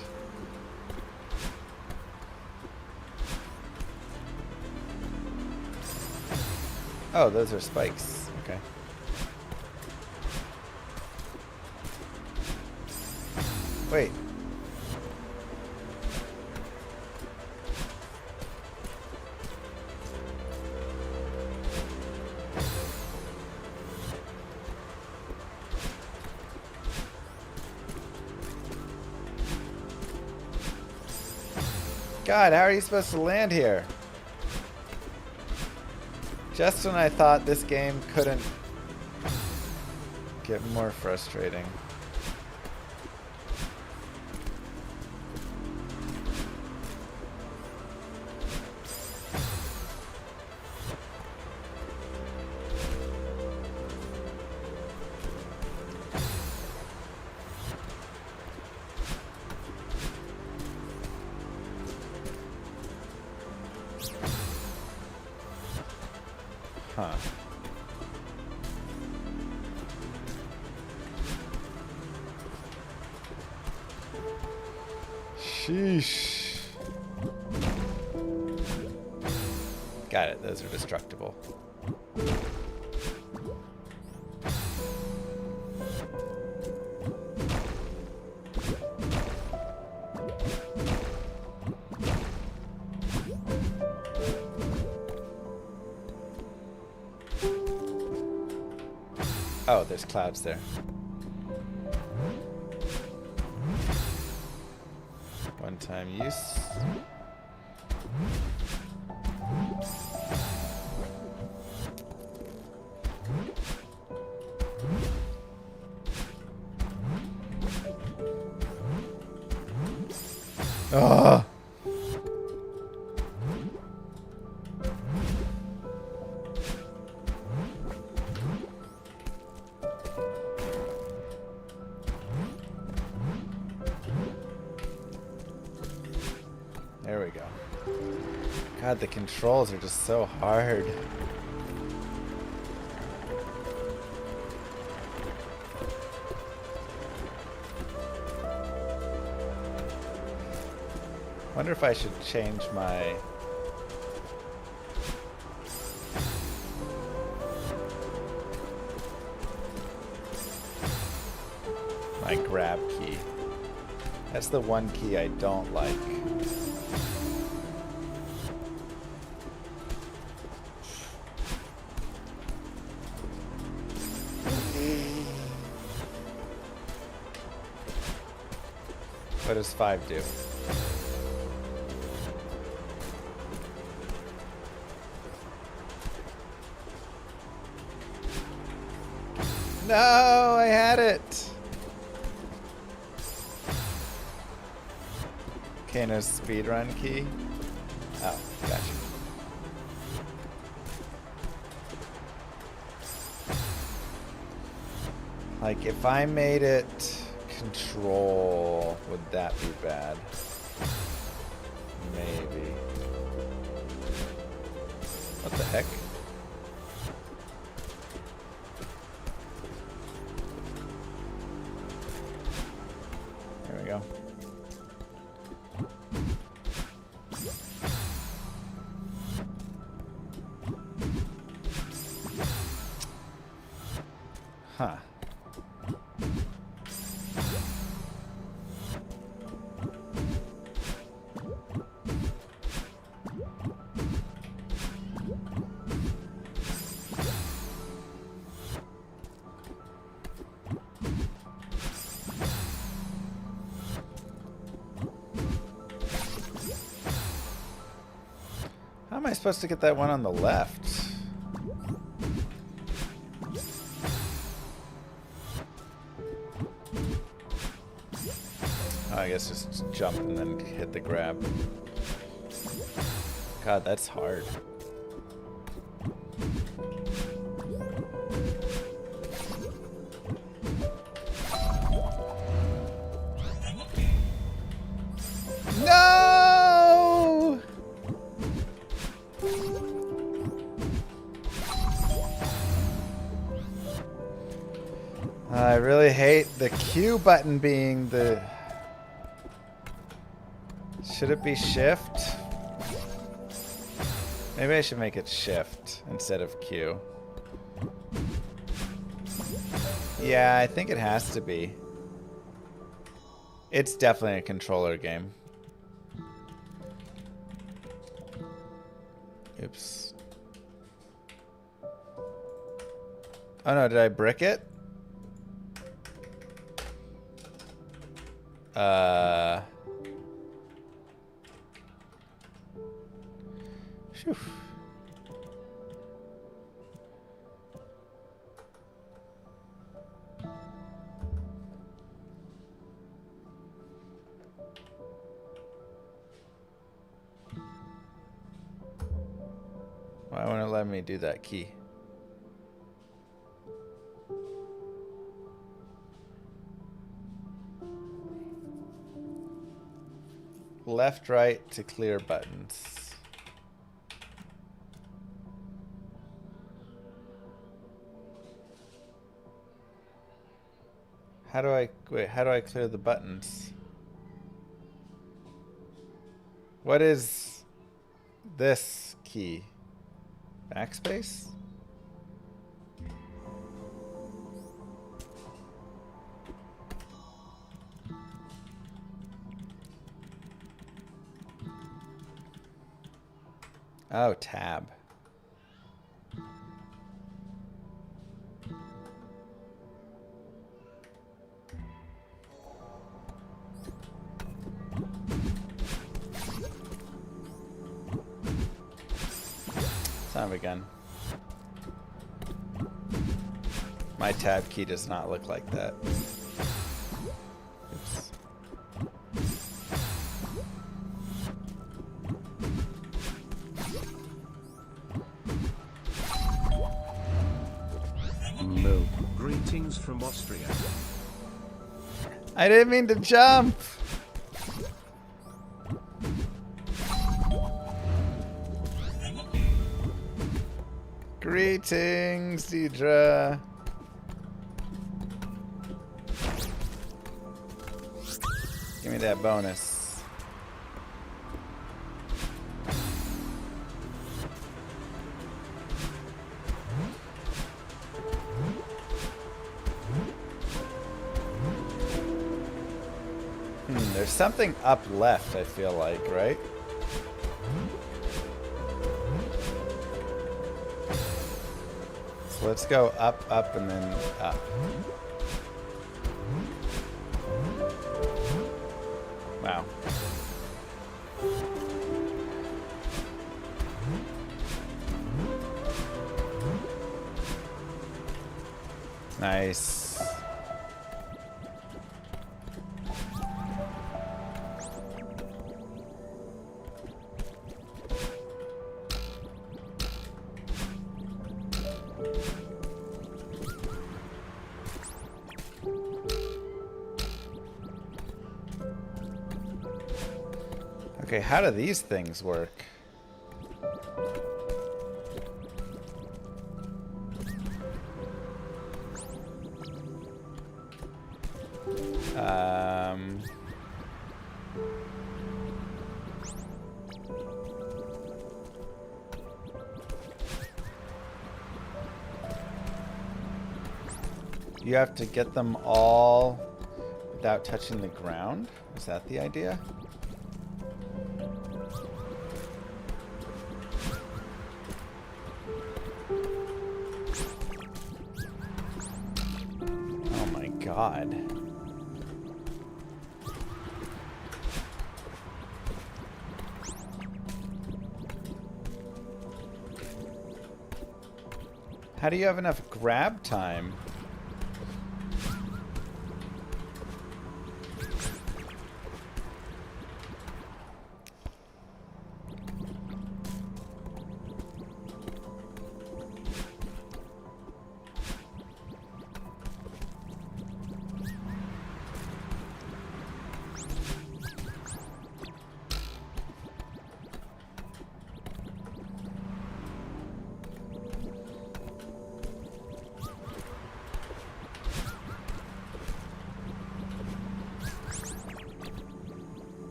Oh, those are spikes. Okay. Wait. God, how are you supposed to land here? Just when I thought this game couldn't get more frustrating. Huh. Sheesh. Got it. Those are destructible. Oh, there's clouds there. One-time use. Ugh. There we go. God, the controls are just so hard. Wonder if I should change my grab key. That's the one key I don't like. What does 5 do? No, I had it. Okay, no speedrun key. Oh, gotcha. Like, if I made it control, would that be bad? Maybe. What the heck? There we go. Huh. How am I supposed to get that one on the left? Oh, I guess just jump and then hit the grab. God, that's hard. No! I really hate the Q button being the... Should it be shift? Maybe I should make it shift instead of Q. Yeah, I think it has to be. It's definitely a controller game. Oops. Oh no, did I brick it? Phew. Why won't it let me do that key? Left, right to clear buttons. How do I clear the buttons? What is this key? Backspace? Oh, tab. Son of a gun. My tab key does not look like that. Oops. Greetings from Austria. I didn't mean to jump. Greetings, Deidre. Give me that bonus. There's something up left, I feel like, right? So let's go up, up, and then up. Wow. Nice. Okay, how do these things work? You have to get them all without touching the ground? Is that the idea? Oh my god. How do you have enough grab time?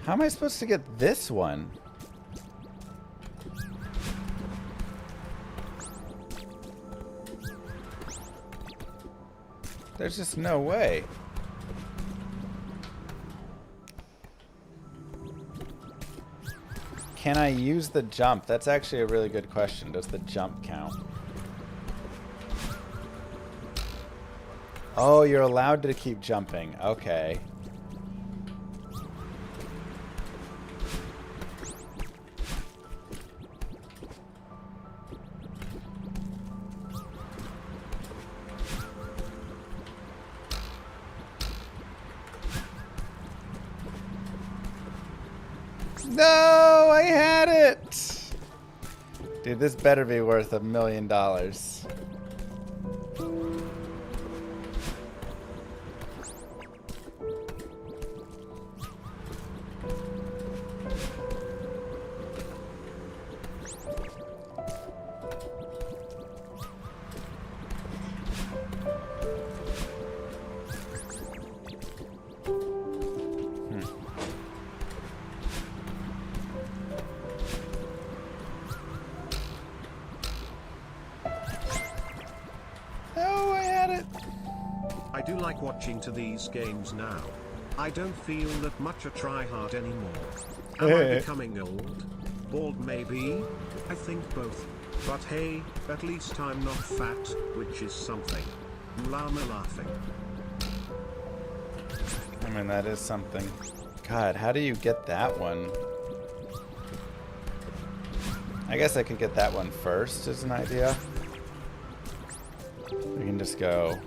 How am I supposed to get this one? There's just no way. Can I use the jump? That's actually a really good question. Does the jump count? Oh, you're allowed to keep jumping. Okay. No, I had it. Dude, this better be worth $1 million. I do like watching to these games now. I don't feel that much a tryhard anymore. Am I becoming old? Bald maybe? I think both. But hey, at least I'm not fat, which is something. Llama laughing. I mean, that is something. God, how do you get that one? I guess I could get that one first as an idea. We can just go.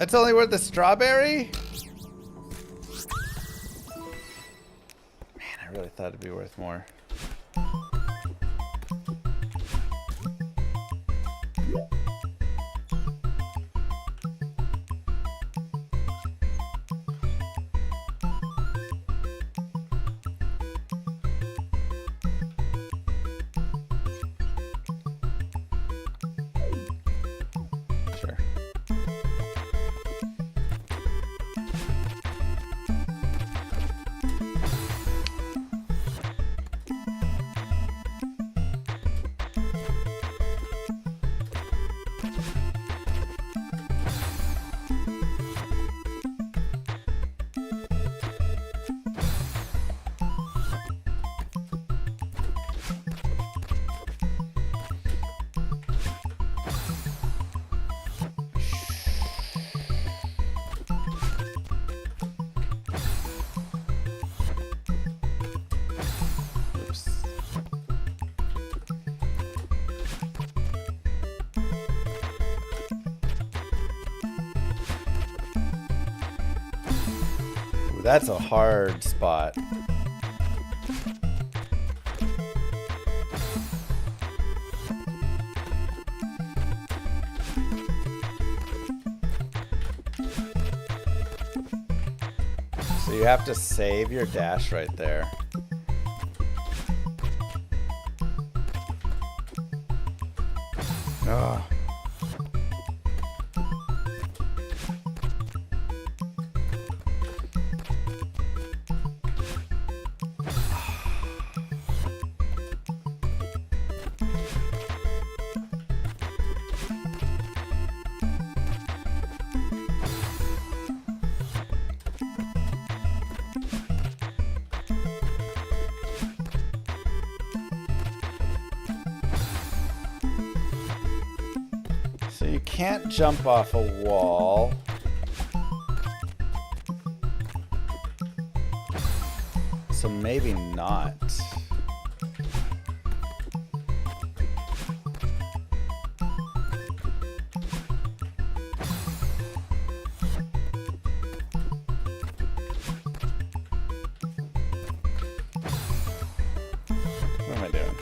That's only worth the strawberry? Man, I really thought it'd be worth more. Sure. That's a hard spot. So you have to save your dash right there. Oh. So you can't jump off a wall. So maybe not. What am I doing?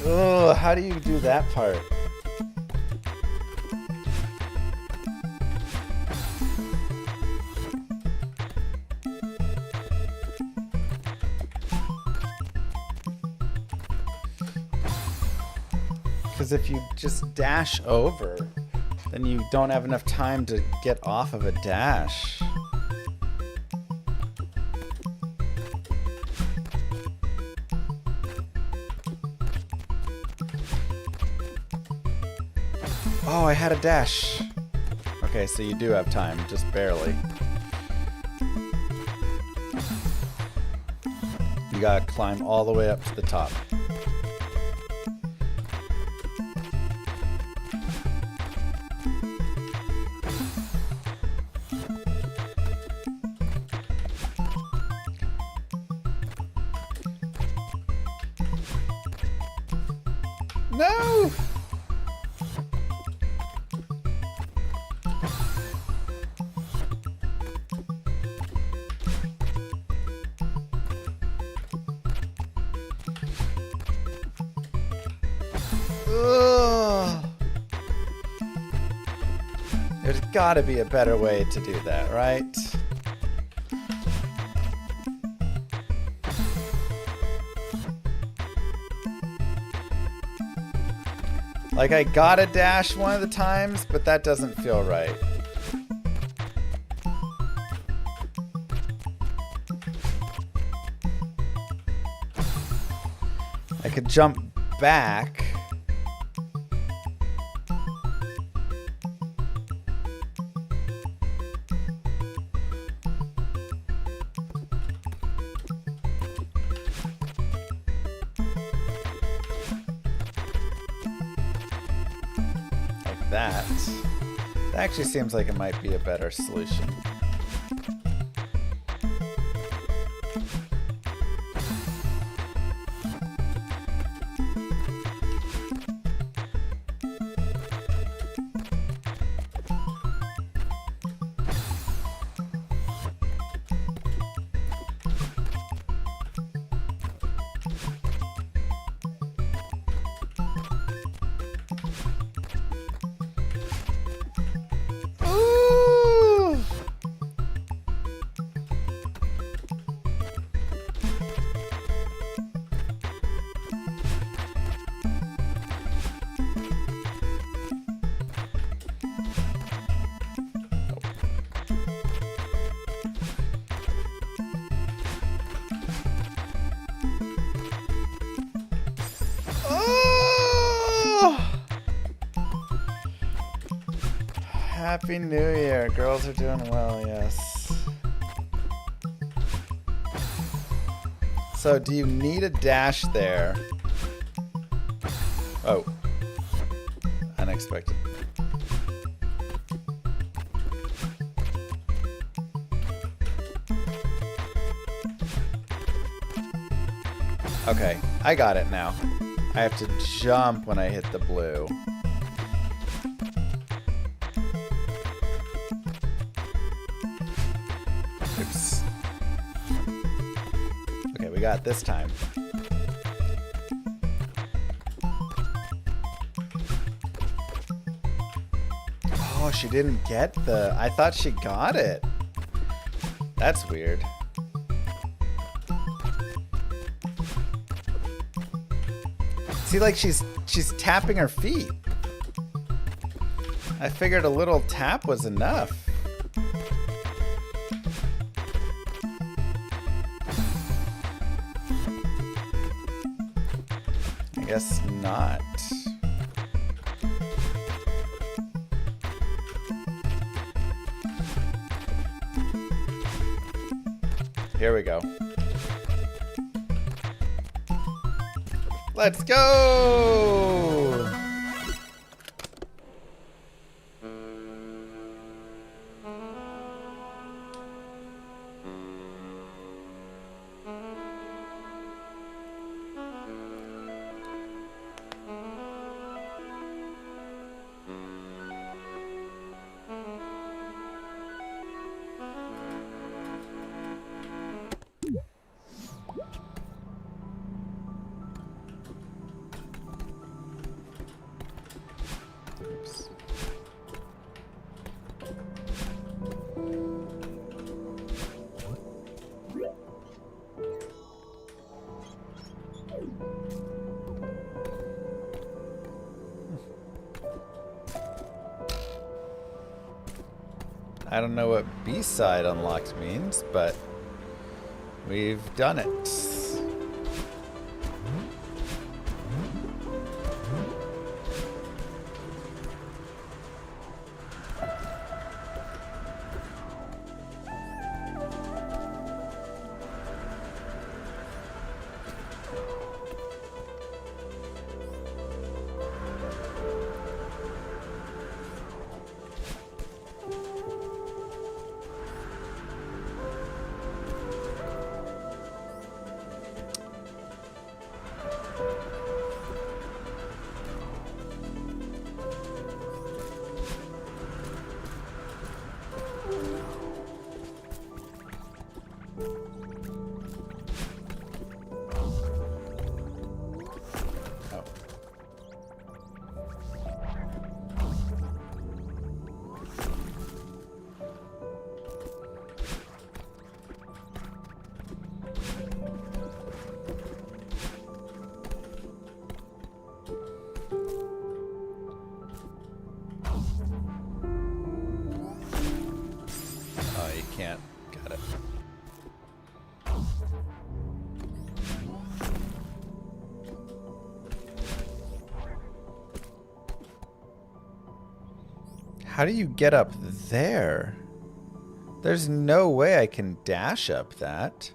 Oh, how do you do that part? Because if you just dash over, then you don't have enough time to get off of a dash. Oh, I had a dash. Okay, so you do have time, just barely. You gotta climb all the way up to the top. No! Ugh. There's gotta be a better way to do that, right? Like, I got a dash one of the times, but that doesn't feel right. I could jump back. That actually seems like it might be a better solution. Happy New Year. Girls are doing well, yes. So, do you need a dash there? Oh. Unexpected. Okay, I got it now. I have to jump when I hit the blue. Oops. Okay, we got it this time. Oh, she didn't get the... I thought she got it. That's weird. See, like she's tapping her feet. I figured a little tap was enough. I guess not. Here we go. Let's go! I don't know what B-side unlocked means, but we've done it. Can't. Got it. How do you get up there? There's no way I can dash up that.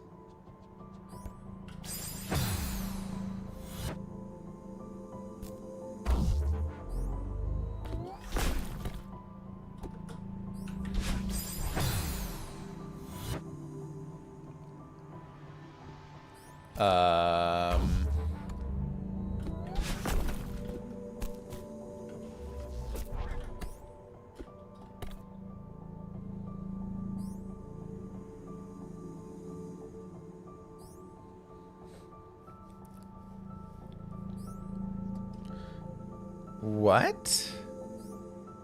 What?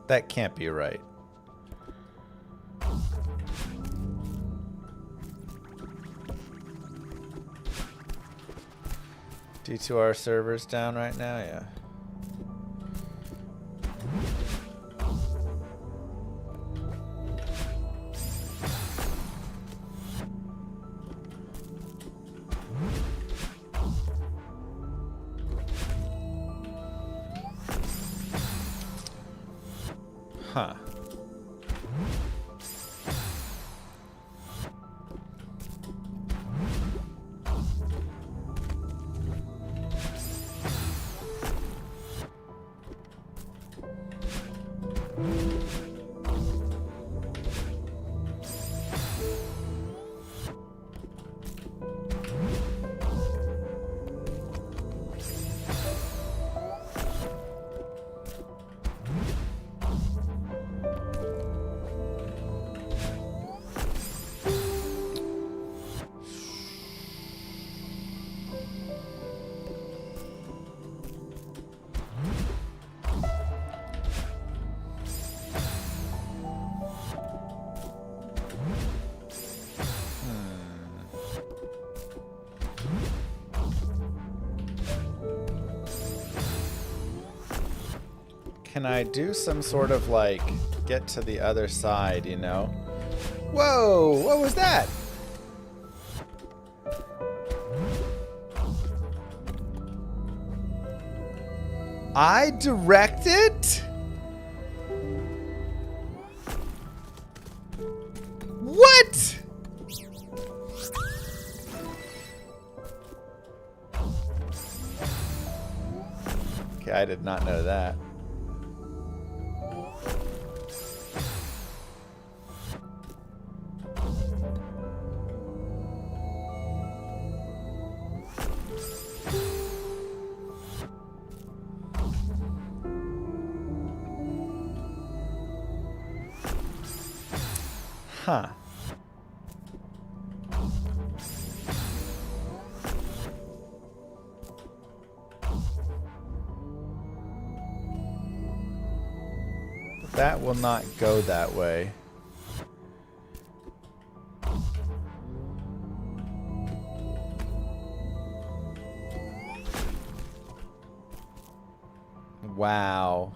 That can't be right. D2R server's down right now, yeah. Huh. can I do some sort of like get to the other side, you know? Whoa, what was that? I directed? What? Okay, I did not know that. Huh. That will not go that way. Wow.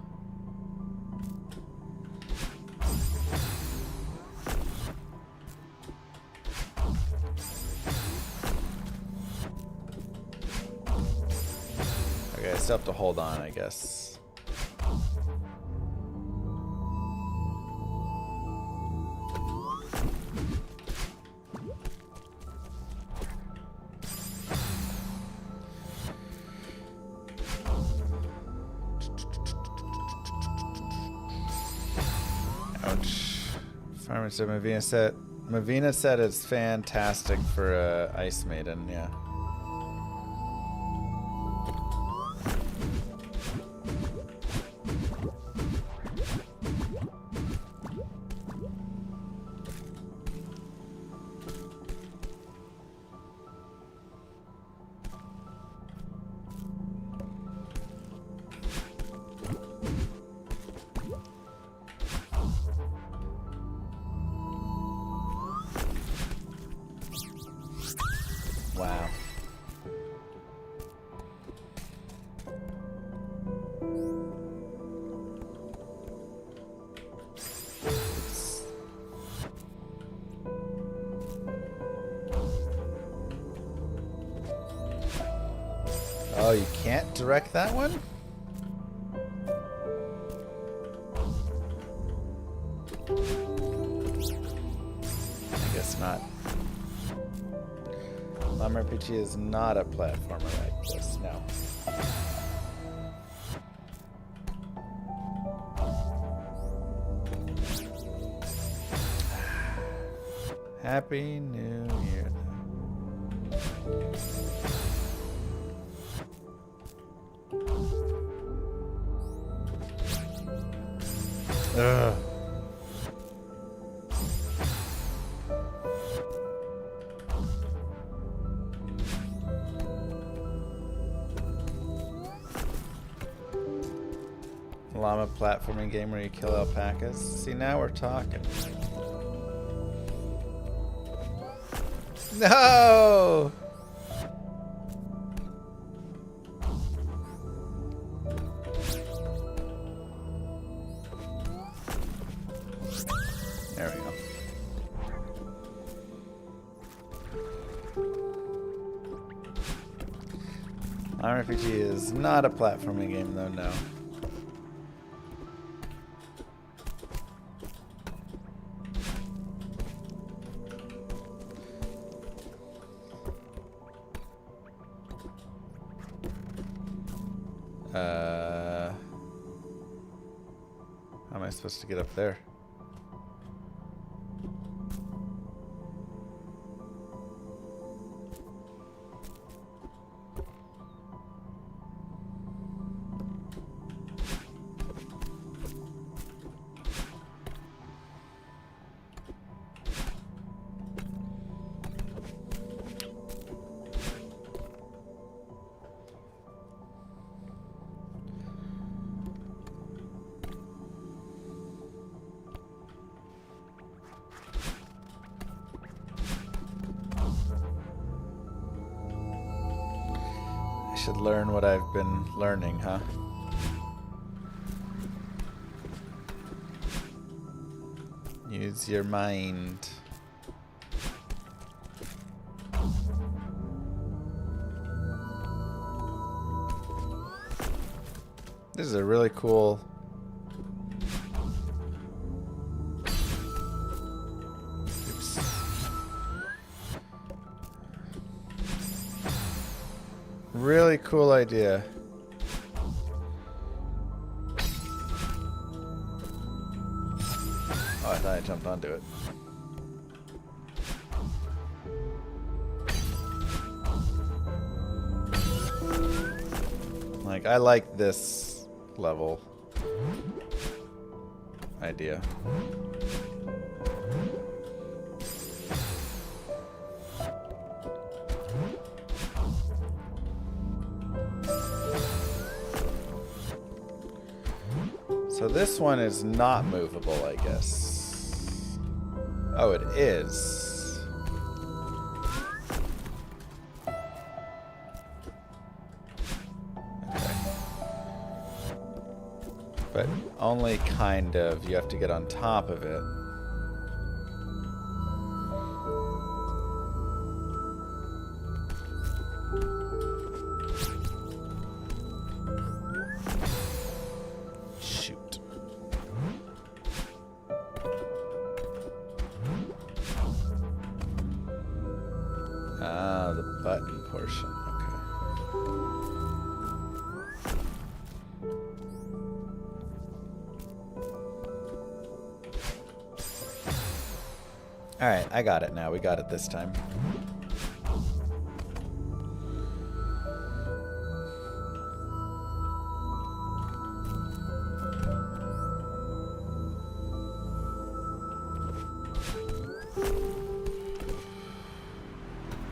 Okay, I still have to hold on, I guess. Ouch. Farmer said Mavina said it's fantastic for Ice Maiden, yeah. Wow. Oh, you can't direct that one? I guess not. Llama RPG is not a platformer like this, no. Happy New Year. Ugh. Llama platforming game where you kill alpacas. See, now we're talking. No! There we go. RPG is not a platforming game, though, no. How am I supposed to get up there? Should learn what I've been learning, huh? Use your mind. This is a really cool... Oops. Really cool idea. Oh, I thought I jumped onto it. Like, I like this level idea. So this one is not movable, I guess. Oh, it is. Okay. But only kind of. You have to get on top of it. Ah, the button portion. Okay. Alright, I got it now. We got it this time.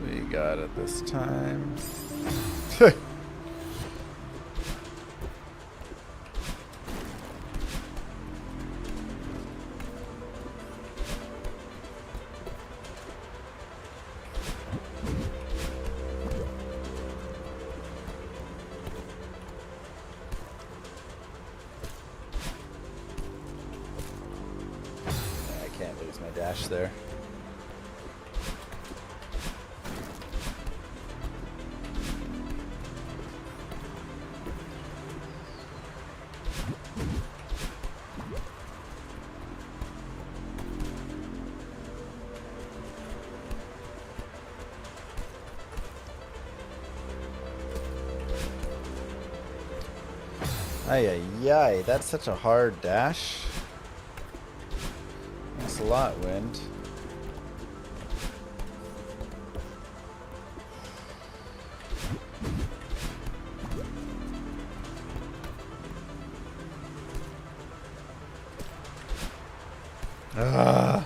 We got it this time. I can't lose my dash there. Ay, ay, ay, that's such a hard dash. Thanks a lot, Wind. Ah.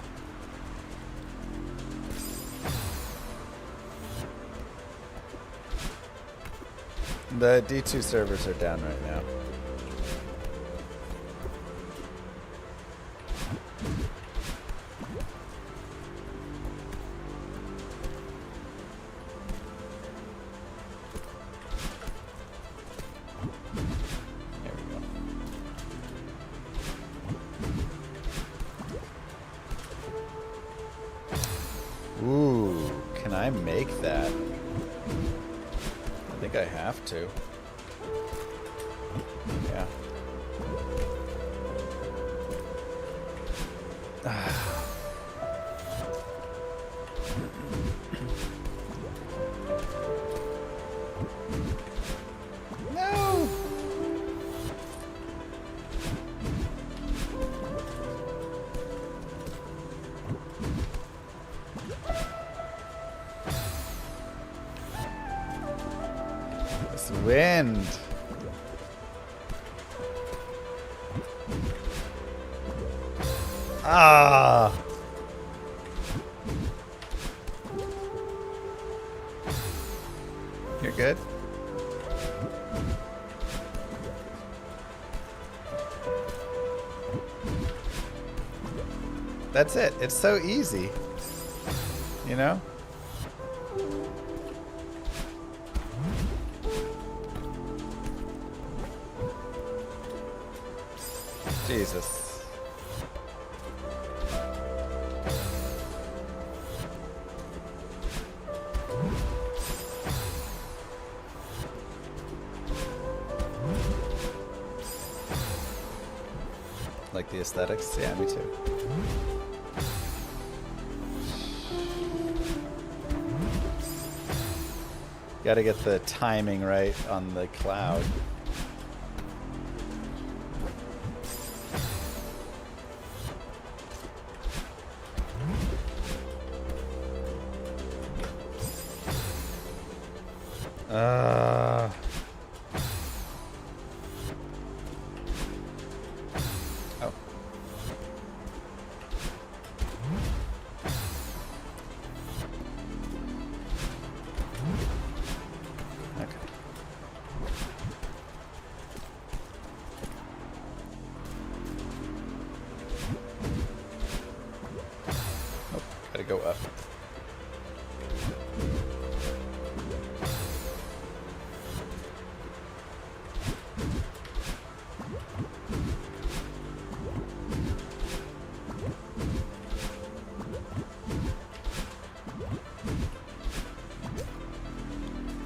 The D2 servers are down right now. Ooh, can I make that? I think I have to. Yeah. No! This wind. Ah. You're good. That's it. It's so easy. You know? Jesus. the aesthetics. Yeah, me too. Got to get the timing right on the cloud. Oh. Okay. Oh, gotta go up.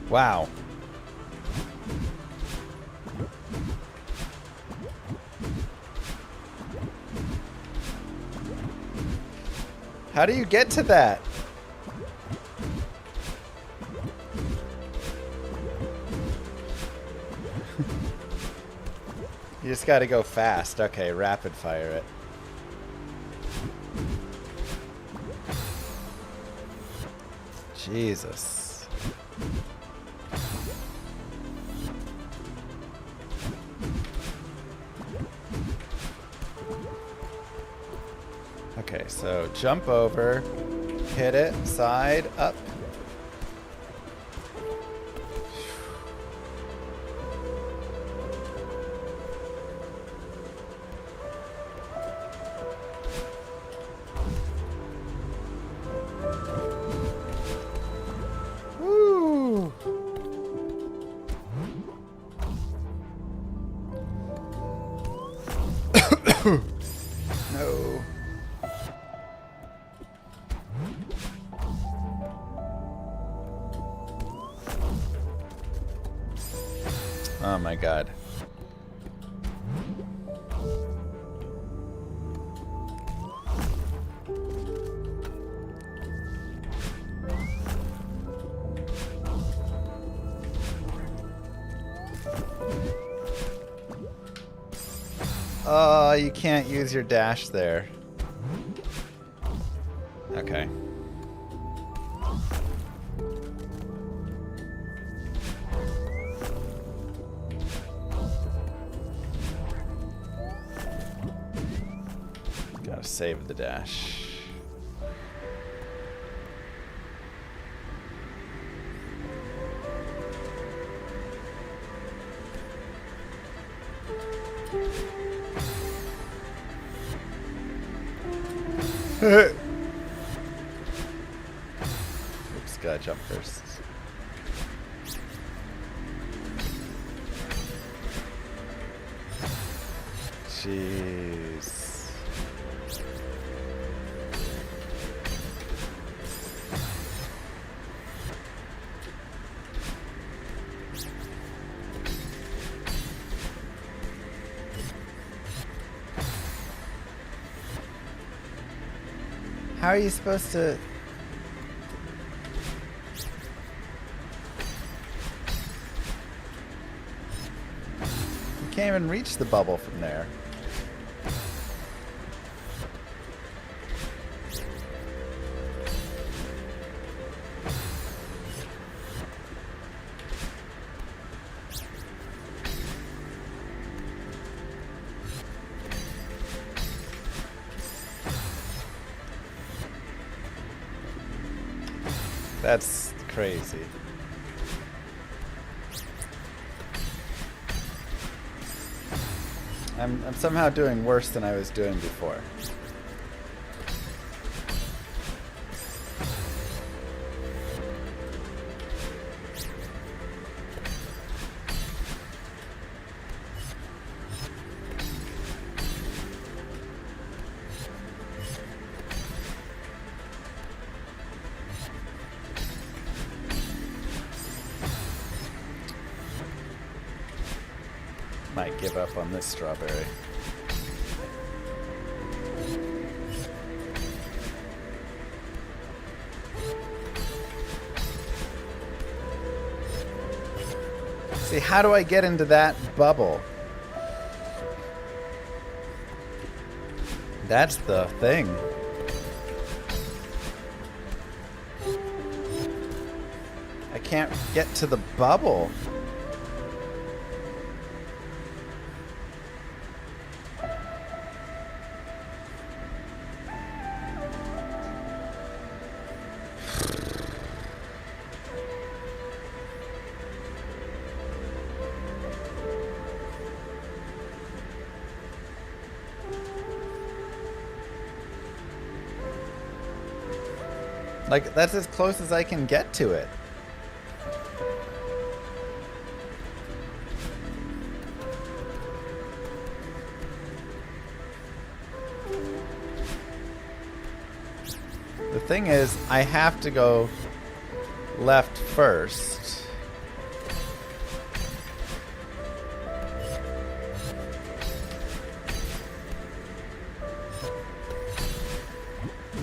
Wow. How do you get to that? You just gotta go fast. Okay, rapid fire it. Jesus. Okay, so jump over, hit it, side, up. Woo! No. Oh my god. Oh, you can't use your dash there. Okay. Gotta save the dash. Oops, gotta jump first. Jeez. How are you supposed to... You can't even reach the bubble from there. That's crazy. I'm somehow doing worse than I was doing before. Might give up on this strawberry. See, how do I get into that bubble? That's the thing. I can't get to the bubble. Like, that's as close as I can get to it. The thing is, I have to go left first.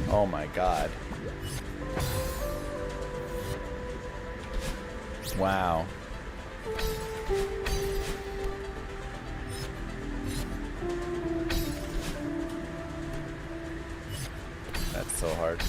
Oh my god. Wow. That's so hard.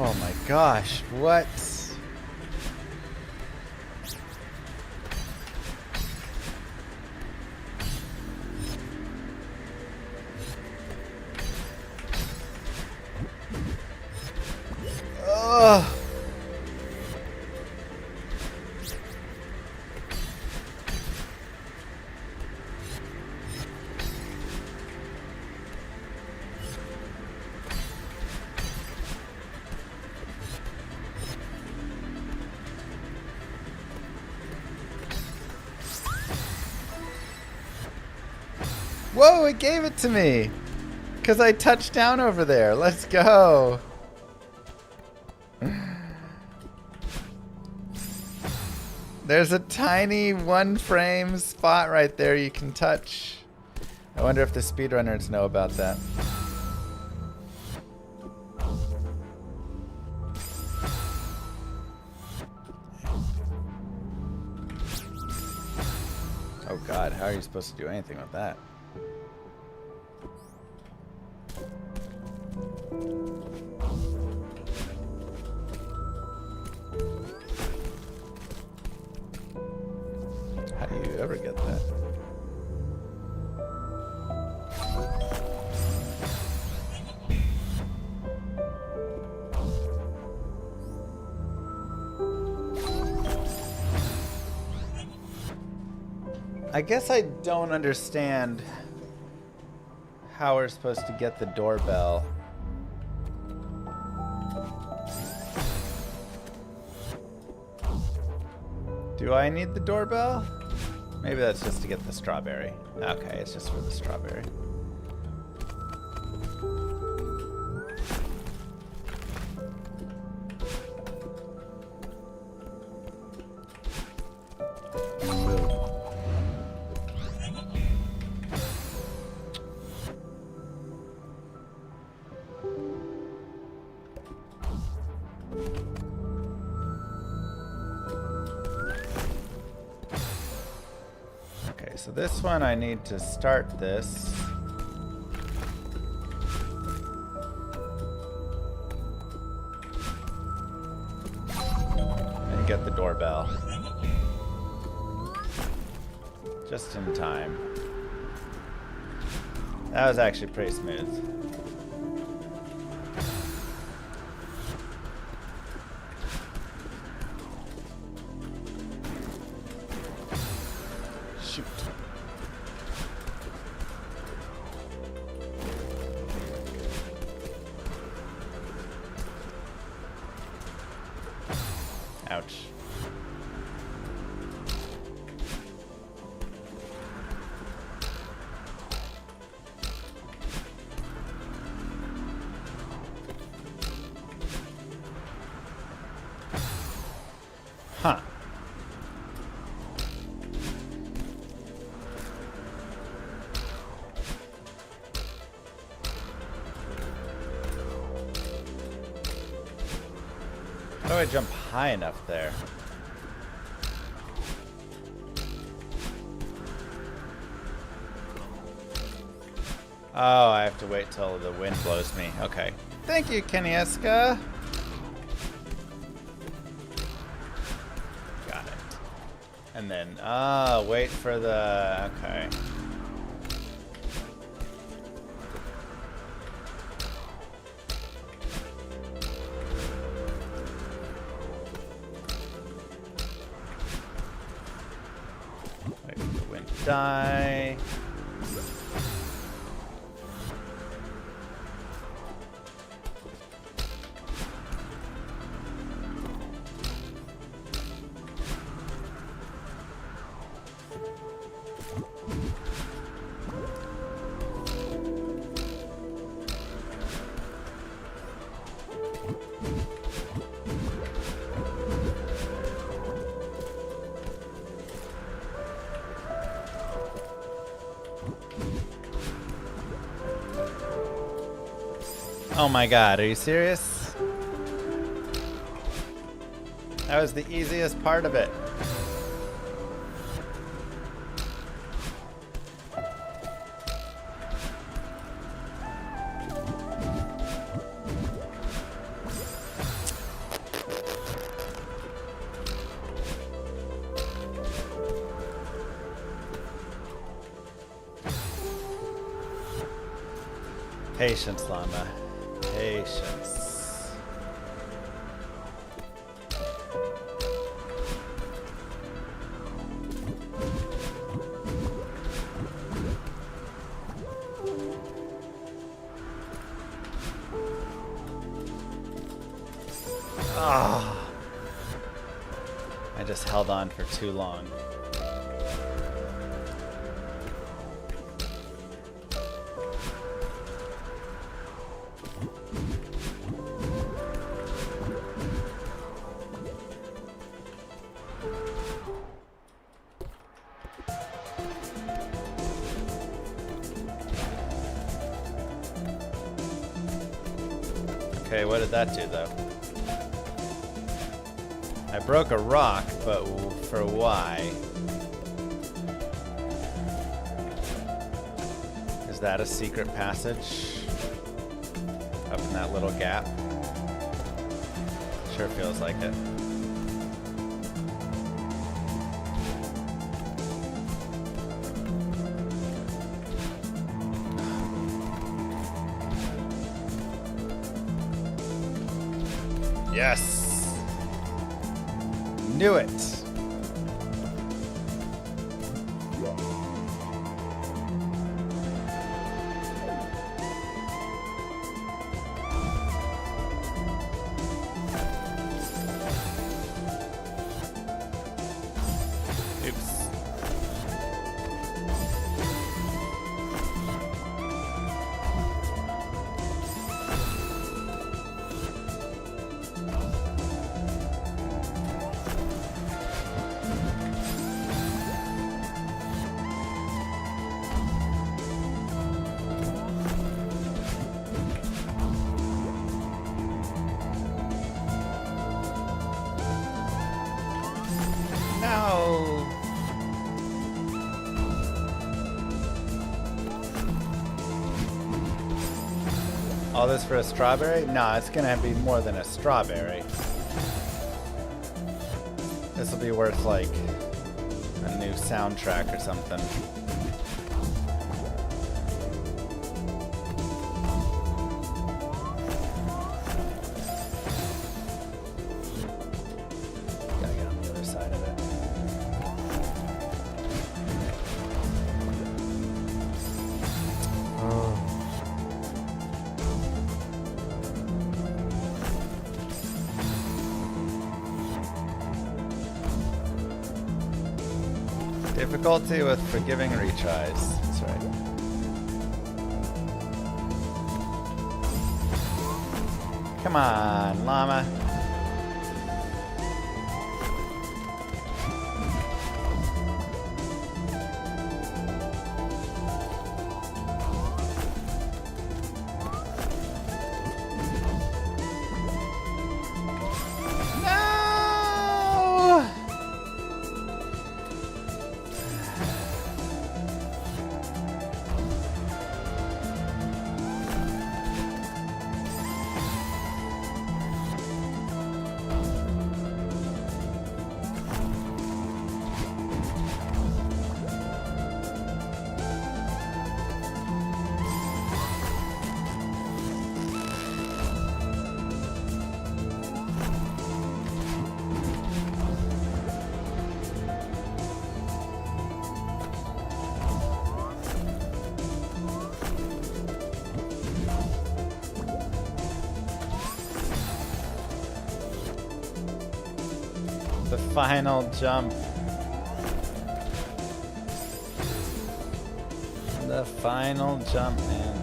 Oh my gosh, what? Ugh. Whoa, it gave it to me! Because I touched down over there. Let's go! There's a tiny one frame spot right there you can touch. I wonder if the speedrunners know about that. Oh god, how are you supposed to do anything with that? How do you ever get that? I guess I don't understand how we're supposed to get the doorbell. Do I need the doorbell? Maybe that's just to get the strawberry. Okay, it's just for the strawberry. So this one I need to start this. And get the doorbell. Just in time. That was actually pretty smooth. Shoot. Ouch. I jump high enough there? Oh, I have to wait till the wind blows me. Okay. Thank you, Kenyaska. Got it. And then, wait for the... Okay. Wait for the wind to die. Oh my god, are you serious? That was the easiest part of it. Patience, Llama. Patience. Ah. I just held on for too long. Okay, what did that do though? I broke a rock, but for why? Is that a secret passage? Up in that little gap? Sure feels like it. Yes! Knew it! Oops. No. All this for a strawberry? Nah, it's gonna be more than a strawberry. This will be worth like a new soundtrack or something. Gotta get on the other side of it. Difficulty with forgiving retries. That's right. Come on, llama. No! The final jump. The final jump, man.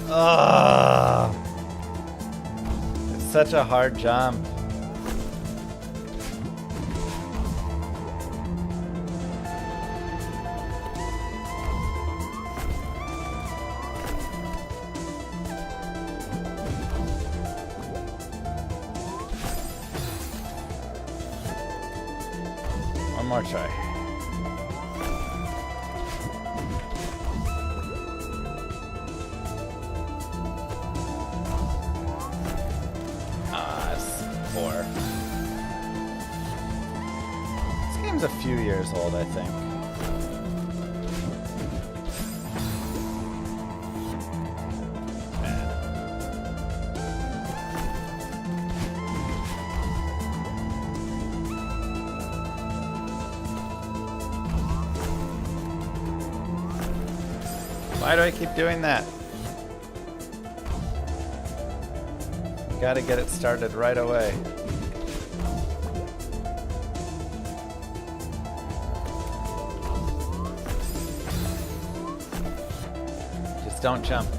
Oh, it's such a hard jump. One more try. This game's a few years old, I think. Why do I keep doing that? Gotta get it started right away. Just don't jump.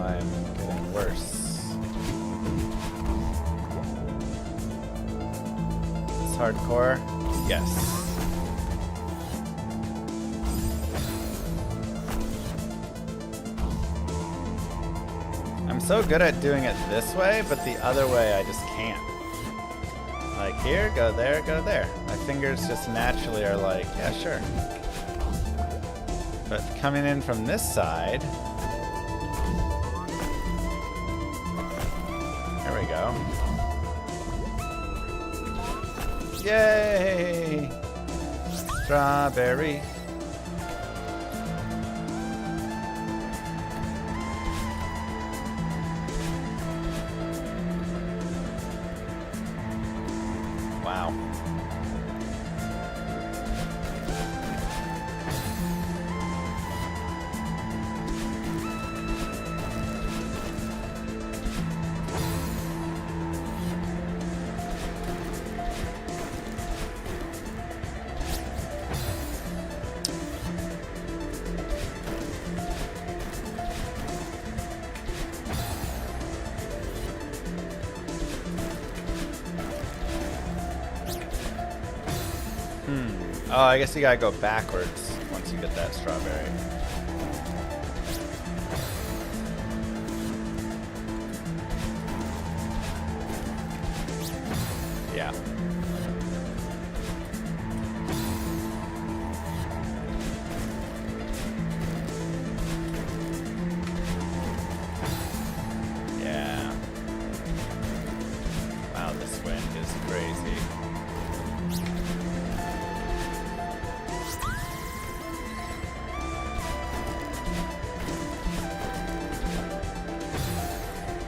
I'm getting worse. Is this hardcore? Yes. I'm so good at doing it this way, but the other way I just can't. Like here, go there, go there. My fingers just naturally are like, yeah, sure. But coming in from this side, there we go. Yay! Strawberry. Wow. Oh, I guess you gotta go backwards once you get that strawberry. Yeah. Yeah. Wow, this wind is crazy.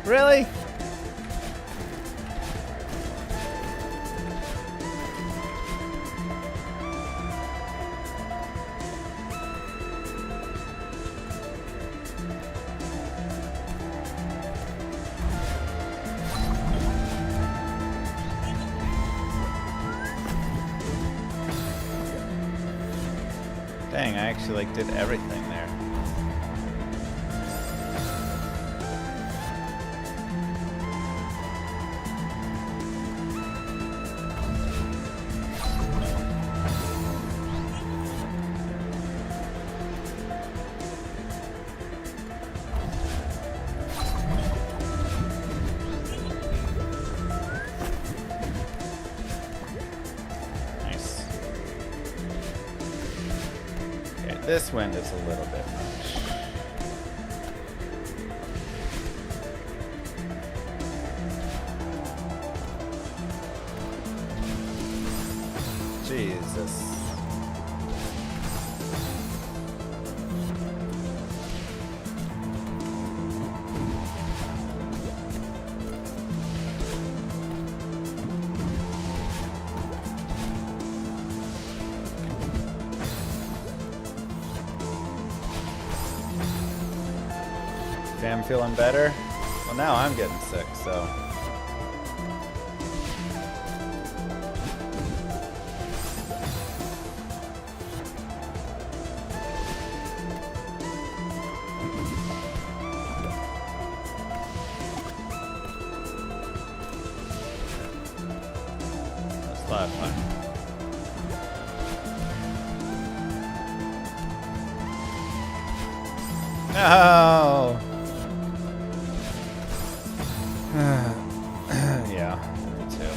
Really? Dang, I actually did everything there. This wind is a little bit much. Jesus. Okay, I'm feeling better. Well, now I'm getting sick, so. That's a lot of fun. No! Yeah, me too.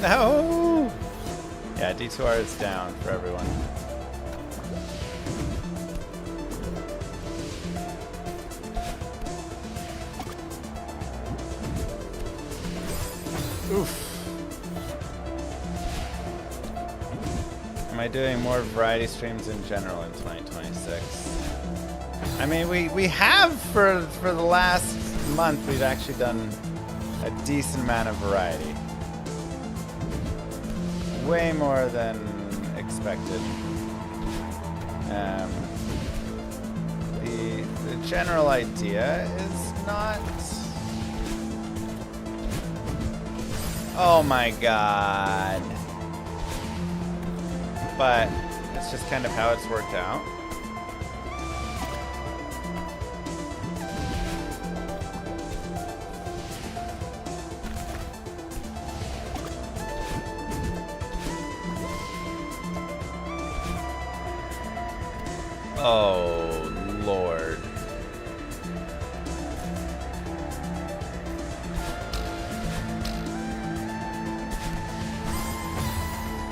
No! Yeah, D2R is down for everyone. Oof. Am I doing more variety streams in general in 2026? I mean, we have for the last month. We've actually done a decent amount of variety, way more than expected. The general idea is not. Oh my god. But it's just kind of how it's worked out. Oh, Lord.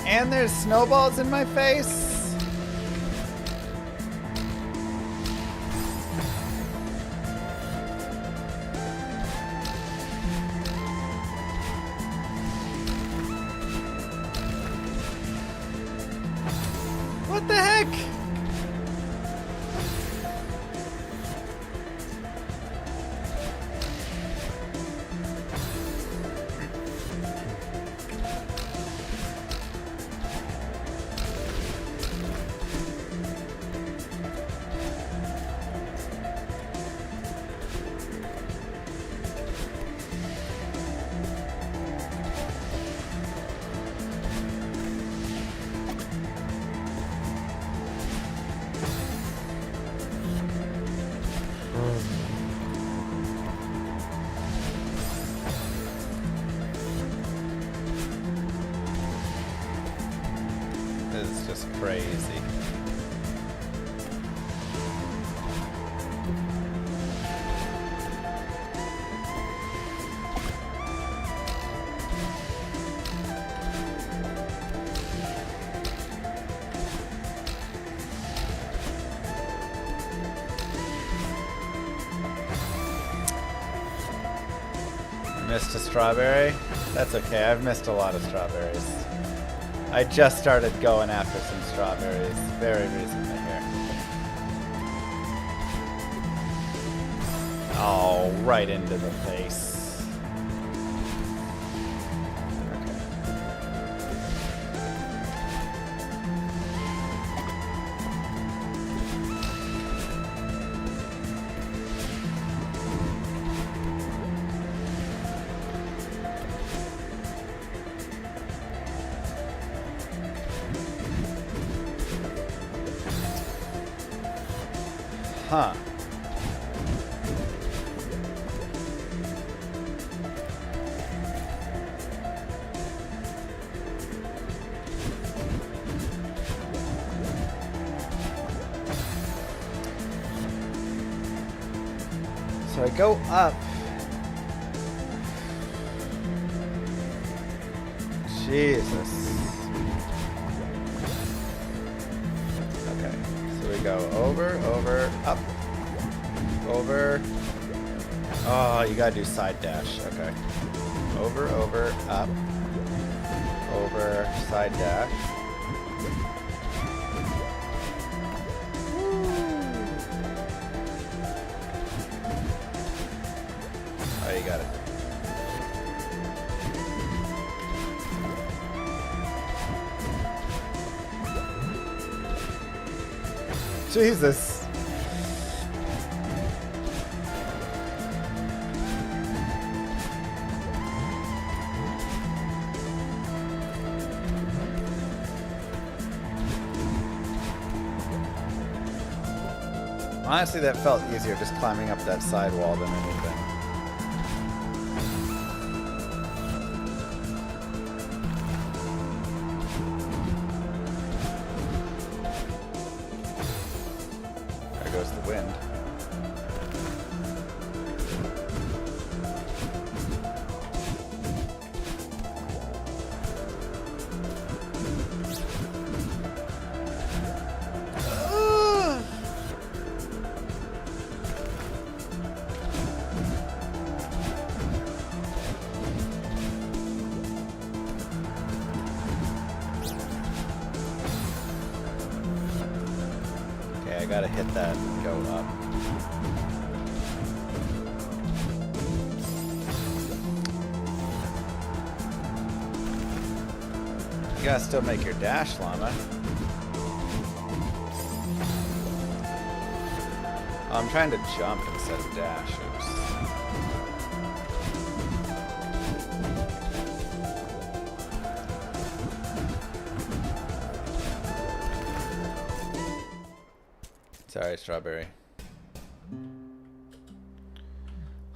And there's snowballs in my face. What the heck? This is just crazy. Missed a strawberry? That's okay, I've missed a lot of strawberries. I just started going after some strawberries very recently here. Oh, right into the face. Okay. Huh. So I go up. Jesus. Okay. So we go over, over, up, over. Oh, you gotta do side dash. Okay. Over, over, up, over, side dash. Oh, you got it. Jesus. Honestly, that felt easier just climbing up that side wall than anything. There goes the wind. Okay, I gotta hit that and go up. You gotta still make your dash, Llama. Oh, I'm trying to jump instead of dash. Oops. Sorry, strawberry.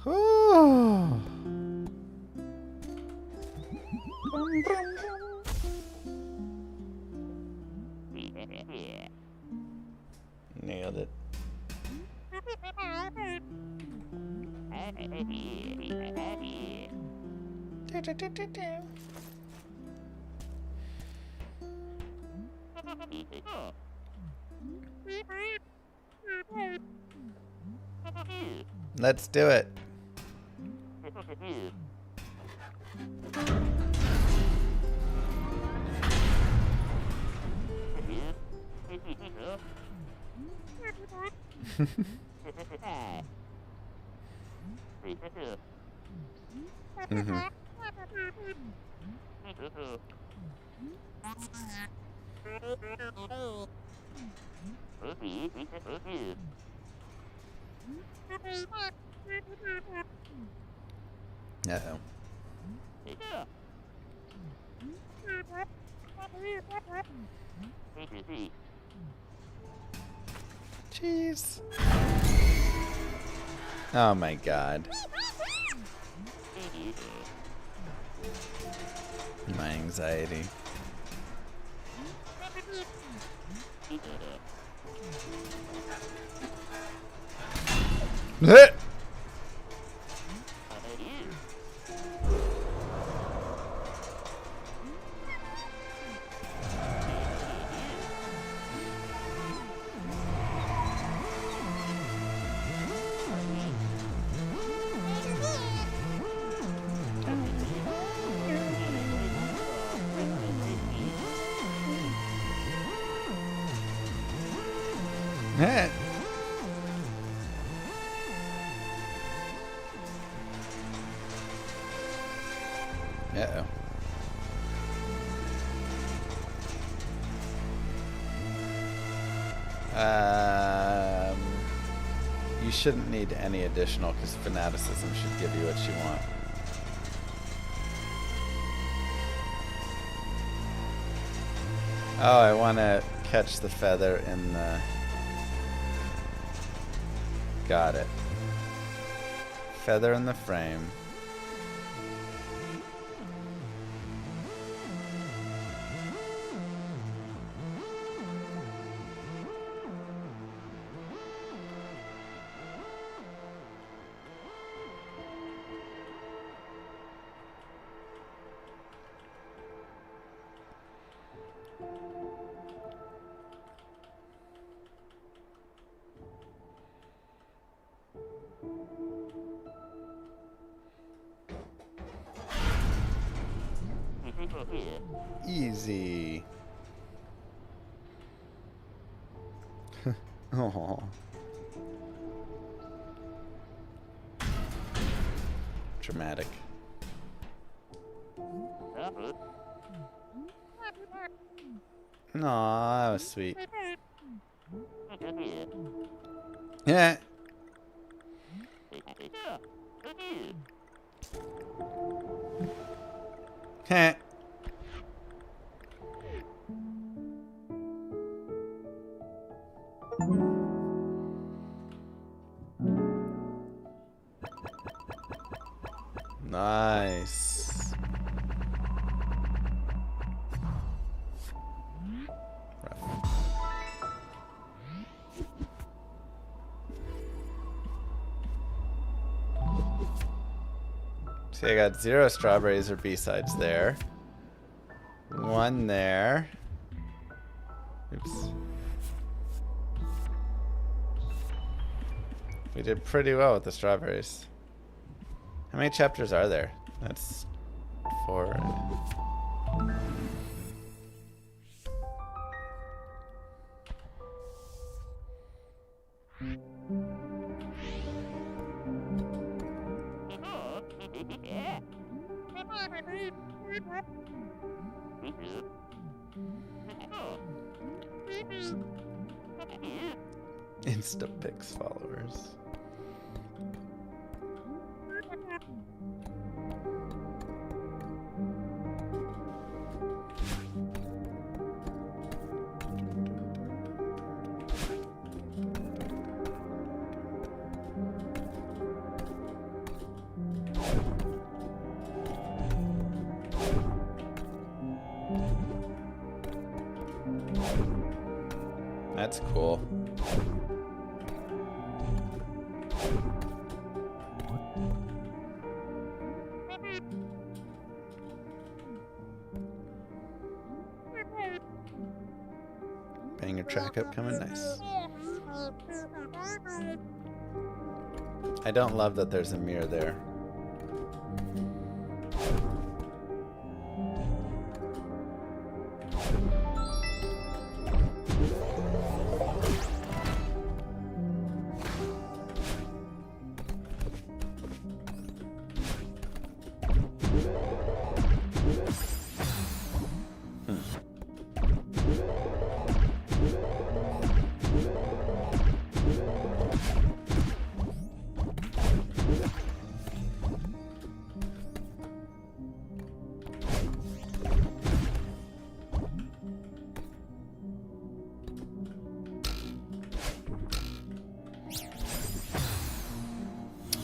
Whew. Nailed it. Let's do it. Mm-hmm. Uh-oh. Jeez. Oh my god. My anxiety. Hit! Hit! Uh-oh. You shouldn't need any additional because fanaticism should give you what you want. Oh, I want to catch the feather in the... Got it. Feather in the frame. Easy. Oh. Dramatic. Aw, that was sweet. Yeah. Heh. Nice. See, I got 0 strawberries or B-sides there. 1 there. Oops. We did pretty well with the strawberries. How many chapters are there? That's 4. Instapix followers. That's cool. Banger track upcoming, nice. I don't love that there's a mirror there.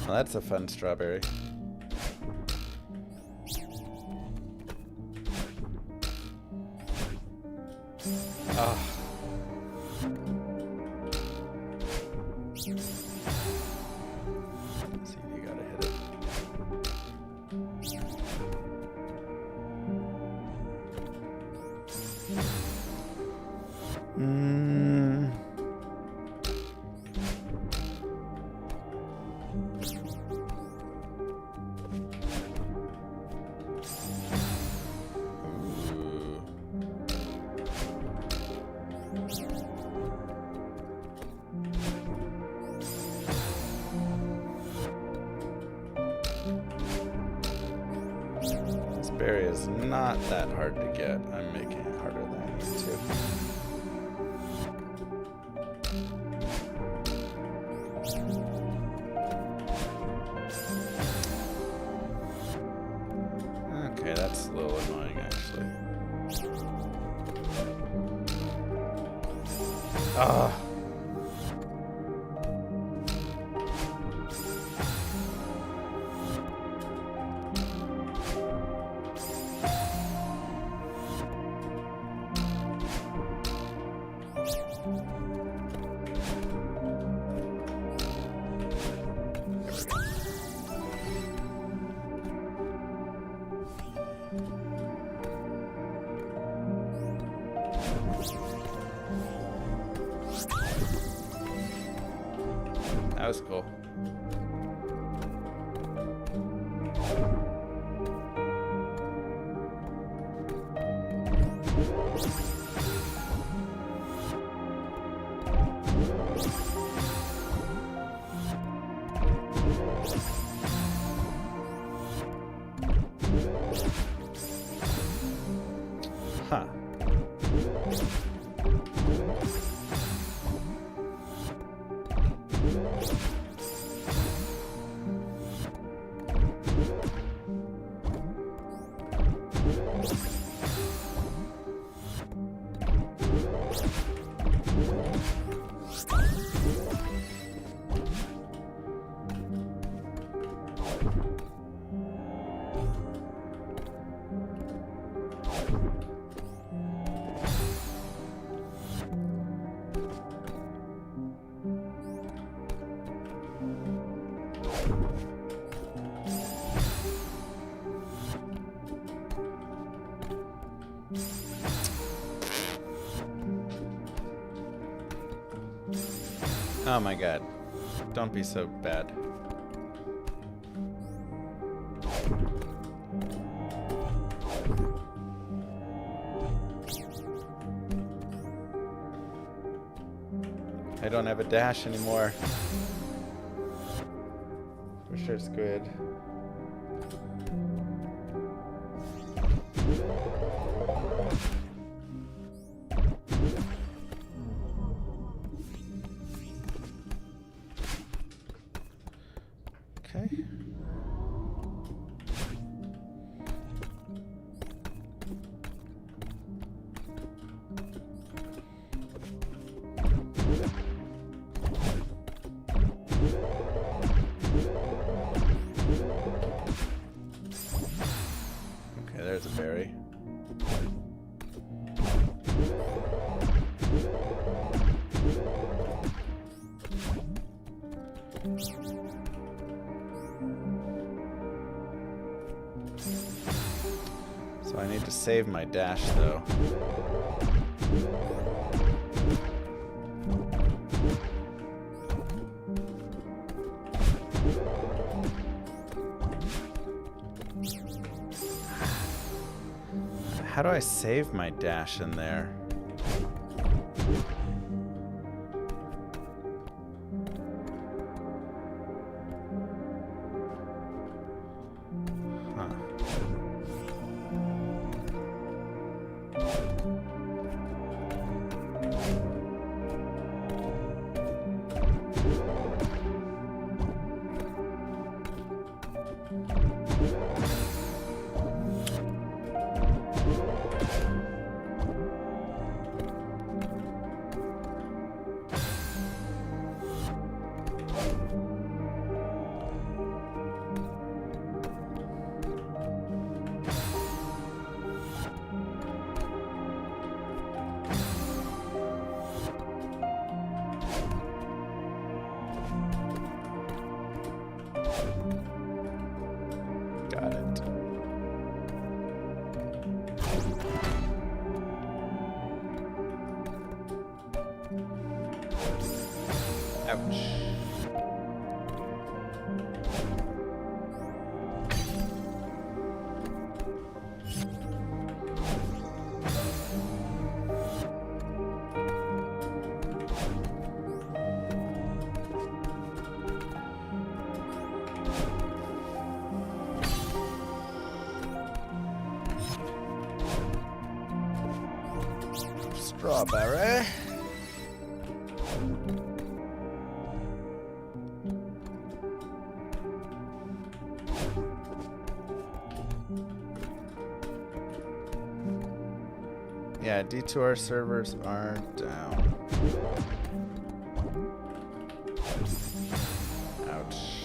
Well, that's a fun strawberry. Oh. Let's see, you gotta hit it. This berry is not that hard to get. I'm making it harder than I need to. Okay, that's a little annoying actually. Ah. That was cool. Oh my god. Don't be so bad. I don't have a dash anymore. For sure it's good. Okay. Okay, there's a berry. So I need to save my dash though. How do I save my dash in there? Huh. Got it. Ouch. Strawberry. Yeah, D2R servers are down. Ouch.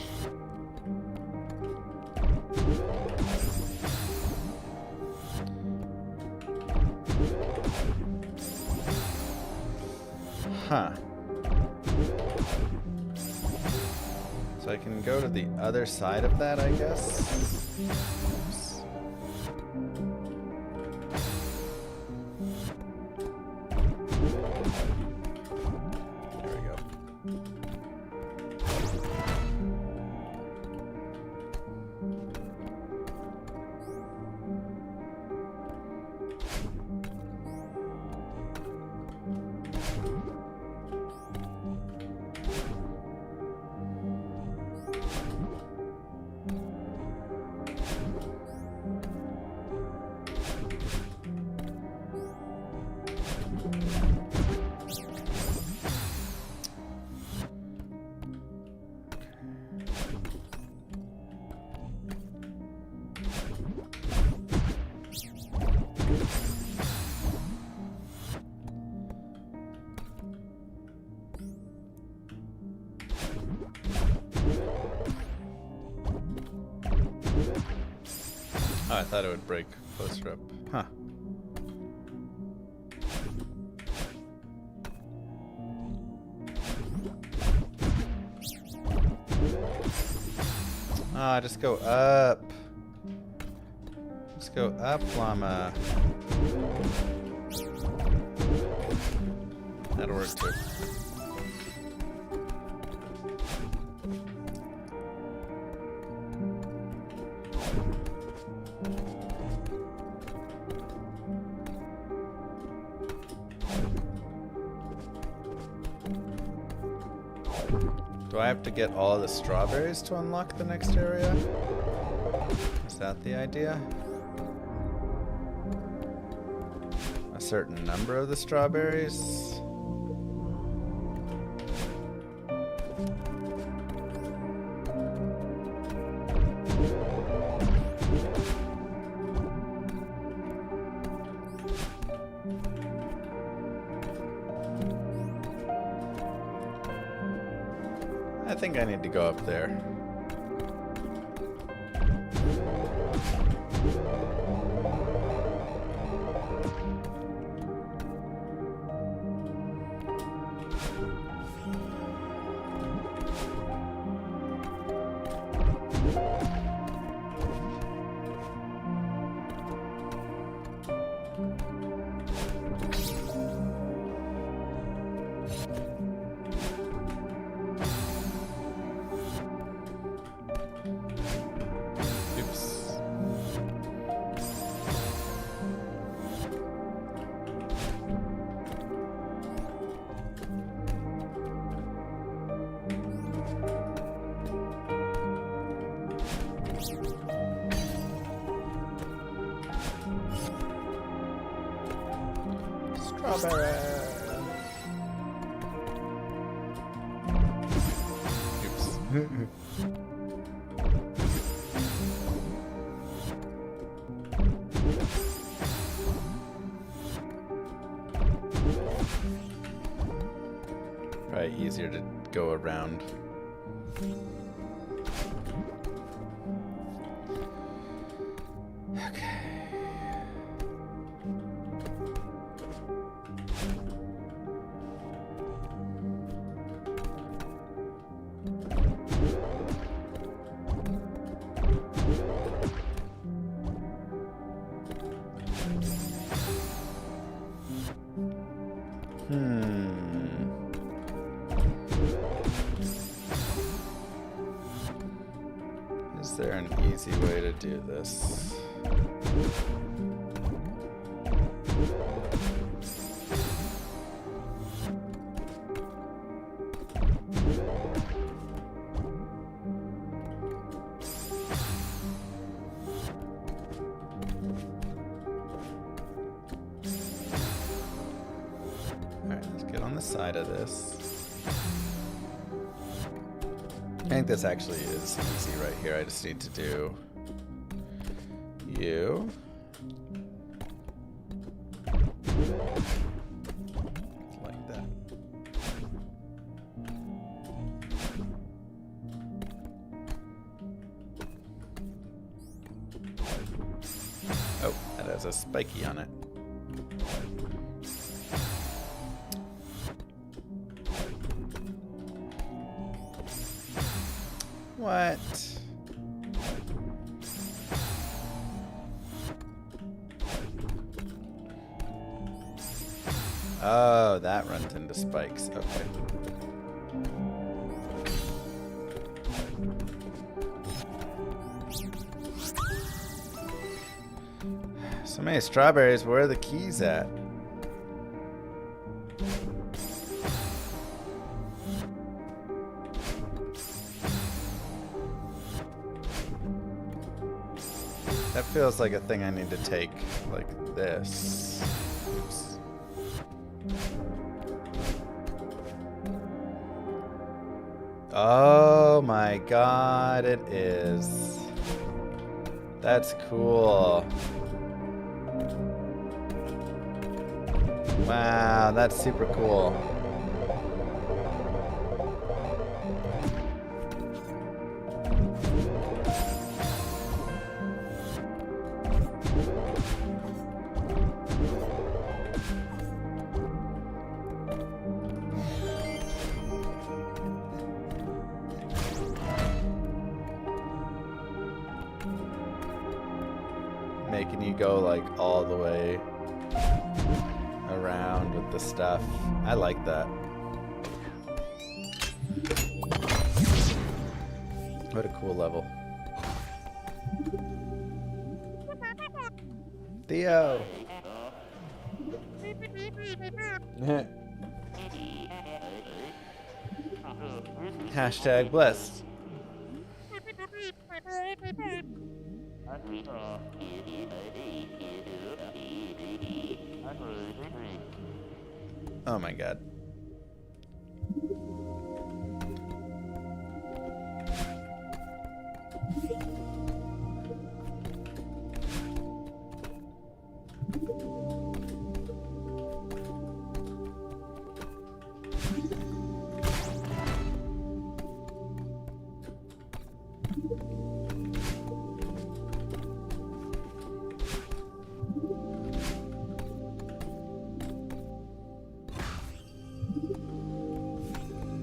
Huh. So I can go to the other side of that, I guess. Oops. There we go. Oh, I thought it would break closer up. Huh. Ah, just go up. Just go up, Llama. That'll work too. Do I have to get all the strawberries to unlock the next area? Is that the idea? A certain number of the strawberries? I think I need to go up there. Strawberry. Oops. Probably easier to go around. Okay. Is there an easy way to do this? Alright, let's get on the side of this. I think this actually is easy right here. I just need to do you. Like that. Oh, that has a spiky on it. What? Oh, that runs into spikes. Okay. So many strawberries. Where are the keys at? That feels like a thing I need to take, like this. Oops. Oh my god, it is. That's cool. Wow, that's super cool. Making you go like all the way around with the stuff. I like that. What a cool level. Theo! Hashtag blessed. Oh my god.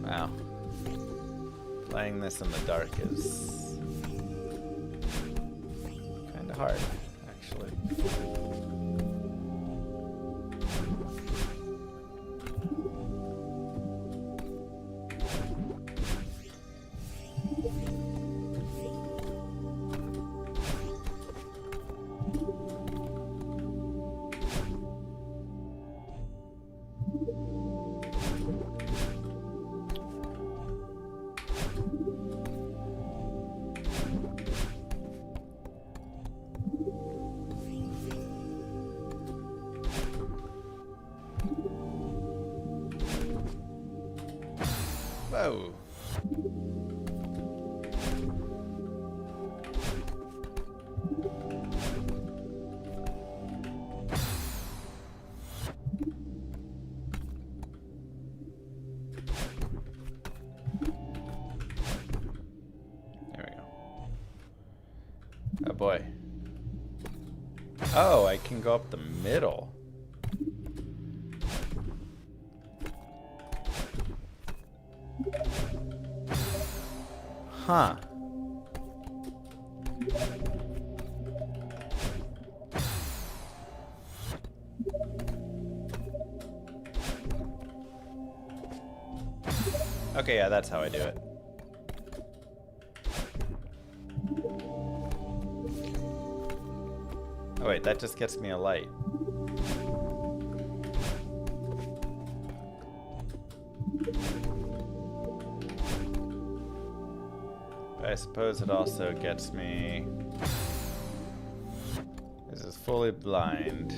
Wow. Playing this in the dark is kind of hard, actually. Whoa. There we go. Oh boy. Oh, I can go up the middle. Huh. Okay, yeah, that's how I do it. Oh wait, that just gets me a light. I suppose it also gets me... This is fully blind.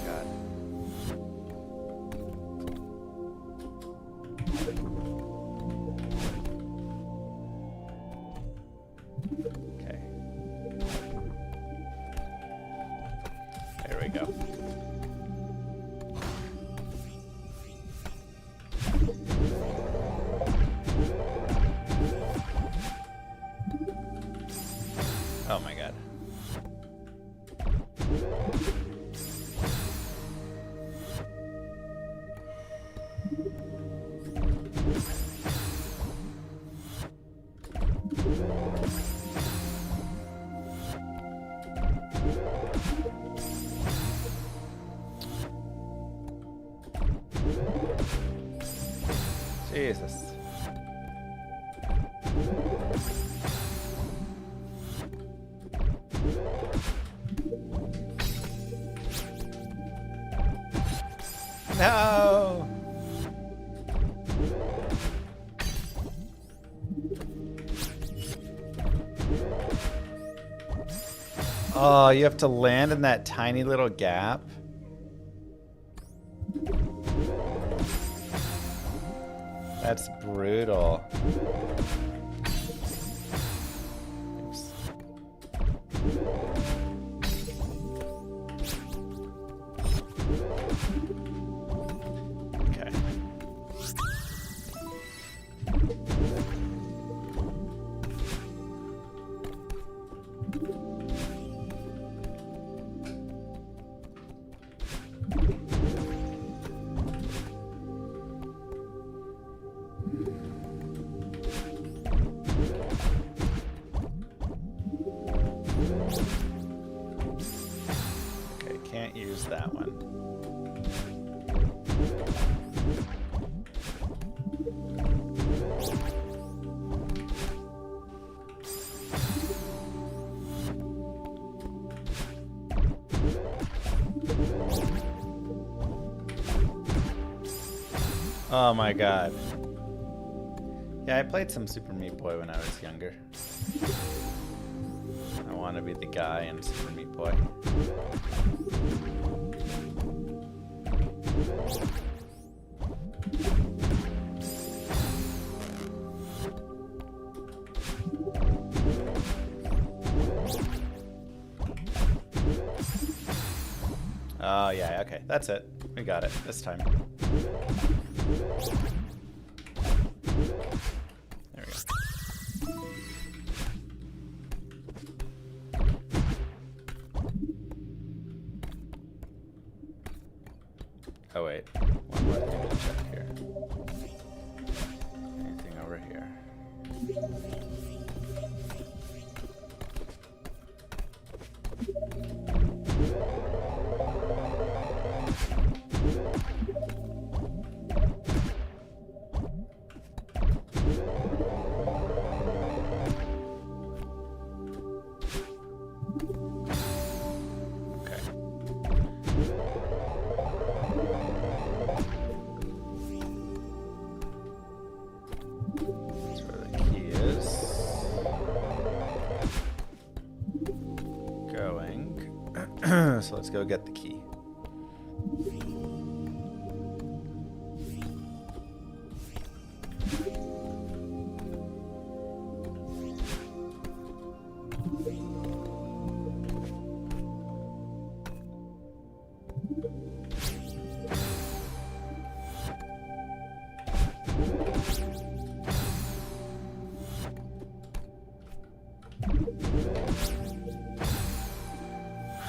God. Okay. There we go. Oh my god. Jesus. No. Oh, you have to land in that tiny little gap. That's brutal. Oops. Okay. Can't use that one. Oh my god. Yeah, I played some Super Meat Boy when I was younger. I want to be the guy in Super Meat Boy. Oh yeah, okay, that's it. We got it this time. There we go. Oh wait, one more thing to check here. Anything over here? So let's go get the key.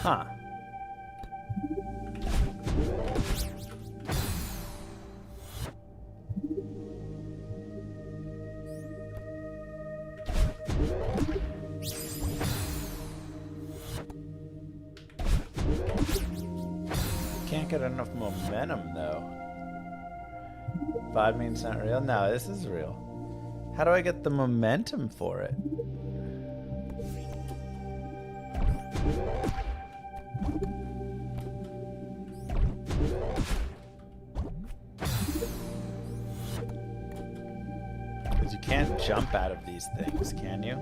Huh. Can't get enough momentum though. 5 means not real? No, this is real. How do I get the momentum for it? Because you can't jump out of these things, can you?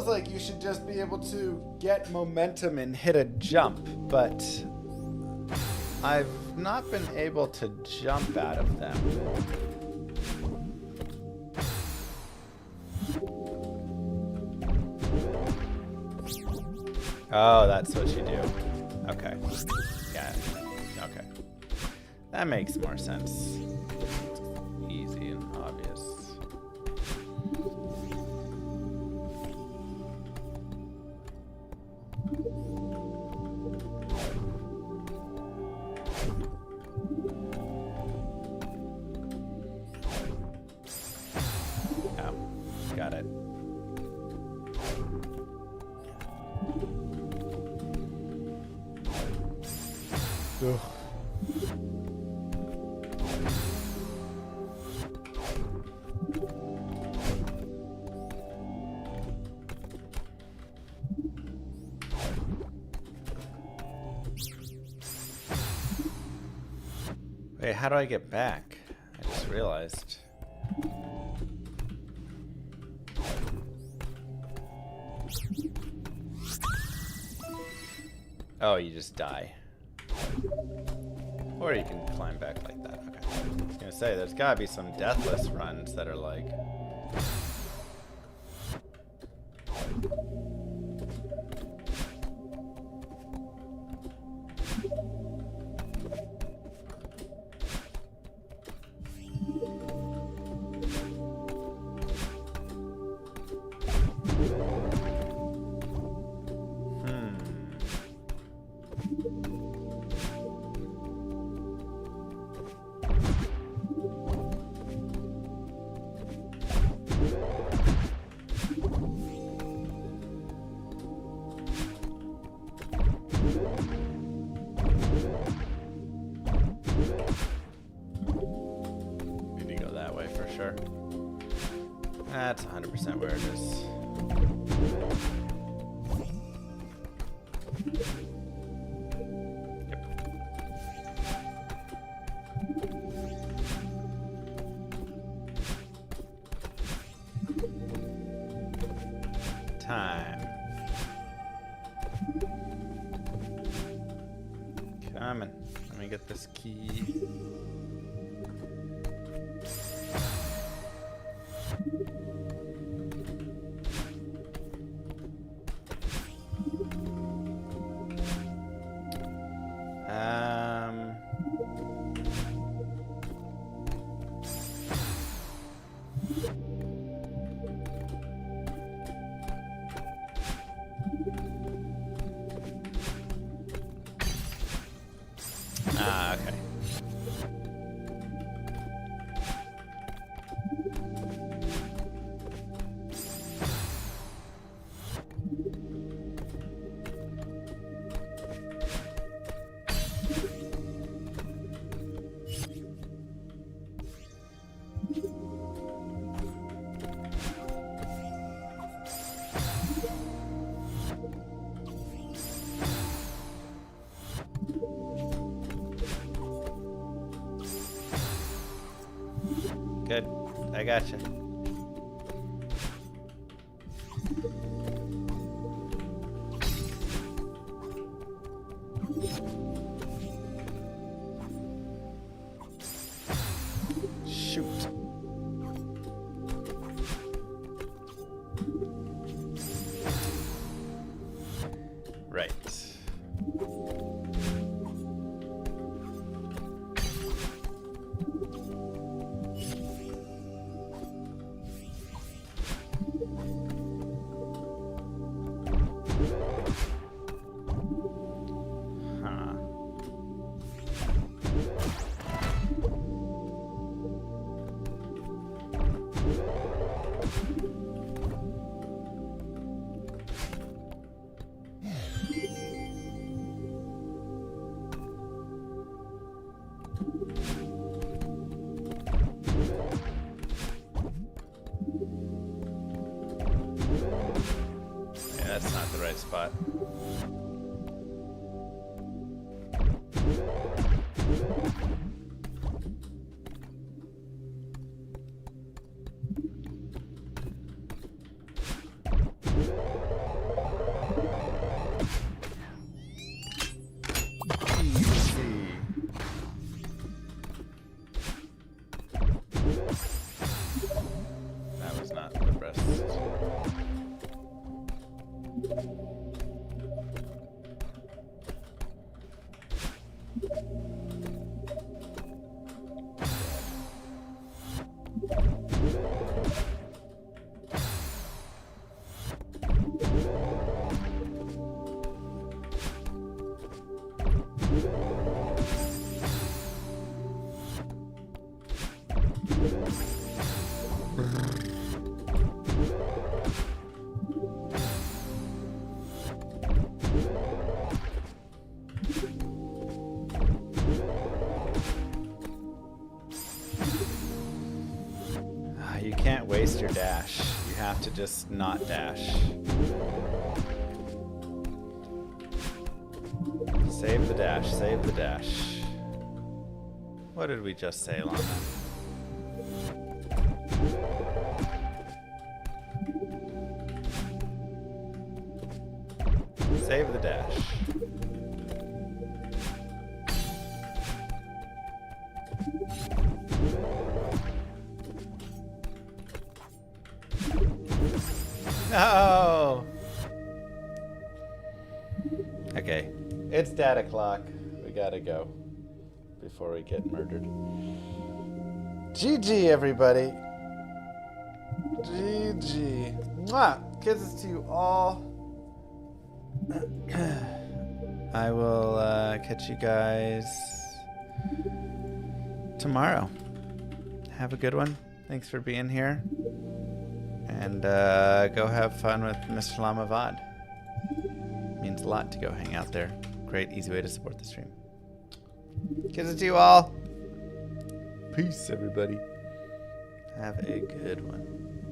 Like you should just be able to get momentum and hit a jump, but I've not been able to jump out of them. Oh, that's what you do. Okay. Yeah. Okay. That makes more sense. Easy and obvious. Got it. Ugh. Wait, how do I get back? I just realized. Oh, you just die. Or you can climb back like that. Okay. I was gonna say, there's gotta be some deathless runs that are like... sure. That's 100% where it is. Time. Coming. Let me get this key. Okay. Good. I gotcha. Shoot. Right. Yeah, that's not the right spot. That was not the best. You can't waste your dash. You have to just not dash. Save the dash, save the dash. What did we just say, Llama? Save the dash. No! Okay, it's data clock. We gotta go before we get murdered. GG, everybody. GG. Mwah! Kisses to you all. I will catch you guys tomorrow. Have a good one. Thanks for being here. And go have fun with Mr. Llama VOD. Means a lot to go hang out there. Great, easy way to support the stream. Kisses to you all. Peace, everybody. Have a good one.